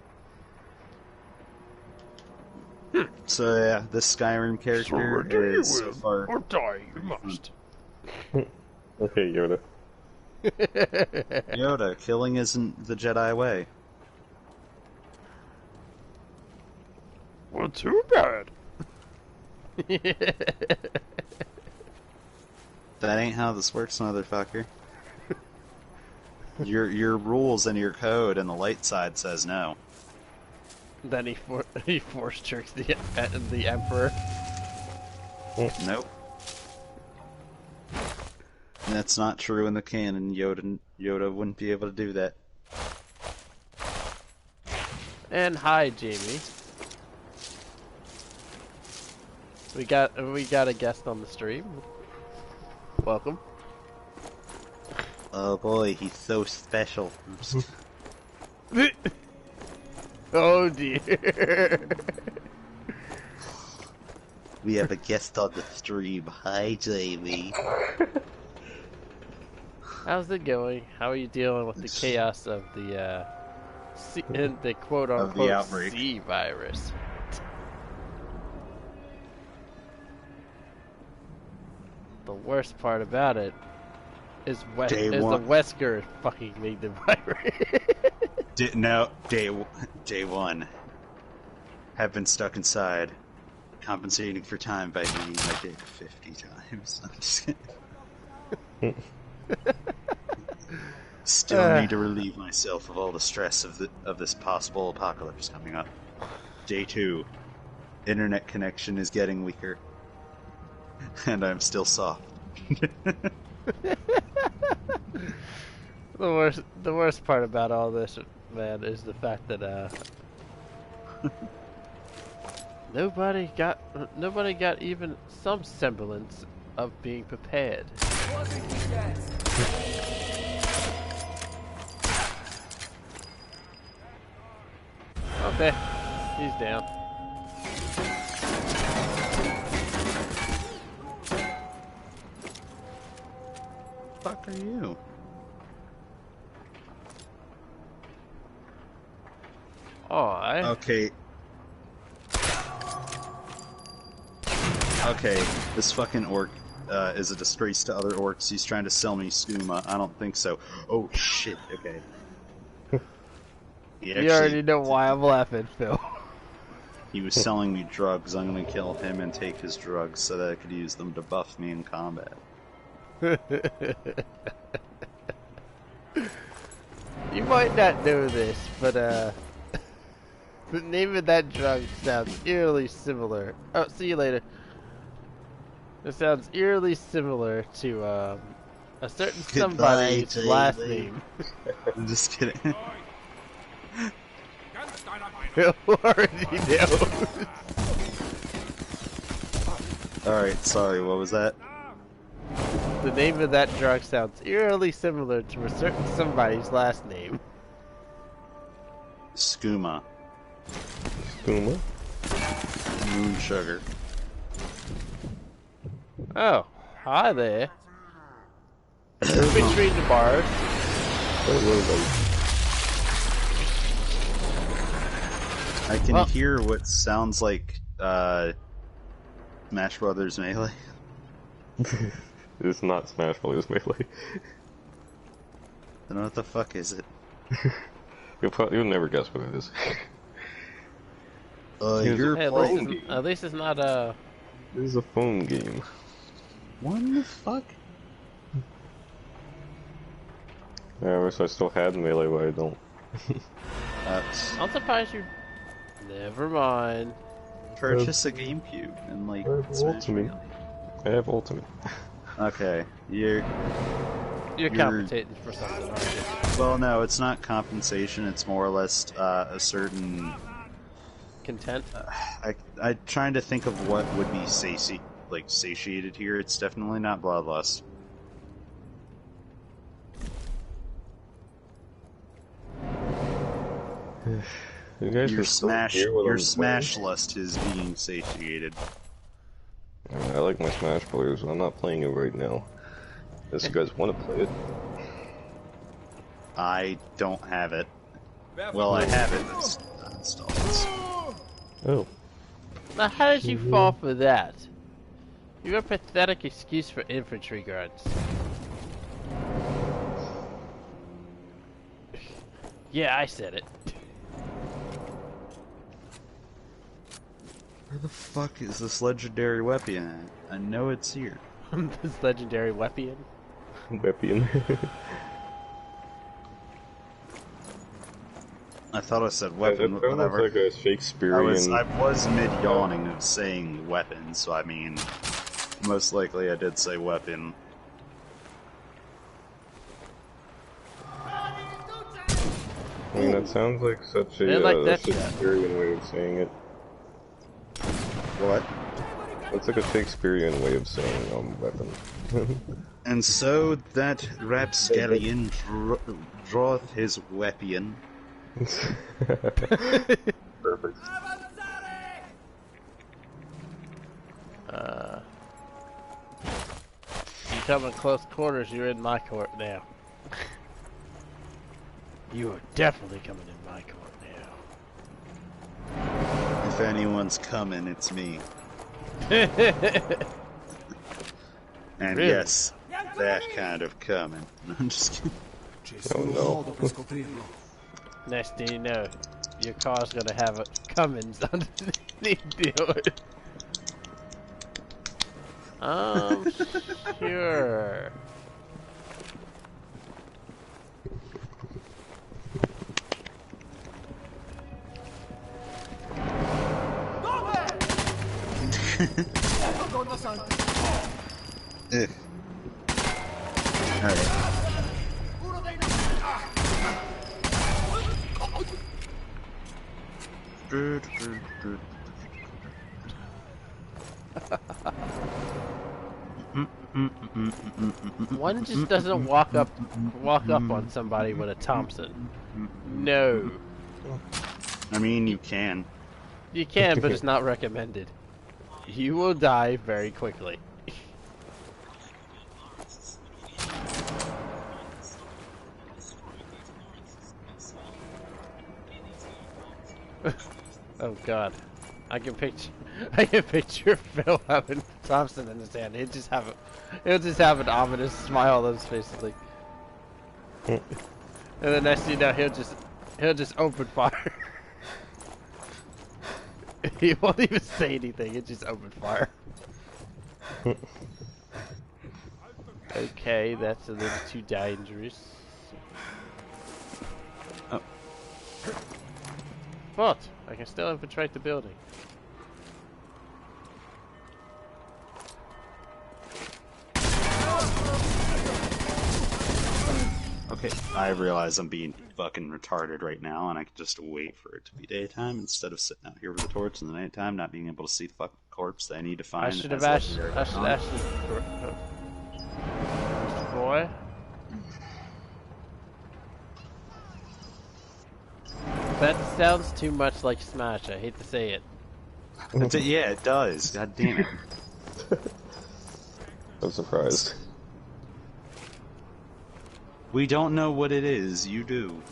So yeah, this Skyrim character is so far. Or die, you must. Okay, Yoda. Yoda, killing isn't the Jedi way. Well, too bad. That ain't how this works, motherfucker. Your rules and your code and the light side says no. Then he force jerks the Emperor. Nope. That's not true in the canon. Yoda wouldn't be able to do that. And hi, Jamie. We got a guest on the stream. Welcome. Oh boy, he's so special. Oh dear. We have a guest on the stream. Hi, Jamie. How's it going? How are you dealing with the chaos of the quote-unquote C virus? The worst part about it is the Wesker fucking made the virus. Day one. Have been stuck inside. compensating for time by eating my dick 50 times. I'm just kidding. Still need to relieve myself of all the stress of this possible apocalypse coming up. Day 2. Internet connection is getting weaker. And I'm still soft. The worst part about all this, man, is the fact that nobody got even some semblance of being prepared. Okay, he's down. Fuck are you? Alright. Okay. Okay, this fucking orc is a disgrace to other orcs. He's trying to sell me skooma. I don't think so. Oh shit, okay. You already know why I'm laughing, Phil. He was selling me drugs. I'm gonna kill him and take his drugs so that I could use them to buff me in combat. You might not know this, but the name of that drug sounds eerily similar. Oh, see you later. It sounds eerily similar to a certain somebody's last name. I'm just kidding. Phil already knows. Alright, sorry, what was that? The name of that drug sounds eerily similar to a certain somebody's last name. Skooma. Skooma? Moon sugar. Oh, hi there. Between the bars. I can hear what sounds like Smash Brothers Melee. It's not Smash Brothers Melee. Then what the fuck is it? You'll never guess what it is. You're hey, at least it's not a... This is a phone game. What the fuck? Yeah, I wish I still had Melee, but I don't. I'm surprised you... Never mind. Purchase a GameCube and like Smash Melee. I have Ultimate. Okay, you're compensating for something, aren't you? Well, no, it's not compensation. It's more or less a certain content. I'm trying to think of what would be satiated here. It's definitely not bloodlust. Your smash lust is being satiated. I like my Smash Brothers, but I'm not playing it right now. Unless you guys want to play it. I don't have it. Well, I have it installed. Oh. Now, how did you fall for that? You're a pathetic excuse for infantry guards. Yeah, I said it. Where the fuck is this legendary weapon at? I know it's here. This legendary weapon? Weapon. I thought I said weapon, That whatever. like a Shakespearean... I was mid-yawning of saying weapon, so I mean, most likely I did say weapon. I mean, that sounds like such a Shakespearean way of saying it. What? It's like a Shakespearean way of saying weapon. And so that rapscallion draweth his weapon. Perfect. You come in close quarters, you're in my court now. You are definitely coming in my court now. If anyone's coming, it's me. And really? yes, that kind of coming. I'm just kidding. Oh no. Next thing you know, your car's gonna have a Cummins underneath the hood. Sure. Alright. One just doesn't walk up on somebody with a Thompson. No. I mean, you can. You can, but it's not recommended. You will die very quickly. Oh God, I can picture Phil having Thompson in his hand. He'll just have an ominous smile on his face, like. And the next thing you know, he'll just open fire. He won't even say anything. He'll just open fire. Okay, that's a little too dangerous. Oh. But I can still infiltrate the building. Okay, I realize I'm being fucking retarded right now, and I can just wait for it to be daytime instead of sitting out here with a torch in the nighttime, not being able to see the fucking corpse that I need to find. I should actually. Boy. That sounds too much like Smash. I hate to say it. Yeah, it does. God damn it. I'm surprised. We don't know what it is. You do.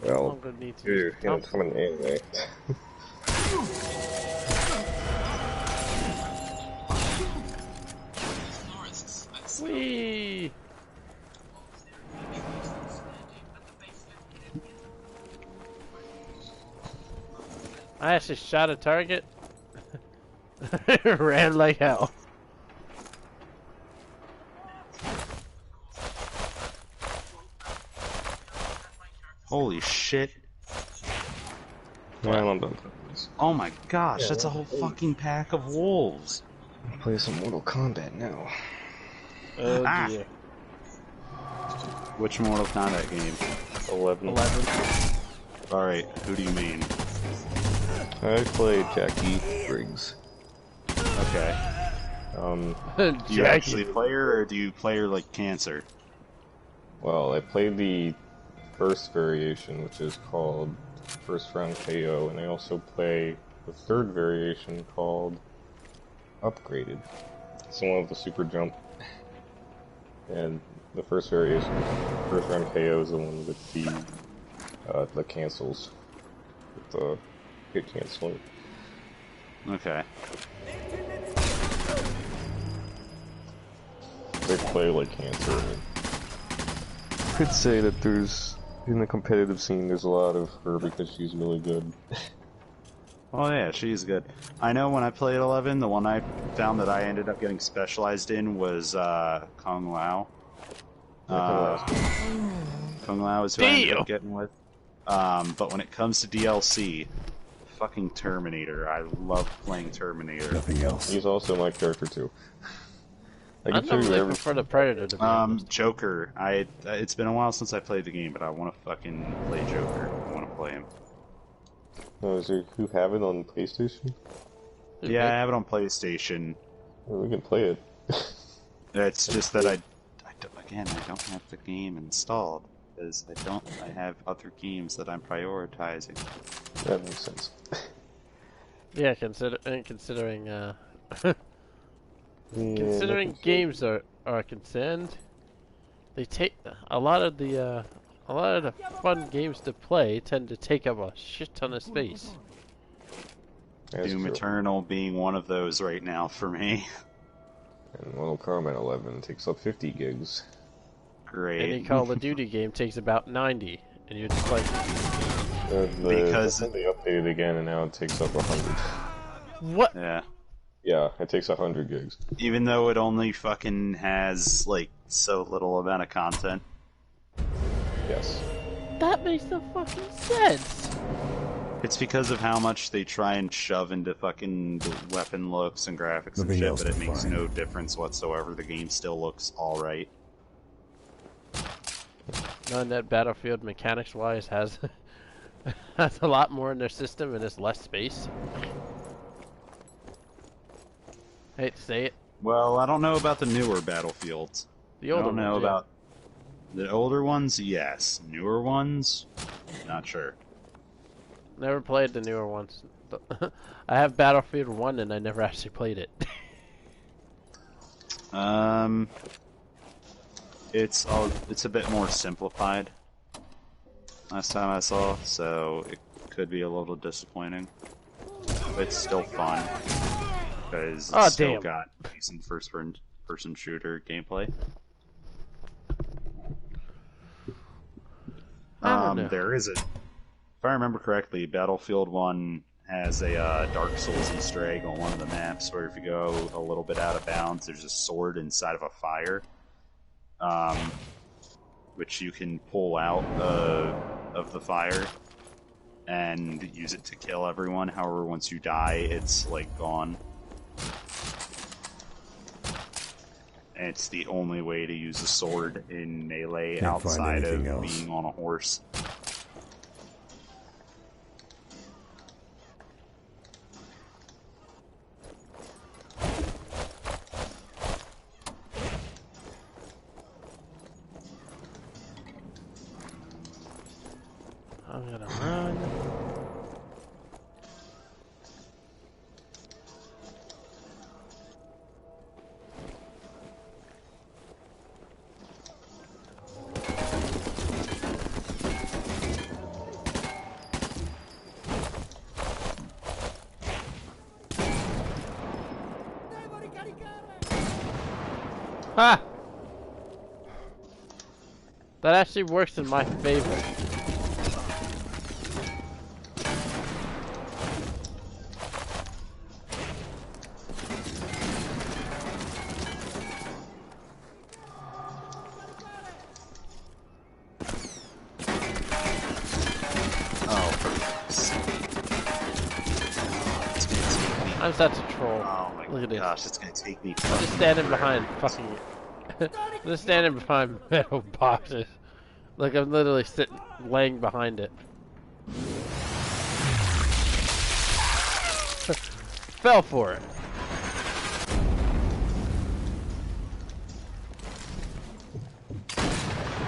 Well, you're coming anyway. Whee! I actually shot a target. Ran like hell. Holy shit. Yeah, I'm done. Oh my gosh, that's a whole fucking pack of wolves. Play some Mortal Kombat now. Oh dear. Which Mortal Kombat game? 11. Alright, who do you mean? I played Jackie Briggs. Okay. Do you actually play her, or do you play her like cancer? Well, I played the first variation, which is called First Round KO, and I also play the third variation called Upgraded. It's the one with the super jump. And the first variation, First Round KO, is the one with the cancels. With the hit canceling. Okay. They play like cancer. I could say that there's, in the competitive scene, there's a lot of her because she's really good. Oh yeah, she's good. I know when I played 11, the one I found that I ended up getting specialized in was Kung Lao. Kung Lao is who I ended up getting with. But when it comes to DLC, fucking Terminator. I love playing Terminator. Nothing else. He's also my character too. I don't really prefer the Predator to be honest. Joker. It's been a while since I played the game, but I want to fucking play Joker. I want to play him. Oh, is there, who have it on PlayStation? Yeah, I have it on PlayStation. Well, we can play it. It's just that I don't have the game installed because I have other games that I'm prioritizing. That makes sense. Yeah, considering considering games are concerned, they take a lot of the fun games to play tend to take up a shit ton of space. Doom Eternal being one of those right now for me. And Mortal Kombat 11 takes up 50 gigs. Great. Any Call of Duty game takes about 90, and you're just like, Because they updated again, and now it takes up 100. What? Yeah. Yeah, it takes 100 gigs. Even though it only fucking has, like, so little amount of content. Yes. That makes no fucking sense. It's because of how much they try and shove into fucking the weapon looks and graphics and shit, but it makes no difference whatsoever. The game still looks alright. Knowing that Battlefield mechanics-wise has has a lot more in their system and it's less space. Hate to say it. Well, I don't know about the newer Battlefields. The older I don't know ones, yeah. about the older ones. Yes, newer ones. Not sure. Never played the newer ones. I have Battlefield 1 and I never actually played it. It's a bit more simplified. Last time I saw, so it could be a little disappointing. But it's still fun because it's still got decent first-person shooter gameplay. There is if I remember correctly, Battlefield 1 has a Dark Souls Easter egg on one of the maps where if you go a little bit out of bounds, there's a sword inside of a fire, which you can pull out of the fire and use it to kill everyone. However, once you die, it's like gone. And it's the only way to use a sword in melee outside of being on a horse. I'm gonna run. Ha! That actually works in my favor. I'm such a troll. Oh my Look at gosh, this. it's gonna take me. I'm just standing behind fucking. I'm just standing behind metal boxes. Like I'm literally laying behind it. Fell for it.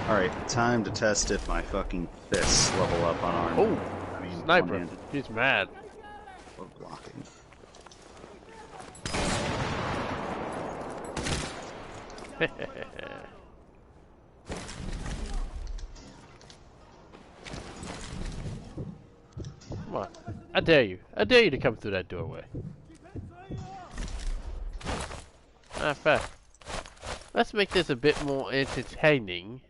Alright, time to test if my fucking fists level up on armor. Oh, I mean, sniper. one-handed. He's mad. Or blocking. Come on. I dare you. I dare you to come through that doorway. Matter of fact, let's make this a bit more entertaining.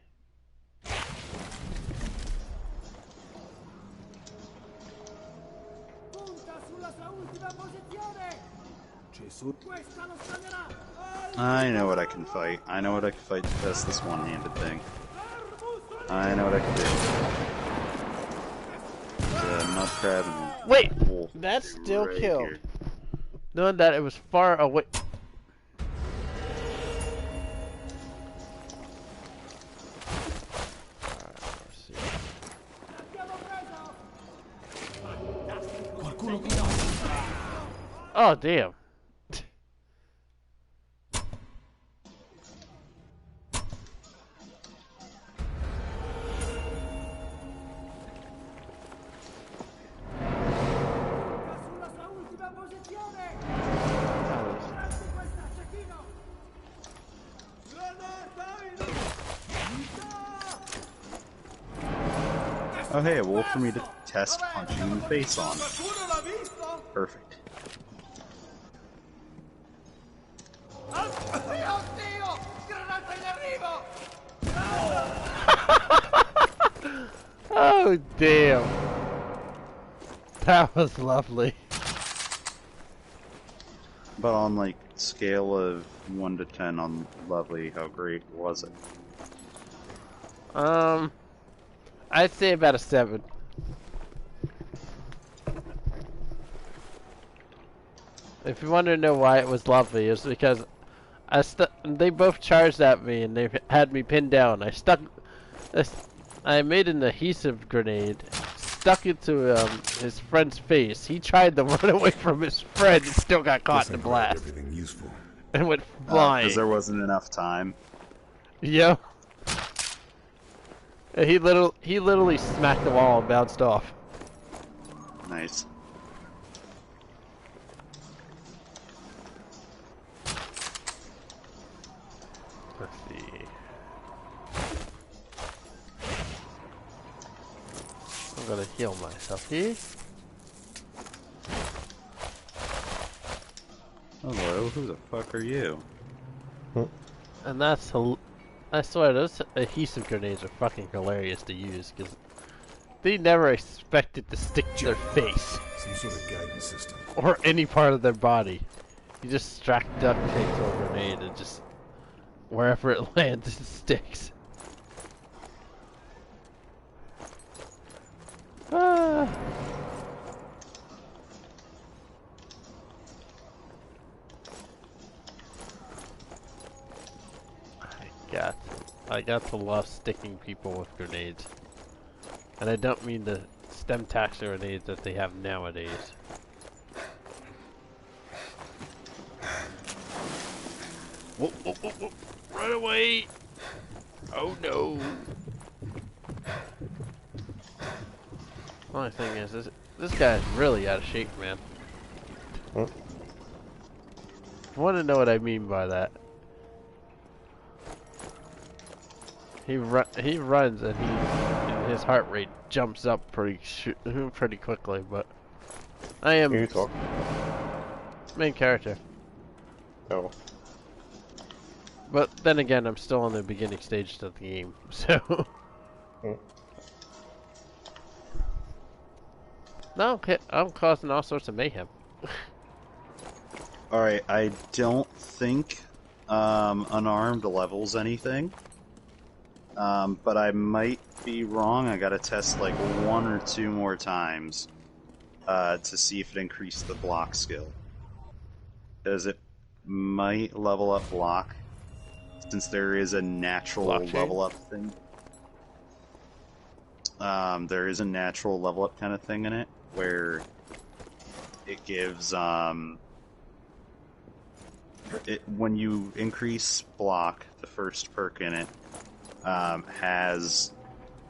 I know what I can fight. I know what I can fight to test this one-handed thing. I know what I can do. The mud crab and wait! wolf That's still right killed. here. Knowing that it was far away. Oh, damn. Oh hey, a wolf for me to test punching in the face on. Perfect. Oh, damn. That was lovely. But on like scale of 1 to 10 on lovely, how great was it? I'd say about a 7. If you want to know why it was lovely, it's because they both charged at me and they had me pinned down. I made an adhesive grenade, stuck it to his friend's face. He tried to run away from his friend and still got caught in the blast. Everything useful. And went flying. Because there wasn't enough time. Yeah. He literally smacked the wall and bounced off. Nice. Let's see. I'm gonna heal myself here. Hello, who the fuck are you? And I swear, those adhesive grenades are fucking hilarious to use, because they never expect it to stick to their face. Some sort of guidance system. Or any part of their body. You just strap duct tape to a grenade and just, wherever it lands, it sticks. Ah. I got to love sticking people with grenades. And I don't mean the stem taxer grenades that they have nowadays. Whoa, whoa, whoa, whoa. Run away! Oh no! Only thing is, this guy's really out of shape, man. Huh? I want to know what I mean by that. He runs and his heart rate jumps up pretty quickly, but I am You talk. main character. Oh. But then again, I'm still in the beginning stages of the game, so. No, I'm causing all sorts of mayhem. Alright, I don't think unarmed levels anything. But I might be wrong. I gotta test like 1 or 2 more times to see if it increased the block skill. Because it might level up block, since there is a natural level up thing. There is a natural level up kind of thing in it, where it gives, when you increase block, the first perk in it,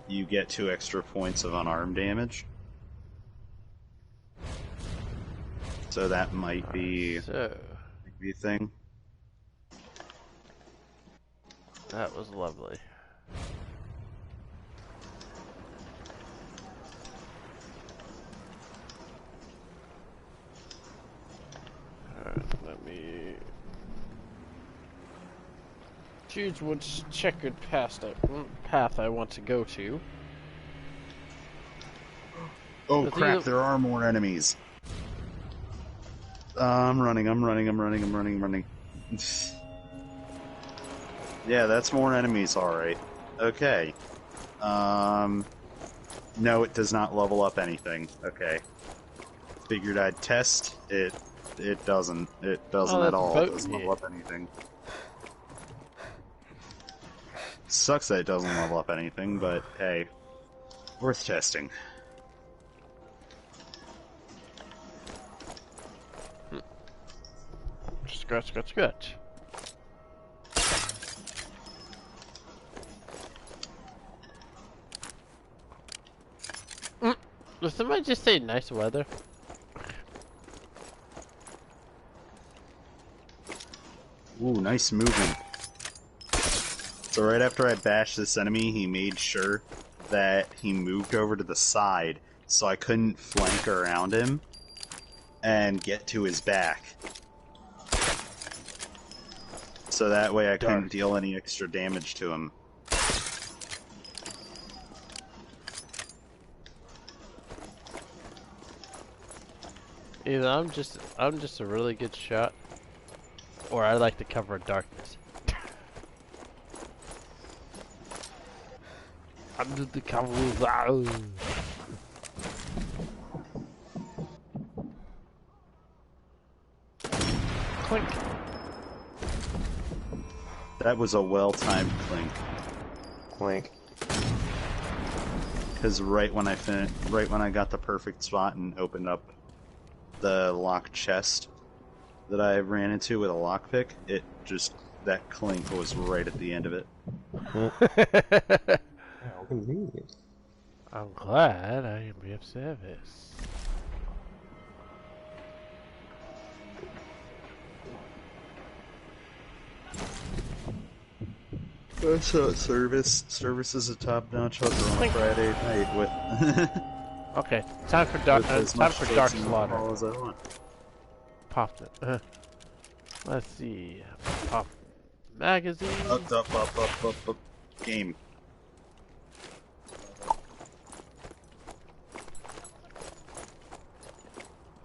you get 2 extra points of unarmed damage. So that might be a thing. That was lovely. Alright, let me choose which checkered path I want to go to. Oh crap, there are more enemies. I'm running. Yeah, that's more enemies, alright. Okay. No, it does not level up anything. Okay. Figured I'd test. It doesn't. It doesn't at all. It doesn't level up anything. Sucks that it doesn't level up anything, but hey, worth testing. Scratch, scratch, scratch. Did somebody just say nice weather? Ooh, nice movement. So right after I bashed this enemy, he made sure that he moved over to the side so I couldn't flank around him and get to his back. So that way I couldn't deal any extra damage to him. Either I'm just a really good shot, or I like to cover darkness. Under the cover. Clink. That was a well-timed clink. Clink. Because right when I got the perfect spot and opened up the locked chest that I ran into with a lockpick, that clink was right at the end of it. How convenient. I'm glad I am of service. That's not service. Service is a top-notch hooker on a Friday night with. Okay, time for dark. Time for dark slaughter. As I want. Popped it. Let's see. Pop magazine. Up. Game.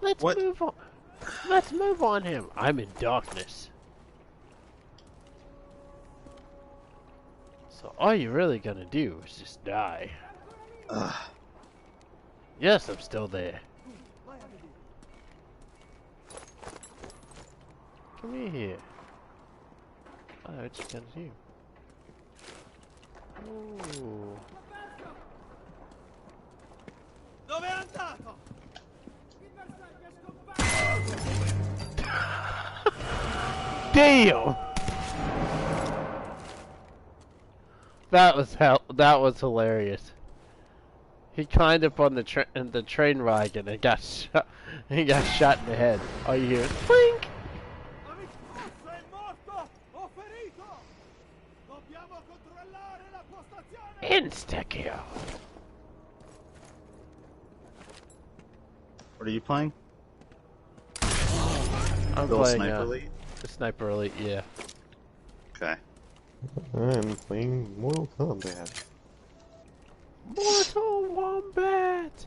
Let's move on. Let's move on him. I'm in darkness. So all you're really gonna do is just die. Yes, I'm still there. Come here. Oh, what you gonna do? Ooh. Dove è andato? Damn! That was hilarious. He climbed up on the train wagon and got shot. He got shot in the head. All you hear is blink. Insta kill. What are you playing? I'm Bill playing Sniper Elite? Sniper Elite, yeah. Okay. I'm playing Mortal Kombat. Mortal Wombat!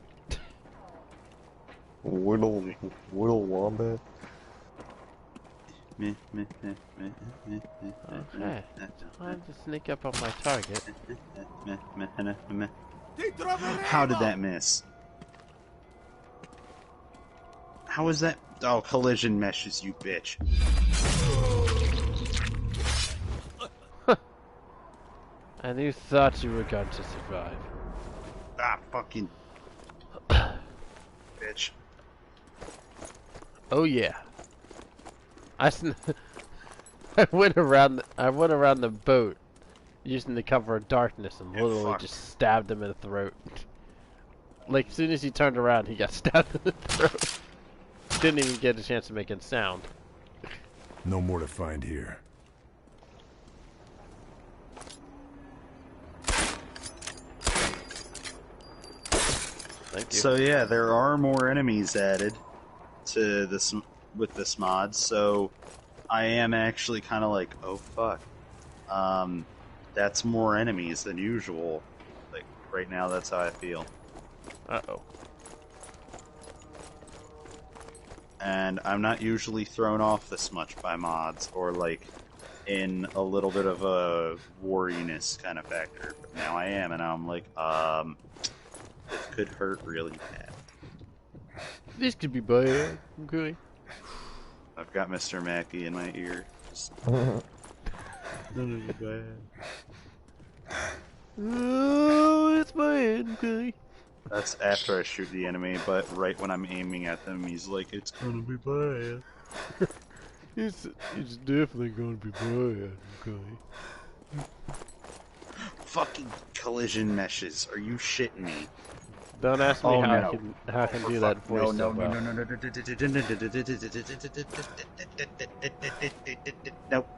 Whittle Wombat? Okay. Time to sneak up on my target. How did that miss? How is that? Oh, collision meshes, you bitch. And you thought you were going to survive. Ah, fucking bitch. Oh yeah. I went around the boat using the cover of darkness and literally just stabbed him in the throat. Like as soon as he turned around, he got stabbed in the throat. Didn't even get a chance to make a sound. No more to find here. Thank you. So yeah, there are more enemies added to this with this mod, so I am actually kind of like, oh fuck, that's more enemies than usual. Like right now, that's how I feel. Uh-oh. And I'm not usually thrown off this much by mods, or like in a little bit of a wariness kind of factor. But now I am, and I'm like, it could hurt really bad. This could be bad. Okay. I've got Mr. Mackey in my ear. Just... Oh, it's bad. Okay. That's after I shoot the enemy, but right when I'm aiming at them, he's like, it's gonna be bad. It's definitely gonna be bad. Okay. Fucking collision meshes. Are you shitting me? Don't ask me how I can do that voice No. Nope.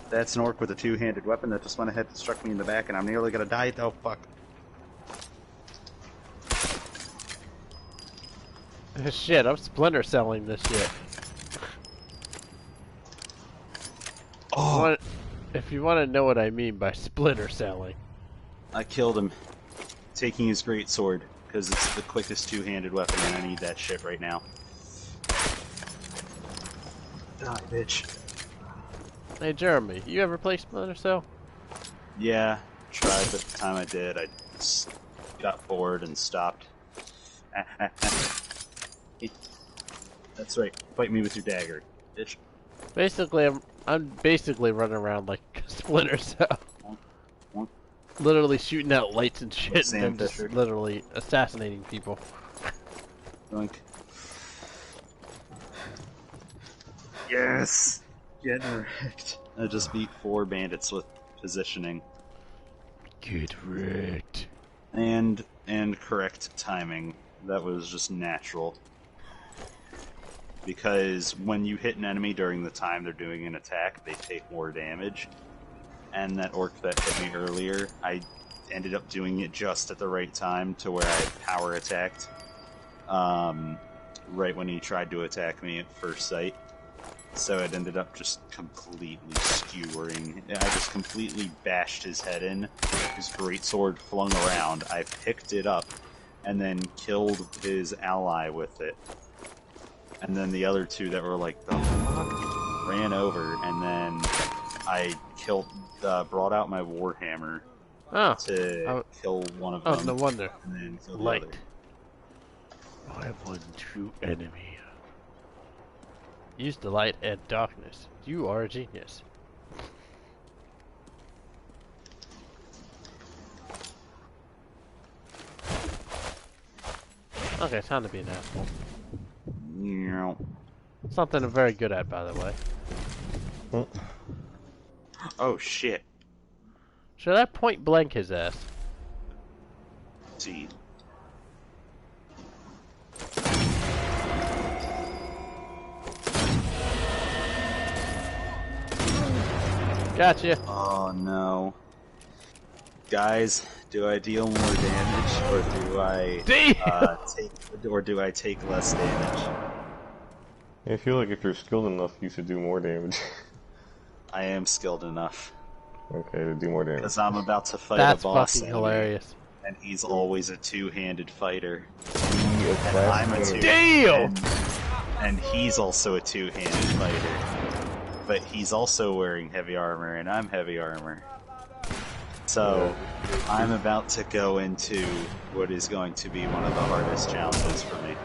That's an orc with a two-handed weapon that just went ahead and struck me in the back, and I'm nearly gonna die. Oh fuck. Shit, I'm splinter selling this shit. Oh. If you want to know what I mean by splinter selling. I killed him, taking his greatsword, because it's the quickest two-handed weapon, and I need that shit right now. Die, bitch. Hey, Jeremy, you ever play Splinter Cell? Yeah, tried, but the time I did, I got bored and stopped. That's right. Fight me with your dagger, bitch. Basically, I'm basically running around like Splinter Cell. Literally shooting out lights and shit, and then just literally assassinating people. Doink. Yes! Getting wrecked. I just beat 4 bandits with positioning. Get wrecked. And correct timing. That was just natural. Because when you hit an enemy during the time they're doing an attack, they take more damage. And that orc that hit me earlier, I ended up doing it just at the right time to where I power attacked. Right when he tried to attack me at first sight. So it ended up just completely skewering. I just completely bashed his head in. His greatsword flung around. I picked it up and then killed his ally with it. And then the other two that were like, the fuck? Ran over, and then I brought out my warhammer to kill one of them. Oh, no wonder. And then kill the Light. other. I have one true enemy. Use the light and darkness. You are a genius. Okay, time to be an asshole. Yeah. Something I'm very good at, by the way. Oh shit. Should I point blank his ass? See. Gotcha. Oh no. Guys, do I deal more damage or do I take less damage? I feel like if you're skilled enough, you should do more damage. I am skilled enough. Okay, to do more damage. Because I'm about to fight That's a boss fucking enemy, hilarious. and he's always a two-handed fighter. And I'm a Damn! And he's also a two-handed fighter. But he's also wearing heavy armor, and I'm heavy armor. So, I'm about to go into what is going to be one of the hardest challenges for me.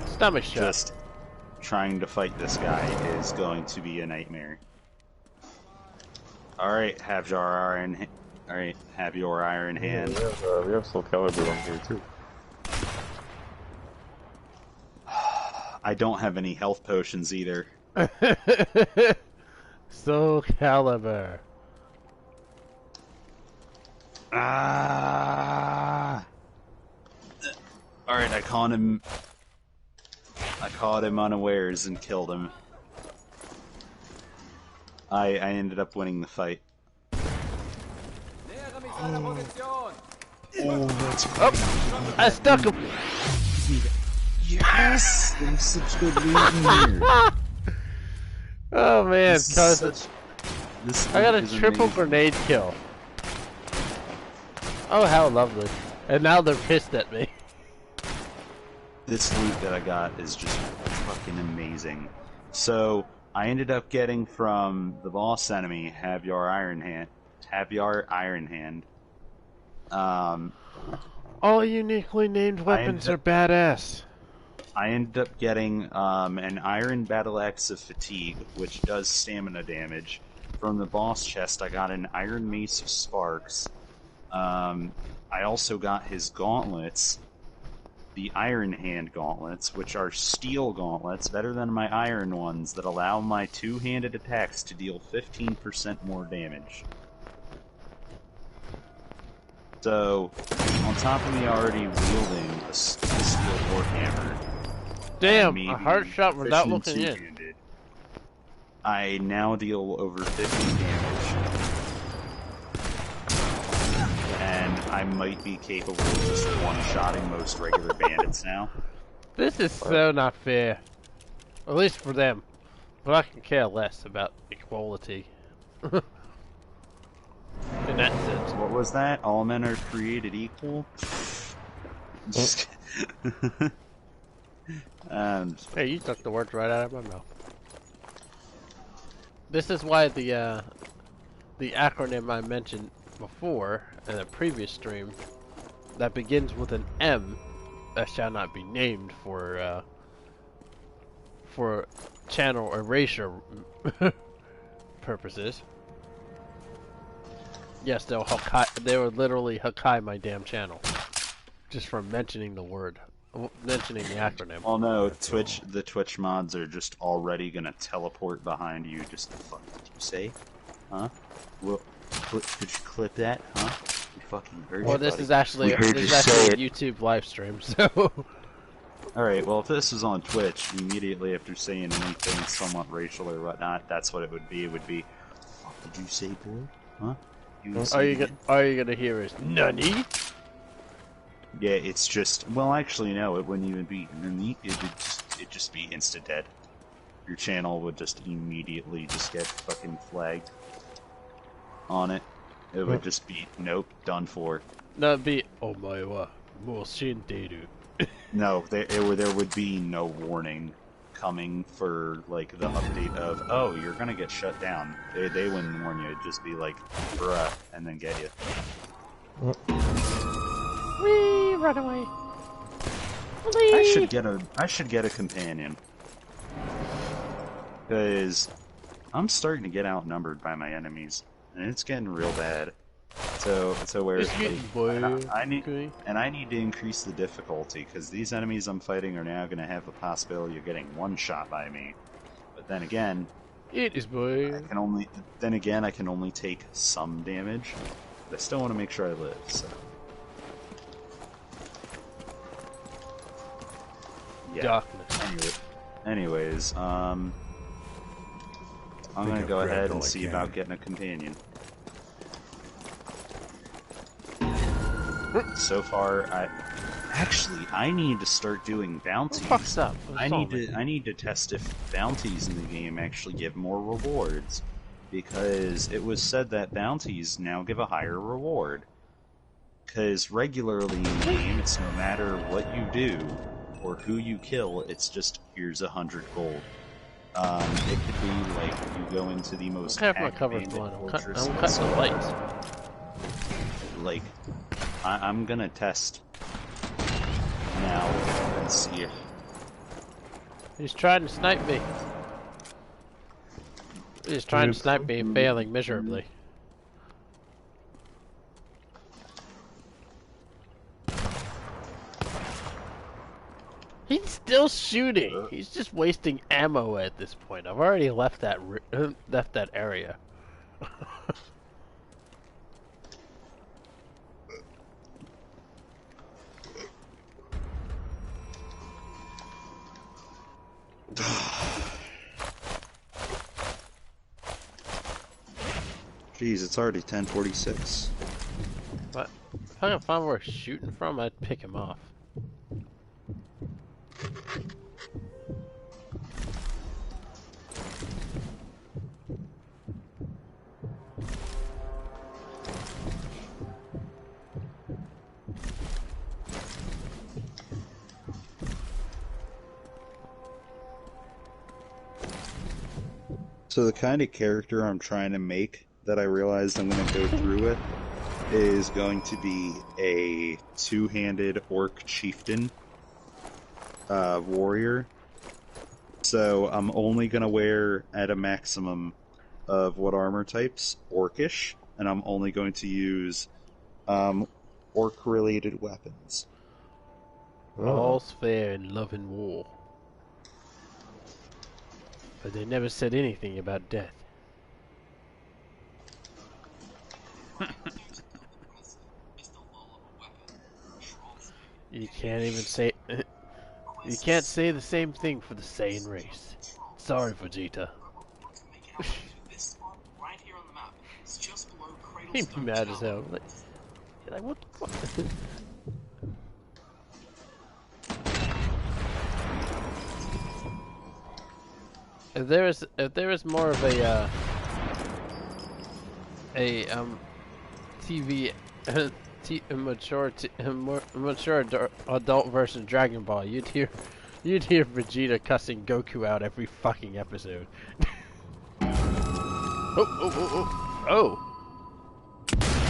Stomach shot. Just trying to fight this guy is going to be a nightmare. Alright, have your iron hand. We have Soul Calibur on here too. I don't have any health potions either. Soul Calibur. Ah! Alright, I caught him unawares and killed him. I ended up winning the fight. Oh, that's Oh, I stuck him. Yes! There's such good loot in here. Oh man, cause I got a is triple amazing. grenade kill. Oh, how lovely. And now they're pissed at me. This loot that I got is just fucking amazing. So, I ended up getting from the boss enemy, Have Your Iron Hand. All uniquely named weapons are badass. I ended up getting an Iron Battle Axe of Fatigue, which does stamina damage. From the boss chest, I got an Iron Mace of Sparks. I also got his gauntlets, the Iron Hand gauntlets, which are steel gauntlets, better than my iron ones, that allow my two-handed attacks to deal 15% more damage. So, on top of me already wielding a steel warhammer, damn, a hard shot without looking in. I now deal over 50 damage. And I might be capable of just one-shotting most regular bandits now. This is so not fair. At least for them. But I can care less about equality. in that sense. What was that? All men are created equal? Just hey, you took the words right out of my mouth. This is why the acronym I mentioned before in a previous stream that begins with an M that shall not be named for channel erasure purposes. Yes, they will literally Hakai my damn channel just from mentioning the word, mentioning the acronym. Oh no, the Twitch mods are just already gonna teleport behind you. Just the fuck did you say? Huh? Well, could you clip that? Huh? We fucking heard you. Well, this buddy. is actually a YouTube live stream, so. Alright, well if this was on Twitch, immediately after saying anything somewhat racial or whatnot, that's what it would be. It would be, what did you say, boy? Huh? All you gonna hear is Nani? Yeah, it's just, well actually no, it wouldn't even be Nani, it'd just be insta-dead. Your channel would just immediately just get fucking flagged on it. It would just be, nope, done for. No, it'd be, omae wa mou shinderu. No, there would be no warning coming for, like, the update of, oh, you're gonna get shut down. They wouldn't warn you, it'd just be like, bruh, and then get you. Whee! Run away! I should get a companion. Because I'm starting to get outnumbered by my enemies, and it's getting real bad. So where I need to increase the difficulty because these enemies I'm fighting are now going to have the possibility of getting one shot by me. But then again, I can only take some damage. But I still want to make sure I live. So yeah. Darkness. Anyways, I'm gonna go ahead and see about getting a companion. So far, I need to start doing bounties. What the fuck's up? I need to test if bounties in the game actually give more rewards, because it was said that bounties now give a higher reward. Because regularly in the game, it's no matter what you do or who you kill, it's just here's 100 gold. It could be like you go into the most I'm cutting the lights. Like, I'm gonna test now and see if he's trying to snipe me. He's trying to snipe me, failing miserably. He's still shooting. He's just wasting ammo at this point. I've already left that area. Jeez, it's already 10:46. But if I can find where he's shooting from, I'd pick him off. So the kind of character I'm trying to make that I realized I'm going to go through with is going to be a two-handed orc chieftain warrior. So I'm only going to wear at a maximum of what armor types? Orcish. And I'm only going to use orc-related weapons. All's fair in love and war. But they never said anything about death. You can't even say... You can't say the same thing for the Saiyan race. Sorry, Vegeta. He's mad as hell. Like what the fuck? If there is more of TV, mature adult version of Dragon Ball, you'd hear Vegeta cussing Goku out every fucking episode. Oh!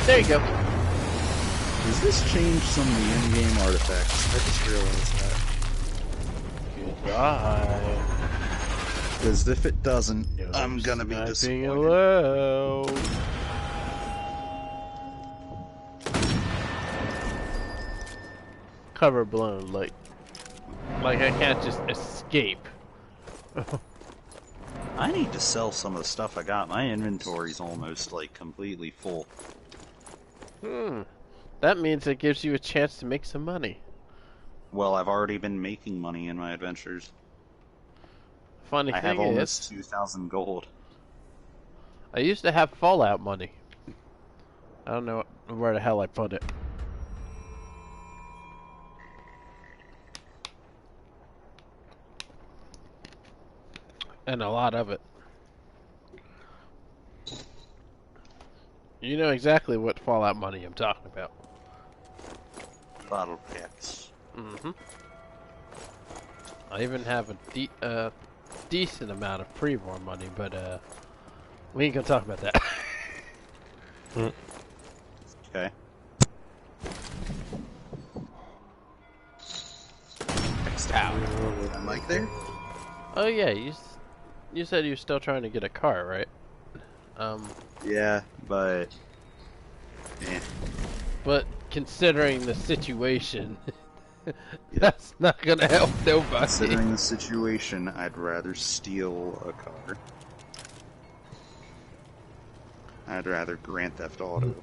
There you go. Does this change some of the in-game artifacts? I just realized that. Goodbye. Because if it doesn't, I'm gonna be disappointed. Hello. Cover blown, like I can't just escape. I need to sell some of the stuff I got. My inventory's almost like completely full. That means it gives you a chance to make some money. Well, I've already been making money in my adventures. Funny I thing have almost is, 2,000 gold. I used to have Fallout money. I don't know where the hell I put it. And a lot of it. You know exactly what Fallout money I'm talking about. Bottle caps. I even have a decent amount of pre-war money, but we ain't gonna talk about that. Okay. Am I there? Oh yeah, you said you were still trying to get a car, right? Yeah, but... Eh. But considering the situation, that's not gonna help nobody. Considering the situation, I'd rather steal a car. I'd rather Grand Theft Auto.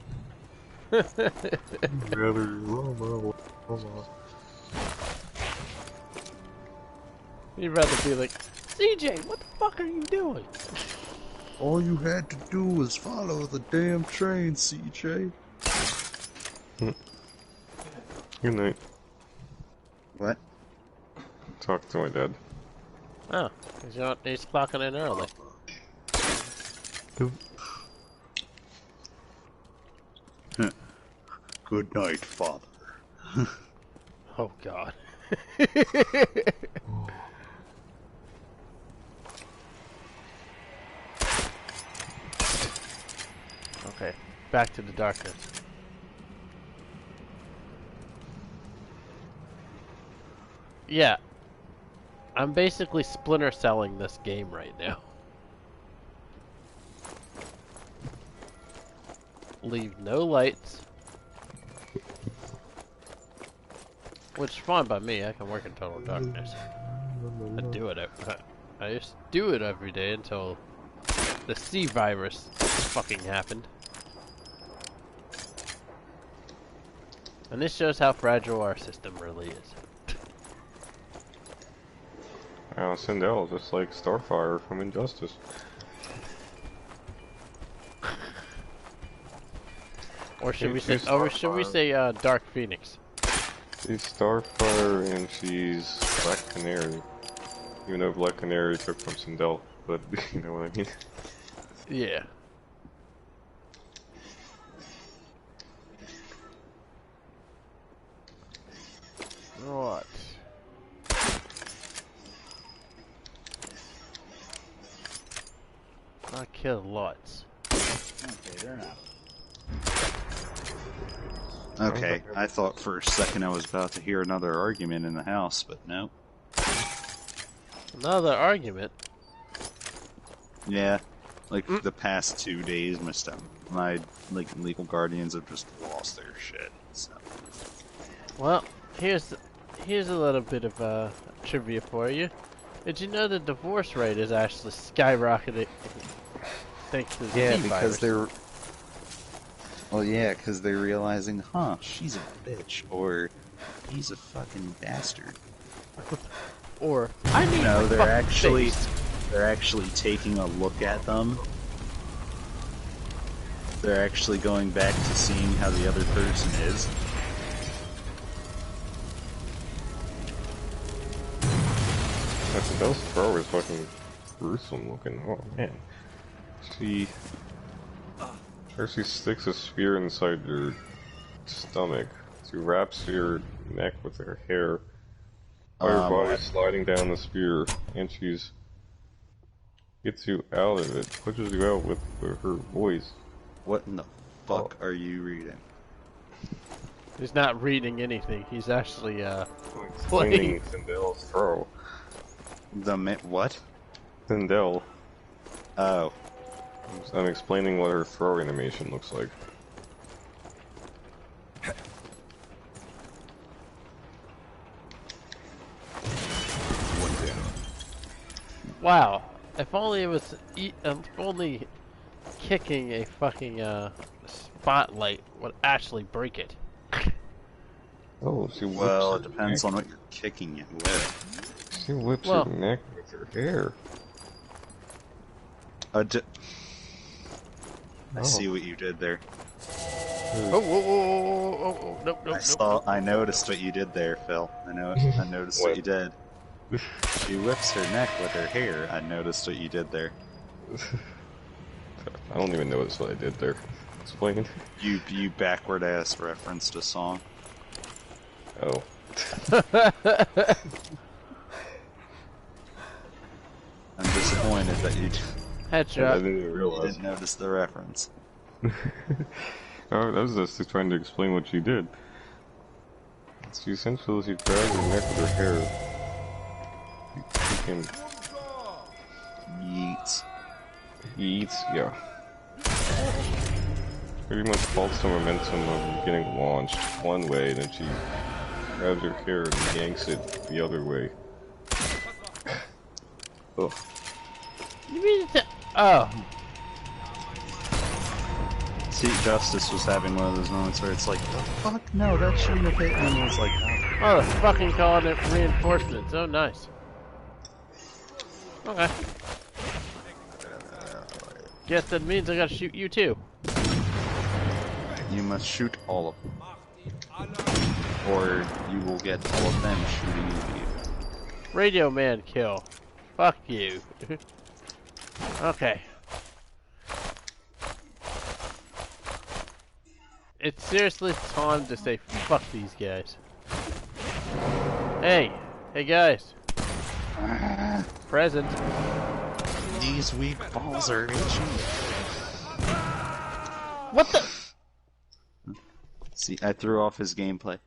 You'd rather be like, CJ, what the fuck are you doing? All you had to do was follow the damn train, CJ. Good night. What? Talk to my dad. Oh, he's clocking in early. Good night, Father. Oh God. Okay, back to the darkness. Yeah, I'm basically Splinter Celling this game right now. Leave no lights. Which is fine by me, I can work in total darkness. I just do it every day until the C virus fucking happened. And this shows how fragile our system really is. Sindel, just like Starfire from Injustice. Or should we say Dark Phoenix? She's Starfire and she's Black Canary. Even though Black Canary took from Sindel, but you know what I mean? Yeah. Right. I kill lights. Okay, they're not. Okay, I thought for a second I was about to hear another argument in the house, but no. Another argument? Yeah, like the past 2 days, my legal guardians have just lost their shit. So. Well, here's a little bit of trivia for you. Did you know the divorce rate is actually skyrocketing thanks to the Yeah, C because virus? because they're realizing, she's a bitch, or he's a fucking bastard. Or I need they're actually taking a look at them. They're actually going back to seeing how the other person is. Sindel's throw is fucking gruesome looking. Oh man. First he sticks a spear inside your stomach. She wraps your neck with her hair. While your body is sliding down the spear, and she's gets you out of it, pushes you out with her voice. What in the fuck are you reading? He's not reading anything. He's actually Explaining Thindel's throw. What? Thindel. Oh. I'm explaining what her throw animation looks like. One down. Wow. If only it was. If only kicking a fucking spotlight would actually break it. Oh, she whips Well, her it depends neck. on what you're kicking it with. She whips her neck with her hair. I see what you did there. Nope. I noticed what you did there, Phil. I noticed what you did. She whips her neck with her hair. I noticed what you did there. I don't even notice what I did there. Explain. You backward ass referenced a song. Oh. I'm disappointed that you Headshot. I didn't even realize. You didn't notice the reference. Oh, that was just trying to explain what she did. She essentially grabs her neck with her hair. Freaking yeets. Yeets, yeah. Pretty much halts the momentum of getting launched one way, then she grabs her hair and yanks it the other way. Ugh. You mean to... Oh. See, Justice was having one of those moments where it's like, oh, fuck, no, that shouldn't have hit me. And it was like, Oh, they're fucking calling it reinforcements. Oh, nice. Okay. Guess that means I gotta shoot you too. you must shoot all of them. Or you will get all of them shooting you. Radio man kill. Fuck you. Okay. It's seriously time to say fuck these guys. Hey. Hey guys. Present. These weak balls are itching. What the? See, I threw off his gameplay.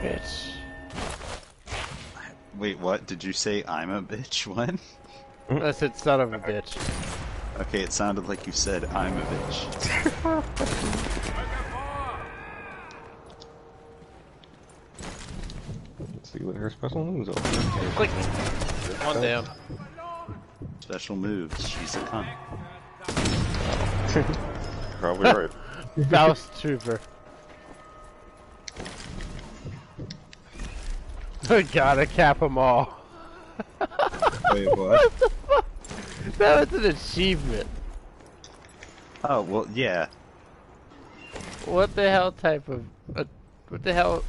Bitch. Wait, what? Did you say I'm a bitch? What? I said son of a bitch. Okay, it sounded like you said I'm a bitch. Let's see what her special moves are. Click. One down. Special moves. She's a cunt. Probably right. Faust Trooper. Gotta cap them all. Wait, what? What the fuck? That was an achievement. Oh, well, yeah. What the hell type of... what the hell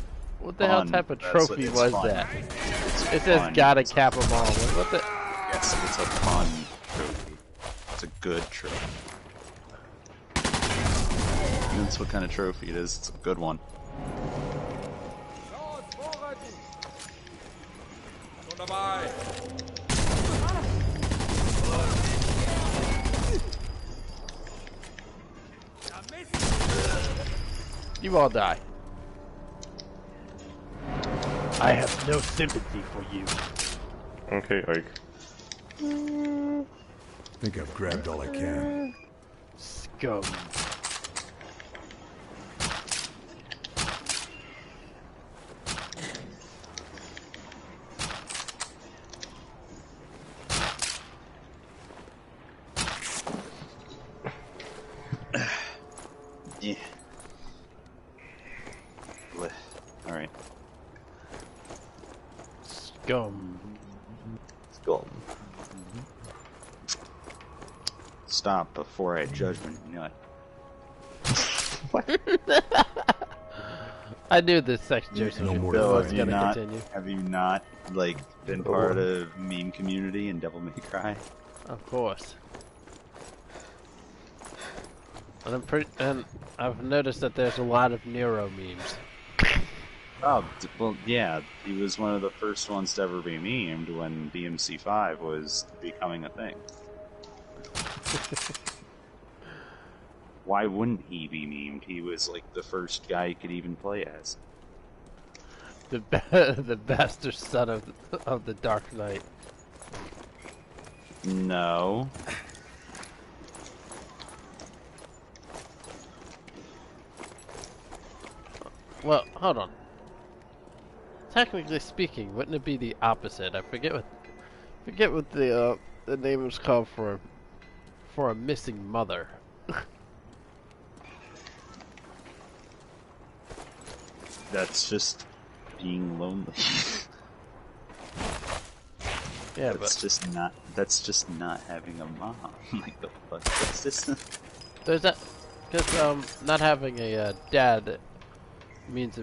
type of trophy was fun. that? It Fun. says gotta cap them all. What the... Yes, it's a fun trophy. It's a good trophy. That's what kind of trophy it is. It's a good one. You all die. I have no sympathy for you. Okay, Ike. I think I've grabbed all I can. Scum. Yeah. Alright. Scum. Scum. Stop before I judgment, you know it. I knew this sex joke was gonna continue. Have you not, like, been part of meme community and Devil May Cry? Of course. And I've noticed that there's a lot of Nero memes. Oh, well, yeah, he was one of the first ones to ever be memed when DMC5 was becoming a thing. Why wouldn't he be memed? He was like the first guy you could even play as. The bastard son of the Dark Knight. No. Well, hold on. Technically speaking, wouldn't it be the opposite? I forget what the name is called for a missing mother. That's just being lonely. Yeah, that's just not having a mom. Like the fuck? That's just. There's that, because not having a dad means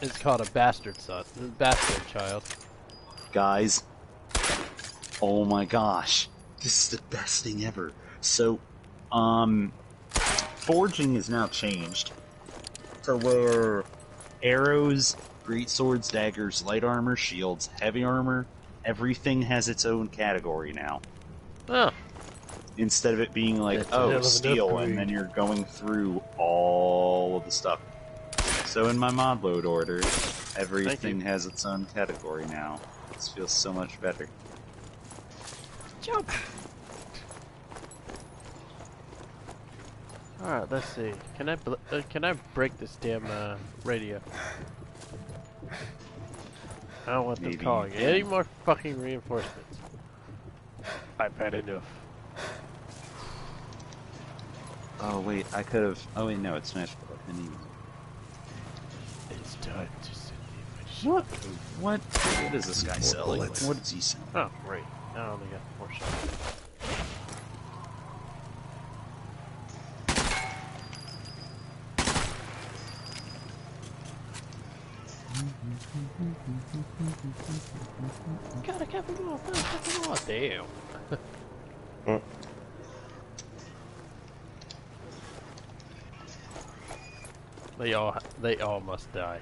it's called a bastard son, bastard child. Guys, oh my gosh, this is the best thing ever. So, forging is now changed to where arrows, great swords, daggers, light armor, shields, heavy armor, everything has its own category now. Oh. Instead of it being like, oh, steel, and then you're going through all of the stuff. So in my mod load order, everything has its own category now. This feels so much better. Jump! Alright, let's see. Can I break this damn radio? I don't want them calling. Any more fucking reinforcements? I've had enough. Oh wait, I could have. Oh wait, no, it's not. It's time to send the What? What is this guy selling? What does he sell? Oh, great. I only got 4 shots. Gotta cap them off, gotta cap them off. Damn. They all must die.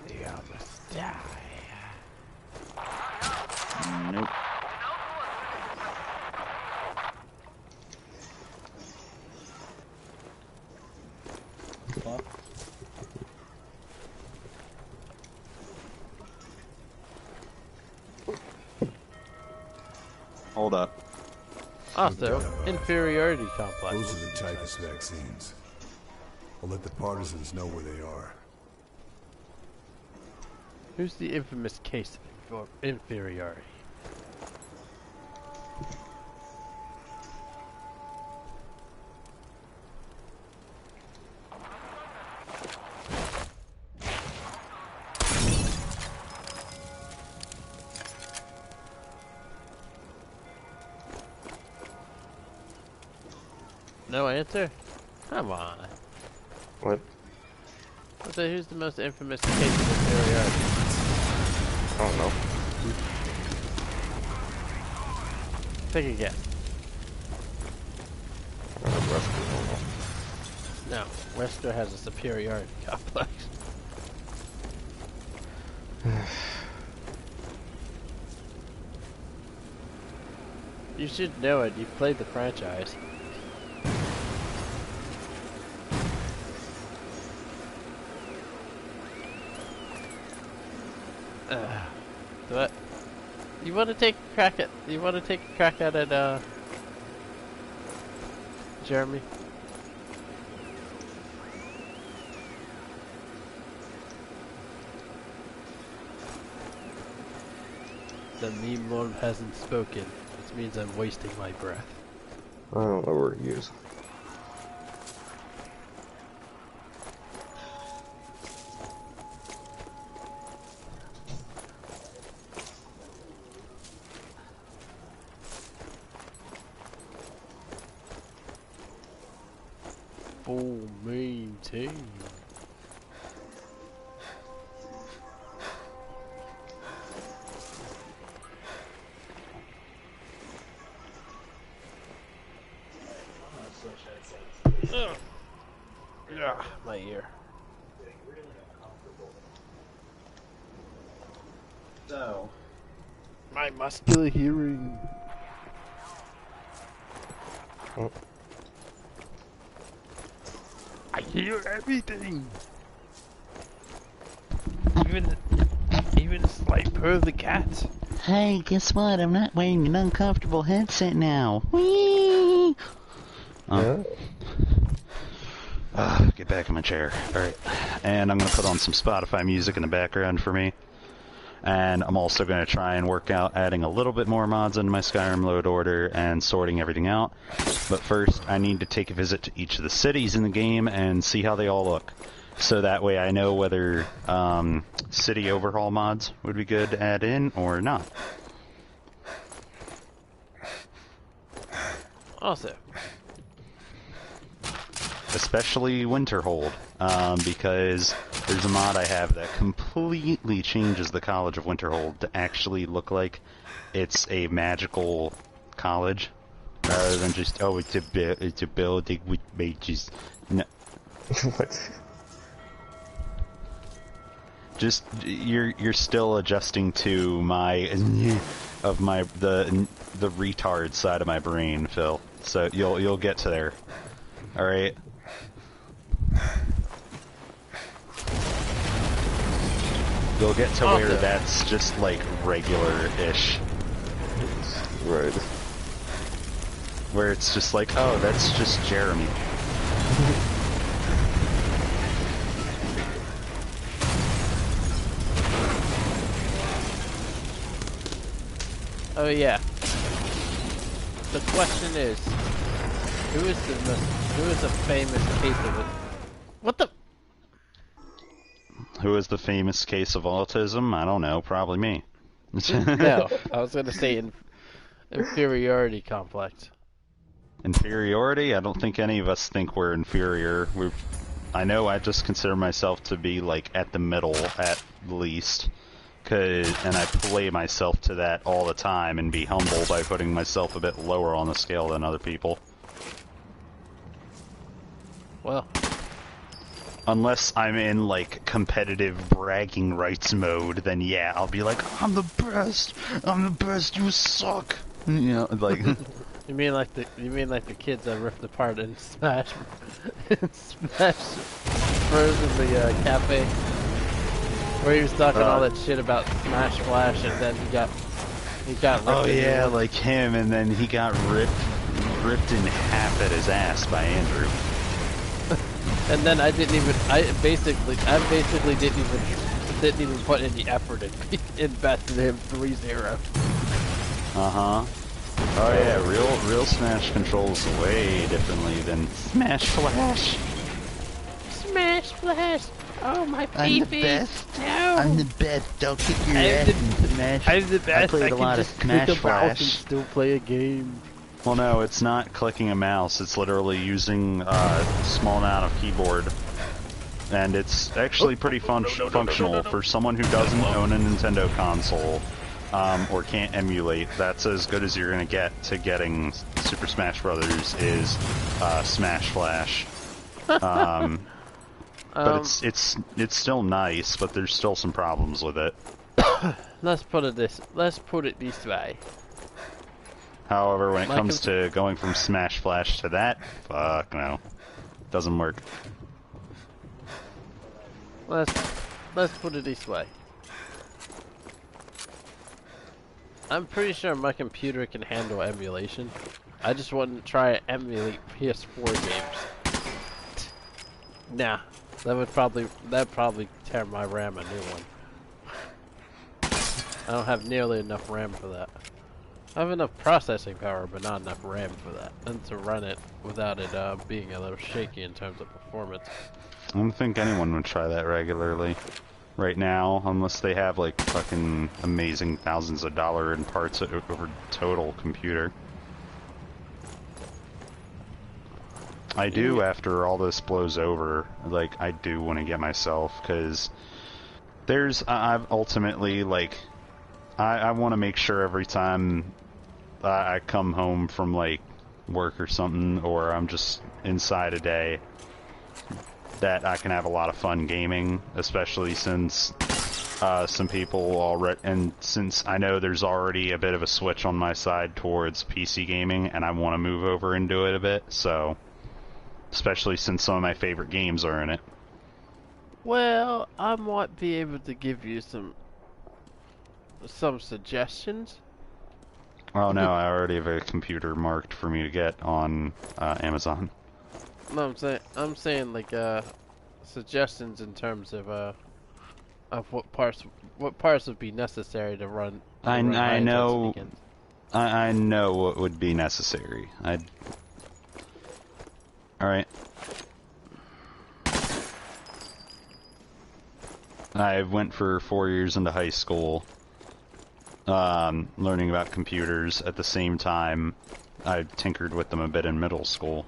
They all must die. Nope. Hold up. Also, inferiority complex. Those are the typhus vaccines. I'll let the partisans know where they are. Who's the infamous case of inferiority? No answer? Come on. What? So who's the most infamous case of inferiority? I don't know. Take a guess. No, Wester has a superiority complex. You should know it, you've played the franchise. What? You want to take a crack at? You want to take a crack at it, Jeremy? The meme lord hasn't spoken, which means I'm wasting my breath. I don't know where he is. Full mean team. Ugh. Ugh, my ear. So, my muscular hearing. Oh. I hear everything. Even the slight purr of the cat. hey, guess what? I'm not wearing an uncomfortable headset now. Whee! Get back in my chair. Alright. And I'm going to put on some Spotify music in the background for me. And I'm also going to try and work out adding a little bit more mods into my Skyrim load order and sorting everything out. But first, I need to take a visit to each of the cities in the game and see how they all look. So that way I know whether city overhaul mods would be good to add in or not. Also. Especially Winterhold, because there's a mod I have that completely changes the College of Winterhold to actually look like it's a magical college, rather than just, oh, it's a building with mages. No. What? Just, you're still adjusting to the retard side of my brain, Phil. So you'll get to there. Alright? You'll get to where that's just like regular-ish. Right. Where it's just like, oh, that's just Jeremy. Oh yeah. The question is, who is the famous case of it? What the? Who is the famous case of autism? I don't know. Probably me. No, I was going to say inferiority complex. Inferiority? I don't think any of us think we're inferior. I know I just consider myself to be like at the middle at least. And I play myself to that all the time and be humble by putting myself a bit lower on the scale than other people. Well. Unless I'm in, like, competitive bragging rights mode, then yeah, I'll be like, I'm the best, you suck! You know, like... You mean like the kids that ripped apart in Smash Bros. In the cafe? Where he was talking all that shit about Smash Flash, and then he got oh yeah, like him, and then he got ripped in half at his ass by Andrew. And then I basically didn't even put any effort in invested him 3-0. Uh-huh. Oh yeah, real Smash controls way differently than Smash Flash. Smash Flash! Oh my I'm the best. No. I'm the best. Don't kick your ass in Smash. I'm the best. I played a lot of Smash Flash. And still play a game. Well, no, it's not clicking a mouse. It's literally using a small amount of keyboard, and it's actually pretty functional for someone who doesn't own a Nintendo console or can't emulate. That's as good as you're gonna get to getting Super Smash Brothers is Smash Flash. But it's still nice, but there's still some problems with it. Let's put it this way. However, when it comes to going from Smash Flash to that, fuck no. Doesn't work. Let's put it this way. I'm pretty sure my computer can handle emulation. I just want to try to emulate PS4 games. Nah. That'd probably tear my RAM a new one. I don't have nearly enough RAM for that. I have enough processing power, but not enough RAM for that. And to run it without it being a little shaky in terms of performance. I don't think anyone would try that regularly right now, unless they have like fucking amazing thousands of dollars in parts over total computer. I do, after all this blows over, like, I do want to get myself, because I've ultimately, like, I want to make sure every time I come home from, like, work or something, or I'm just inside a day, that I can have a lot of fun gaming, especially since some people already, and since I know there's already a bit of a switch on my side towards PC gaming, and I want to move over into it a bit, so, especially since some of my favorite games are in it. Well, I might be able to give you some suggestions. Oh no, I already have a computer marked for me to get on Amazon. No, I'm saying like suggestions in terms of what parts would be necessary to run. I know what would be necessary. Alright. I went for 4 years into high school, learning about computers. At the same time, I tinkered with them a bit in middle school.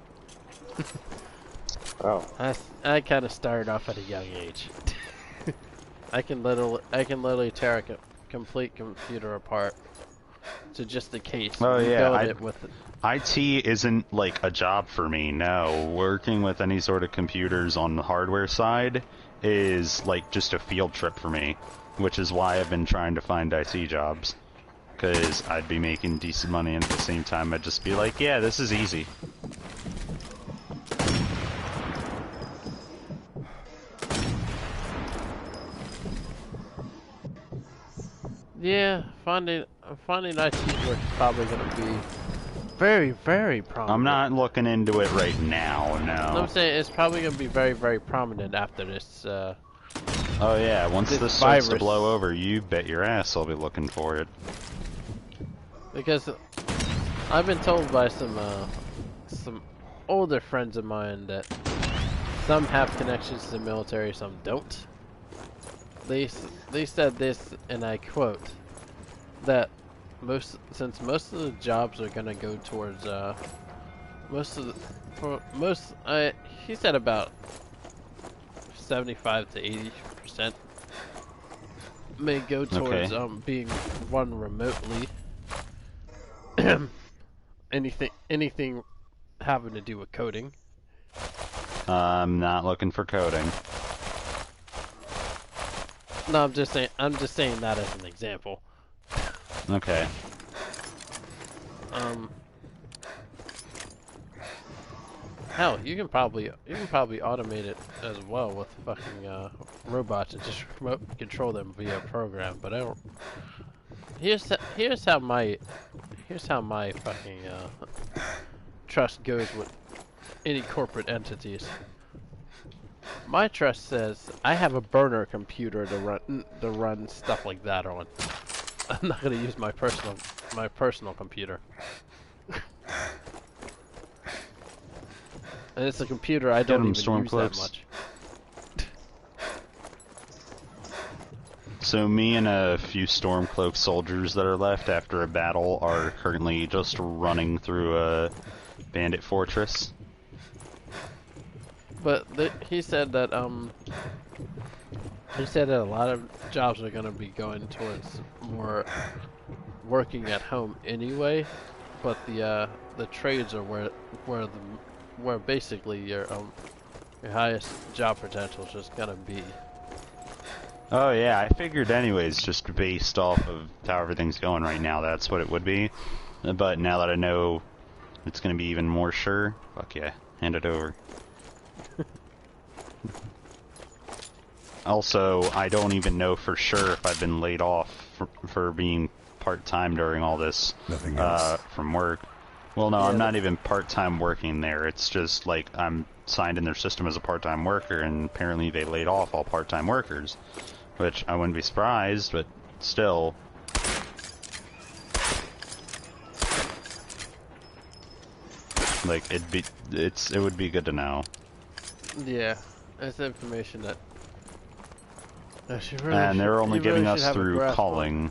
Oh. I kind of started off at a young age. I can literally tear a complete computer apart to just a case. Oh yeah, it with it. IT isn't like a job for me. No, working with any sort of computers on the hardware side is like just a field trip for me, which is why I've been trying to find IT jobs, because I'd be making decent money and at the same time I'd just be like, yeah, this is easy. Yeah, finding IT work is probably going to be very, very prominent. I'm not looking into it right now, no. I'm saying it's probably going to be very, very prominent after this. Oh yeah, once this starts to blow over, you bet your ass I'll be looking for it. Because I've been told by some older friends of mine that some have connections to the military, some don't. They said this, and I quote, that since most of the jobs are gonna go towards he said about 75 to 80% may go towards being run remotely. anything having to do with coding. I'm not looking for coding. No, I'm just saying that as an example. Okay. Hell, you can probably automate it as well with fucking robots and just remote control them via program. But I don't. Here's how my fucking trust goes with any corporate entities. My trust says I have a burner computer to run stuff like that on. I'm not gonna use my personal computer. And it's a computer I don't even use that much. So me and a few Stormcloak soldiers that are left after a battle are currently just running through a bandit fortress. But he said that a lot of jobs are going to be going towards more working at home anyway, but the trades are where basically your highest job potential is just going to be. Oh yeah, I figured anyways, just based off of how everything's going right now, that's what it would be. But now that I know it's going to be even more sure, fuck yeah, hand it over. Also, I don't even know for sure if I've been laid off for being part-time during all this from work. Well, no, I'm not even part-time working there. It's just like I'm signed in their system as a part-time worker, and apparently they laid off all part-time workers, which I wouldn't be surprised, but still. Like it would be good to know. Yeah, it's information that. And they're only giving us through calling.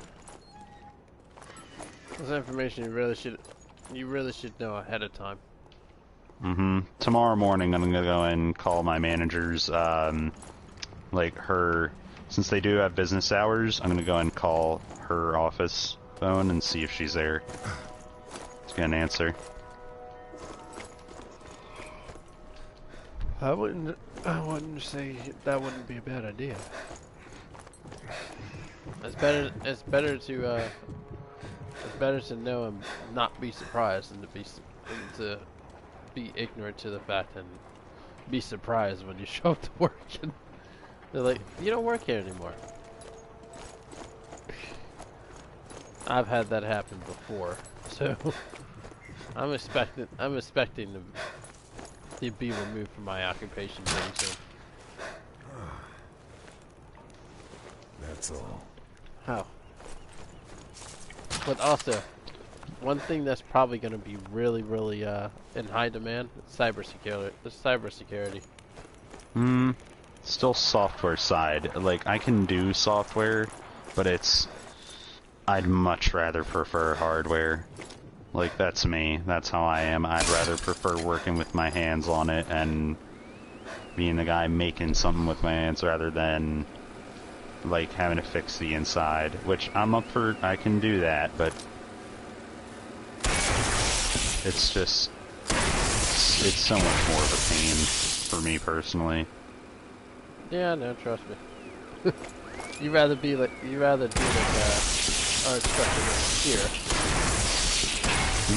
This information you really should know ahead of time. Tomorrow morning I'm gonna go and call my managers, like her, since they do have business hours, I'm gonna go and call her office phone and see if she's there. To get an answer. I wouldn't say that wouldn't be a bad idea. It's better to know and not be surprised than to be ignorant to the fact and be surprised when you show up to work and they're like, you don't work here anymore. I've had that happen before, so I'm expecting to be removed from my occupation pretty soon. That's all. How? But also, one thing that's probably going to be really, really in high demand is cybersecurity. Still software side. Like, I can do software, but I'd much rather prefer hardware. Like, that's me. That's how I am. I'd rather prefer working with my hands on it and being the guy making something with my hands rather than, like, having to fix the inside. Which, I'm up for, I can do that, but it's just, it's so much more of a pain for me personally. Yeah, no, trust me. you rather do like our instructor here.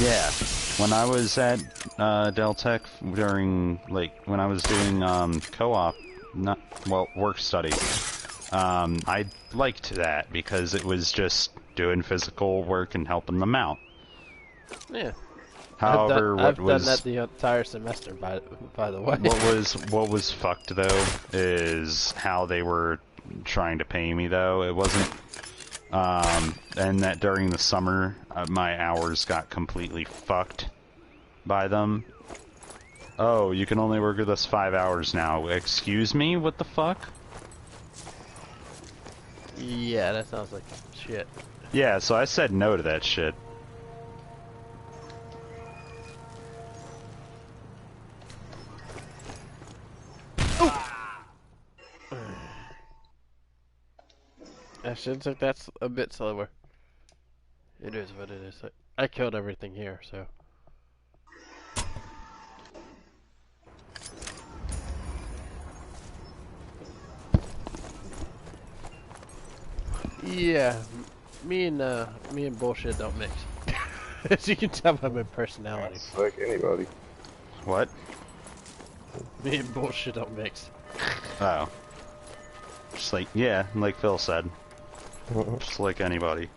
Yeah, when I was at Deltec during, like, when I was doing co-op, work study, I liked that because it was just doing physical work and helping them out. Yeah. However, I've done that the entire semester, by the way. What was fucked though is how they were trying to pay me though. It wasn't, and that during the summer my hours got completely fucked by them. Oh, you can only work with us 5 hours now. Excuse me? What the fuck? Yeah, that sounds like shit. Yeah, so I said no to that shit. Actions like that's a bit slower. It is what it is. I killed everything here, so. Yeah, me and bullshit don't mix. As you can tell by my personality. It's like anybody. What? Me and bullshit don't mix. Oh. Just like, yeah, like Phil said. Just like anybody.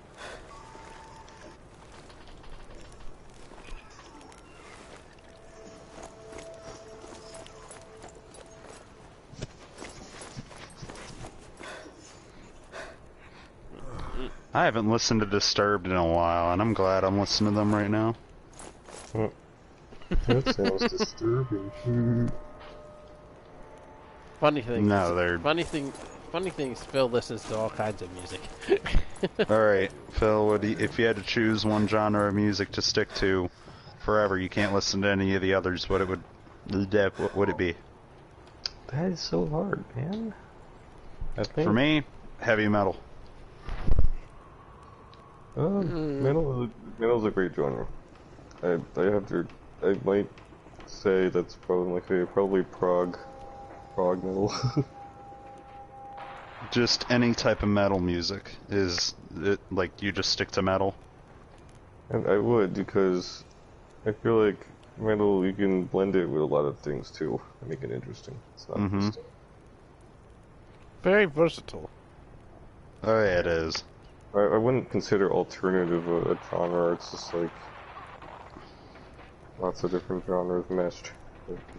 I haven't listened to Disturbed in a while, and I'm glad I'm listening to them right now. That sounds disturbing. Funny thing. No, they're... Funny things, Phil listens to all kinds of music. Alright, Phil, if you had to choose one genre of music to stick to forever, you can't listen to any of the others, what would it be? That is so hard, man. I think... For me, heavy metal. Metal's a great genre. I might say that's probably my favorite, probably prog metal. Just any type of metal music. Is it like you just stick to metal? And I would, because I feel like metal, you can blend it with a lot of things too and make it interesting. It's not just... Very versatile. Oh yeah, it is. I wouldn't consider alternative a genre, it's just like lots of different genres meshed.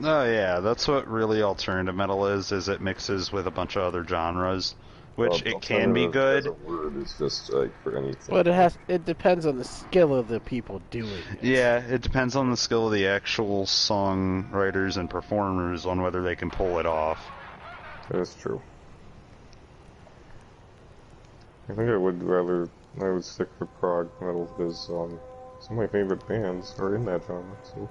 Oh yeah, that's what really alternative metal is it mixes with a bunch of other genres, which it can be good. As a word, it's just like for anything. But it depends on the skill of the people doing it. Yeah, it depends on the skill of the actual songwriters and performers on whether they can pull it off. That's true. I think I would stick for prog metal because some of my favorite bands are in that genre, so...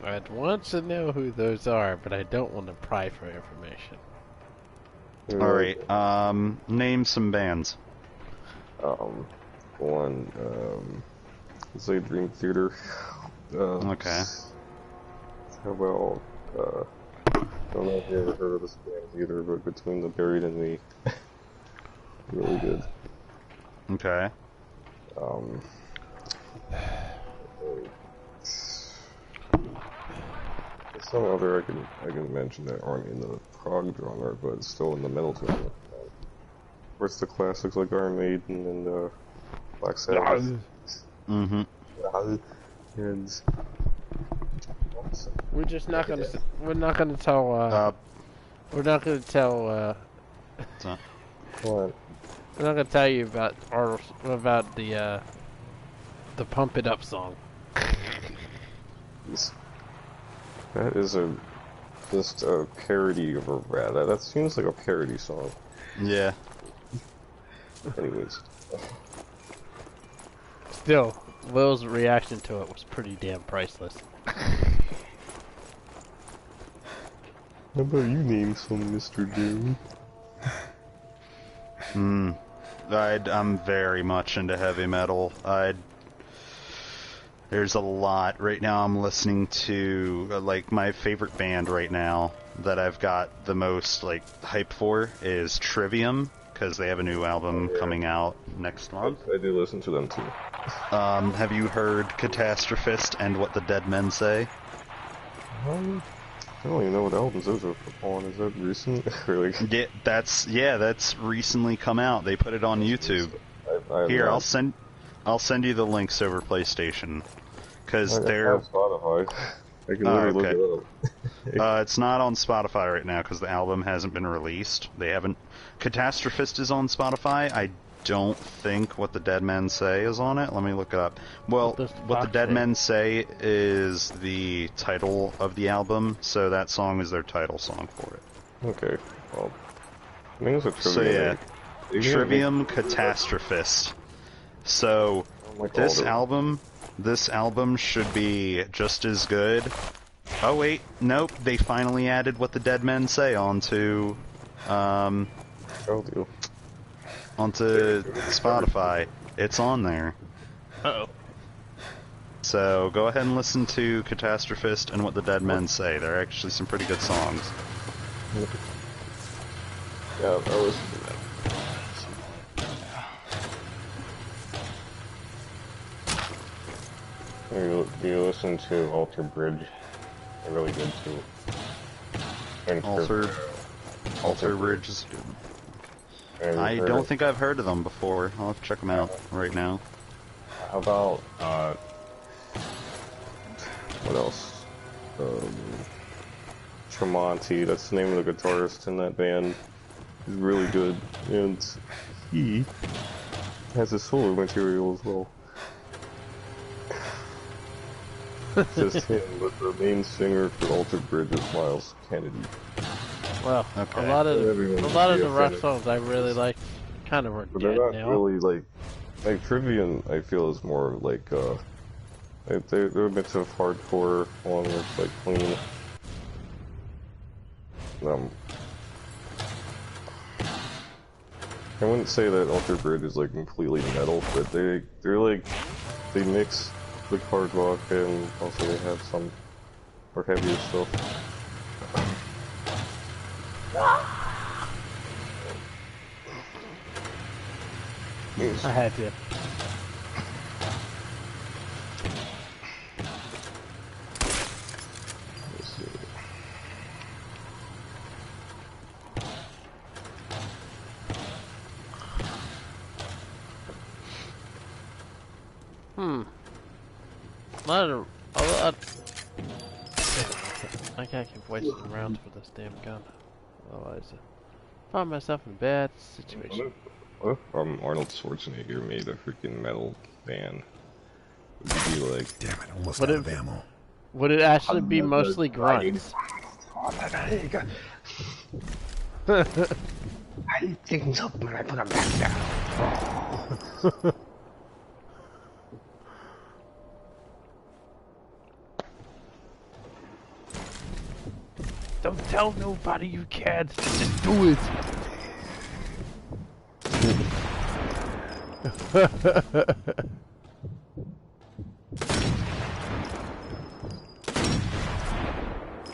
I'd want to know who those are, but I don't want to pry for information. Alright, name some bands. Let's say Dream Theater. Okay. How about, I don't know if you ever heard of this band either, but Between the Buried and Me. Really good. Okay. There's some other I can mention that aren't in the prog genre, but still in the metal genre. Where's the classics like Iron Maiden and Black Sabbath? Mm-hmm. And we're just not gonna. We're not gonna tell. We're not gonna tell. What? I'm not gonna tell you about the Pump It Up song. That is just a parody of a rat. That seems like a parody song. Yeah. Anyways. Still, Will's reaction to it was pretty damn priceless. How about you name some, Mr. Doom? I'm very much into heavy metal. There's a lot. Right now I'm listening to, like, my favorite band right now that I've got the most, like, hype for is Trivium, because they have a new album coming out next month. I do listen to them too. Have you heard Catastrophist and What the Dead Men Say? I don't even know what albums those are on. Is that recent? Really? Yeah, that's recently come out. They put it on YouTube. Here, I'll send you the links over PlayStation, because they're Spotify. I can literally look it up. It's not on Spotify right now because the album hasn't been released. They haven't. Catastrophist is on Spotify. I don't think What the Dead Men Say is on it. Let me look it up. Well, What the Dead Men Say is the title of the album, so that song is their title song for it. Okay. Well, I think it's a Trivium. So yeah, Trivium Catastrophist. So this album should be just as good. Oh wait, nope. They finally added What the Dead Men Say onto Spotify. It's on there. Uh-oh. So go ahead and listen to Catastrophist and What the Dead Men Say. They're actually some pretty good songs. Yeah, I was. You listen to Alter Bridge? They're really good too. And Alter Bridge is good. I don't think I've heard of them before. I'll have to check them out right now. How about, what else? Tremonti, that's the name of the guitarist in that band. He's really good, and he has his solo material as well. Just him, but the main singer for Altered Bridge is Miles Kennedy. Well, okay. a lot of the rock songs I really like kind of were but dead they're not now. really like Trivium. I feel is more like they're a bit of hardcore along with like clean. I wouldn't say that Altered Bridge is like completely metal, but they're like they mix like hard rock and also they have some more heavier stuff. I had to. Let's see. I can't keep wasting rounds for this damn gun. Otherwise, I find myself in a bad situation. What if Arnold Schwarzenegger made a freaking metal band? Would you be like, damn it, almost out of ammo. Would it actually be mostly grunts? I think so, but I put them back down. Don't tell nobody you can't. Just do it.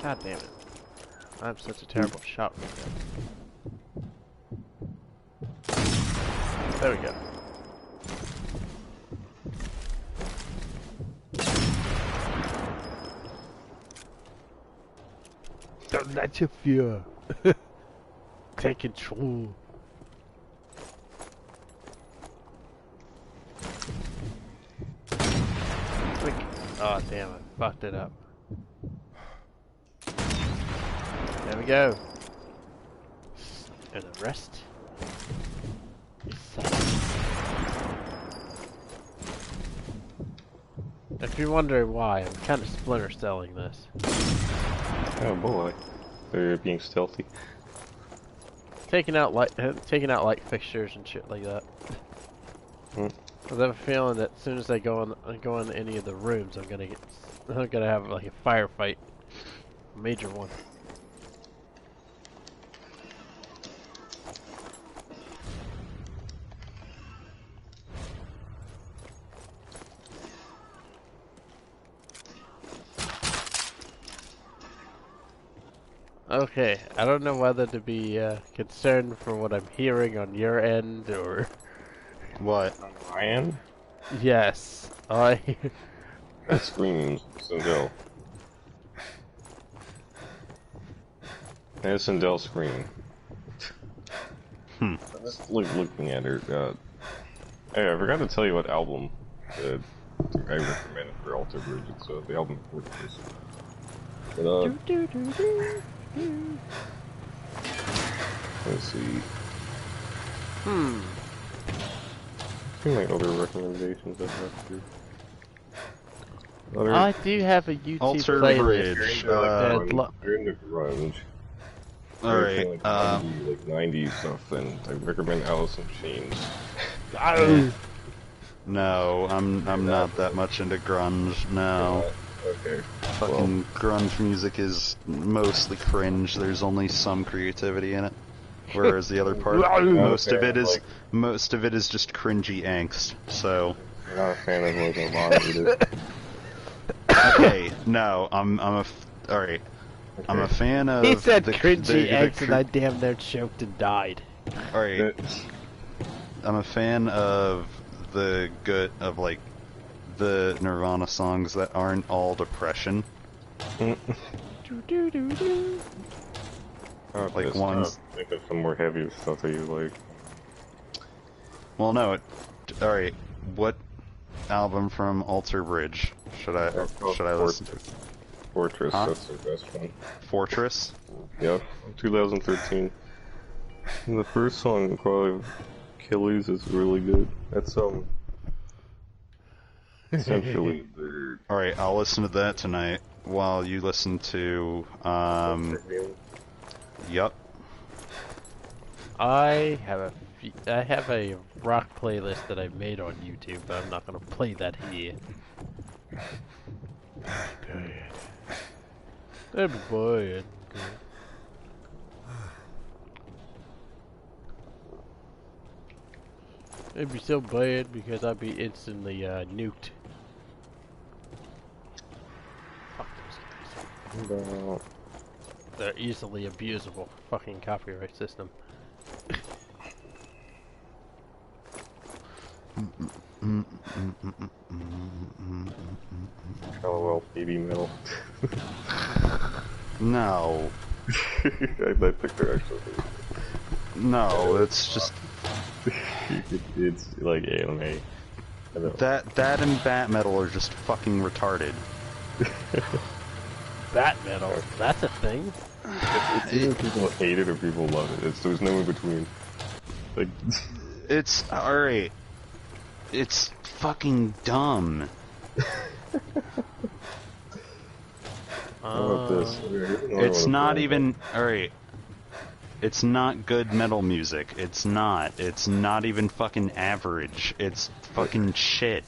God damn it. I'm such a terrible shot with that. There we go. Don't let your fear take control. Oh damn it, fucked it up. There we go. And the rest is if you're wondering why, I'm kind of splinter selling this. Oh boy, they're being stealthy. Taking out light fixtures and shit like that. I have a feeling that as soon as I go in any of the rooms, I'm gonna have like a firefight, a major one. Okay, I don't know whether to be concerned for what I'm hearing on your end or what. On my end? Yes, That screams Sindel. That's Sindel's scream. I'm just looking at her. Hey, I forgot to tell you what album I recommended for Alter Bridge. It's the album Fortress. But, let's see. See my other recommendations I have here. I do have a YouTube Alter playlist. Bridge. During the grunge. Alright, like 90s stuff, and I recommend Alice in Chains. No, I'm not that much into grunge, no. Okay. Fucking grunge music is mostly cringe, there's only some creativity in it. Whereas the other part, most of it is just cringy angst, so... You're not a fan of like a lot of it. Okay, no, alright. I'm a fan of... He said cringy angst and I damn near choked and died. Alright. I'm a fan of the Nirvana songs that aren't all depression. Like ones... Think of some more heavier stuff that you like. Well, no, alright, what album from Alter Bridge should I listen to? Fortress, that's the best one. Fortress? Yep, 2013. And the first song, called Achilles, is really good. That's, essentially the... Alright, I'll listen to that tonight while you listen to, Yup. I have a rock playlist that I made on YouTube, but I'm not gonna play that here. That'd be bad. It'd be so bad because I'd be instantly nuked. Fuck those guys. They're easily abusable. Fucking copyright system. LOL, baby metal. No. I picked her actually. No, it's just... it's like anime. That and bat metal are just fucking retarded. Bat metal? That's a thing? It's either people hate it or people love it. There's no in between. Like... It's... Alright. It's fucking dumb. How about this? It's not even... Alright. It's not good metal music. It's not. It's not even fucking average. It's fucking shit.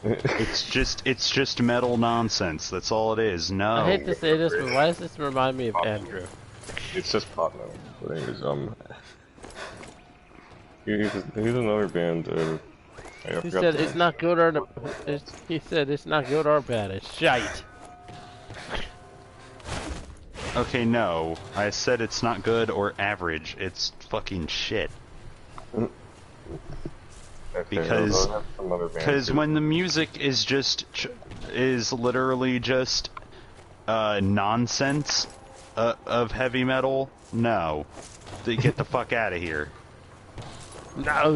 It's just metal nonsense. That's all it is. No. I hate to say this, but why does this remind me of Andrew? It's just pop metal. But anyways, here's another band. He said it's not good or he said it's not good or bad. It's shite. Okay, no. I said it's not good or average. It's fucking shit. Okay, Because I'll have some other bands too. when the music is just is literally just nonsense of heavy metal, no. Get the fuck out of here. No.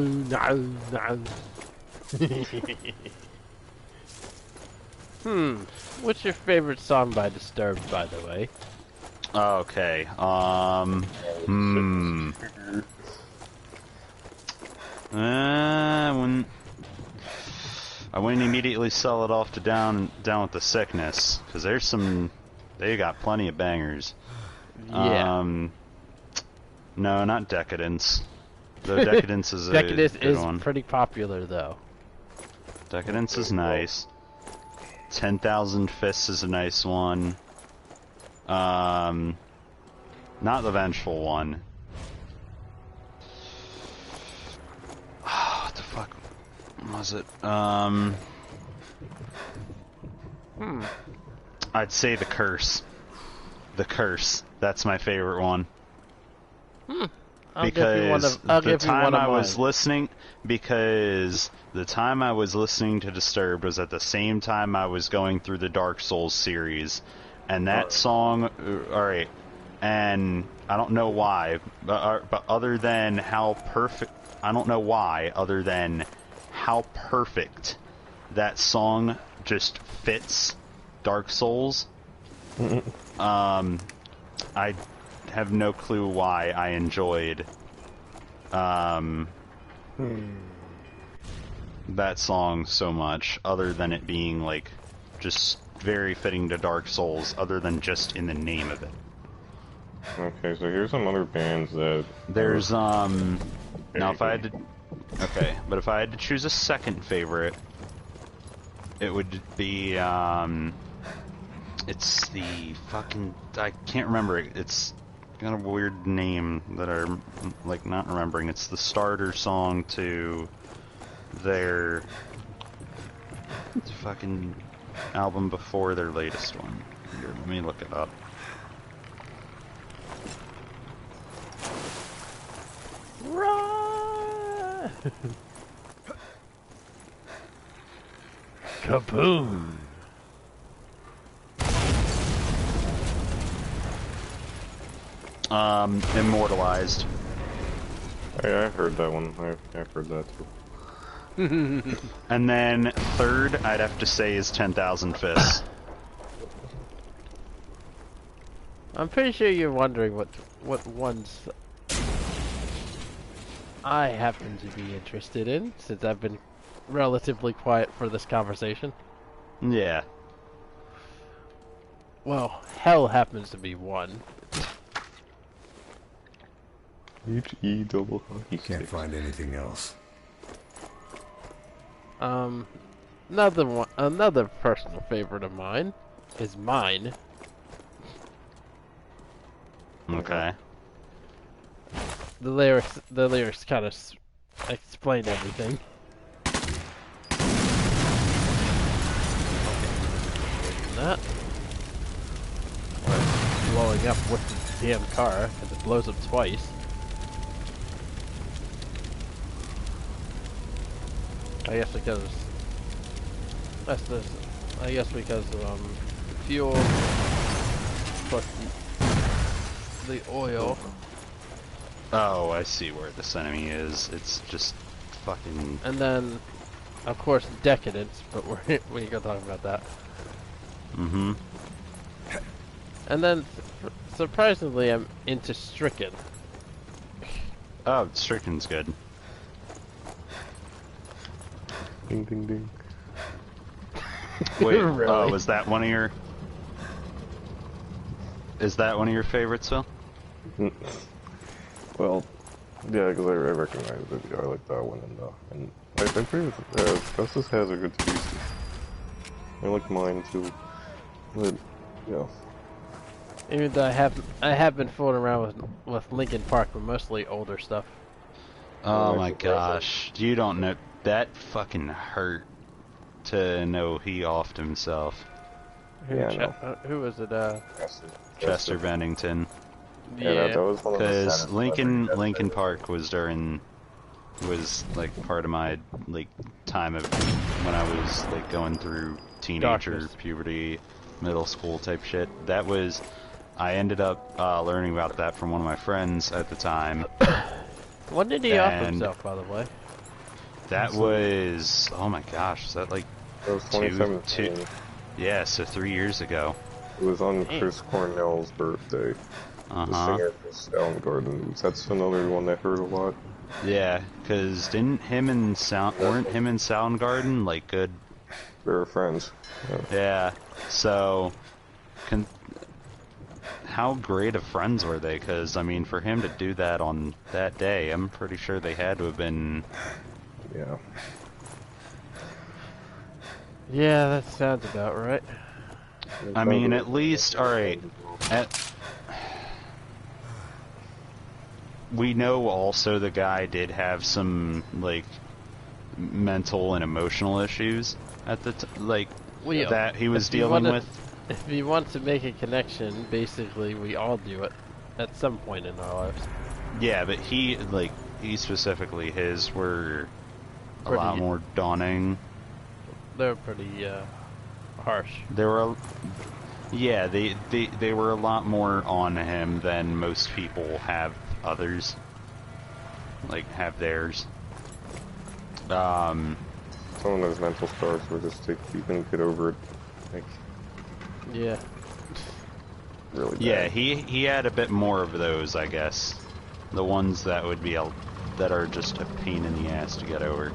What's your favorite song by Disturbed, by the way? Okay. I wouldn't immediately sell it off to down with the sickness, because they got plenty of bangers. Yeah. No, not Decadence. Though Decadence is Decadence a good is one. pretty popular, though. Decadence is nice. 10,000 Fists is a nice one. Not the Vengeful one. What the fuck was it? I'd say The Curse. The Curse. That's my favorite one. Because the time I was listening to Disturbed was at the same time I was going through the Dark Souls series, and that song, alright, and I don't know why, but other than how perfect, that song just fits Dark Souls, I have no clue why I enjoyed that song so much, other than it being like just very fitting to Dark Souls, other than just in the name of it. Okay, so here's some other bands that there's now if I had to but if I had to choose a second favorite, it would be it's the fucking, I can't remember it. It's got a weird name that I'm like not remembering. It's the starter song to their fucking album before their latest one. Here, let me look it up. Run! Kaboom! Immortalized. Hey, I've heard that one. I've heard that too. And then third, I'd have to say, is 10,000 Fists. I'm pretty sure you're wondering what ones I happen to be interested in, since I've been relatively quiet for this conversation. Yeah. Well, Hell happens to be one. H-E double hockey. Can't find anything else. Another personal favorite of mine is Mine. Okay. The lyrics kind of explain everything. That. Or blowing up with the damn car, because it blows up twice. I guess because fuel plus the oil. Oh, I see where this enemy is. It's just fucking. And then, of course, Decadence, but we ain't gonna talk about that. Mm-hmm. And then, surprisingly, I'm into Stricken. Oh, Stricken's good. Ding ding ding. Wait, Really? is that one of your? Is that one of your favorites, Phil? Well, yeah, because I recognize it. I like that one, and I agree with Justice has a good species. I like Mine too, but yeah. Even though I have been fooling around with Linkin Park, but mostly older stuff. Oh my gosh, you don't know, that fucking hurt to know he offed himself. Who was it? Chester Bennington. Yeah, that was one of the Because saddest Lincoln Park was like part of my like time of when I was like going through teenager Darkness. puberty, middle school type shit. I ended up learning about that from one of my friends at the time. When did he off himself, by the way? That was, oh my gosh, is that like It was 2017. Yeah, so 3 years ago. It was on Chris Cornell's birthday. The singer for Soundgarden. That's another one that hurt a lot. Yeah, because weren't him and Soundgarden like good? They were friends. Yeah, so how great of friends were they? Because I mean, for him to do that on that day, I'm pretty sure they had to have been. Yeah. Yeah, that sounds about right. I mean, at least, alright. We know also the guy did have some, like, mental and emotional issues at the that he was dealing with. If you want to make a connection, basically we all do it at some point in our lives. Yeah, but he specifically, his were a lot more daunting. They're pretty harsh. They were, yeah, they were a lot more on him than most people have others, like have theirs. Some of those mental scars were just like, you couldn't get over it. Like, yeah. Really bad. Yeah, he had a bit more of those, I guess. The ones that would be that are just a pain in the ass to get over.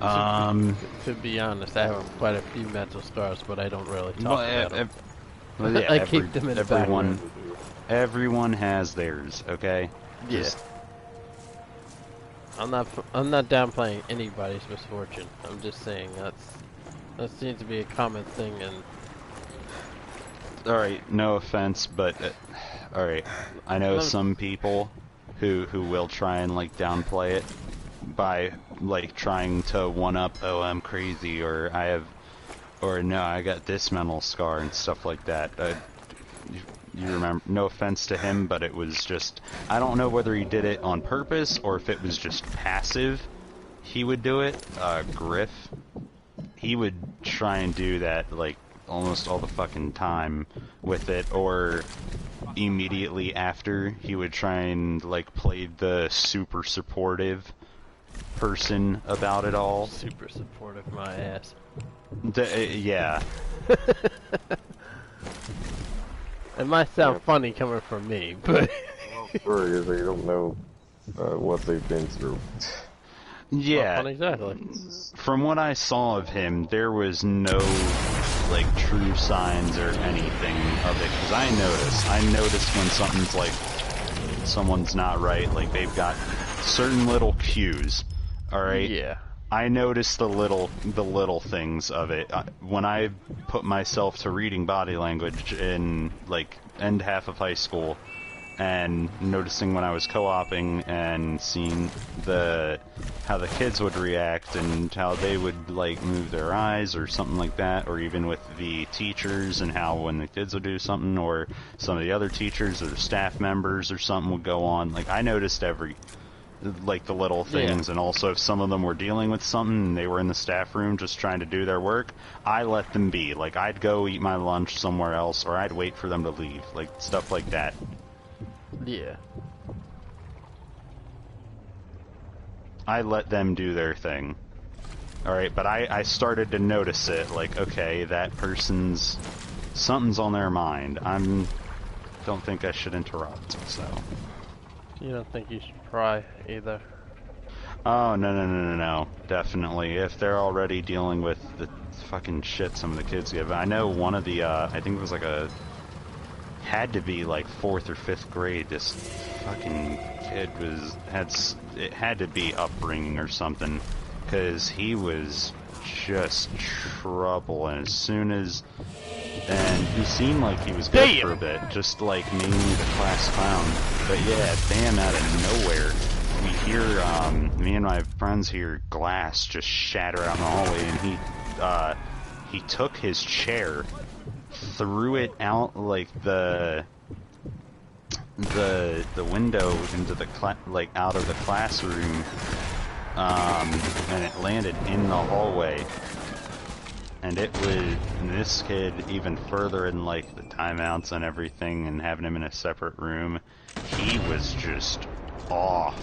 To be honest, I have quite a few mental scars, but I don't really talk about them. Well, yeah, I keep them in the background. Everyone has theirs, okay? Yeah. I'm not downplaying anybody's misfortune. I'm just saying that seems to be a common thing. And all right, no offense, but all right, I know some people who will try and like downplay it by like trying to one up. Oh, I'm crazy, or no, I got this mental scar and stuff like that. You remember, no offense to him, but it was just, I don't know whether he did it on purpose or if it was just passive. He would do it. Griff, he would try and do that like almost all the fucking time with it, or immediately after he would try and like play the super supportive person about it all. Super supportive, my ass. Yeah. It might sound funny coming from me, but story is they don't know what they've been through. Yeah. Well, exactly. From what I saw of him, there was no like true signs or anything of it. Because I noticed when something's like someone's not right. Like they've got certain little cues. All right. Yeah. I noticed the little things of it. When I put myself to reading body language in like end half of high school, and noticing when I was co-oping and seeing how the kids would react and how they would like move their eyes or something like that, or even with the teachers and how when the kids would do something, or some of the other teachers or the staff members or something would go on. Like I noticed like the little things, yeah. And also if some of them were dealing with something and they were in the staff room just trying to do their work, I let them be. Like I'd go eat my lunch somewhere else, or I'd wait for them to leave, like stuff like that. Yeah. I let them do their thing. Alright, but I started to notice it, like, okay, that person's something's on their mind. Don't think I should interrupt, so. You don't think you should pry either? Oh, no. Definitely. If they're already dealing with the fucking shit some of the kids give. I know one of the, I think it was like had to be like 4th or 5th grade, this fucking kid had to be upbringing or something, because he was just trouble, and and he seemed like he was good for a bit, just like mainly the class clown, but yeah, bam, out of nowhere, we hear, me and my friends hear glass just shatter out in the hallway, and he took his chair, threw it out like the window into the out of the classroom, and it landed in the hallway. And this kid, even further in like the timeouts and everything, and having him in a separate room, he was just off.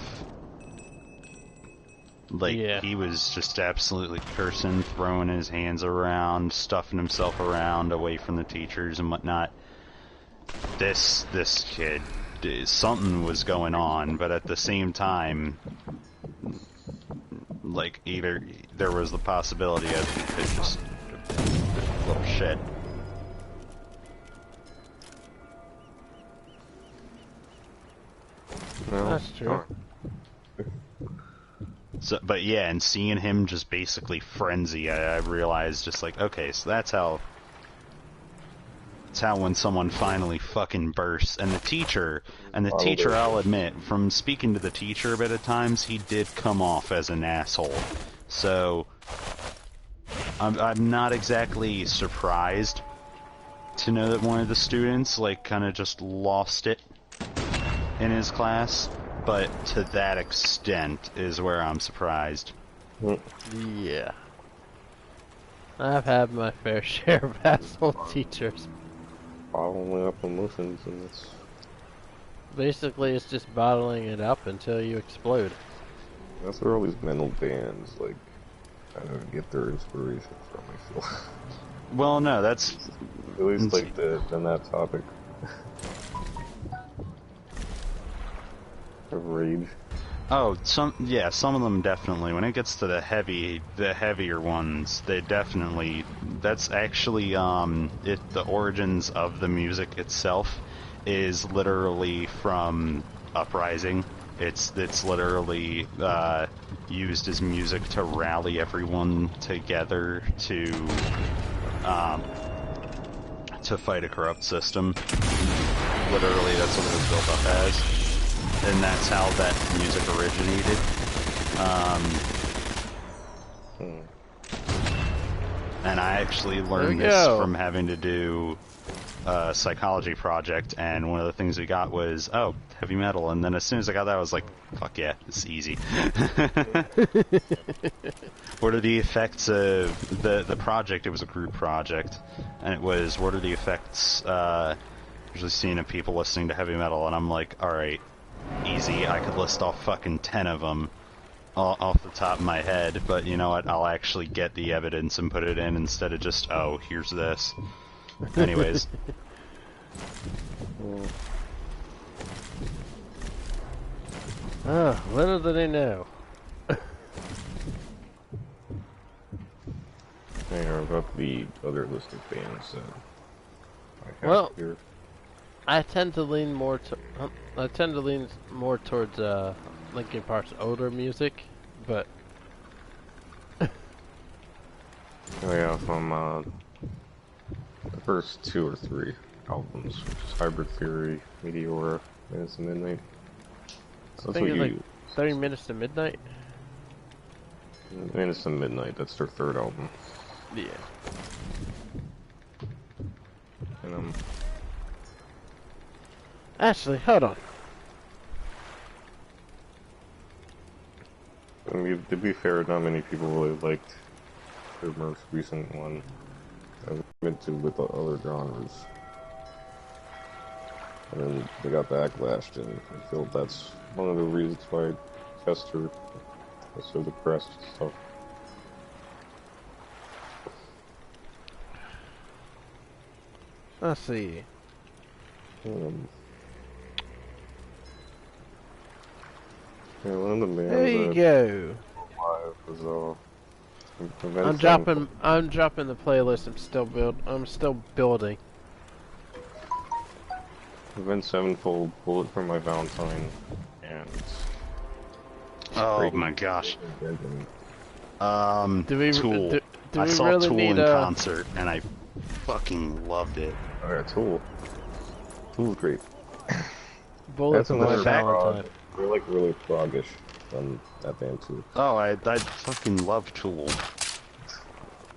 Like, he was just absolutely cursing, throwing his hands around, stuffing himself around away from the teachers and whatnot. This kid, something was going on, but at the same time, like, either there was the possibility of he could just little shit. No, that's true. So, but yeah, and seeing him just basically frenzy, I realized just like, okay, so that's how when someone finally fucking bursts. And the teacher, I'll admit, from speaking to the teacher a bit at times, he did come off as an asshole. So I'm not exactly surprised to know that one of the students, like, kind of just lost it in his class, but to that extent is where I'm surprised. Yeah. I've had my fair share of asshole teachers. Bottling up emotions, and it's... Basically, it's just bottling it up until you explode. That's where all these mental bands, like, kind of get their inspiration from, I feel. Well, no, that's... At least, like, on that topic. Of rage. Oh, some of them definitely. When it gets to the heavier ones, they definitely. That's actually the origins of the music itself is literally from Uprising. It's literally used as music to rally everyone together to fight a corrupt system. Literally, that's what it was built up as. And that's how that music originated. And I actually learned this from having to do a psychology project, and one of the things we got was, oh, heavy metal, and then as soon as I got that, I was like, fuck yeah, it's easy. What are the effects of the project? It was a group project, and it was, what are the effects, usually seen of people listening to heavy metal, and I'm like, alright, easy, I could list off fucking 10 of them off the top of my head, but you know what, I'll actually get the evidence and put it in instead of just, oh, here's this. Anyways. Oh, little do they know. Hang on, about the other list of bands that I have well, here. I tend to lean more towards Linkin Park's older music, but Oh yeah, from the first 2 or 3 albums, which is Hybrid Theory, Meteora, Minutes to Midnight. So I think it's like 30 Minutes to Midnight. Minutes to Midnight, that's their 3rd album. Yeah. And Actually, hold on. I mean, to be fair, not many people really liked their most recent one. I went to with the other genres. And then they got backlash, and I feel that's one of the reasons why Chester was so depressed and stuff. Let's see. Yeah, one of the bands there you go. Was, I'm dropping the playlist. I'm still building. Event Sevenfold, Bullet for My Valentine, and oh my gosh. Tool. I saw really Tool need in concert, and I fucking loved it. Oh yeah, Tool. Tool's great. Bullet for My Valentine. They're like really proggish on that band too. Oh, I fucking love Tool.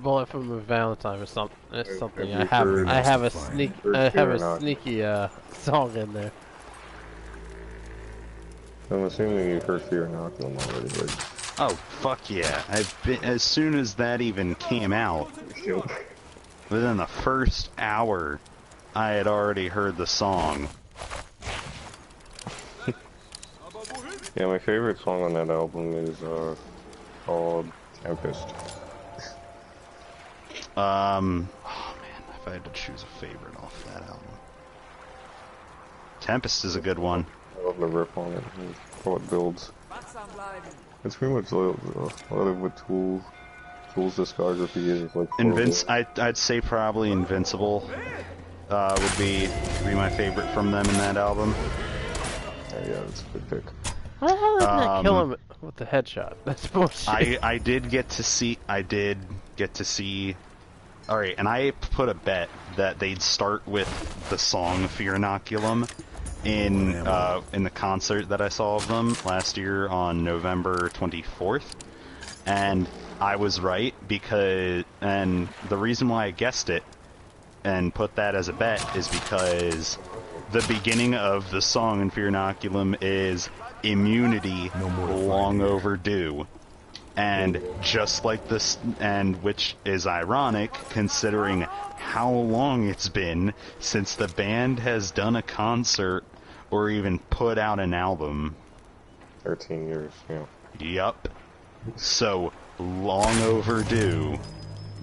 Bullet from a Valentine or something. It's something Have I you heard- have a Fine. sneak Heard I have Fear a Not. sneaky song in there. I'm assuming you've heard Fear Inoculum already, right? Oh, fuck yeah. I've been, as soon as that even came out, within the first hour, I had already heard the song. Yeah, my favorite song on that album is called Tempest. Oh man, if I had to choose a favorite off that album. Tempest is a good one. I love the riff on it, and how it builds. It's pretty much a lot of what Tool's discography is. Like I'd say probably Invincible would be my favorite from them in that album. Yeah, that's a good pick. Why the hell didn't I kill him with the headshot? That's bullshit. I did get to see. Alright, and I put a bet that they'd start with the song Fear Inoculum in the concert that I saw of them last year on November 24th. And I was right and the reason why I guessed it and put that as a bet is because the beginning of the song in Fear Inoculum is Immunity, long overdue. And just like this, and which is ironic considering how long it's been since the band has done a concert or even put out an album. 13 years, yeah. Yup. So, long overdue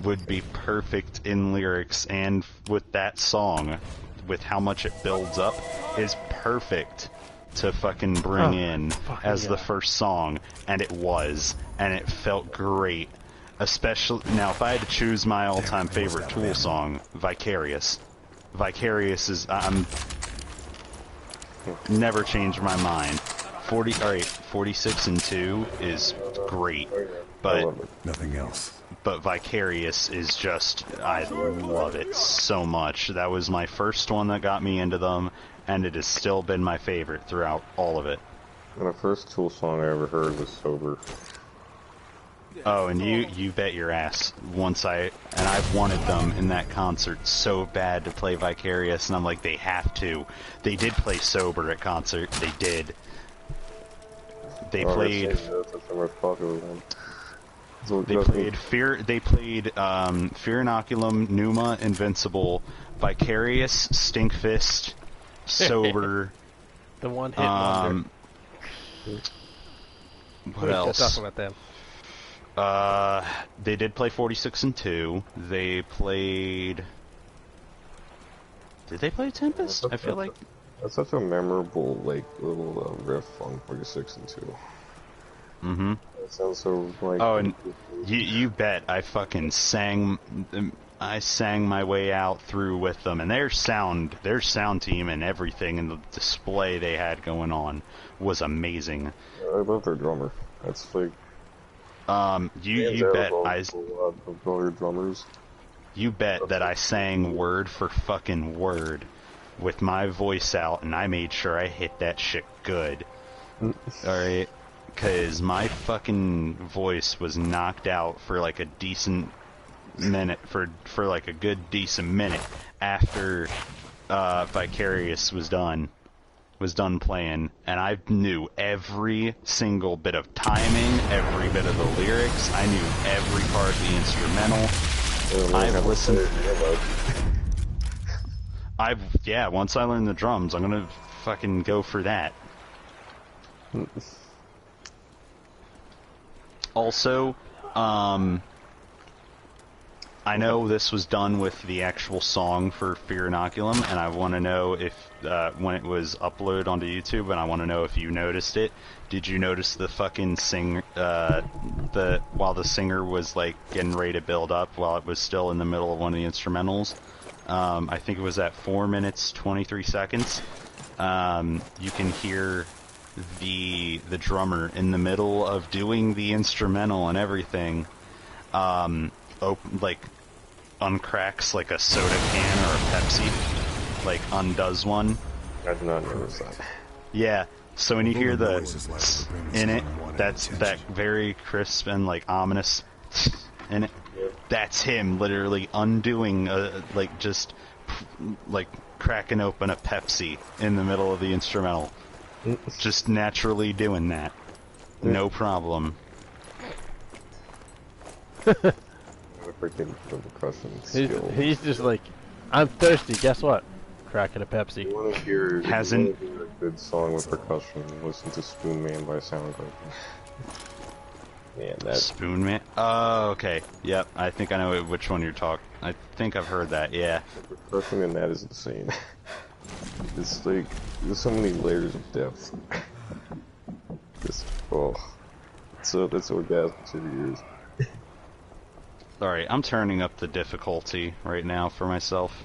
would be perfect in lyrics, and with that song, with how much it builds up, is perfect to fucking bring in as the first song, and it was, and it felt great. Especially, now if I had to choose my all-time favorite Tool song, Vicarious. Vicarious is, never changed my mind. 46 and 2 is great, but nothing else. But Vicarious is just, I love it so much. That was my first one that got me into them, and it has still been my favorite throughout all of it. And the first Tool song I ever heard was Sober. Oh, and you bet your ass. I've wanted them in that concert so bad to play Vicarious, and I'm like, they have to. They did play Sober at concert. They did. They played. That's the most popular one. They played Fear Inoculum, Pneuma, Invincible, Vicarious, Stinkfist, Sober. The one hit wonder. What else? Talk about them. They did play 46 and 2. They played. Did they play Tempest? I feel like that's such a memorable little riff on 46 and 2. Mm-hmm. It sounds so like. Oh, and you bet I fucking sang. I sang my way out through with them, and their sound team and everything, and the display they had going on was amazing. I love their drummer. That's like. You bet drummers. You bet that I sang word for fucking word with my voice out, and I made sure I hit that shit good. Alright? Because my fucking voice was knocked out for like a decent minute, for like a good decent minute after Vicarious was done playing, and I knew every single bit of timing, every bit of the lyrics. I knew every part of the instrumental. I've listened. Once I learn the drums, I'm gonna fucking go for that. Also, I know this was done with the actual song for Fear Inoculum, and I want to know if, when it was uploaded onto YouTube, and I want to know if you noticed it. Did you notice the fucking while the singer was, like, getting ready to build up, while it was still in the middle of one of the instrumentals? I think it was at 4 minutes, 23 seconds. You can hear the drummer in the middle of doing the instrumental and everything, uncracks like a soda can or a Pepsi, like undoes one. I did not notice that. Yeah, So when you hear the Noises like to bring this in it, unwanted that's that attention. very crisp and like ominous in it. That's him literally undoing, like just like cracking open a Pepsi in the middle of the instrumental. Just naturally doing that. No problem. Freaking percussion skill. He's just like, I'm thirsty, guess what? Cracking a Pepsi. You want to hear Hasn't a good song with percussion, listen to Spoon Man by Soundgarden. Man, that Spoon Man? Oh, okay. Yep, I think I know which one you're talking. I think I've heard that, yeah. the percussion in that is insane. It's like, there's so many layers of depth. Just, oh. So, that's orgasm to the ears. Alright, I'm turning up the difficulty right now for myself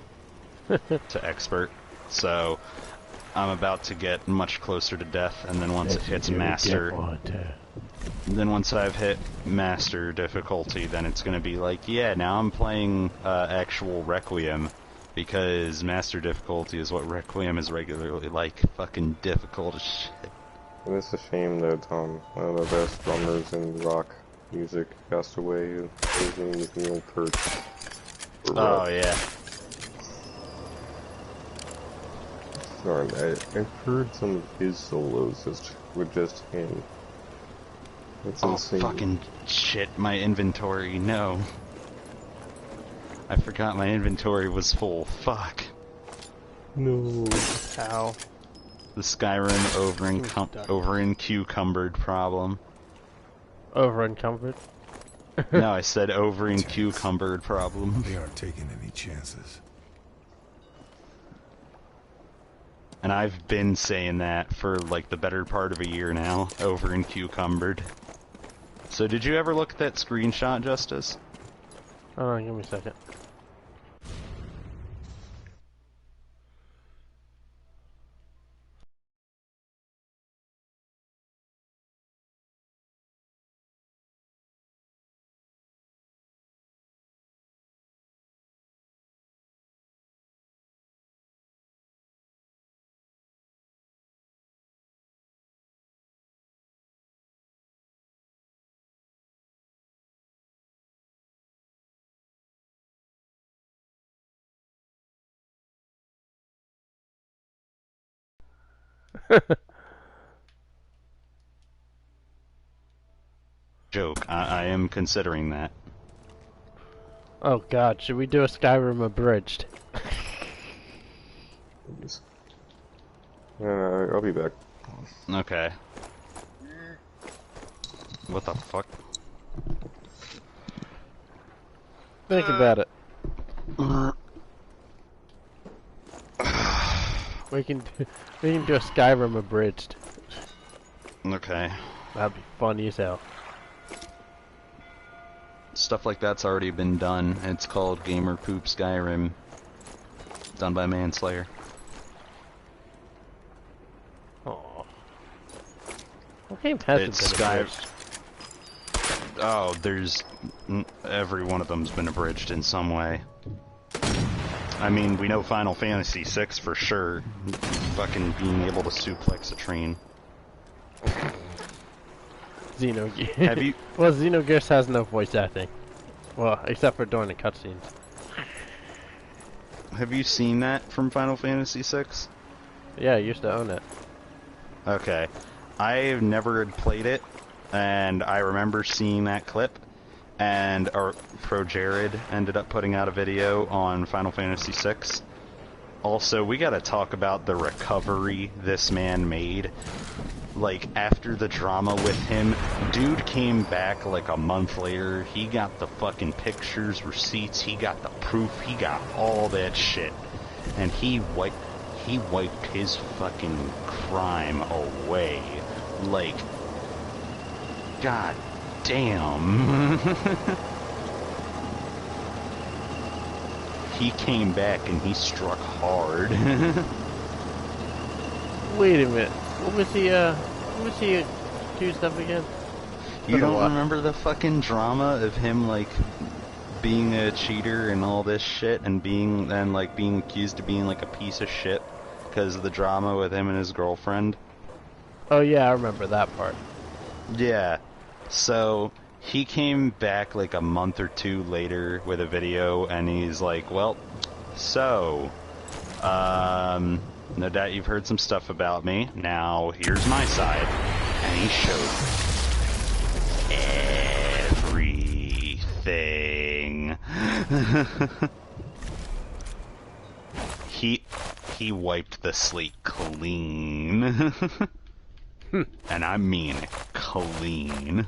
to expert. So, I'm about to get much closer to death, and then once it hits master, then once I've hit master difficulty, then it's gonna be like, yeah, now I'm playing actual Requiem, because master difficulty is what Requiem is regularly like, fucking difficult as shit. And it's a shame that one of the best drummers in rock music passed away. His name is Neil Peart. Oh, yeah. Sorry, I've heard some of his solos with just him. It's insane. Fucking shit, my inventory, no. I forgot my inventory was full, fuck. No. How? The Skyrim over-encumbered problem. Over-encumbered? No, I said over-encumbered problem. They aren't taking any chances. And I've been saying that for like the better part of a year now, over-encumbered. So did you ever look at that screenshot, Justice? Hold on, give me a second. Joke, I am considering that. Oh god, should we do a Skyrim abridged? I'll be back. Okay. What the fuck? Think about it. We can do a Skyrim abridged. Okay. That'd be funny as hell. Stuff like that's already been done. It's called Gamer Poop Skyrim. Done by Manslayer. Oh. What game hasn't It's been abridged? Oh, there's... every one of them's been abridged in some way. I mean, we know Final Fantasy VI for sure. Fucking being able to suplex a train. Xenogears. Have you... Well, Xenogears has no voice acting. Well, except for during the cutscenes. Have you seen that from Final Fantasy VI? Yeah, I used to own it. Okay. I've never had played it, and I remember seeing that clip, and our Pro Jared ended up putting out a video on Final Fantasy VI. Also, we gotta talk about the recovery this man made. Like, after the drama with him, dude came back like a month later, he got the fucking pictures, receipts, he got the proof, he got all that shit. And he wiped his fucking crime away. Like, god damn. He came back and he struck hard. Wait a minute. What was he accused of again? You don't remember the fucking drama of him, like, being a cheater and all this shit, and being accused of being, like, a piece of shit because of the drama with him and his girlfriend? Oh yeah, I remember that part. Yeah. So he came back like a month or two later with a video, and he's like, well, so, no doubt you've heard some stuff about me. Now, here's my side. And he showed everything. He wiped the slate clean. And I mean clean.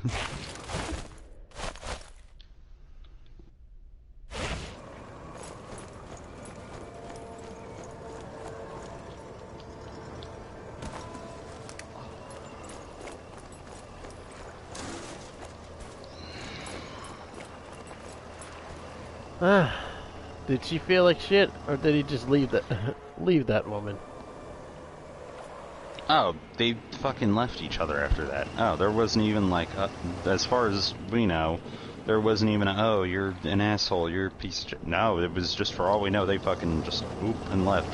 Did she feel like shit, or did he just leave that woman? Oh, they fucking left each other after that. Oh, there wasn't even like, as far as we know, there wasn't even a, oh, you're an asshole, you're a piece of shit. No, it was just, for all we know, they fucking just whoop and left.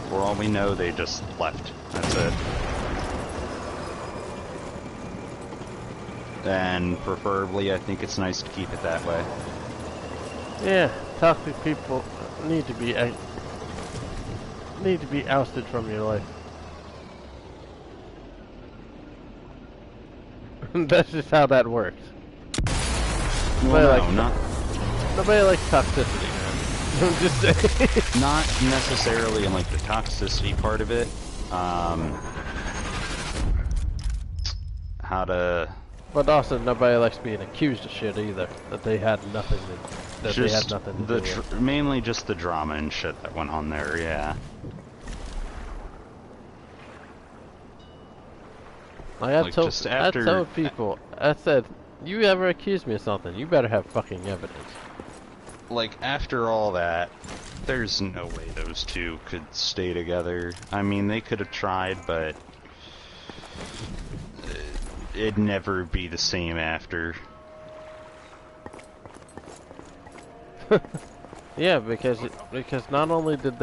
For all we know, they just left. That's it. And preferably, I think it's nice to keep it that way. Yeah, toxic people need to be ousted from your life. That's just how that works. Well, no, nobody likes toxicity, man. I'm just saying. Not necessarily in like the toxicity part of it. But also, nobody likes being accused of shit either. That they had nothing to do with. Mainly just the drama and shit that went on there, yeah. I told people, I said, you ever accuse me of something, you better have fucking evidence. Like, after all that, there's no way those two could stay together. I mean, they could have tried, but it'd never be the same after. Yeah, because not only did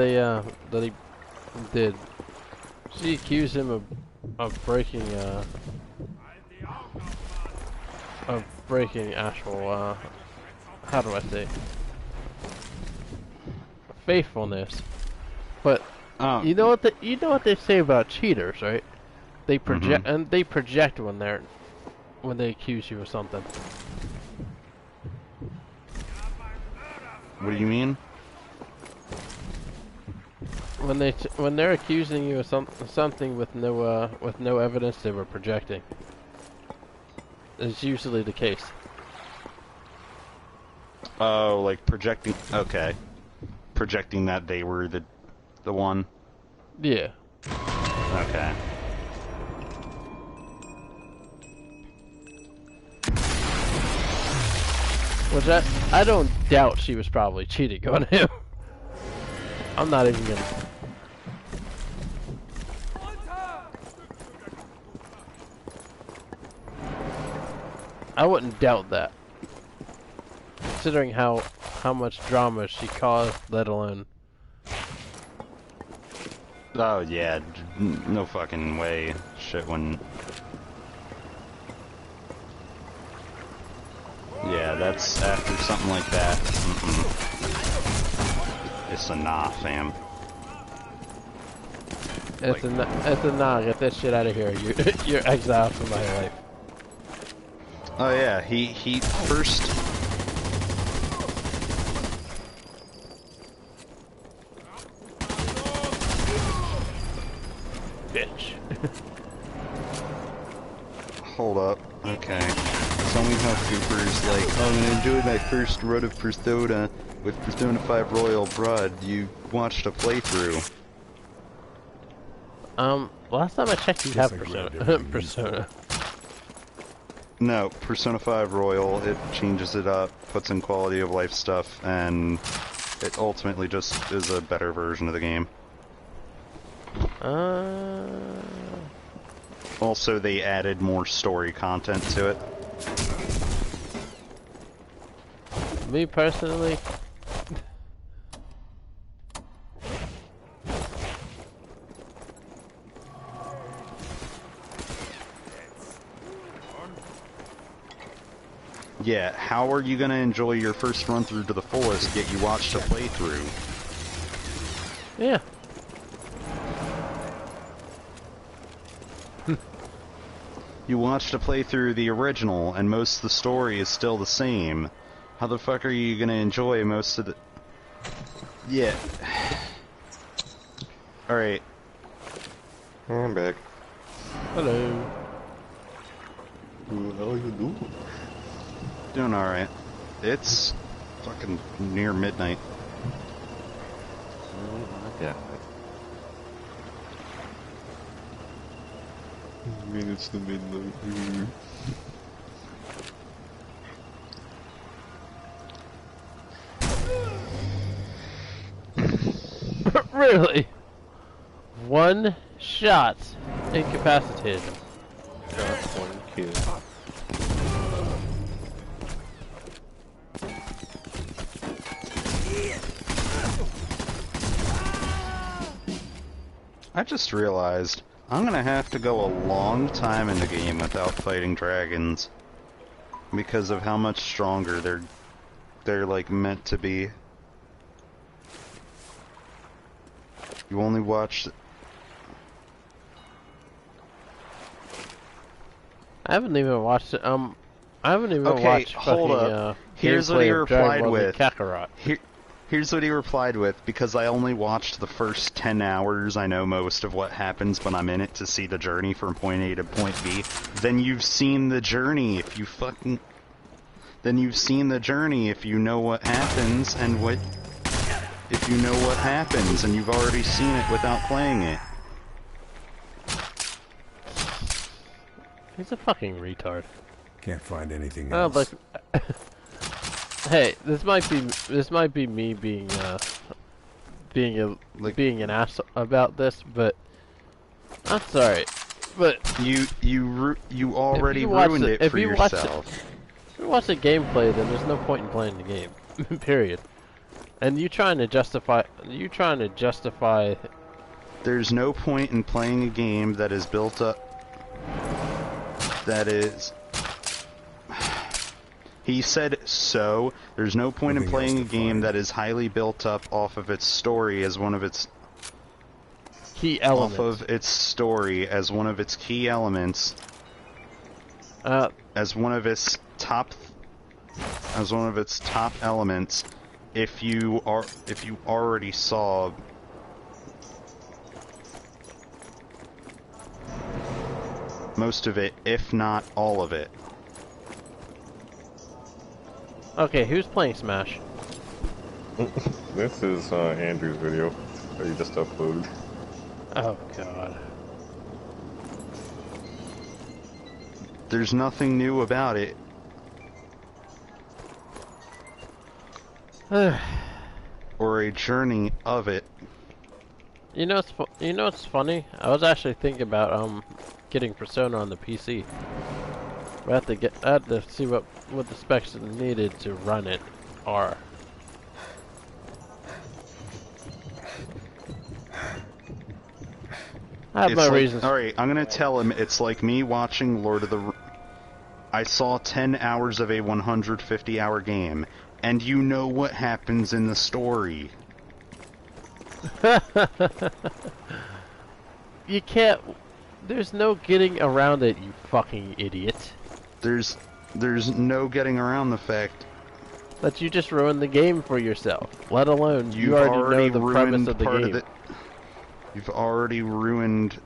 she accuse him of breaking actual how do I say, faithfulness, but you know what they say about cheaters, right? They project and they project when they accuse you of something. What do you mean? When they're accusing you of something with no evidence, they were projecting. It's usually the case. Oh, like projecting. Okay, projecting that they were the one. Yeah. Okay. Which I don't doubt she was probably cheating on him. I'm not even gonna. I wouldn't doubt that, considering how much drama she caused, let alone. Oh yeah, no fucking way. Shit when. Yeah, that's after something like that. It's a nah, fam. It's a nah. Get that shit out of here. You're exiled from my life. Oh yeah, he first. Bitch. Hold up. Okay. Tell me how Cooper's like, oh, I enjoyed my first run of Persona with Persona 5 Royal Blood. You watched a playthrough. Last time I checked, you have Persona. No, Persona 5 Royal, it changes it up, puts in quality of life stuff, and it ultimately just is a better version of the game. Also, they added more story content to it. Me personally, Yeah, how are you gonna enjoy your first run through to the fullest, yet you watched a playthrough? Yeah. You watched a playthrough of the original, and most of the story is still the same. How the fuck are you gonna enjoy most of the... Yeah. Alright. I'm back. Hello. How you doing? Doing alright. It's fucking near midnight. Yeah. I mean, it's the midnight. Really? One shot incapacitated him. Shot one kid. I just realized I'm gonna have to go a long time in the game without fighting dragons because of how much stronger they're like meant to be. You only watch. I haven't even watched it. I haven't even Okay, watched hold fucking, up. Here's what he gameplay of Dragon replied Ball Z with. Kakarot. Here's what he replied with, because I only watched the first 10 hours, I know most of what happens when I'm in it to see the journey from point A to point B. Then you've seen the journey if you fucking... Then you've seen the journey if you know what happens and what... If you know what happens and you've already seen it without playing it. He's a fucking retard. Can't find anything Oh, else. like... Hey, this might be me being being an ass about this, but I'm sorry. But you already ruined it for yourself. If you watch the gameplay, then there's no point in playing the game. Period. And you trying to justify There's no point in playing a game that is built up that is... He said so. There's no point in playing a game that is highly built up off of its story as one of its key elements. Off of its story as one of its key elements. As one of its top elements. If you already saw most of it, if not all of it. Okay, who's playing Smash? This is Andrew's video that he just uploaded. Oh god. There's nothing new about it. Or a journey of it. You know what's funny? I was actually thinking about getting Persona on the PC. I have to see what the specs needed to run it are. I have my reasons. Alright, I'm gonna tell him it's like me watching Lord of the... I saw 10 hours of a 150-hour game, and you know what happens in the story. You can't... There's no getting around it, you fucking idiot. There's no getting around the fact that you just ruined the game for yourself. Let alone you already know the premise of the game. You've already ruined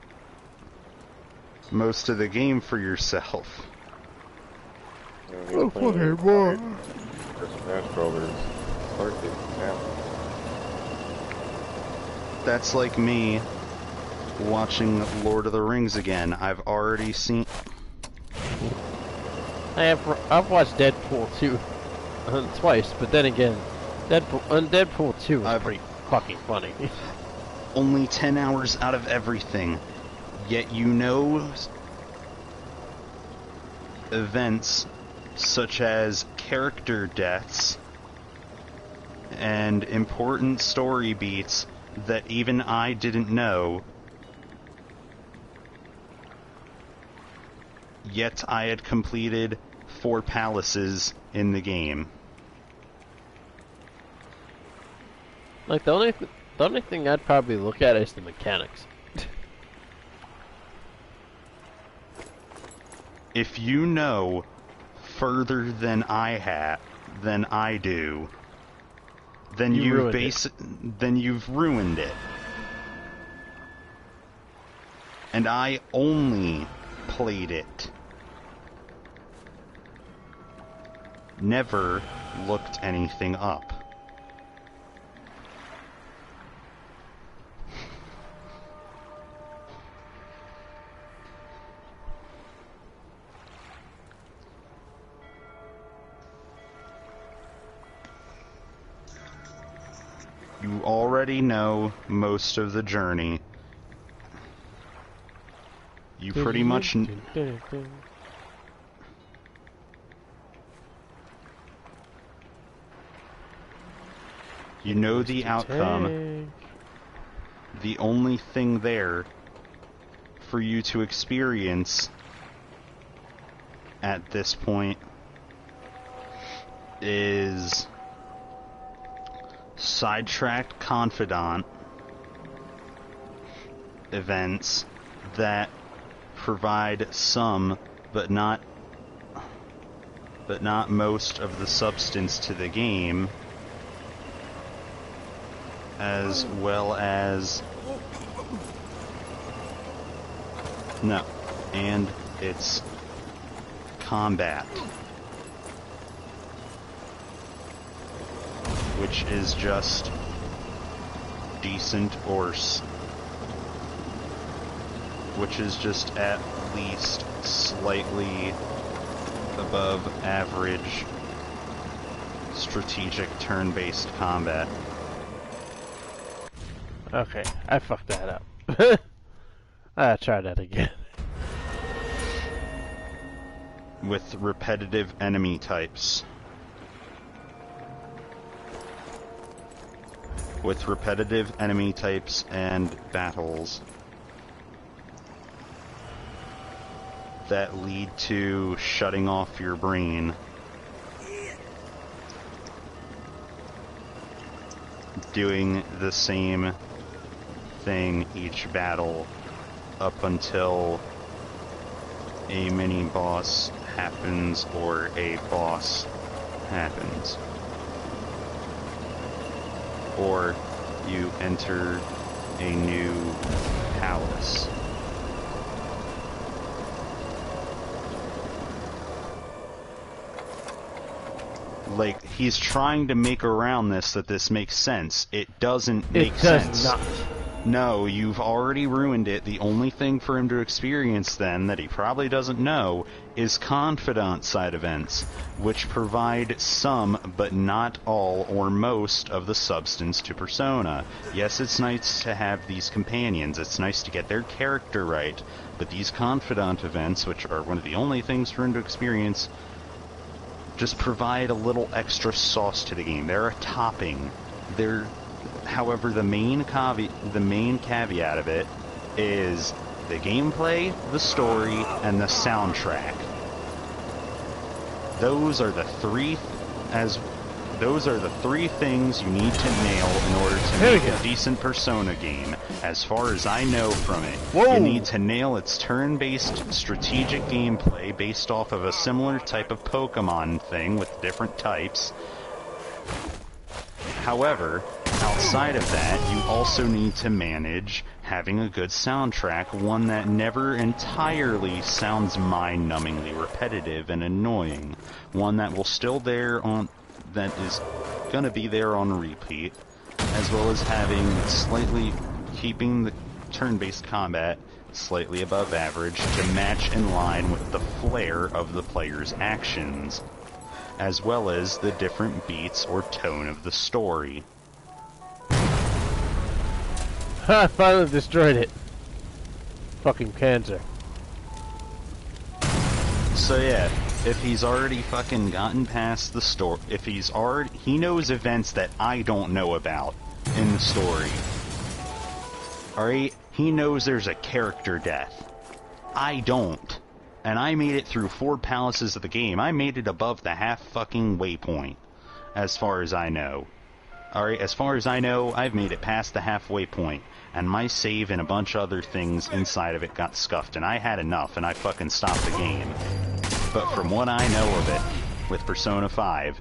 most of the game for yourself. Oh, fucking boy. Smash Brothers. That's like me watching Lord of the Rings again. I've already seen... I've watched Deadpool 2 twice, but then again, Deadpool 2 is pretty fucking funny. Only 10 hours out of everything, yet you know events such as character deaths and important story beats that even I didn't know, yet I had completed 4 palaces in the game. Like, the only thing I'd probably look at is the mechanics. If you know further than I do, then you've ruined it. And I only played it. Never looked anything up. You already know most of the journey. You pretty much... You know the outcome. The only thing there for you to experience at this point is sidetracked confidant events that provide some, but not most of the substance to the game, as well as and its combat, which is just decent, or which is just at least slightly above average strategic turn-based combat. Okay, I fucked that up. I'll try that again. With repetitive enemy types. With repetitive enemy types and battles that lead to shutting off your brain. Doing the same thing each battle up until a mini boss happens or a boss happens. Or you enter a new palace. Like, he's trying to make around this that this makes sense. It doesn't make sense. It does not. No, you've already ruined it. The only thing for him to experience then that he probably doesn't know is confidant side events, which provide some, but not all or most of the substance to Persona. Yes, it's nice to have these companions. It's nice to get their character right, but these confidant events, which are one of the only things for him to experience, just provide a little extra sauce to the game. They're a topping. However, the main caveat of it is the gameplay, the story, and the soundtrack. Those are the three things you need to nail in order to make a decent Persona game. As far as I know from it, you need to nail its turn-based strategic gameplay based off of a similar type of Pokemon thing with different types. However, outside of that, you also need to manage having a good soundtrack, one that never entirely sounds mind-numbingly repetitive and annoying, one that will still that is gonna be there on repeat, as well as keeping the turn-based combat slightly above average to match in line with the flair of the player's actions, as well as the different beats or tone of the story. I finally destroyed it. Fucking cancer. So yeah, if he's already fucking gotten past the story, he knows events that I don't know about in the story. Alright? He knows there's a character death. I don't. and I made it through 4 palaces of the game. I made it above the half fucking waypoint, as far as I know. Alright, as far as I know, I've made it past the halfway point, and my save and a bunch of other things inside of it got scuffed, and I had enough, and I fucking stopped the game. But from what I know of it, with Persona 5,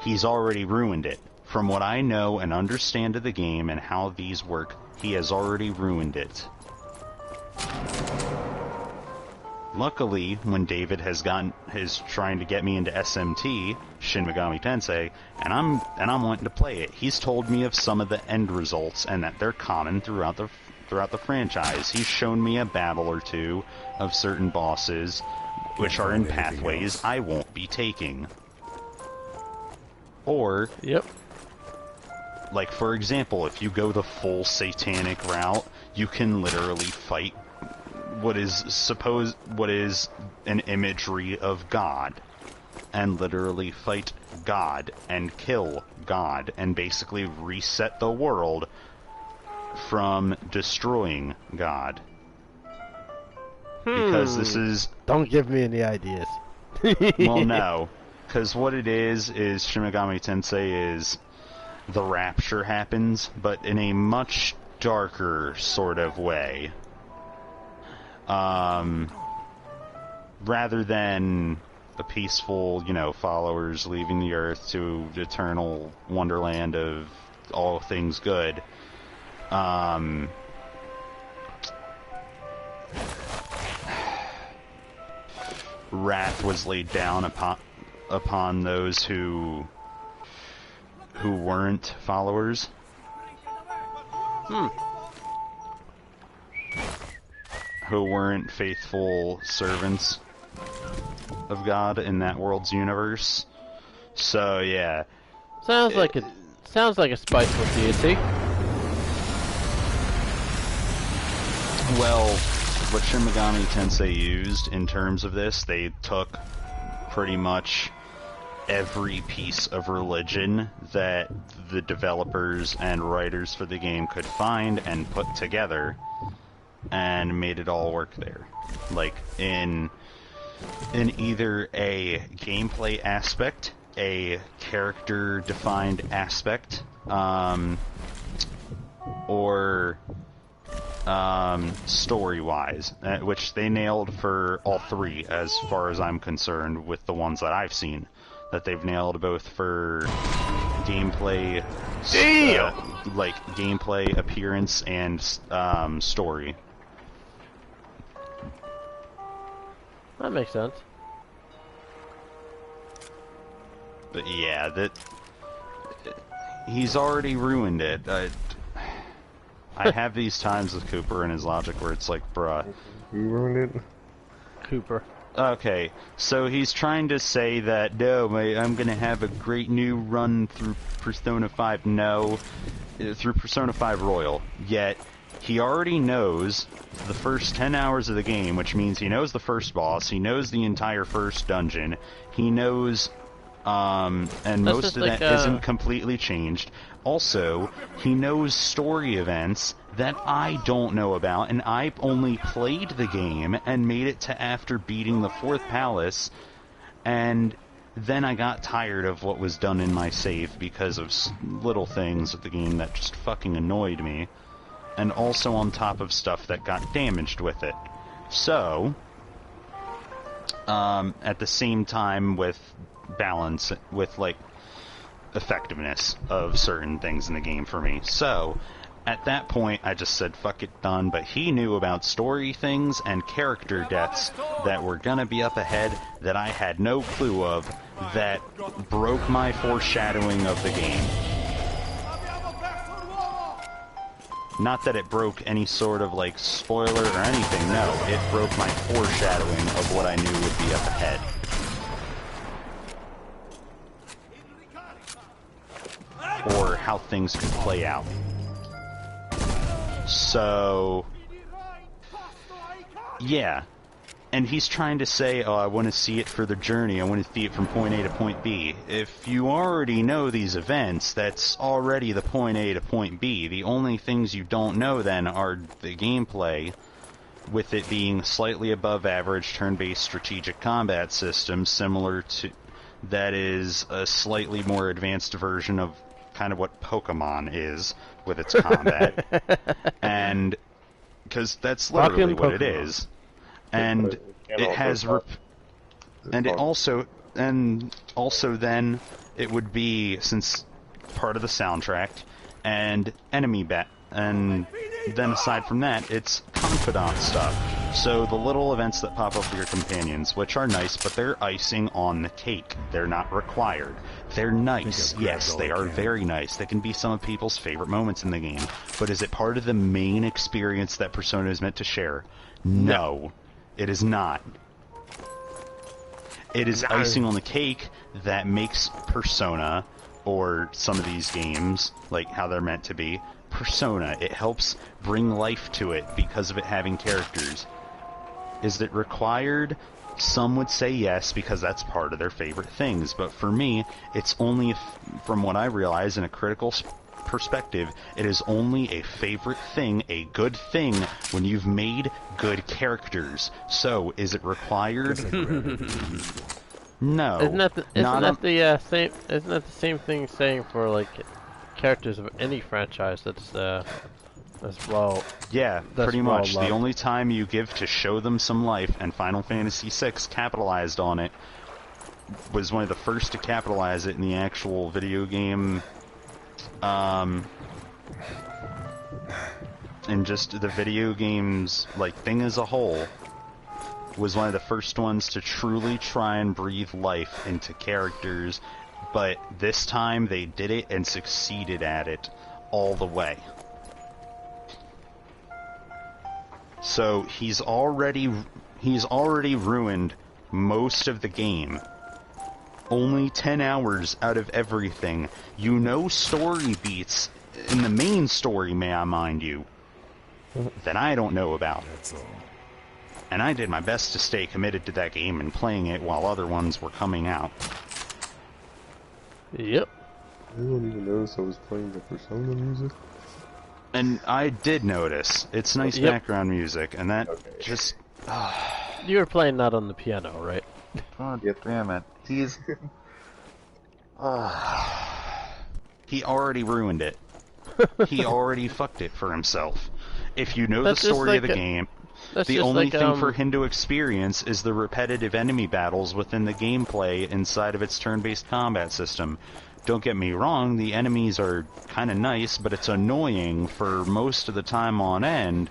he's already ruined it. From what I know and understand of the game and how these work, he has already ruined it. Luckily, when David is trying to get me into SMT, Shin Megami Tensei, and I'm wanting to play it, he's told me of some of the end results and that they're common throughout the franchise. He's shown me a battle or two of certain bosses, which are in pathways I won't be taking. Or, yep. Like for example, if you go the full satanic route, you can literally fight what is an imagery of God, and literally fight God and kill God and basically reset the world from destroying God. Because this is... Don't give me any ideas. Well, no. Because what it is Shin Megami Tensei is the rapture happens, but in a much darker sort of way. Rather than a peaceful, followers leaving the earth to the eternal wonderland of all things good, wrath was laid down upon those who weren't followers. Who weren't faithful servants of God in that world's universe. So yeah, sounds like a spiteful deity. Well, what Shin Megami Tensei used in terms of this, they took pretty much every piece of religion that the developers and writers for the game could find and put together, and made it all work there. Like, in either a gameplay aspect, a character-defined aspect, or story-wise, which they nailed for all three, as far as I'm concerned, with the ones that I've seen. That they've nailed both for gameplay, gameplay, appearance, and story. That makes sense. But yeah, he's already ruined it. I have these times with Cooper and his logic where it's like, bruh. You ruined it? Cooper. Okay, so he's trying to say that, no, I'm gonna have a great new run through Persona 5, through Persona 5 Royal, yet he already knows the first 10 hours of the game, which means he knows the first boss, he knows the entire first dungeon, he knows, and most of that isn't completely changed. Also, he knows story events that I don't know about, and I only played the game and made it to after beating the 4th palace, and then I got tired of what was done in my save because of little things of the game that just fucking annoyed me, and also on top of stuff that got damaged with it. So, at the same time with balance, with, like, effectiveness of certain things in the game for me. So, at that point, I just said, fuck it, done. But he knew about story things and character deaths that were gonna be up ahead that I had no clue of, that broke my foreshadowing of the game. Not that it broke any sort of, like, spoiler or anything, no. It broke my foreshadowing of what I knew would be up ahead. Or how things could play out. So, yeah. And he's trying to say, oh, I want to see it for the journey, I want to see it from point A to point B. If you already know these events, that's already the point A to point B. The only things you don't know then are the gameplay with it being slightly above average turn-based strategic combat system, similar to that is a slightly more advanced version of kind of what Pokemon is with its combat, and because that's literally what it is, and it has and also then it would be, since part of the soundtrack and enemy and then aside from that, it's confidant stuff. So the little events that pop up for your companions, which are nice, but they're icing on the cake. They're not required. They're nice. Yes, they are very nice. They can be some of people's favorite moments in the game. But is it part of the main experience that Persona is meant to share? No, it is not. It is icing on the cake that makes Persona, or some of these games, like how they're meant to be, Persona. It helps bring life to it because of it having characters. Is it required? Some would say yes, because that's part of their favorite things. But for me, it's only, from what I realize in a critical perspective, it is only a favorite thing, a good thing, when you've made good characters. So, is it required? No. Isn't that the same thing saying for like characters of any franchise that's well? Yeah, pretty much. The only time you give to show them some life, and Final Fantasy VI capitalized on it, was one of the first to capitalize it in the actual video game, and just the video game's like thing as a whole, was one of the first ones to truly try and breathe life into characters, but this time they did it and succeeded at it all the way. So he's already ruined most of the game. Only 10 hours out of everything. You know story beats in the main story, may I mind you, that I don't know about. That's all. And I did my best to stay committed to that game and playing it while other ones were coming out. Yep. I didn't even notice I was playing the Persona music. And I did notice. It's nice background music, and that just... You were playing that on the piano, right? God damn it. He's... He already ruined it. He already fucked it for himself. If you know the story of the game... The only thing for him to experience is the repetitive enemy battles within the gameplay inside of its turn-based combat system. Don't get me wrong, the enemies are kind of nice, but it's annoying for most of the time on end.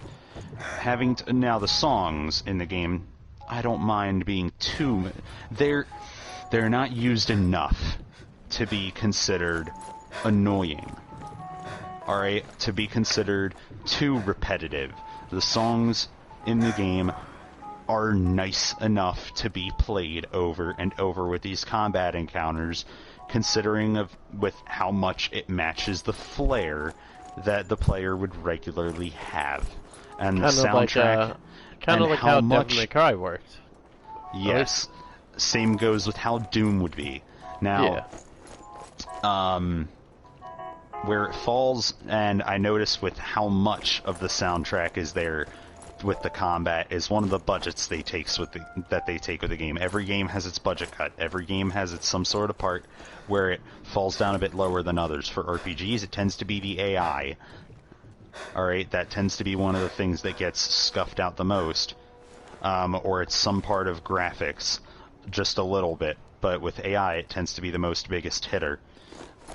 Now the songs in the game, I don't mind being too... They're not used enough to be considered annoying. Alright? To be considered too repetitive. The songs in the game are nice enough to be played over and over with these combat encounters, considering with how much it matches the flair that the player would regularly have. And the soundtrack, kind of like how Devil May Cry worked. Yes. Same goes with how Doom would be. Now, where it falls, and I notice with how much of the soundtrack is there with the combat, is one of the budgets that they take with the game. Every game has its budget cut. Every game has its some sort of part where it falls down a bit lower than others. For RPGs, it tends to be the AI. Alright, that tends to be one of the things that gets scuffed out the most. Or it's some part of graphics, just a little bit. But with AI, it tends to be the biggest hitter.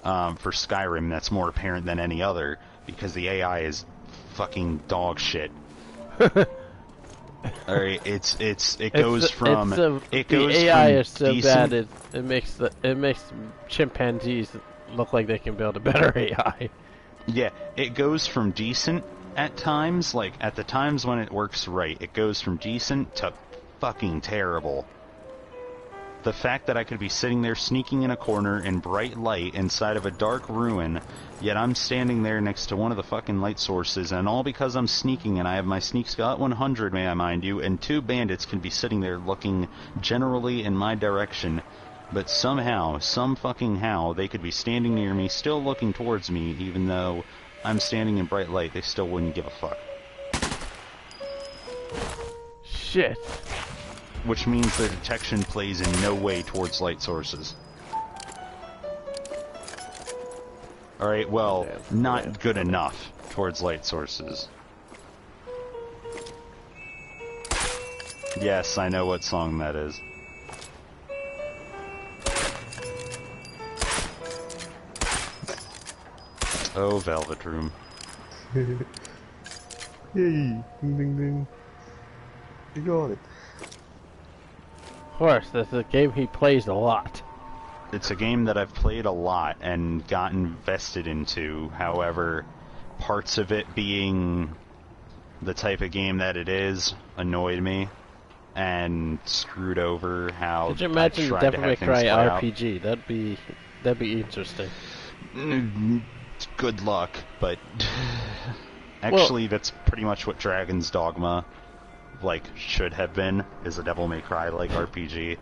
For Skyrim, that's more apparent than any other, because the AI is fucking dog shit. Alright, it goes from the AI is so bad it makes chimpanzees look like they can build a better AI. Yeah, it goes from decent at times, like at the times when it works right, it goes from decent to fucking terrible. The fact that I could be sitting there sneaking in a corner in bright light inside of a dark ruin, yet I'm standing there next to one of the fucking light sources, and all because I'm sneaking and I have my sneak skill at 100, may I mind you, and 2 bandits can be sitting there looking generally in my direction, but somehow, some fucking how, they could be standing near me, still looking towards me, even though I'm standing in bright light, they still wouldn't give a fuck. Shit. Which means their detection plays in no way towards light sources. Alright, well, not good enough towards light sources. Yes, I know what song that is. Oh, Velvet Room. Yay! Ding ding ding. You got it. Of course, that's a game he plays a lot. It's a game that I've played a lot and gotten invested into. However, parts of it being the type of game that it is annoyed me and screwed over how Could you imagine I tried Devil to May have things Cry play out. RPG? That'd be interesting. Good luck, but actually that's pretty much what Dragon's Dogma should have been, is a Devil May Cry RPG.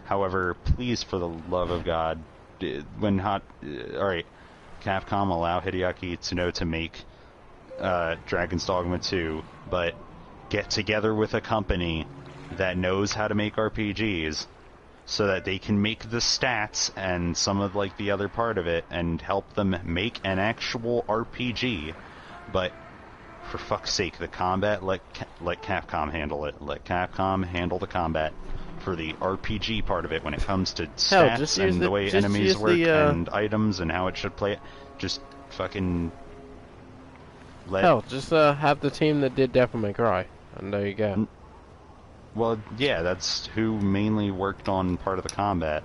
However, please, for the love of God, alright, Capcom, allow Hideaki Itsuno to make Dragon's Dogma 2, but get together with a company that knows how to make RPGs so that they can make the stats and some of the other part of it and help them make an actual RPG. But for fuck's sake, the combat, let Capcom handle it. Let Capcom handle the combat for the RPG part of it when it comes to stats and the way enemies work and items and how it should play it. Just fucking let... Hell, just have the team that did Devil May Cry, and there you go. Well, yeah, that's who mainly worked on part of the combat.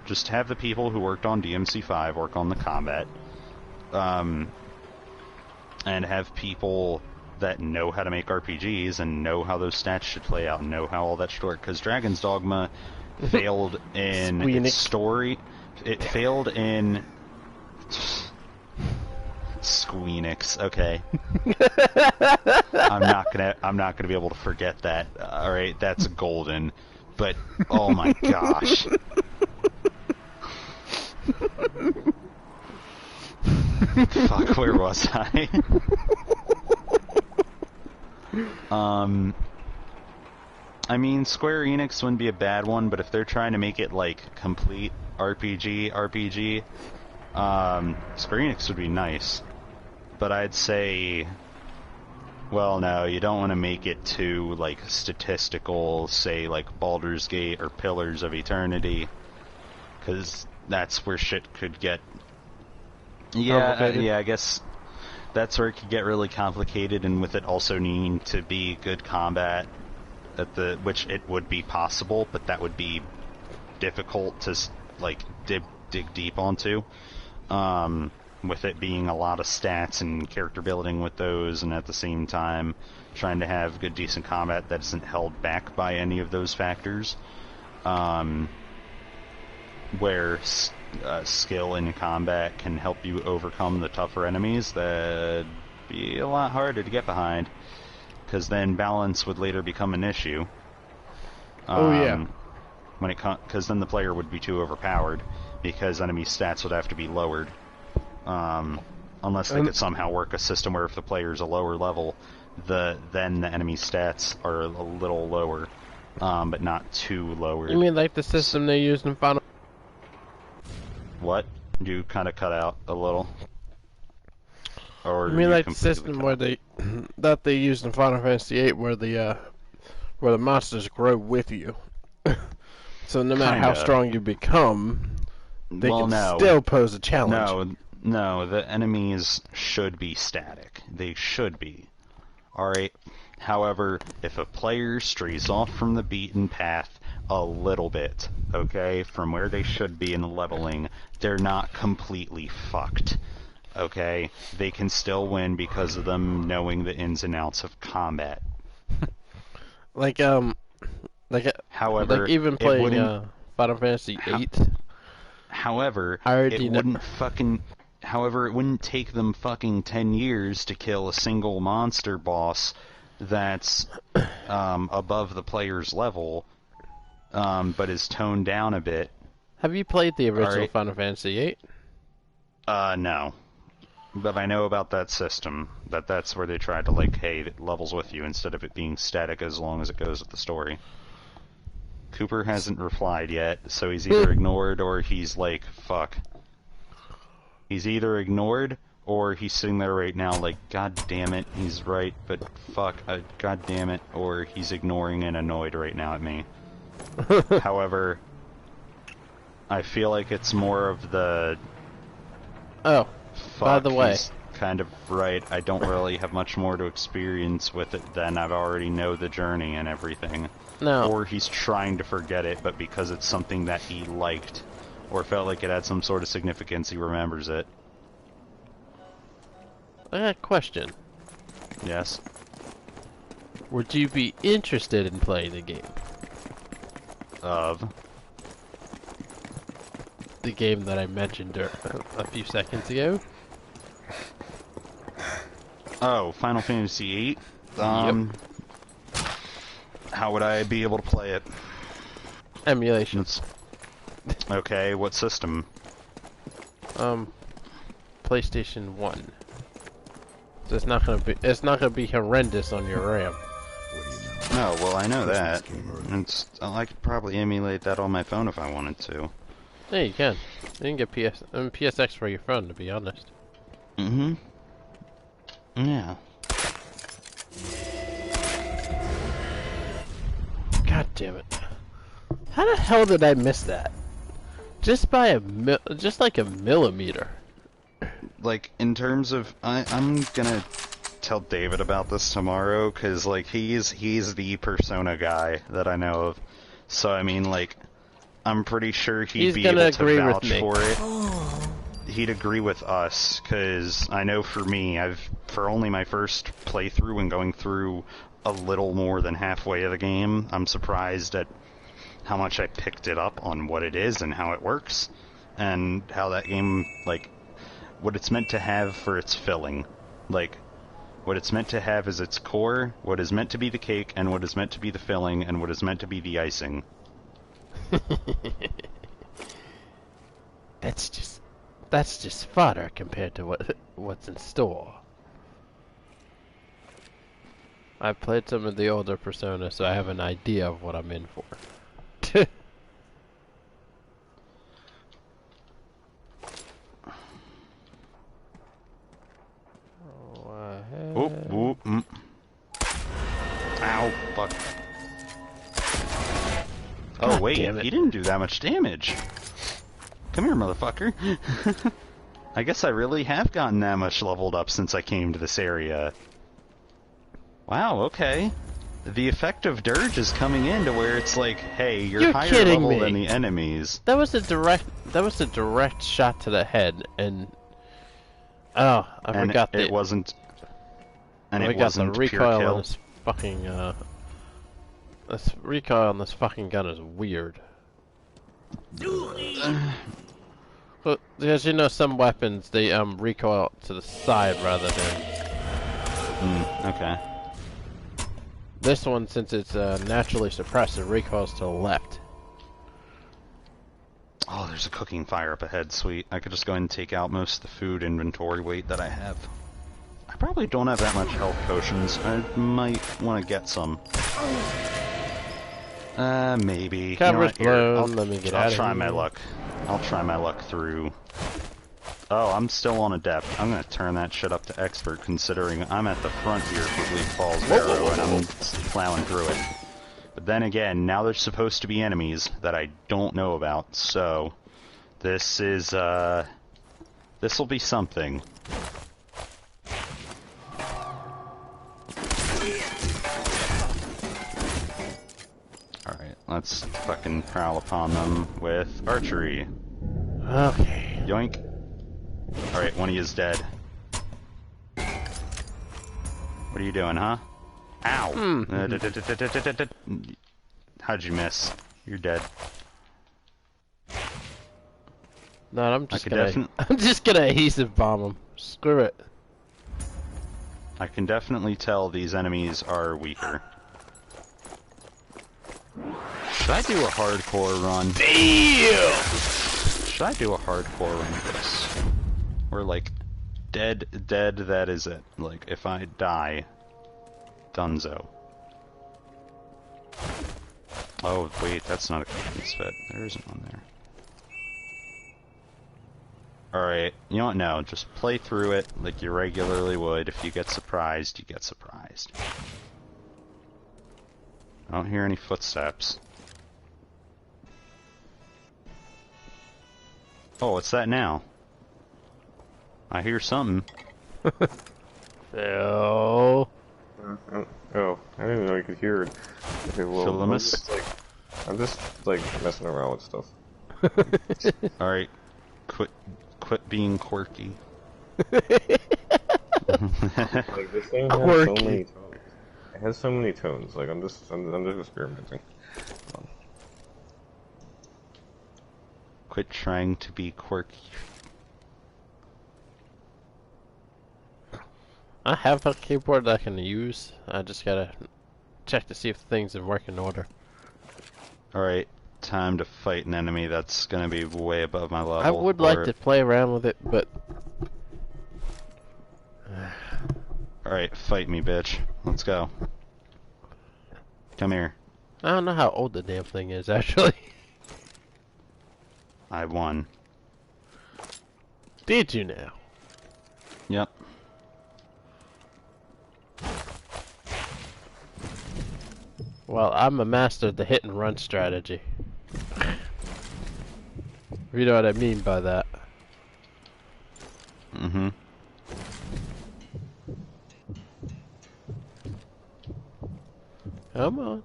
Just have the people who worked on DMC5 work on the combat. And have people that know how to make RPGs and know how those stats should play out and know how all that should work. Because Dragon's Dogma failed in its story. It failed in... Squeenix, okay. I'm not gonna be able to forget that. Alright, that's golden. But, oh my gosh. Fuck, where was I? I mean, Square Enix wouldn't be a bad one, but if they're trying to make it complete RPG, Square Enix would be nice. But I'd say, well, no, you don't want to make it too, statistical, say, Baldur's Gate or Pillars of Eternity, because that's where shit could get... Yeah, I guess that's where it could get really complicated, and with it also needing to be good combat, which it would be possible, but that would be difficult to, dig deep onto. With it being a lot of stats and character building with those, and at the same time trying to have good, decent combat that isn't held back by any of those factors. Where skill in combat can help you overcome the tougher enemies, that'd be a lot harder to get behind, because then balance would later become an issue. Because then the player would be too overpowered, because enemy stats would have to be lowered. Unless they could somehow work a system where if the player's a lower level, then the enemy stats are a little lower, but not too lower. You mean the system they used in Final... What? You kind of cut out a little. Or you mean the system where that they used in Final Fantasy VIII, where the monsters grow with you. So no matter how strong you become, they can still pose a challenge. No, the enemies should be static. They should be. Alright? However, if a player strays off from the beaten path a little bit, okay, from where they should be in the leveling, they're not completely fucked. Okay? They can still win because of them knowing the ins and outs of combat. However, even playing Final Fantasy VIII. However, it wouldn't take them fucking 10 years to kill a single monster boss that's above the player's level, but is toned down a bit. Have you played the original Final Fantasy VIII? No. But I know about that system. That's where they tried to, like, hey, it levels with you instead of it being static as long as it goes with the story. Cooper hasn't replied yet, so he's either ignored or he's like, fuck. He's either ignored or he's sitting there right now like, god damn it, he's right, but fuck, god damn it, or he's ignoring and annoyed right now at me. However, I feel like it's more of the... Oh, fuck, by the way. He's kind of right, I don't really have much more to experience with it than I've already know the journey and everything. No. Or he's trying to forget it, but because it's something that he liked, or felt like it had some sort of significance, he remembers it. I got a question. Yes? Would you be interested in playing the game? Of? The game that I mentioned a few seconds ago. Oh, Final Fantasy VIII? Yep. How would I be able to play it? Emulations. Okay, what system? PlayStation 1. So it's not gonna be horrendous on your RAM. No, well I know that. I could probably emulate that on my phone if I wanted to. Yeah, you can. You can get PSX for your phone, to be honest. Mm-hmm. Yeah. God damn it! How the hell did I miss that? Just by just like a millimeter. Like, in terms of, I'm gonna tell David about this tomorrow, cause like, he's the Persona guy that I know of. So, I mean, like, I'm pretty sure he'd be able to vouch for it. He'd agree with us, cause I know for me, for only my first playthrough and going through a little more than halfway of the game, I'm surprised at how much I picked it up on what it is and how it works, and how that game, like, what it's meant to have for its filling. Like, what it's meant to have is its core, what is meant to be the cake, and what is meant to be the filling, and what is meant to be the icing. That's just fodder compared to what's in store. I played some of the older Persona, so I have an idea of what I'm in for. Oop, oop, Ow, fuck. Oh wait, he didn't do that much damage. Come here, motherfucker. I guess I really have gotten that much leveled up since I came to this area. Wow, okay. The effect of Dirge is coming in to where it's like, hey, you're higher level than the enemies. That was a direct shot to the head, and oh, I forgot it wasn't. And it wasn't the recoil pure kill. on this fucking this recoil on this fucking gun is weird. But as you know, some weapons they recoil to the side rather than. Okay. This one, since it's naturally suppressed, it recoils to the left. Oh, there's a cooking fire up ahead. Sweet. I could just go ahead and take out most of the food inventory weight that I have. I probably don't have that much health potions. I might want to get some. Maybe. Cover's blown. Let me get out of here. I'll try my luck. I'll try my luck through. Oh, I'm still on Adept. I'm gonna turn that shit up to Expert, considering I'm at the front here for Bleak Falls Barrow, and I'm plowing through it. But then again, now there's supposed to be enemies that I don't know about, so this is, this'll be something. Alright, let's fucking prowl upon them with archery. Okay. Yoink. Alright, one of you is dead. What are you doing, huh? Ow! How'd you miss? You're dead. No, I'm just gonna adhesive bomb them. Screw it. I can definitely tell these enemies are weaker. Should I do a hardcore run? Damn! Should I do a hardcore run of this? Where, like, dead, that is it. Like, if I die, dunzo. Oh, wait, that's not a cooking spit. There isn't one there. Alright, you know what? No, just play through it like you regularly would. If you get surprised, you get surprised. I don't hear any footsteps. Oh, what's that now? I hear something. Phil. Oh, I didn't even know you could hear it. Okay, well, I'm just like messing around with stuff. Alright, quit being quirky. Like, this thing has so many tones. It has so many tones. Like, I'm just experimenting. Quit trying to be quirky. I have a keyboard that I can use. I just gotta check to see if things in working order. Alright, time to fight an enemy that's gonna be way above my level. I would like to play around with it, but... Alright, fight me, bitch. Let's go. Come here. I don't know how old the damn thing is, actually. I won. Did you now? Yep. Well, I'm a master of the hit and run strategy. If you know what I mean by that. Mm-hmm. Come on.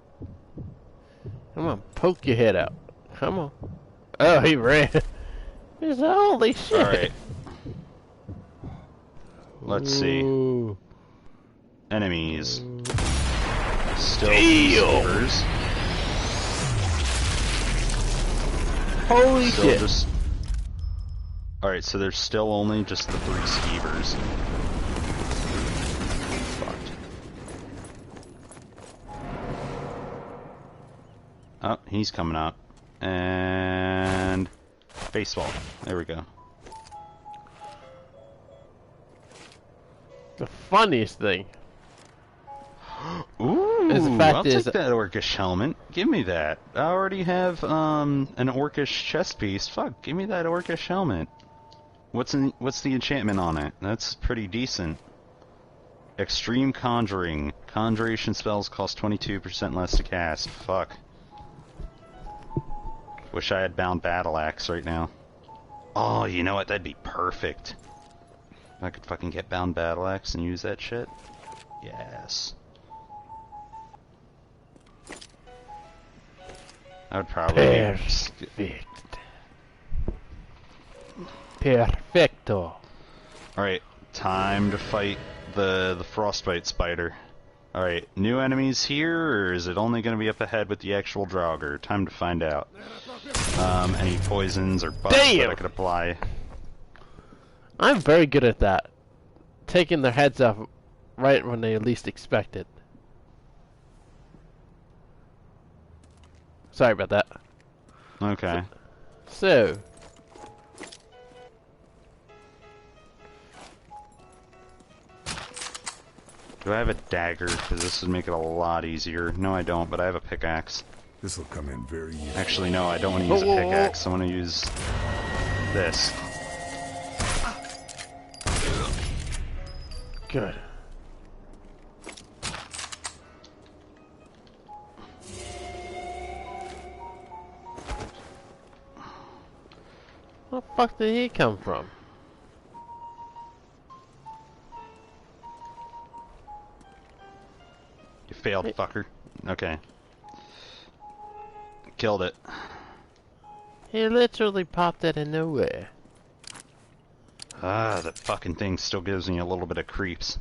Come on, poke your head out. Come on. Oh, he ran. He's holy shit. Alright. Let's see. Enemies. Still skeevers. Holy shit. Alright, so there's still only just the 3 skeevers. Fucked. Oh, he's coming up. And... baseball. There we go. The funniest thing. Ooh, is the fact I'll take that orcish helmet. Give me that. I already have an orcish chest piece. Fuck, give me that orcish helmet. What's the enchantment on it? That's pretty decent. Extreme Conjuring. Conjuration spells cost 22% less to cast. Fuck. Wish I had Bound Battle Axe right now. Oh, you know what? That'd be perfect. I could fucking get Bound Battle Axe and use that shit. Yes. I would probably... Perfecto. Alright, time to fight the frostbite spider. Alright, new enemies here, or is it only going to be up ahead with the actual Draugr? Time to find out. Any poisons or buffs that I could apply? I'm very good at that. Taking their heads off right when they least expect it. Sorry about that. Okay. So. Do I have a dagger? Because this would make it a lot easier. No, I don't, but I have a pickaxe. This will come in very easy. Actually, no, I don't want to use a pickaxe. I want to use this. Good. Where the fuck did he come from? You failed, fucker. Okay. Killed it. He literally popped out of nowhere. Ah, that fucking thing still gives me a little bit of creeps.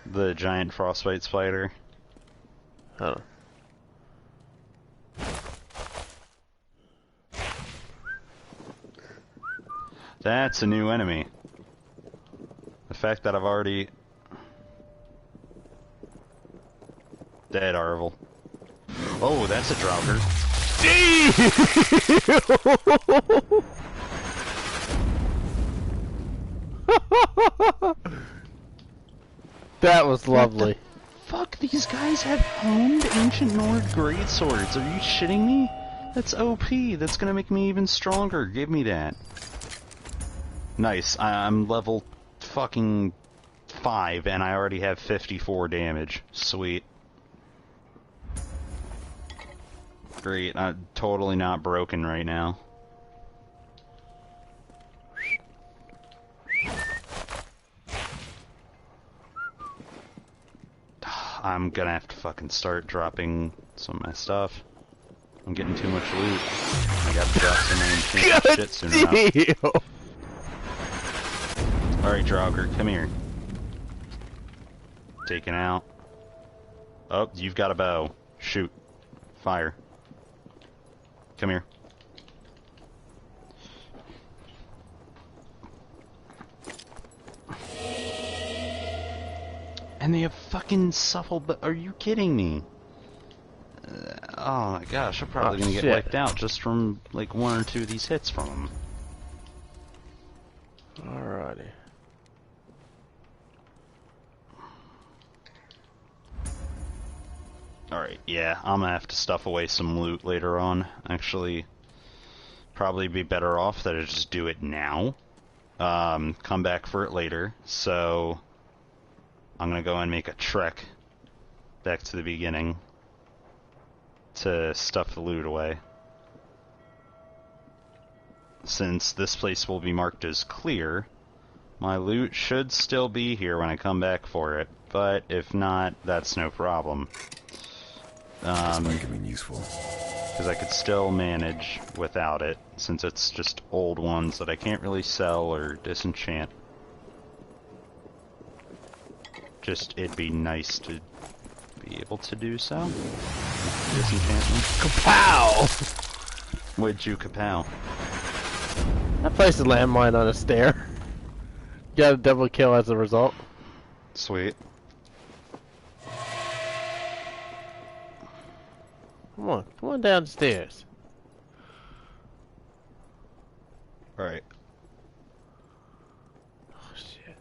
The giant frostbite spider. Huh. That's a new enemy. The fact that I've already... Dead, Arvel. Oh, that's a Draugr. That was lovely. Fuck, these guys have honed Ancient Nord greatswords. Are you shitting me? That's OP. That's gonna make me even stronger. Give me that. Nice. I'm level fucking 5 and I already have 54 damage. Sweet. Great. I'm totally not broken right now. I'm gonna have to fucking start dropping some of my stuff. I'm getting too much loot. I gotta drop some of shit soon enough. Alright, Draugr, come here. Taken out. Oh, you've got a bow. Shoot. Fire. Come here. And they have fucking supple, but are you kidding me? Oh my gosh, I'm probably gonna get wiped out just from like 1 or 2 of these hits from them. Alrighty. Alright, yeah, I'm gonna have to stuff away some loot later on. Actually, probably be better off that I just do it now. Come back for it later, so I'm gonna go and make a trek back to the beginning to stuff the loot away. Since this place will be marked as clear, my loot should still be here when I come back for it, but if not, that's no problem. This might come in useful. Because I could still manage without it, since it's just old ones that I can't really sell or disenchant. Just, it'd be nice to be able to do so. Disenchantment. Kapow! What'd you kapow? I placed a landmine on a stair. Got a double kill as a result. Sweet. Come on downstairs. Alright. Oh shit.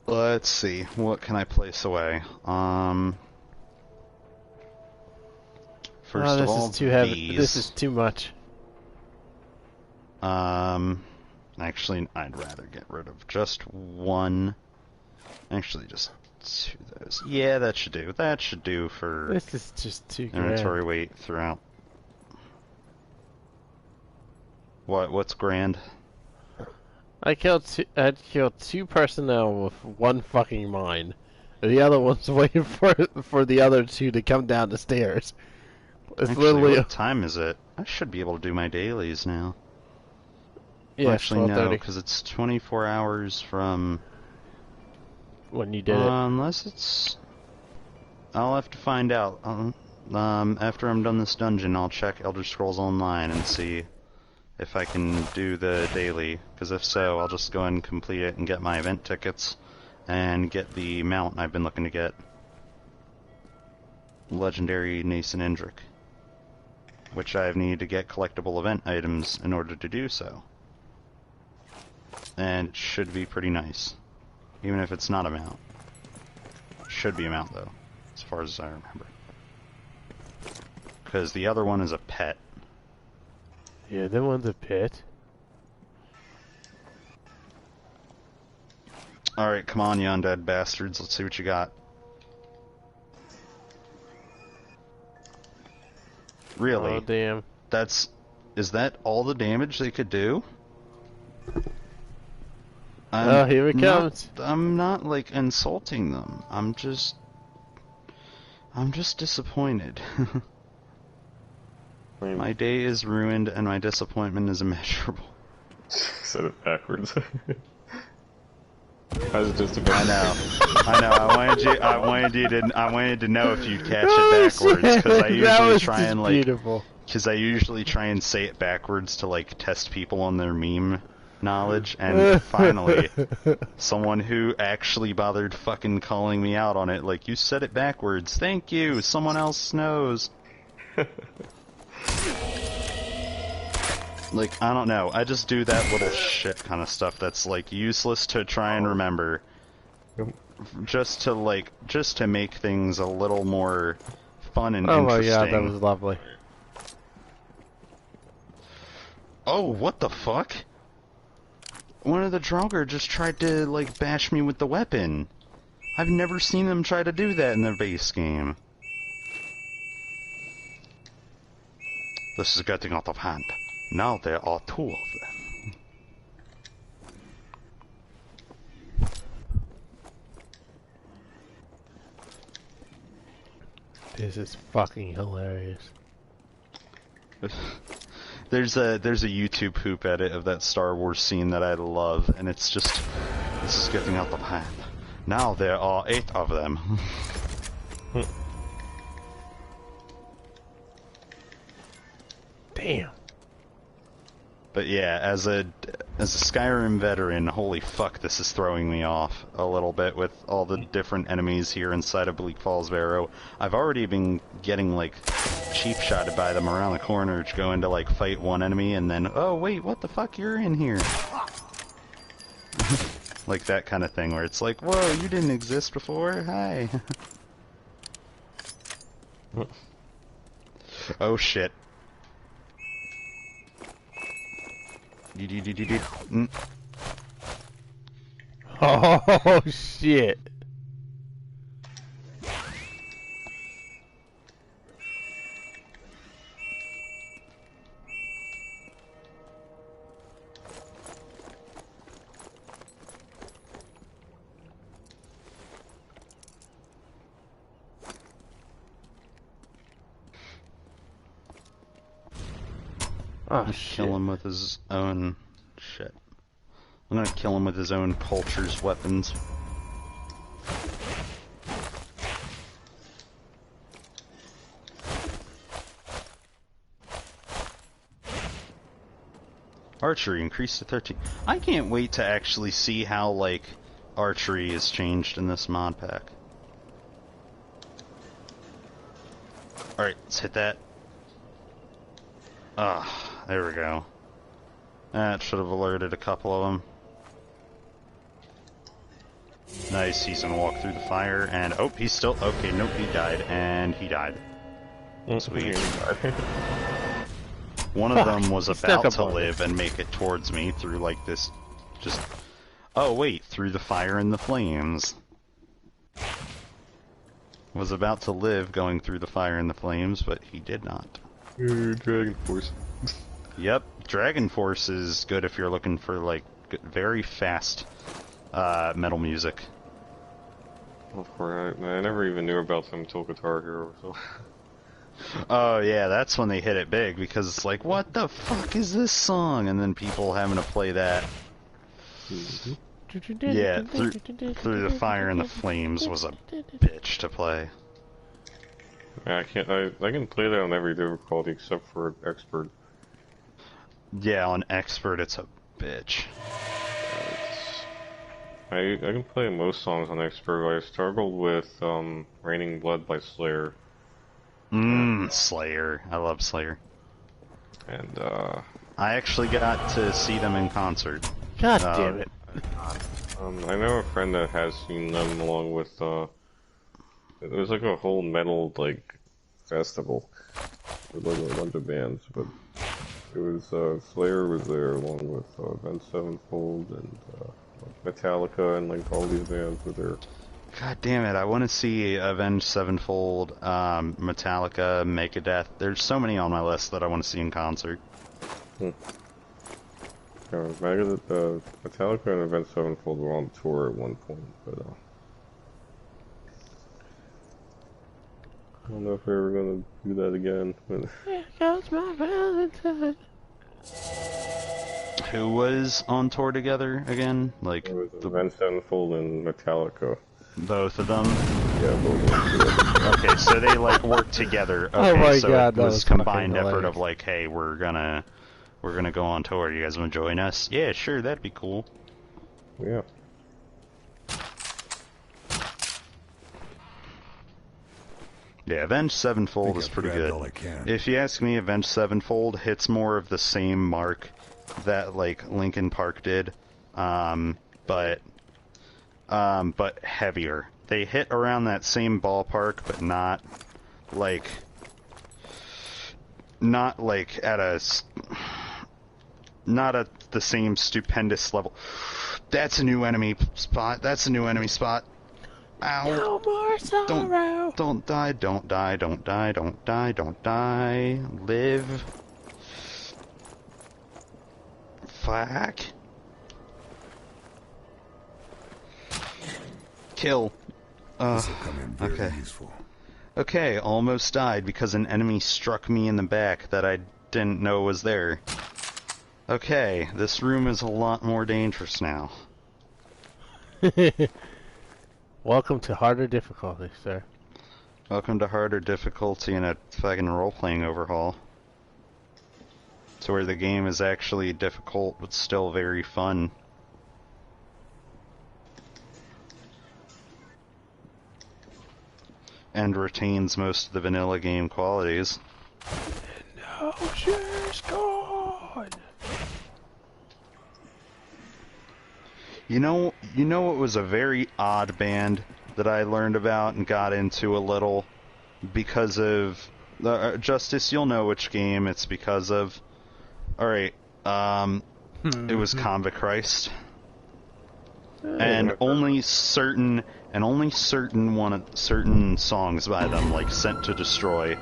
Let's see, what can I place away? First of all, this is too heavy. these. This is too much. Actually, I'd rather get rid of just one. Actually, just 2 of those. Yeah, that should do. That should do for This is just too grand. inventory weight throughout. What's grand? I killed 2 personnel with 1 fucking mine. The other one's waiting for the other 2 to come down the stairs. It's Actually, literally. what time is it? I should be able to do my dailies now. Yeah, Well, actually, no, 12:30. because it's 24 hours from When you did it. unless it's. I'll have to find out. After I'm done this dungeon, I'll check Elder Scrolls Online and see if I can do the daily. Because if so, I'll just go and complete it and get my event tickets and get the mount I've been looking to get. Legendary Nason Indrik. Which I need to get collectible event items in order to do so. And it should be pretty nice. Even if it's not a mount. It should be a mount though, as far as I remember. Because the other one is a pet. Yeah, that one's a pit. Alright, come on, you undead bastards. Let's see what you got. Really? Oh, damn. Is that all the damage they could do? Oh, here it comes. I'm not, like, insulting them. I'm just disappointed. My day is ruined and my disappointment is immeasurable. Said it backwards. I was just about. I know. I wanted to know if you'd catch it backwards because I usually try and beautiful. Because I usually try and say it backwards to like test people on their meme knowledge, and finally, someone who actually bothered fucking calling me out on it, like, you said it backwards. Thank you. Someone else knows. Like, I don't know. I just do that little shit kind of stuff that's, like, useless to try and remember. just to make things a little more fun and Oh my interesting. god, that was lovely. Oh, what the fuck? One of the Draugr just tried to, like, bash me with the weapon. I've never seen them try to do that in their base game. This is getting out of hand. Now there are two of them. This is fucking hilarious. There's a YouTube poop edit of that Star Wars scene that I love, and it's just, this is getting out of hand. Now there are 8 of them. Damn. But yeah, as a Skyrim veteran, holy fuck, this is throwing me off a little bit with all the different enemies here inside of Bleak Falls Barrow. I've already been getting, like, cheap-shotted by them around the corner to go into, like, fight one enemy, and then, oh wait, what the fuck, you're in here? Like that kind of thing, where it's like, whoa, you didn't exist before? Hi. Oh shit. Oh shit. Oh, kill him with his own shit. I'm gonna kill him with his own culture's weapons. Archery increased to 13. I can't wait to actually see how, like, archery is changed in this mod pack. Alright, let's hit that. Ah, there we go. That should have alerted a couple of them. Nice, he's gonna walk through the fire, and oh, he's still, okay, nope, he died, and he died. Sweet. One of them was about to live and make it towards me through, like, this, just, oh wait, through the fire and the flames. Was about to live going through the fire and the flames, but he did not. Dragon Force. Yep, Dragon Force is good if you're looking for, like, very fast metal music. Right. I never even knew about them until Guitar Hero. So. Oh yeah, that's when they hit it big, because it's like, what the fuck is this song? And then people having to play that. Yeah, through the fire and the flames was a bitch to play. Yeah, I can play that on every difficulty except for Expert. Yeah, on Expert it's a bitch. I can play most songs on Expert. I struggled with Raining Blood by Slayer. Slayer. I love Slayer. And I actually got to see them in concert. God damn it. I know a friend that has seen them along with it was like a whole metal, like, festival with, like, a bunch of bands, but it was, Slayer was there along with, Avenged Sevenfold and, Metallica and, like, all these bands were there. God damn it, I want to see Avenged Sevenfold, Metallica, Megadeth. There's so many on my list that I want to see in concert. Metallica and Avenged Sevenfold were on tour at one point, but, I don't know if we're ever gonna do that again. Here comes my Valentine. Who was on tour together again? Like, it was Avenged Sevenfold and Metallica. Both of them? Yeah, both of them. Okay, so they, like, worked together. Okay, oh my so god, it was combined effort of, like, hey, we're gonna go on tour. You guys wanna join us? Yeah, sure, that'd be cool. Yeah. Yeah, Avenged Sevenfold is pretty good. If you ask me, Avenged Sevenfold hits more of the same mark that, like, Linkin Park did, but but heavier. They hit around that same ballpark, but not like at the same stupendous level. That's a new enemy spot. That's a new enemy spot. Ow. No more sorrow. Don't die, don't die, don't die, don't die, don't die. Live. Fuck. Kill. This'll come in very okay. useful. Okay, almost died because an enemy struck me in the back that I didn't know was there. Okay, this room is a lot more dangerous now. Welcome to harder difficulty, sir. Welcome to harder difficulty and a fucking role-playing overhaul. To where the game is actually difficult, but still very fun. And retains most of the vanilla game qualities. No, she's gone. You know it was a very odd band that I learned about and got into a little because of Justice. You'll know which game it's because of. All right, it was Convict Christ, and only certain songs by them, like Sent to Destroy,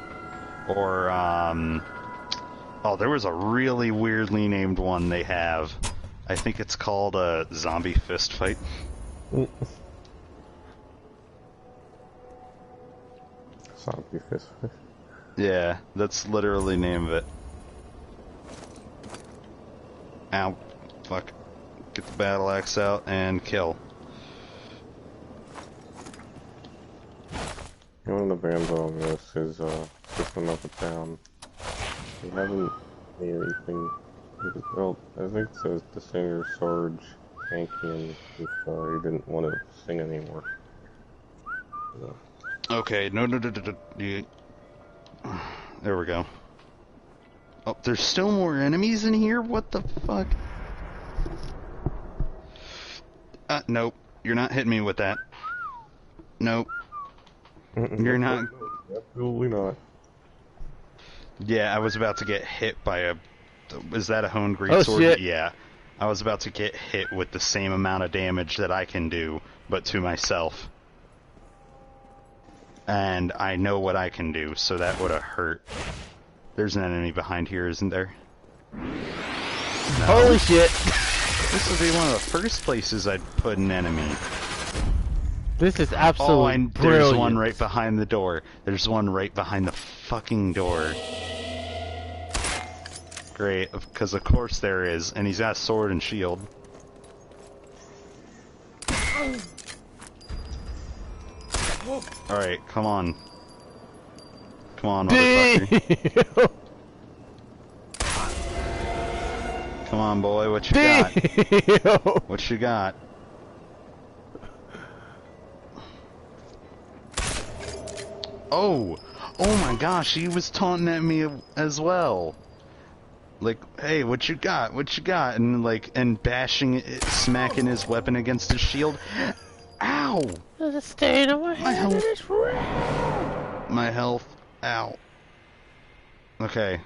or oh, there was a really weirdly named one they have. I think it's called a Zombie Fist Fight. Zombie Fist Fight? Yeah, that's literally the name of it. Ow. Fuck. Get the battle axe out and kill. One of the bands on this is System of a Down. They haven't made anything. Well, I think the singer Sarge Hankian if he didn't want to sing anymore. So. Okay, no. There we go. Oh, there's still more enemies in here? What the fuck? Nope. You're not hitting me with that. Nope. You're not. Absolutely not. Yeah, I was about to get hit by a... Is that a honed Oh, greatsword? shit. Yeah. I was about to get hit with the same amount of damage that I can do, but to myself. And I know what I can do, so that would have hurt. There's an enemy behind here, isn't there? No. Holy shit! This would be one of the first places I'd put an enemy. This is absolutely brilliant. There's one right behind the door. There's one right behind the fucking door. Great, because of course there is, and he's got a sword and shield. Alright, come on. Come on, motherfucker. Come on, boy, what you got? What you got? Oh! Oh my gosh, he was taunting at me as well. Like, hey, what you got? What you got? And like, and bashing it, smacking his weapon against his shield. Ow! There's a stain on my head. It is red. My health. Ow. Okay.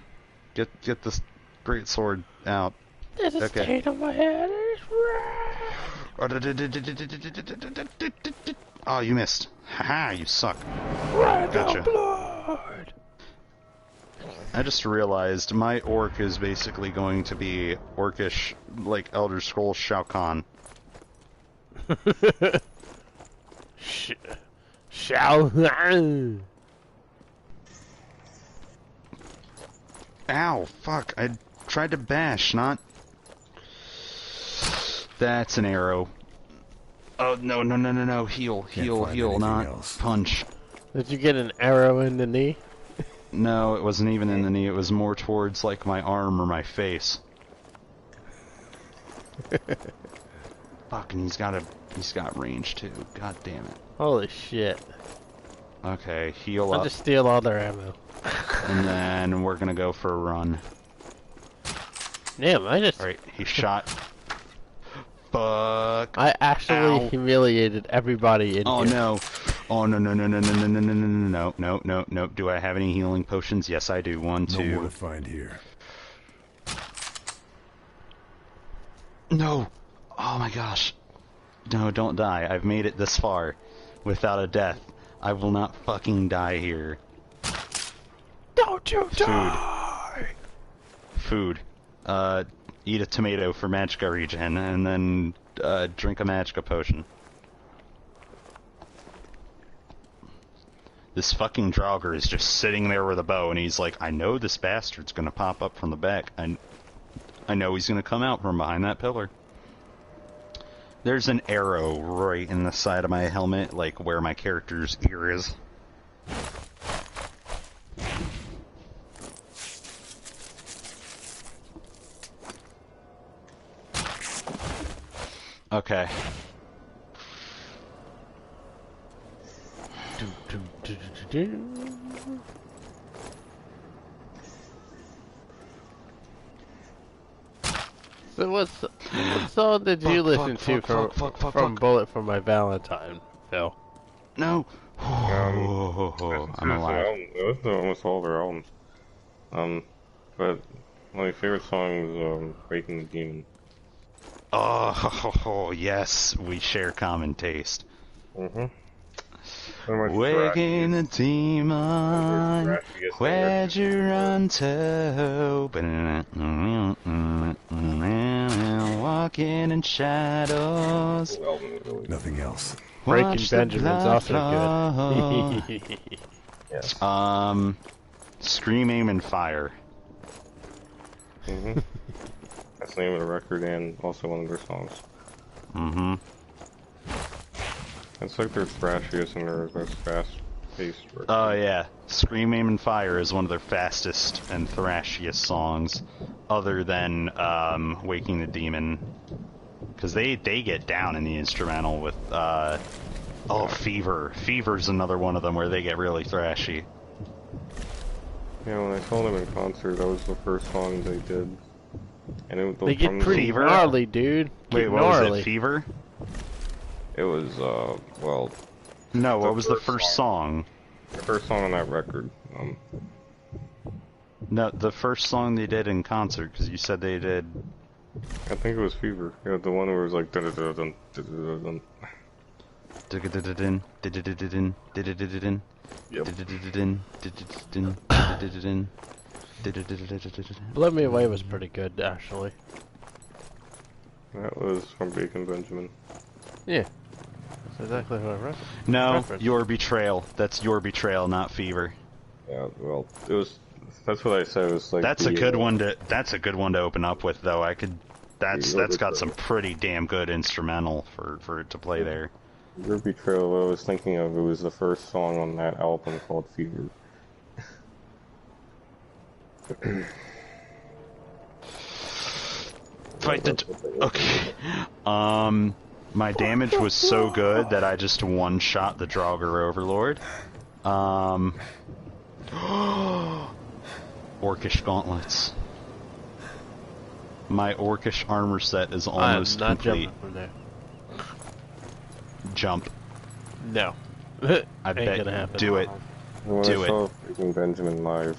Get this great sword out. There's a stain on my head. It is red. Oh, you missed. Haha, you suck. Red Gotcha. blood. I just realized my orc is basically going to be orcish, like Elder Scrolls Shao Kahn. Shao. Ow, fuck, I tried to bash, not... That's an arrow. Oh, no, heal, not punch. Did you get an arrow in the knee? No, it wasn't even in the knee, it was more towards, like, my arm or my face. Fuck, and he's got range, too. God damn it. Holy shit. Okay, heal up. I'll just steal all their ammo. And then we're gonna go for a run. Damn, I just... Alright, he shot. fuck? I actually Ow. humiliated everybody in Oh here. no. Oh no no no no no no no no no no no no. Do I have any healing potions? Yes I do. One, two. No more to find here. No. Oh my gosh. No, don't die. I've made it this far without a death. I will not fucking die here. Don't you die! Food. Eat a tomato for magicka regen, and then drink a magicka potion. This fucking Draugr is just sitting there with a bow, and he's like, I know this bastard's gonna pop up from the back. I know he's gonna come out from behind that pillar. There's an arrow right in the side of my helmet, like where my character's ear is. Okay. So what song did you listen to from Bullet for My Valentine, Phil? No. I'm alive. I listened to almost all their albums. But my favorite song is Waking the Demon. Oh, yes, we share common taste. Mm-hmm. Waking the demon, where'd you run to? Walking in shadows. Nothing else. Breaking Benjamin's also good. Yes. Scream, Aim, and Fire. Mm-hmm. That's the name of the record and also one of their songs. Mm-hmm. It's like their thrashiest and their most fast-paced record. Oh yeah, Scream, Aim, and Fire is one of their fastest and thrashiest songs, other than Waking the Demon, because they get down in the instrumental with Fever. Fever's another one of them where they get really thrashy. Yeah, when I saw them in concert, that was the first song they did. And they get pretty gnarly, dude. Wait, what was it? Fever? It was, well... No, what was the first song? The first song on that record. No, the first song they did in concert, because you said they did... I think it was Fever. Yeah, the one where it was like dun-dun-dun-dun, dun-dun-dun-dun. Dun-dun-dun-dun, dun-dun-dun-dun, dun-dun-dun-dun, dun-dun-dun-dun, dun-dun-dun-dun. Blow Me Away was pretty good, actually. That was from Bacon Benjamin. Yeah. That's exactly what I read. No, Your Betrayal. That's Your Betrayal, not Fever. Yeah, well, it was... That's what I said, it was like... That's a good one to... That's a good one to open up with, though. I could... That's got some pretty damn good instrumental for it to play there. Your Betrayal, I was thinking of, it was the first song on that album called Fever. Fight the... Okay. My damage was so good that I just one-shot the Draugr Overlord. Orcish gauntlets. My Orcish armor set is almost complete. Jumping from there. Jump. No. I bet. Gonna happen. Do it. When Do I it. saw Bacon Benjamin live,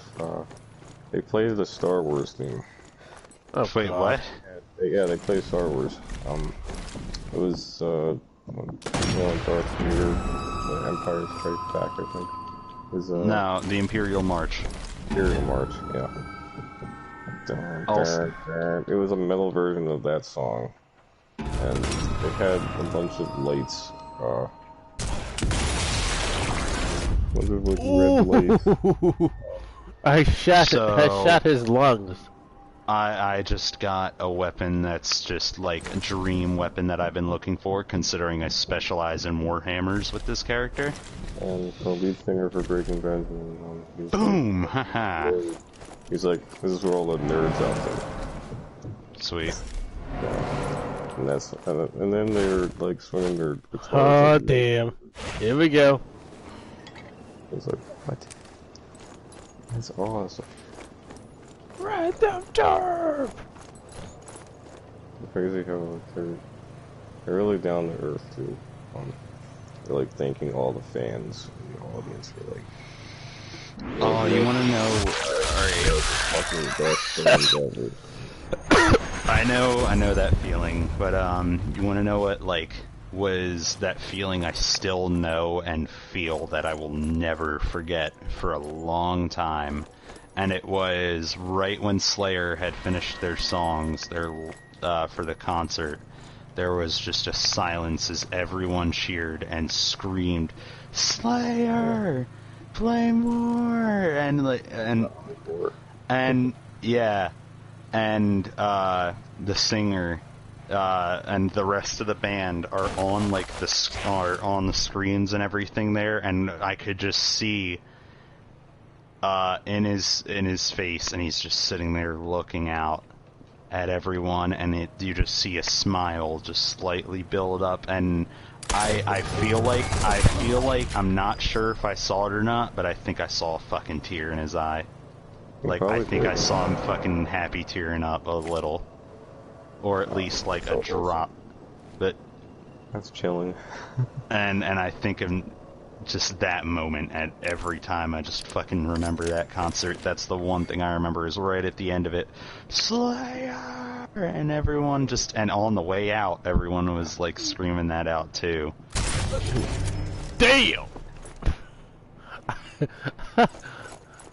they played the Star Wars theme. Oh, wait, God. what? Yeah, they played Star Wars. It was, Darth Vader, the Empire Strikes Back, I think. It was, No, the Imperial March. Imperial March, yeah. It was a metal version of that song. And it had a bunch of lights, with red lights. I shot his lungs. I just got a weapon that's just like a dream weapon that I've been looking for, considering I specialize in warhammers with this character. And the lead singer for Breaking Benjamin, boom! Haha! He's like, this is where all the nerds out there. Sweet. Yeah. And then they're like swinging their guitars. Oh damn! Here we go. It's like, what? That's awesome. Random turf. Crazy how like They're really down to earth too. They're like thanking all the fans in the audience for like. Oh, you want to know? I know that feeling, but you want to know what like was that feeling I still know and feel that I will never forget for a long time, and it was right when Slayer had finished their songs, for the concert. There was just a silence as everyone cheered and screamed, "Slayer! Play more!" And like, and yeah, and the singer and the rest of the band are on like on the screens and everything there, and I could just see in his face, and he's just sitting there looking out at everyone, and you just see a smile just slightly build up, and I feel like I'm not sure if I saw it or not, but I think I saw a fucking tear in his eye. Like, I think I saw him fucking happy tearing up a little. Or at least, like, a drop. But... That's chilling. and I think of just that moment at every time. I just fucking remember that concert. That's the one thing I remember, is right at the end of it, Slayer! And everyone just... And on the way out, everyone was, like, screaming that out, too. Damn!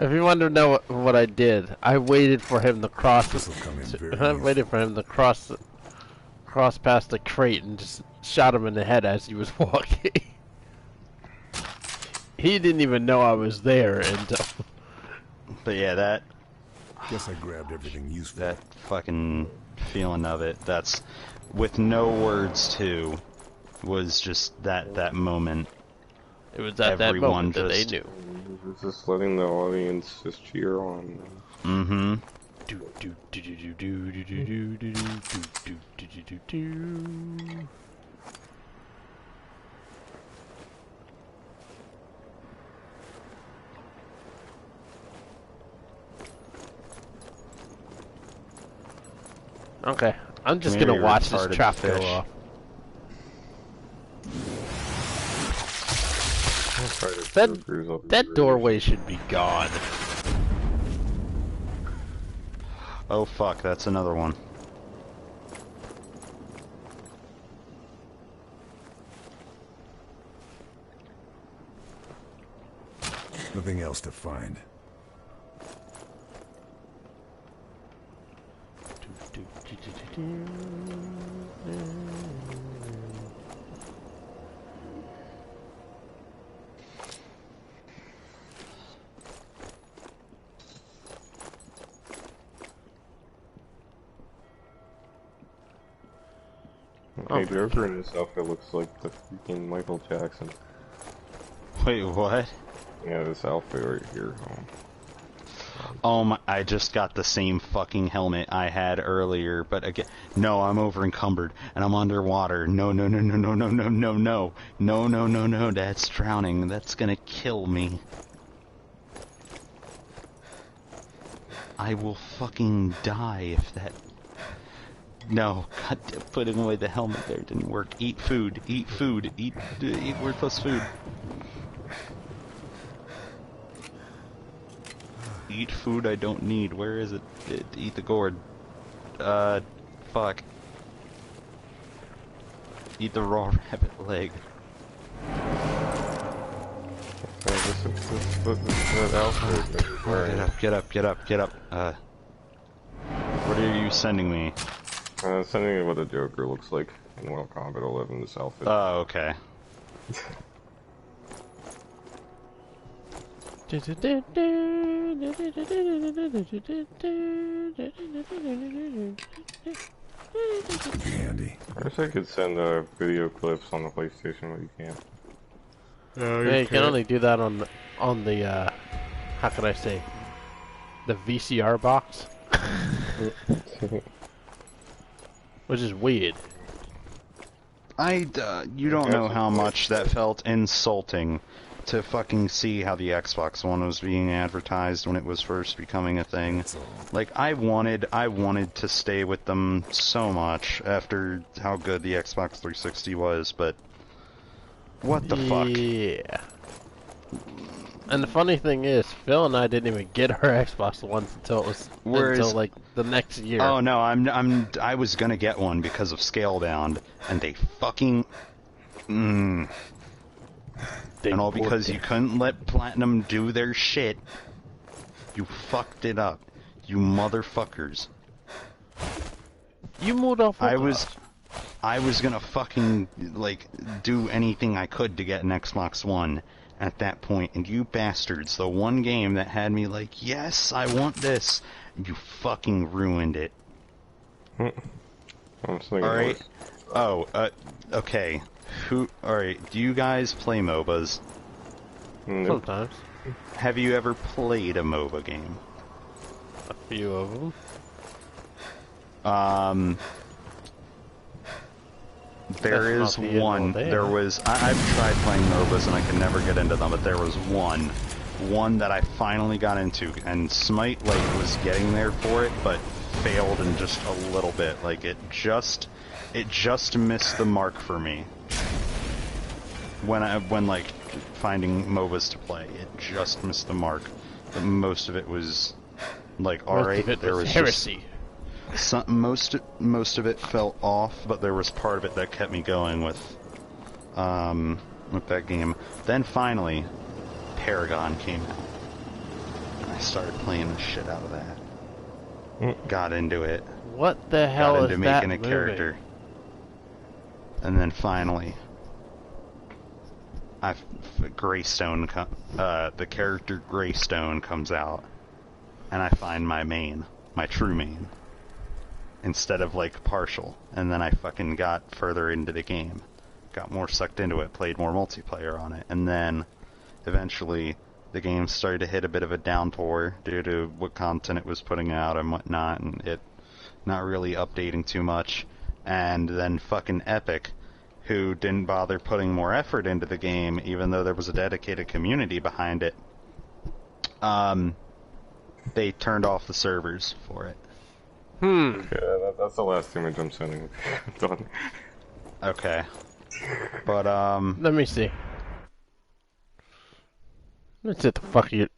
If you want to know what I did, I waited for him to cross. I waited for him to cross past the crate and just shot him in the head as he was walking. He didn't even know I was there until. But yeah, that. Guess I grabbed everything useful. That fucking feeling of it. That's with no words too. Was just that moment. It was at that moment that they knew. Just letting the audience just cheer on. Mm-hmm. Okay, I'm just gonna watch this trap go off. That doorway should be gone. Oh fuck, that's another one. Nothing else to find. Hey, Joker in this outfit looks like the freaking Michael Jackson. Wait, what? Yeah, this outfit right here. Oh my, I just got the same fucking helmet I had earlier, but again, no, I'm over encumbered, and I'm underwater. No, that's drowning. That's gonna kill me. I will fucking die if that... No, God, putting away the helmet there didn't work. Eat food, eat worthless food. Eat food I don't need. Where is it? Eat the gourd. Fuck. Eat the raw rabbit leg. Get up. What are you sending me? Sending you what the Joker looks like in Mortal Kombat 11, this outfit. Oh, okay. Handy. I wish I could send video clips on the PlayStation, but you can't. Yeah, you can only do that on the how can I say, the VCR box, which is weird. You don't know how much that felt insulting to fucking see how the Xbox One was being advertised when it was first becoming a thing. Like, I wanted to stay with them so much after how good the Xbox 360 was, but what the fuck? Yeah. And the funny thing is, Phil and I didn't even get our Xbox Ones until it was until like the next year. Oh no, I was gonna get one because of Scalebound, and they fucking and all because you couldn't let Platinum do their shit. You fucked it up, you motherfuckers. You moved off. I was gonna fucking like do anything I could to get an Xbox One at that point, and you bastards, the one game that had me like, yes, I want this, you fucking ruined it. Alright. Oh, okay. Alright, do you guys play MOBAs? Nope. Sometimes. Have you ever played a MOBA game? A few of them. There is one. I've tried playing MOBAs and I can never get into them, but there was one that I finally got into, and Smite was getting there for it, but failed in just a little bit. Like it just missed the mark for me. When finding MOBAs to play, it just missed the mark. But most of it was like alright. There was heresy. Most of it fell off, but there was part of it that kept me going with that game. Then finally, Paragon came out, and I started playing the shit out of that. Got into it. What the hell got is into that making a character, and then finally, the character Greystone comes out, and I find my true main. Instead of partial, and then I fucking got further into the game, got more sucked into it, played more multiplayer on it, and then eventually the game started to hit a bit of a downpour due to what content it was putting out and whatnot, and it not really updating too much. And then fucking Epic, who didn't bother putting more effort into the game, even though there was a dedicated community behind it, they turned off the servers for it. Yeah, that's the last image I'm sending. Done. Okay. But, let me see. Let's hit the fuck you.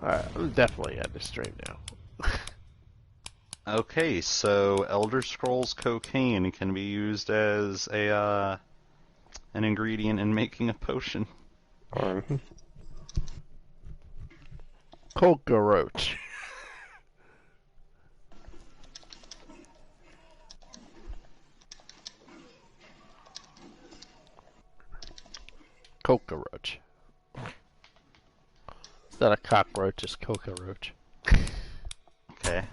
Alright, I'm definitely at the stream now. Okay, so Elder Scrolls cocaine can be used as a an ingredient in making a potion. Cockroach. Cockroach. It's not a cockroach, it's cockroach. Okay.